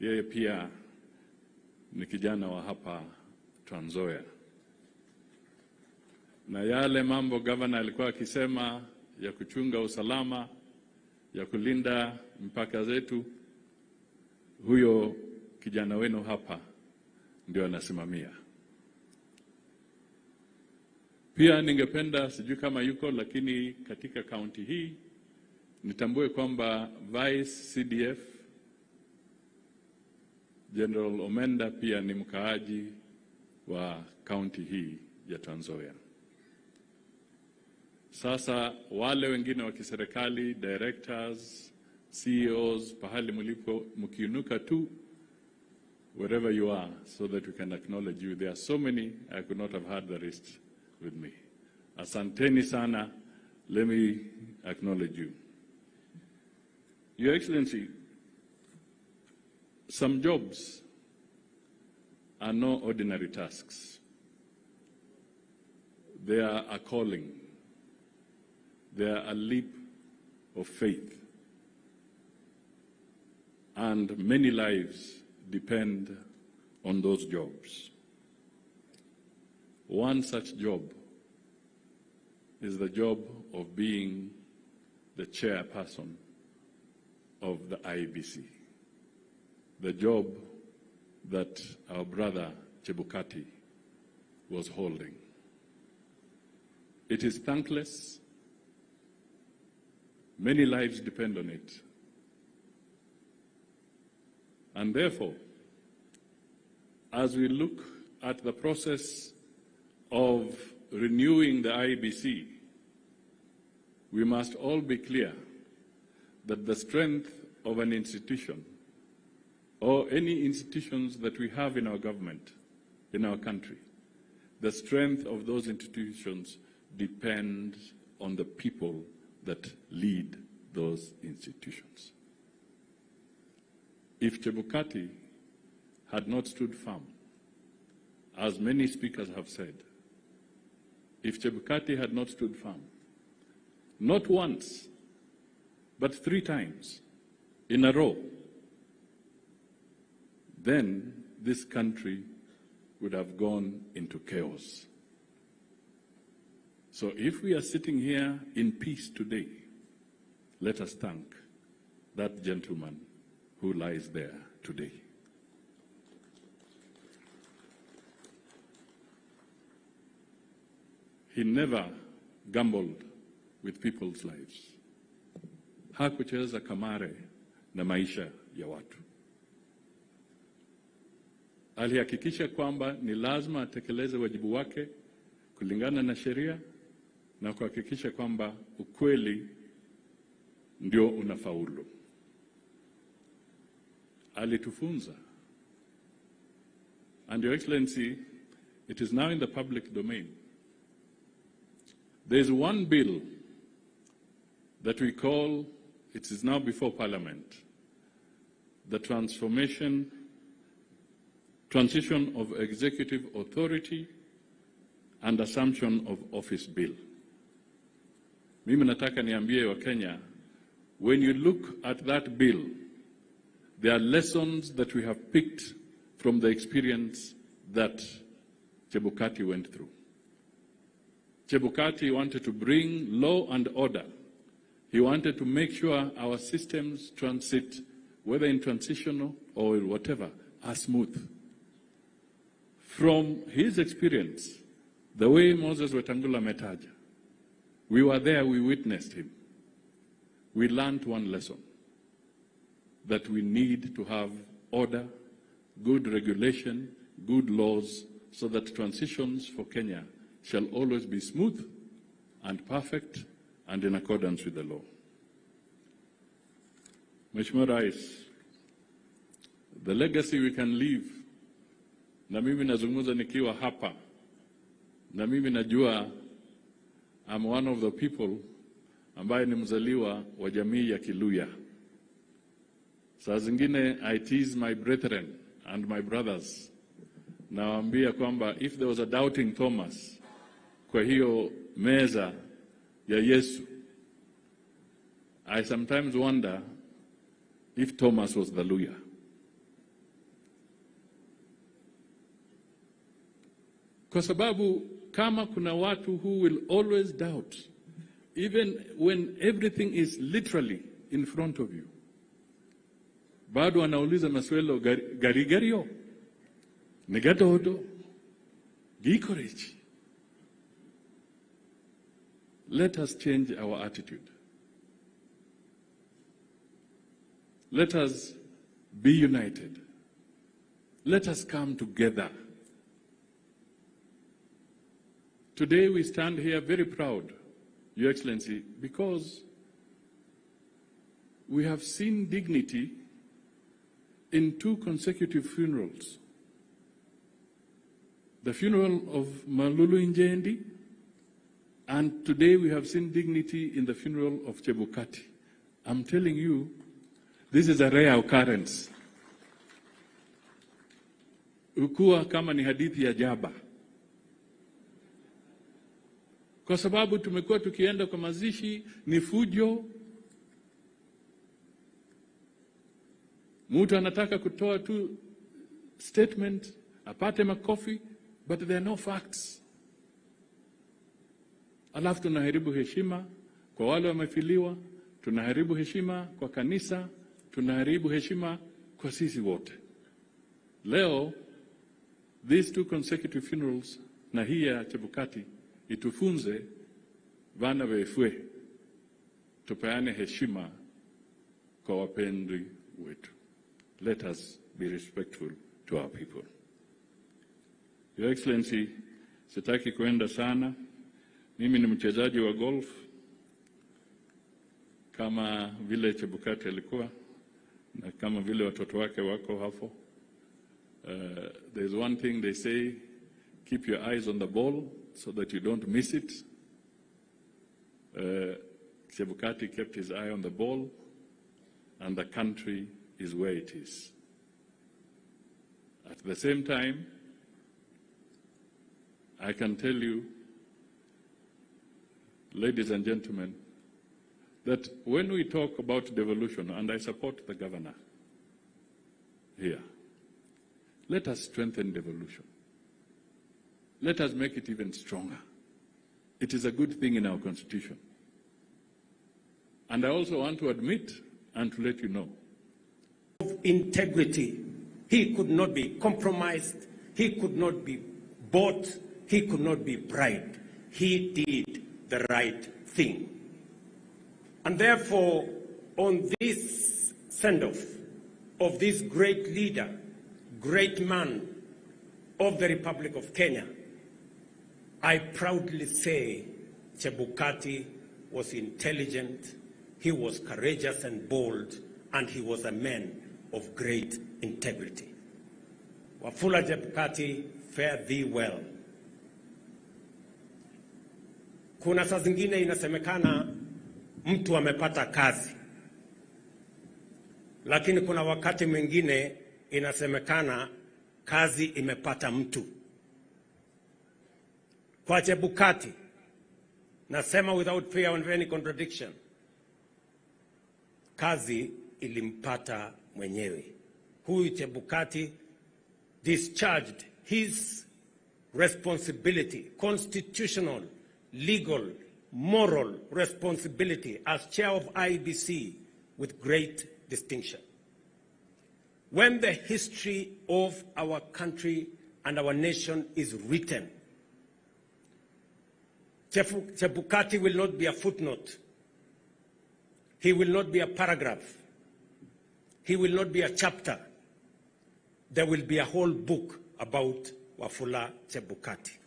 Yeye pia ni kijana wa hapa Trans Nzoia. Na yale mambo governor alikuwa akisema ya kuchunga usalama, ya kulinda mpaka zetu, huyo kijana wenu hapa ndio anasimamia. Pia ningependa, sijui kama yuko, lakini katika kaunti hii nitambue kwamba Vice CDF General Omenda pia ni mkaaji wa kaunti hii ya Trans Nzoia. Sasa wale wengine wa kiserikali, directors, CEOs, pahali mlipo, mkiinuka tu wherever you are, so that we can acknowledge you. There are so many, I could not have had the rest with me. Asanteni sana, let me acknowledge you. Your Excellency, some jobs are no ordinary tasks. They are a calling. They are a leap of faith. And many lives depend on those jobs. One such job is the job of being the chairperson of the IEBC, the job that our brother Chebukati was holding. It is thankless. Many lives depend on it. And therefore, as we look at the process of renewing the IEBC, we must all be clear that the strength of an institution or any institutions that we have in our government, in our country, the strength of those institutions depends on the people that lead those institutions. If Chebukati had not stood firm, as many speakers have said, if Chebukati had not stood firm, not once, but 3 times in a row, then this country would have gone into chaos. So if we are sitting here in peace today, let us thank that gentleman who lies there today. He never gambled with people's lives. Hakucheza kamare na maisha ya watu. Alihakikisha kwamba ni lazima atekeleze wajibu wake kulingana na sheria na kuhakikisha kwamba ukweli ndio unafaulu. Alitufunza. And Your Excellency, it is now in the public domain. There is one bill that we call, it is now before Parliament, the transition of executive authority and assumption of office bill. Mimi nataka niambie wa Kenya, when you look at that bill, there are lessons that we have picked from the experience that Chebukati went through. Chebukati wanted to bring law and order. He wanted to make sure our systems transit, whether in transitional or whatever, are smooth. From his experience, the way Moses Wetangula metaja, we were there, we witnessed him. We learned one lesson, that we need to have order, good regulation, good laws, so that transitions for Kenya shall always be smooth and perfect and in accordance with the law. Mheshimiwa Rais, the legacy we can leave, na mimi nazungumza nikiwa hapa, na mimi najua I'm one of the people ambaye ni mzaliwa wa jamii ya Kiluya. Saa zingine I tease my brethren and my brothers, nawaambia kwamba if there was a doubting Thomas kwa hiyo meza ya Yesu, I sometimes wonder if Thomas was the Luya. Kwa sababu kama kuna watu who will always doubt, even when everything is literally in front of you, bado wanauliza maswali garigario, negatodo, gikorichi. Let us change our attitude. Let us be united. Let us come together. Today we stand here very proud, Your Excellency, because we have seen dignity in 2 consecutive funerals. The funeral of Malulu Njendi, and today we have seen dignity in the funeral of Chebukati. I'm telling you, this is a rare occurrence. Ukua kama ni hadithi ya jaba. Kwa sababu tumekuwa tukienda kwa mazishi ni fujo. Mtu anataka kutoa tu statement, apate makofi, but there are no facts. Alafu tunaharibu heshima kwa wale wamefiliwa, tunaharibu heshima kwa kanisa, tunaharibu heshima kwa sisi wote. Leo, these 2 consecutive funerals na hii ya Chebukati itufunze vana wefwe tupeane heshima kwa wapendwa wetu. Let us be respectful to our people. Your Excellency, sitaki kuenda sana. Mimi ni mchezaji wa golf kama vile Chebukati alikuwa na kama vile watoto wake wako hapo. There's one thing they say, keep your eyes on the ball so that you don't miss it. Chebukati kept his eye on the ball, and the country is where it is. At the same time, I can tell you, ladies and gentlemen, that when we talk about devolution, and I support the governor here, let us strengthen devolution. Let us make it even stronger. It is a good thing in our constitution. And I also want to admit and to let you know, of integrity, he could not be compromised, he could not be bought, he could not be bribed. He did the right thing. And therefore, on this send-off of this great leader, great man of the Republic of Kenya, I proudly say Chebukati was intelligent, he was courageous and bold, and he was a man of great integrity. Wafula Chebukati, fare thee well. Kuna saa zingine inasemekana mtu amepata kazi, lakini kuna wakati mwingine inasemekana kazi imepata mtu. Kwa Chebukati, nasema without fear of any contradiction, kazi ilimpata mwenyewe. Huyu Chebukati discharged his responsibility, constitutional, legal, moral responsibility as chair of IBC with great distinction. When the history of our country and our nation is written, Chebukati will not be a footnote. He will not be a paragraph. He will not be a chapter. There will be a whole book about Wafula Chebukati.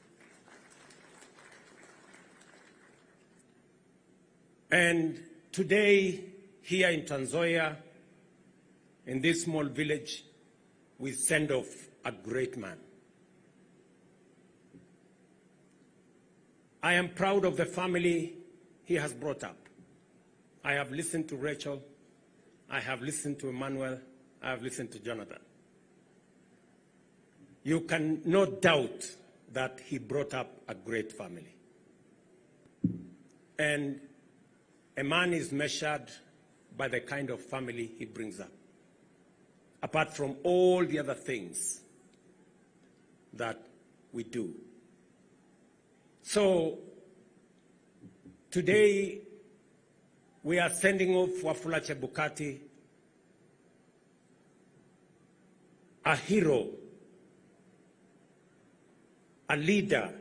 And today, here in Tanzania, in this small village, we send off a great man. I am proud of the family he has brought up. I have listened to Rachel, I have listened to Emmanuel, I have listened to Jonathan. You can no doubt that he brought up a great family. And a man is measured by the kind of family he brings up, apart from all the other things that we do. So today we are sending off Wafula Chebukati, a hero, a leader,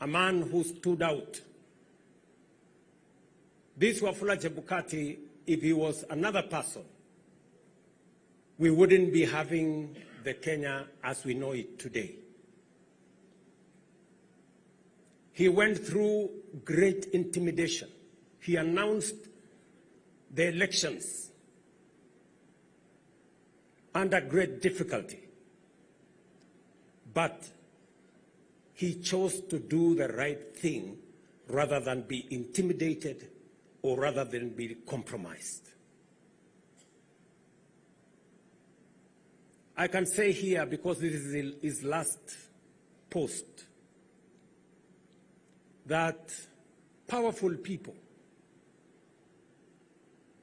a man who stood out. This Wafula Chebukati, if he was another person, we wouldn't be having the Kenya as we know it today. He went through great intimidation. He announced the elections under great difficulty. But he chose to do the right thing rather than be intimidated or rather than be compromised. I can say here, because this is his last post, that powerful people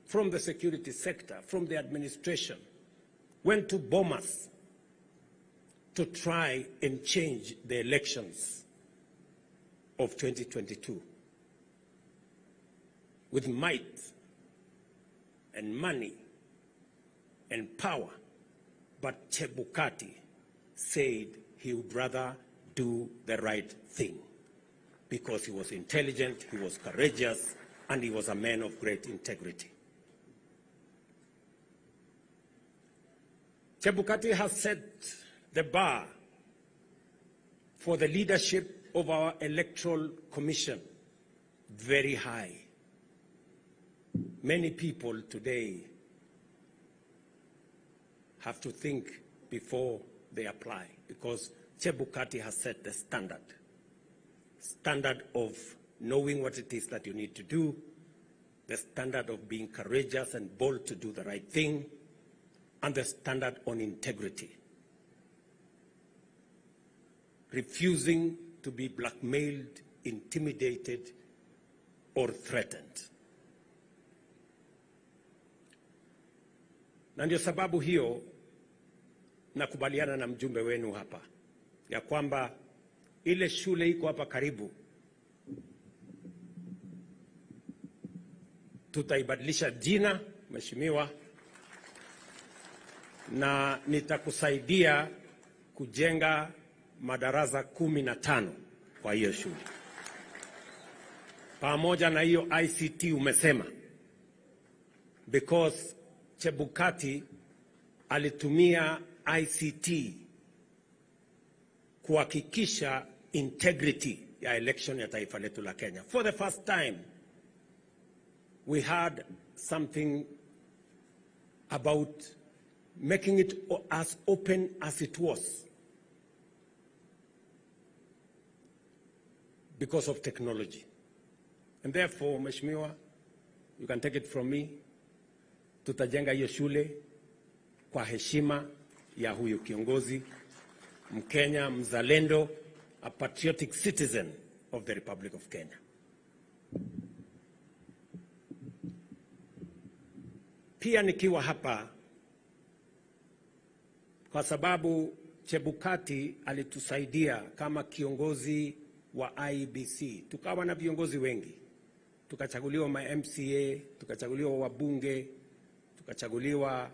from the security sector, from the administration, went to Bomas to try and change the elections of 2022 with might and money and power. But Chebukati said he would rather do the right thing because he was intelligent, he was courageous, and he was a man of great integrity. Chebukati has set the bar for the leadership of our Electoral Commission very high. Many people today have to think before they apply because Chebukati has set the standard of knowing what it is that you need to do, the standard of being courageous and bold to do the right thing, and the standard on integrity. Refusing to be blackmailed, intimidated, or threatened. Na ndio sababu hiyo nakubaliana na mjumbe wenu hapa ya kwamba ile shule iko hapa karibu tutaibadilisha jina, mheshimiwa, na nitakusaidia kujenga madarasa 15 kwa hiyo shule. Pamoja na hiyo ICT umesema, because Chebukati alitumia ICT kuhakikisha integrity ya election ya taifa letu la Kenya. For the first time, we had something about making it as open as it was because of technology. And therefore, Mheshimiwa, you can take it from me, tutajenga hiyo shule kwa heshima ya huyu kiongozi Mkenya mzalendo, a patriotic citizen of the Republic of Kenya. Pia nikiwa hapa kwa sababu Chebukati alitusaidia kama kiongozi wa IEBC. Tukawa na viongozi wengi. Tukachaguliwa ma MCA, tukachaguliwa wabunge, tukachaguliwa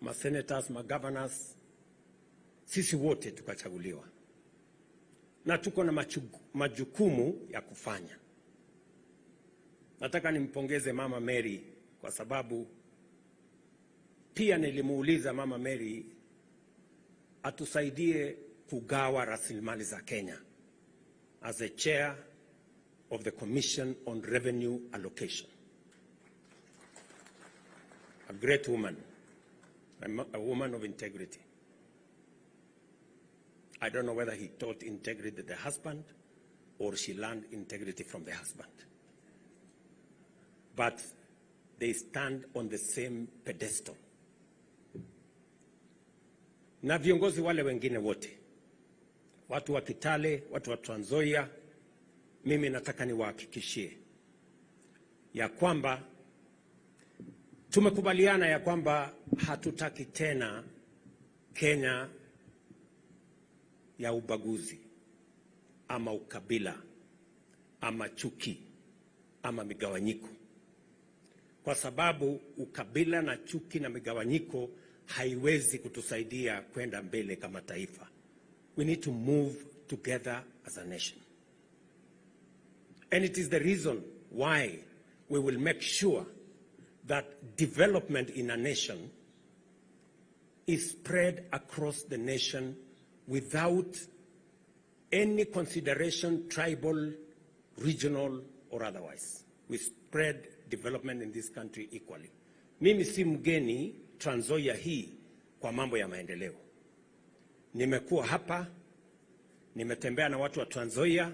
ma senators, ma governors. Sisi wote tukachaguliwa. Na tuko na majukumu ya kufanya. Nataka nimpongeze Mama Mary kwa sababu pia nilimuuliza Mama Mary atusaidie kugawa rasilimali za Kenya as a chair of the Commission on Revenue Allocation. A great woman, a woman of integrity. I don't know whether he taught integrity to the husband or she learned integrity from the husband. But they stand on the same pedestal. Na viongozi wale wengine wote, watu wa Kitale, watu wa Trans Nzoia, mimi nataka niwahakikishie ya kwamba tumekubaliana ya kwamba hatutaki tena Kenya ya ubaguzi ama ukabila ama chuki ama migawanyiko. Kwa sababu ukabila na chuki na migawanyiko haiwezi kutusaidia kwenda mbele kama taifa. We need to move together as a nation. And it is the reason why we will make sure that development in a nation is spread across the nation without any consideration, tribal, regional, or otherwise. We spread development in this country equally. Mimi si mgeni Trans Nzoia hii kwa mambo ya maendeleo. Nimekuwa hapa, nimetembea na watu wa Trans Nzoia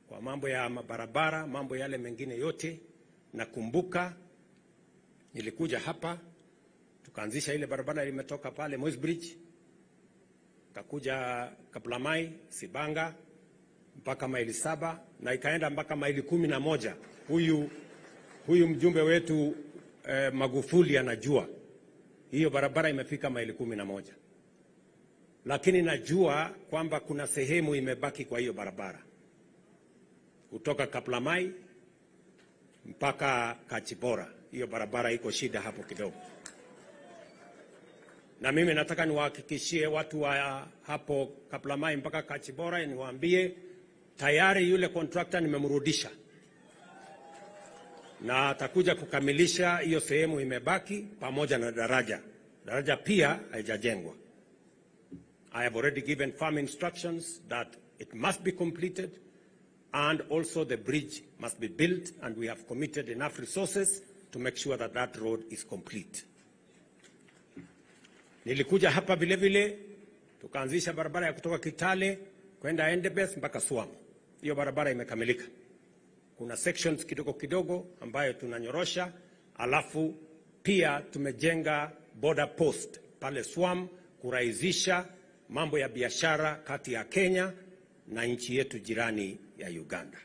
kwa mambo ya mabarabara, mambo yale mengine yote. Nakumbuka nilikuja hapa, tukaanzisha ile barabara imetoka pale Moi's Bridge, kakuja Kaplamai, Sibanga, mpaka maili 7 na ikaenda mpaka maili 11. Huyu mjumbe wetu Magufuli anajua. Hiyo barabara imefika maili 11. Lakini najua kwamba kuna sehemu imebaki kwa hiyo barabara. Kutoka Kaplamai mpaka Kachibora. Hiyo barabara iko shida hapo kidogo. Na mimi nataka niwahakikishie watu wa hapo Kaplamai mpaka Kachibora, niwaambie tayari yule contractor nimemrudisha, na atakuja kukamilisha hiyo sehemu imebaki pamoja na daraja. Daraja pia haijajengwa. I have already given firm instructions that it must be completed, and also the bridge must be built, and we have committed enough resources to make sure that that road is complete. Nilikuja hapa vile vile tukaanzisha barabara ya kutoka Kitale kwenda Endebess mpaka Swamu. Hiyo barabara imekamilika. Kuna sections kidogo kidogo ambayo tunanyorosha, alafu pia tumejenga border post pale Swamu kurahisisha mambo ya biashara kati ya Kenya na nchi yetu jirani ya Uganda.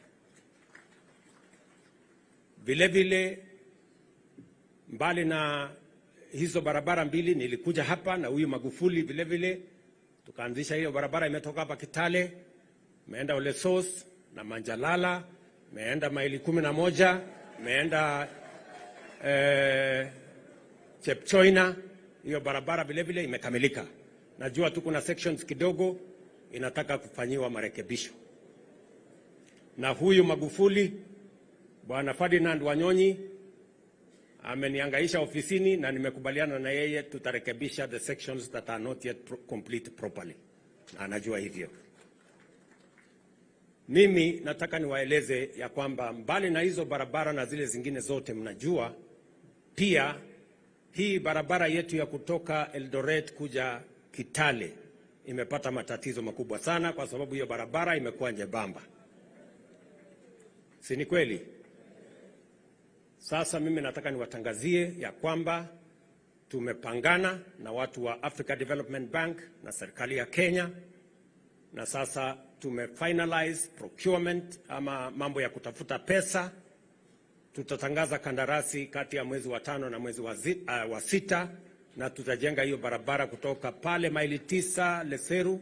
Vile vile mbali na hizo barabara mbili, nilikuja hapa na huyu Magufuli vile vile tukaanzisha hiyo barabara, imetoka hapa Kitale imeenda Ole Sos na Manjalala, imeenda maili 11, imeenda Chepchoina. Hiyo barabara vile vile imekamilika. Najua tu kuna sections kidogo inataka kufanyiwa marekebisho. Na huyu Magufuli, Bwana Ferdinand Wanyonyi ameniangaisha ofisini na nimekubaliana na yeye tutarekebisha the sections that are not yet complete properly. Na anajua hivyo. Mimi nataka niwaeleze ya kwamba mbali na hizo barabara na zile zingine zote mnajua, pia hii barabara yetu ya kutoka Eldoret kuja Kitale imepata matatizo makubwa sana kwa sababu hiyo barabara imekuwa nyembamba. Si ni kweli? Sasa mimi nataka niwatangazie ya kwamba tumepangana na watu wa Africa Development Bank na serikali ya Kenya, na sasa tumefinalize procurement ama mambo ya kutafuta pesa. Tutatangaza kandarasi kati ya mwezi wa 5 na mwezi wa 6, na tutajenga hiyo barabara kutoka pale maili 9 Leseru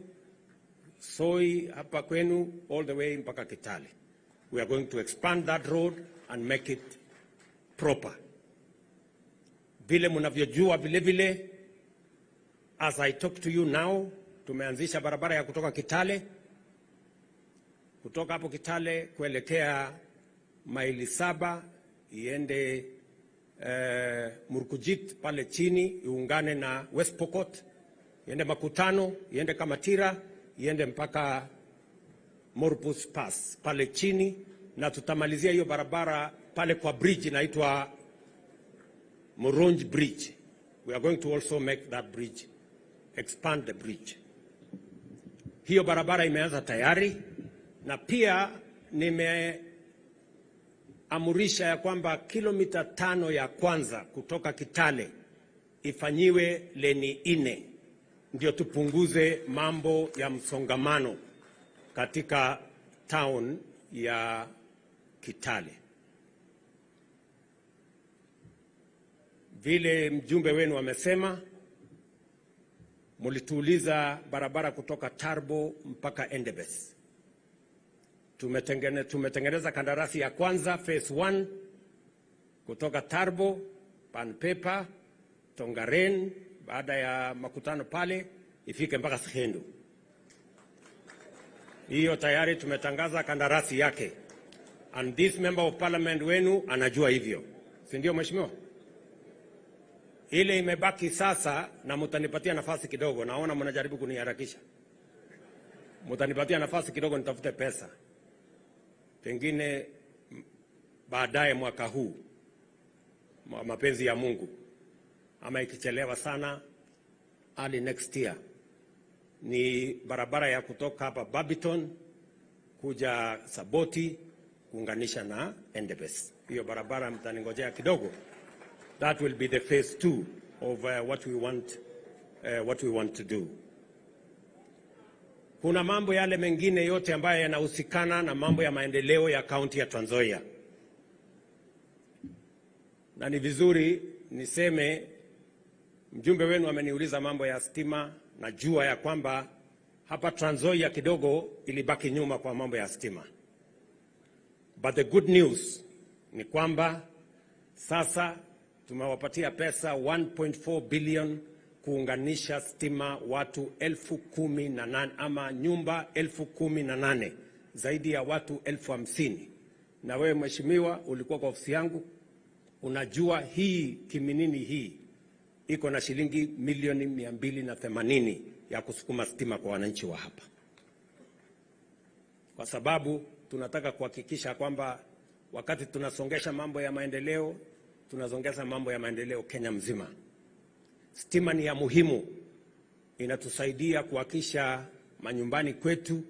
Soi hapa kwenu all the way mpaka Kitale. We are going to expand that road and make it proper. Vile mnavyojua vile vile, as I talk to you now, tumeanzisha barabara ya kutoka Kitale, kutoka hapo Kitale kuelekea maili 7 iende Murkujit pale chini iungane na West Pokot, iende Makutano, iende Kamatira, iende mpaka Morpus Pass pale chini, na tutamalizia hiyo barabara pale kwa bridge inaitwa Moronj Bridge. We are going to also make that bridge, expand the bridge. Hiyo barabara imeanza tayari, na pia nimeamurisha ya kwamba kilomita 5 ya kwanza kutoka Kitale ifanyiwe leni 4, ndio tupunguze mambo ya msongamano katika town ya Kitale. Vile mjumbe wenu amesema, mulituuliza barabara kutoka Tarbo mpaka Endebess. Tumetengeneza kandarasi ya kwanza phase 1 kutoka Tarbo, Panpepa, Tongaren, baada ya makutano pale ifike mpaka Skendo. Hiyo tayari tumetangaza kandarasi yake, and this member of parliament wenu anajua hivyo, si ndio mheshimiwa? Ile imebaki sasa, na mtanipatia nafasi kidogo, naona mnajaribu kuniharakisha. Mtanipatia nafasi kidogo nitafute pesa, pengine baadaye mwaka huu, mapenzi ya Mungu, ama ikichelewa sana early next year. Ni barabara ya kutoka hapa Babiton kuja Saboti kuunganisha na Endebess. Hiyo barabara mtaningojea kidogo. That will be the phase 2 of what we want to do. Kuna mambo yale mengine yote ambayo yanahusikana na mambo ya maendeleo ya kaunti ya Trans Nzoia. Na ni vizuri niseme, mjumbe wenu ameniuliza mambo ya stima. Najua ya kwamba hapa Trans Nzoia kidogo ilibaki nyuma kwa mambo ya stima. But the good news ni kwamba sasa tumewapatia pesa 1.4 billion kuunganisha stima watu 18,000 ama nyumba 18,000, zaidi ya watu 50,000. Na wewe mheshimiwa, ulikuwa kwa ofisi yangu, unajua hii Kiminini hii iko na shilingi milioni 280 ya kusukuma stima kwa wananchi wa hapa, kwa sababu tunataka kuhakikisha kwamba wakati tunasongesha mambo ya maendeleo, tunasongesha mambo ya maendeleo Kenya mzima. Stima ni ya muhimu, inatusaidia kuhakikisha manyumbani kwetu,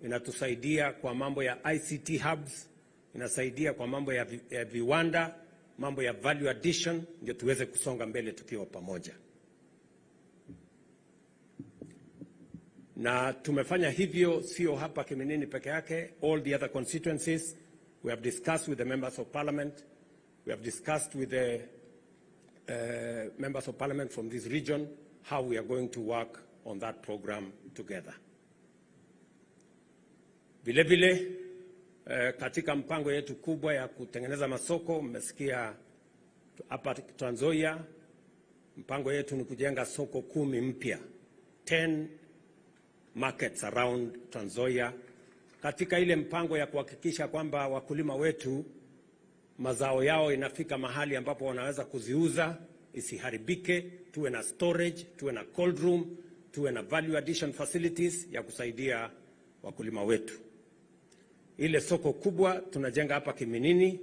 inatusaidia kwa mambo ya ICT hubs, inasaidia kwa mambo ya viwanda, mambo ya value addition, ndio tuweze kusonga mbele tukiwa pamoja. Na tumefanya hivyo sio hapa Kiminini peke yake, all the other constituencies. We have discussed with the members of parliament, we have discussed with the members of parliament from this region how we are going to work on that program together. Vile vile katika mpango yetu kubwa ya kutengeneza masoko, mmesikia hapa Trans Nzoia, mpango yetu ni kujenga soko 10 mpya, 10 markets around Trans Nzoia, katika ile mpango ya kuhakikisha kwamba wakulima wetu mazao yao inafika mahali ambapo wanaweza kuziuza, isiharibike, tuwe na storage, tuwe na cold room, tuwe na value addition facilities ya kusaidia wakulima wetu. Ile soko kubwa tunajenga hapa Kiminini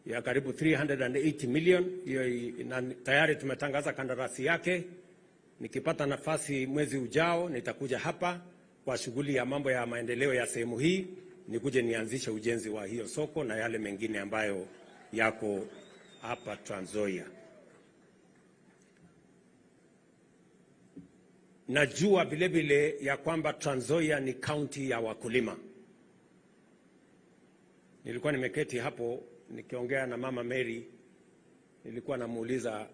ya karibu 380 million, hiyo tayari tumetangaza kandarasi yake. Nikipata nafasi mwezi ujao nitakuja hapa kwa shughuli ya mambo ya maendeleo ya sehemu hii, nikuje nianzishe ujenzi wa hiyo soko na yale mengine ambayo yako hapa Trans Nzoia. Najua vile vile ya kwamba Trans Nzoia ni county ya wakulima. Nilikuwa nimeketi hapo nikiongea na Mama Mary, nilikuwa namuuliza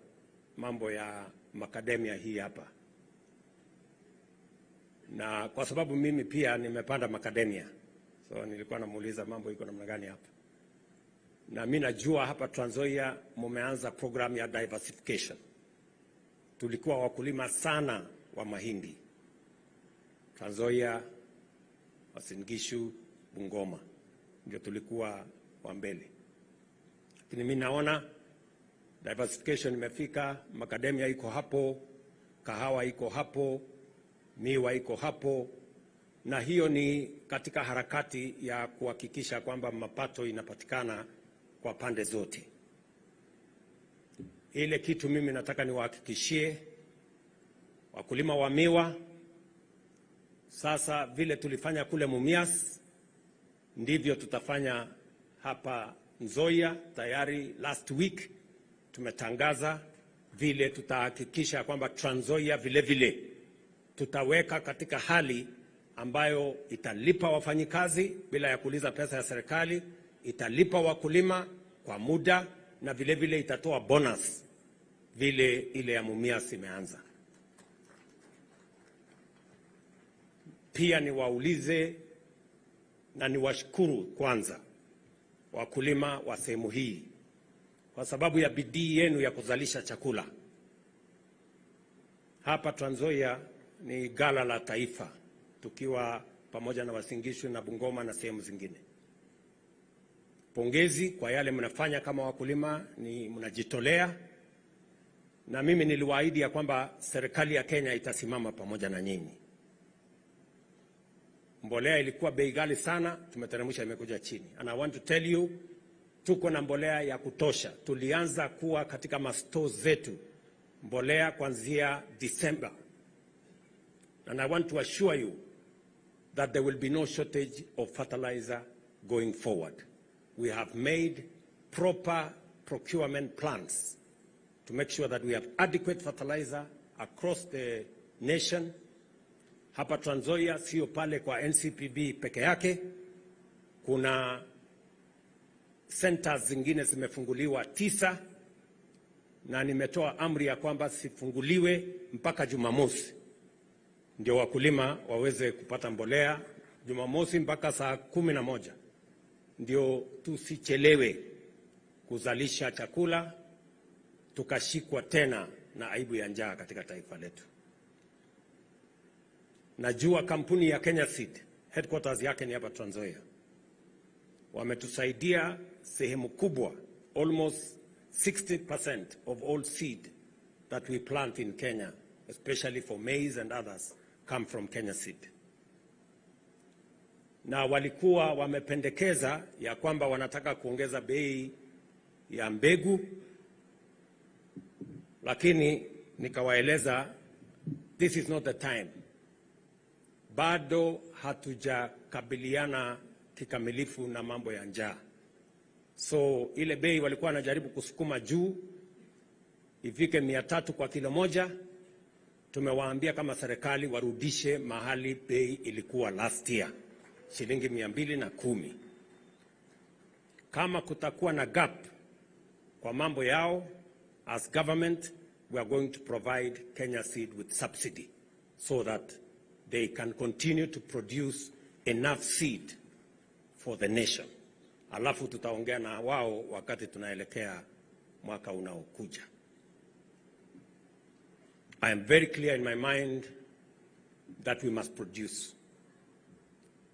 mambo ya makademia hii hapa. Na kwa sababu mimi pia nimepanda makademia, so nilikuwa namuuliza mambo iko namna gani hapa. Na mimi najua hapa Trans Nzoia mumeanza program ya diversification. Tulikuwa wakulima sana wa mahindi Trans Nzoia, Uasin Gishu, Bungoma, ndio tulikuwa wa mbele. Lakini mimi naona diversification imefika, makademia iko hapo, kahawa iko hapo, miwa iko hapo, na hiyo ni katika harakati ya kuhakikisha kwamba mapato inapatikana kwa pande zote. Ile kitu mimi nataka niwahakikishie wakulima wa miwa, sasa vile tulifanya kule Mumias, ndivyo tutafanya hapa Nzoia. Tayari last week tumetangaza vile tutahakikisha kwamba Trans Nzoia vile vile tutaweka katika hali ambayo italipa wafanyikazi bila ya kuuliza pesa ya serikali, italipa wakulima kwa muda, na vile vile itatoa bonus vile ile ya Mumias imeanza. Pia niwaulize na niwashukuru kwanza wakulima wa sehemu hii kwa sababu ya bidii yenu ya kuzalisha chakula. Hapa Trans Nzoia ni gala la taifa, tukiwa pamoja na Uasin Gishu na Bungoma na sehemu zingine. Pongezi kwa yale mnafanya kama wakulima, ni mnajitolea, na mimi niliwaahidi ya kwamba serikali ya Kenya itasimama pamoja na nyinyi. Mbolea ilikuwa bei ghali sana, tumeteremsha, imekuja chini. And I want to tell you, tuko na mbolea ya kutosha. Tulianza kuwa katika masto zetu mbolea kuanzia December. And I want to assure you that there will be no shortage of fertilizer going forward. We have made proper procurement plans to make sure that we have adequate fertilizer across the nation. Hapa Trans Nzoia sio pale kwa NCPB peke yake, kuna centers zingine zimefunguliwa 9, na nimetoa amri ya kwamba sifunguliwe mpaka Jumamosi, ndio wakulima waweze kupata mbolea Jumamosi mpaka saa 11, ndio tusichelewe kuzalisha chakula tukashikwa tena na aibu ya njaa katika taifa letu. Najua kampuni ya Kenya Seed, headquarters yake ni hapa Trans Nzoia. Wametusaidia sehemu kubwa, almost 60% of all seed that we plant in Kenya, especially for maize and others, come from Kenya Seed. Na walikuwa wamependekeza ya kwamba wanataka kuongeza bei ya mbegu, lakini nikawaeleza this is not the time. Bado hatujakabiliana kikamilifu na mambo ya njaa. So ile bei walikuwa wanajaribu kusukuma juu ifike 300 kwa kilo moja. Tumewaambia kama serikali warudishe mahali bei ilikuwa last year, shilingi 210. Kama kutakuwa na gap kwa mambo yao, as government we are going to provide Kenya Seed with subsidy so that they can continue to produce enough seed for the nation. Alafu tutaongea na wao wakati tunaelekea mwaka unaokuja. I am very clear in my mind that we must produce.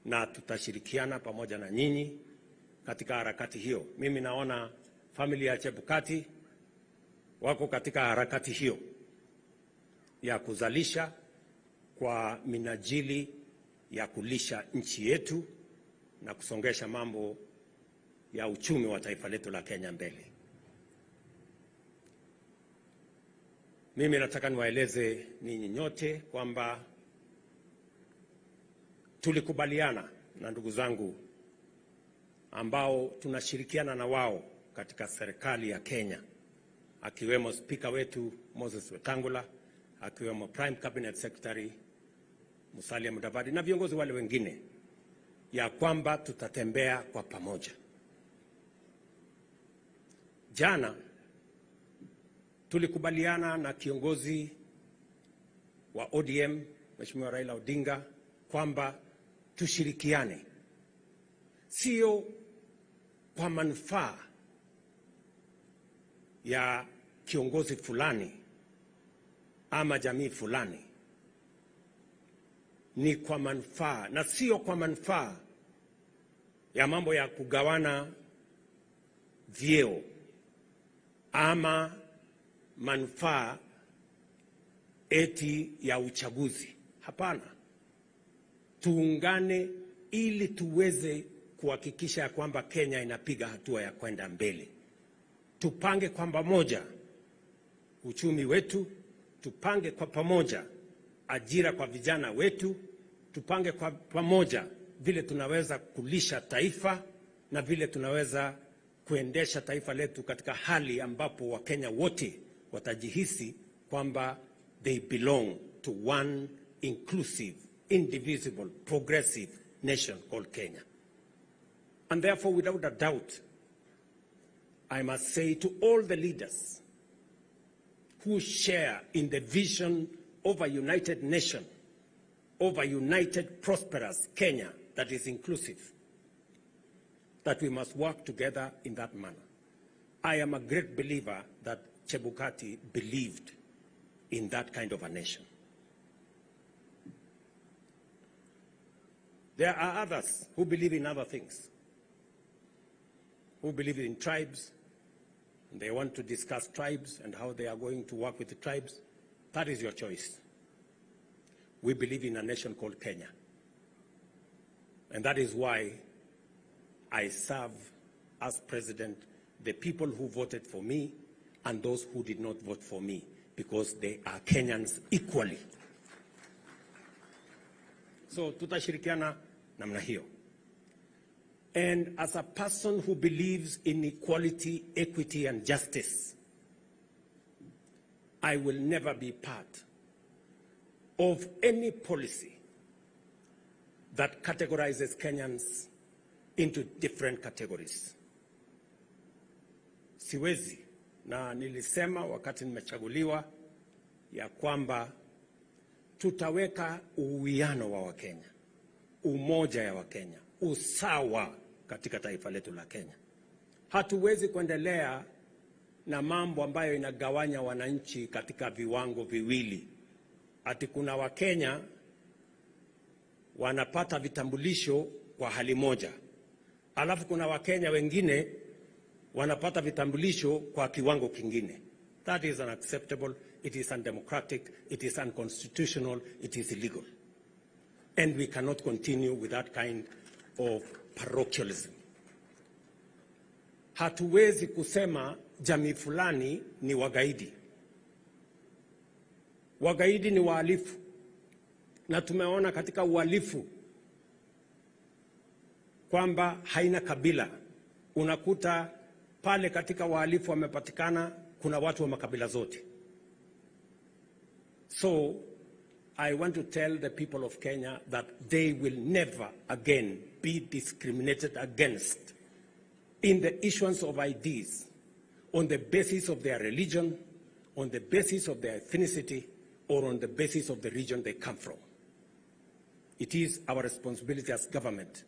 Na tutashirikiana pamoja na nyinyi katika harakati hiyo. Mimi naona familia ya Chebukati wako katika harakati hiyo ya kuzalisha kwa minajili ya kulisha nchi yetu na kusongesha mambo ya uchumi wa taifa letu la Kenya mbele. Mimi nataka niwaeleze ninyi nyote kwamba tulikubaliana na ndugu zangu ambao tunashirikiana na wao katika serikali ya Kenya, akiwemo Speaker wetu Moses Wetangula, akiwemo Prime Cabinet Secretary Musalia Mudavadi na viongozi wale wengine, ya kwamba tutatembea kwa pamoja. Jana tulikubaliana na kiongozi wa ODM Mheshimiwa Raila Odinga kwamba tushirikiane, sio kwa manufaa ya kiongozi fulani ama jamii fulani, ni kwa manufaa na sio kwa manufaa ya mambo ya kugawana vyeo ama manufaa eti ya uchaguzi. Hapana. Tuungane ili tuweze kuhakikisha ya kwamba Kenya inapiga hatua ya kwenda mbele. Tupange kwa pamoja uchumi wetu, tupange kwa pamoja ajira kwa vijana wetu, tupange kwa pamoja vile tunaweza kulisha taifa na vile tunaweza kuendesha taifa letu katika hali ambapo Wakenya wote watajihisi kwamba they belong to one inclusive, indivisible, progressive nation called Kenya. And therefore, without a doubt, I must say to all the leaders who share in the vision of a united nation, of a united, prosperous Kenya that is inclusive, that we must work together in that manner. I am a great believer that Chebukati believed in that kind of a nation. There are others who believe in other things, who believe in tribes, and they want to discuss tribes and how they are going to work with the tribes. That is your choice. We believe in a nation called Kenya. And that is why I serve as president the people who voted for me and those who did not vote for me, because they are Kenyans equally. So tutashirikiana namna hiyo. And as a person who believes in equality, equity, and justice, I will never be part of any policy that categorizes Kenyans into different categories. Siwezi, na nilisema wakati nimechaguliwa ya kwamba tutaweka uwiano wa Wakenya, umoja ya Wakenya, usawa katika taifa letu la Kenya. Hatuwezi kuendelea na mambo ambayo inagawanya wananchi katika viwango viwili. Ati kuna Wakenya wanapata vitambulisho kwa hali moja, alafu kuna Wakenya wengine wanapata vitambulisho kwa kiwango kingine. That is unacceptable, it is undemocratic, it is unconstitutional, it is illegal. And we cannot continue with that kind of parochialism. Hatuwezi kusema jamii fulani ni wagaidi. Wagaidi ni wahalifu. Na tumeona katika uhalifu kwamba haina kabila. Unakuta pale katika wahalifu wamepatikana kuna watu wa makabila zote. So I want to tell the people of Kenya that they will never again be discriminated against in the issuance of IDs on the basis of their religion, on the basis of their ethnicity, or on the basis of the region they come from. It is our responsibility as government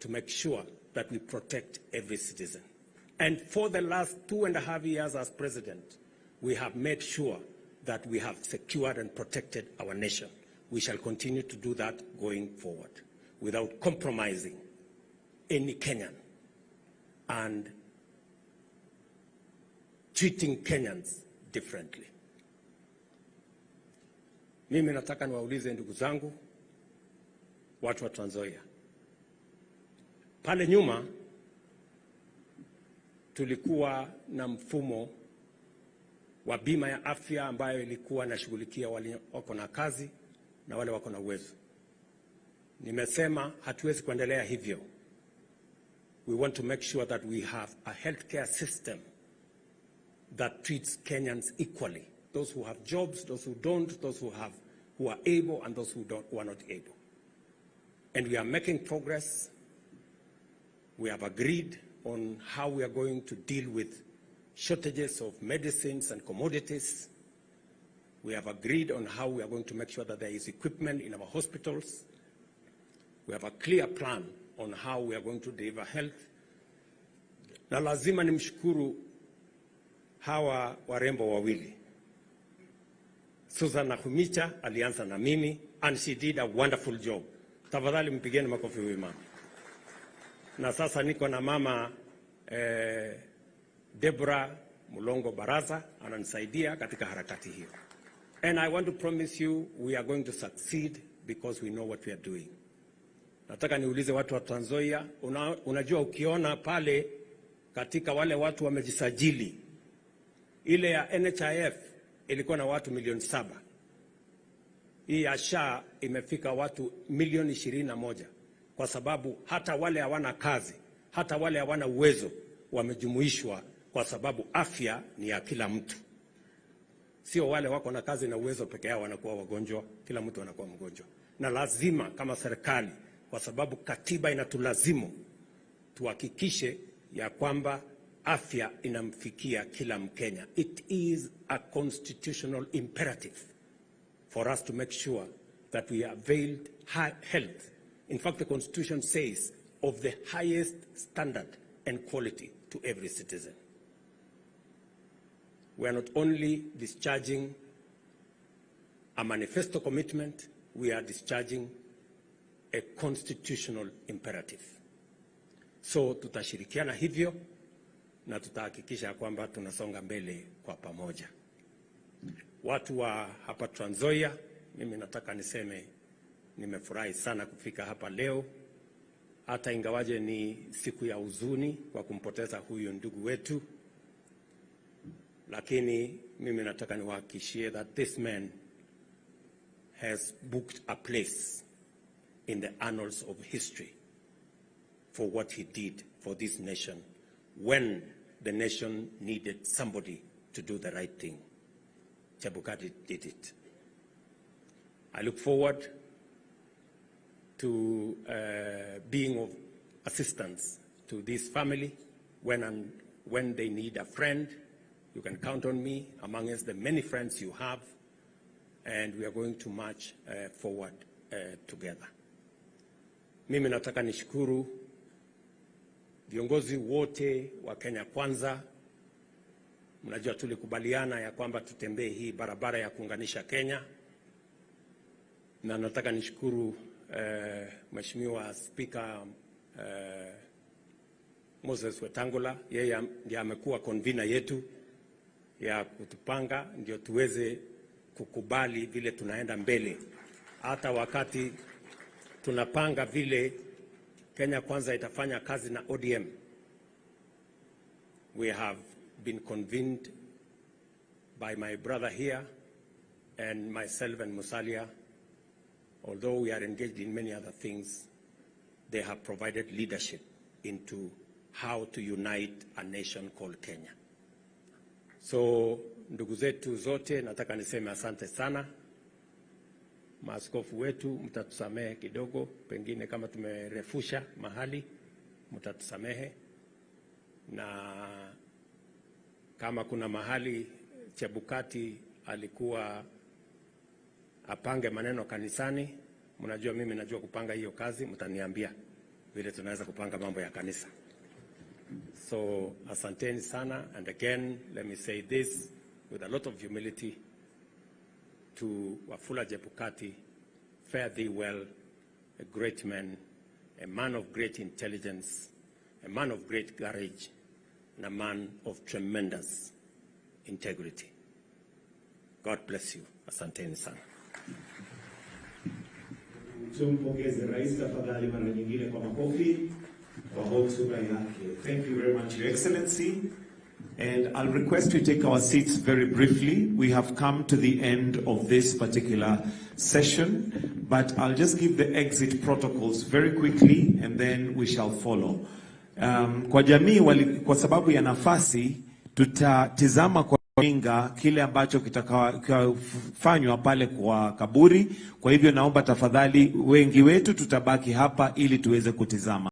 to make sure that we protect every citizen. And for the last 2.5 years as president, we have made sure that we have secured and protected our nation. We shall continue to do that going forward without compromising any Kenyan and treating Kenyans differently. Mimi nataka niwaulize ndugu zangu watu wa Trans Nzoia. Pale nyuma tulikuwa na mfumo wa bima ya afya ambayo ilikuwa inashughulikia wale wako na kazi na wale wako na uwezo. Nimesema hatuwezi kuendelea hivyo. We want to make sure that we have a healthcare system that treats Kenyans equally. Those who have jobs, those who don't, those who are able, and those who are not able. And we are making progress. We have agreed on how we are going to deal with shortages of medicines and commodities. We have agreed on how we are going to make sure that there is equipment in our hospitals. We have a clear plan on how we are going to deliver health. Na lazima nimshukuru hawa warembo wawili. Susan Nakhumicha alianza na mimi, and she did a wonderful job. Tafadhali mpigeni makofi huyu mama. Na sasa niko na mama Deborah Mulongo Baraza ananisaidia katika harakati hiyo. And I want to promise you we are going to succeed because we know what we are doing. Nataka niulize watu wa Trans Nzoia, unajua ukiona pale katika wale watu wamejisajili, ile ya NHIF ilikuwa na watu 7,000,000. Hii ya SHA imefika watu 21,000,000 kwa sababu hata wale hawana kazi, hata wale hawana uwezo wamejumuishwa kwa sababu afya ni ya kila mtu. Sio wale wako na kazi na uwezo peke yao wanakuwa wagonjwa, kila mtu anakuwa mgonjwa. Na lazima kama serikali, kwa sababu katiba inatulazimu tuhakikishe ya kwamba afya inamfikia kila Mkenya. It is a constitutional imperative for us to make sure that we avail health. In fact, the Constitution says of the highest standard and quality to every citizen. We are not only discharging a manifesto commitment, we are discharging a constitutional imperative. So tutashirikiana hivyo na tutahakikisha kwamba tunasonga mbele kwa pamoja. Watu wa hapa Trans Nzoia, mimi nataka niseme nimefurahi sana kufika hapa leo, hata ingawaje ni siku ya huzuni kwa kumpoteza huyu ndugu wetu, lakini mimi nataka niwahakikishie that this man has booked a place in the annals of history for what he did for this nation when the nation needed somebody to do the right thing. Chebukati did it. I look forward to being of assistance to this family when they need a friend. You can count on me amongst the many friends you have, and we are going to march forward together. Mimi nataka nishukuru viongozi wote wa Kenya Kwanza Mnajua tulikubaliana ya kwamba tutembee hii barabara ya kuunganisha Kenya, na nataka nishukuru Mheshimiwa Speaker Moses Wetangula, yeye ndiye amekuwa convener yetu ya kutupanga ndio tuweze kukubali vile tunaenda mbele. Hata wakati tunapanga vile Kenya Kwanza itafanya kazi na ODM, we have been convened by my brother here and myself and Musalia. Although we are engaged in many other things, they have provided leadership into how to unite a nation called Kenya. So ndugu zetu zote, nataka niseme asante sana. Maaskofu wetu, mtatusamehe kidogo, pengine kama tumerefusha mahali, mtatusamehe. Na kama kuna mahali Chebukati alikuwa apange maneno kanisani, mnajua mimi najua kupanga hiyo kazi, mtaniambia vile tunaweza kupanga mambo ya kanisa. So asanteni sana, and again let me say this with a lot of humility to Wafula Chebukati, fare thee well, a great man, a man of great intelligence, a man of great courage, and a man of tremendous integrity. God bless you. Asanteni sana. Tumpongeze rais tafadhali mara nyingine kwa makofi kwa hotuba yake. Thank you very much, Your Excellency. And I'll request we take our seats very briefly. We have come to the end of this particular session, but I'll just give the exit protocols very quickly and then we shall follow. Kwa jamii kwa sababu ya nafasi, tutatizama kwa Odinga kile ambacho kitakafanywa pale kwa kaburi. Kwa hivyo naomba tafadhali wengi wetu tutabaki hapa ili tuweze kutizama.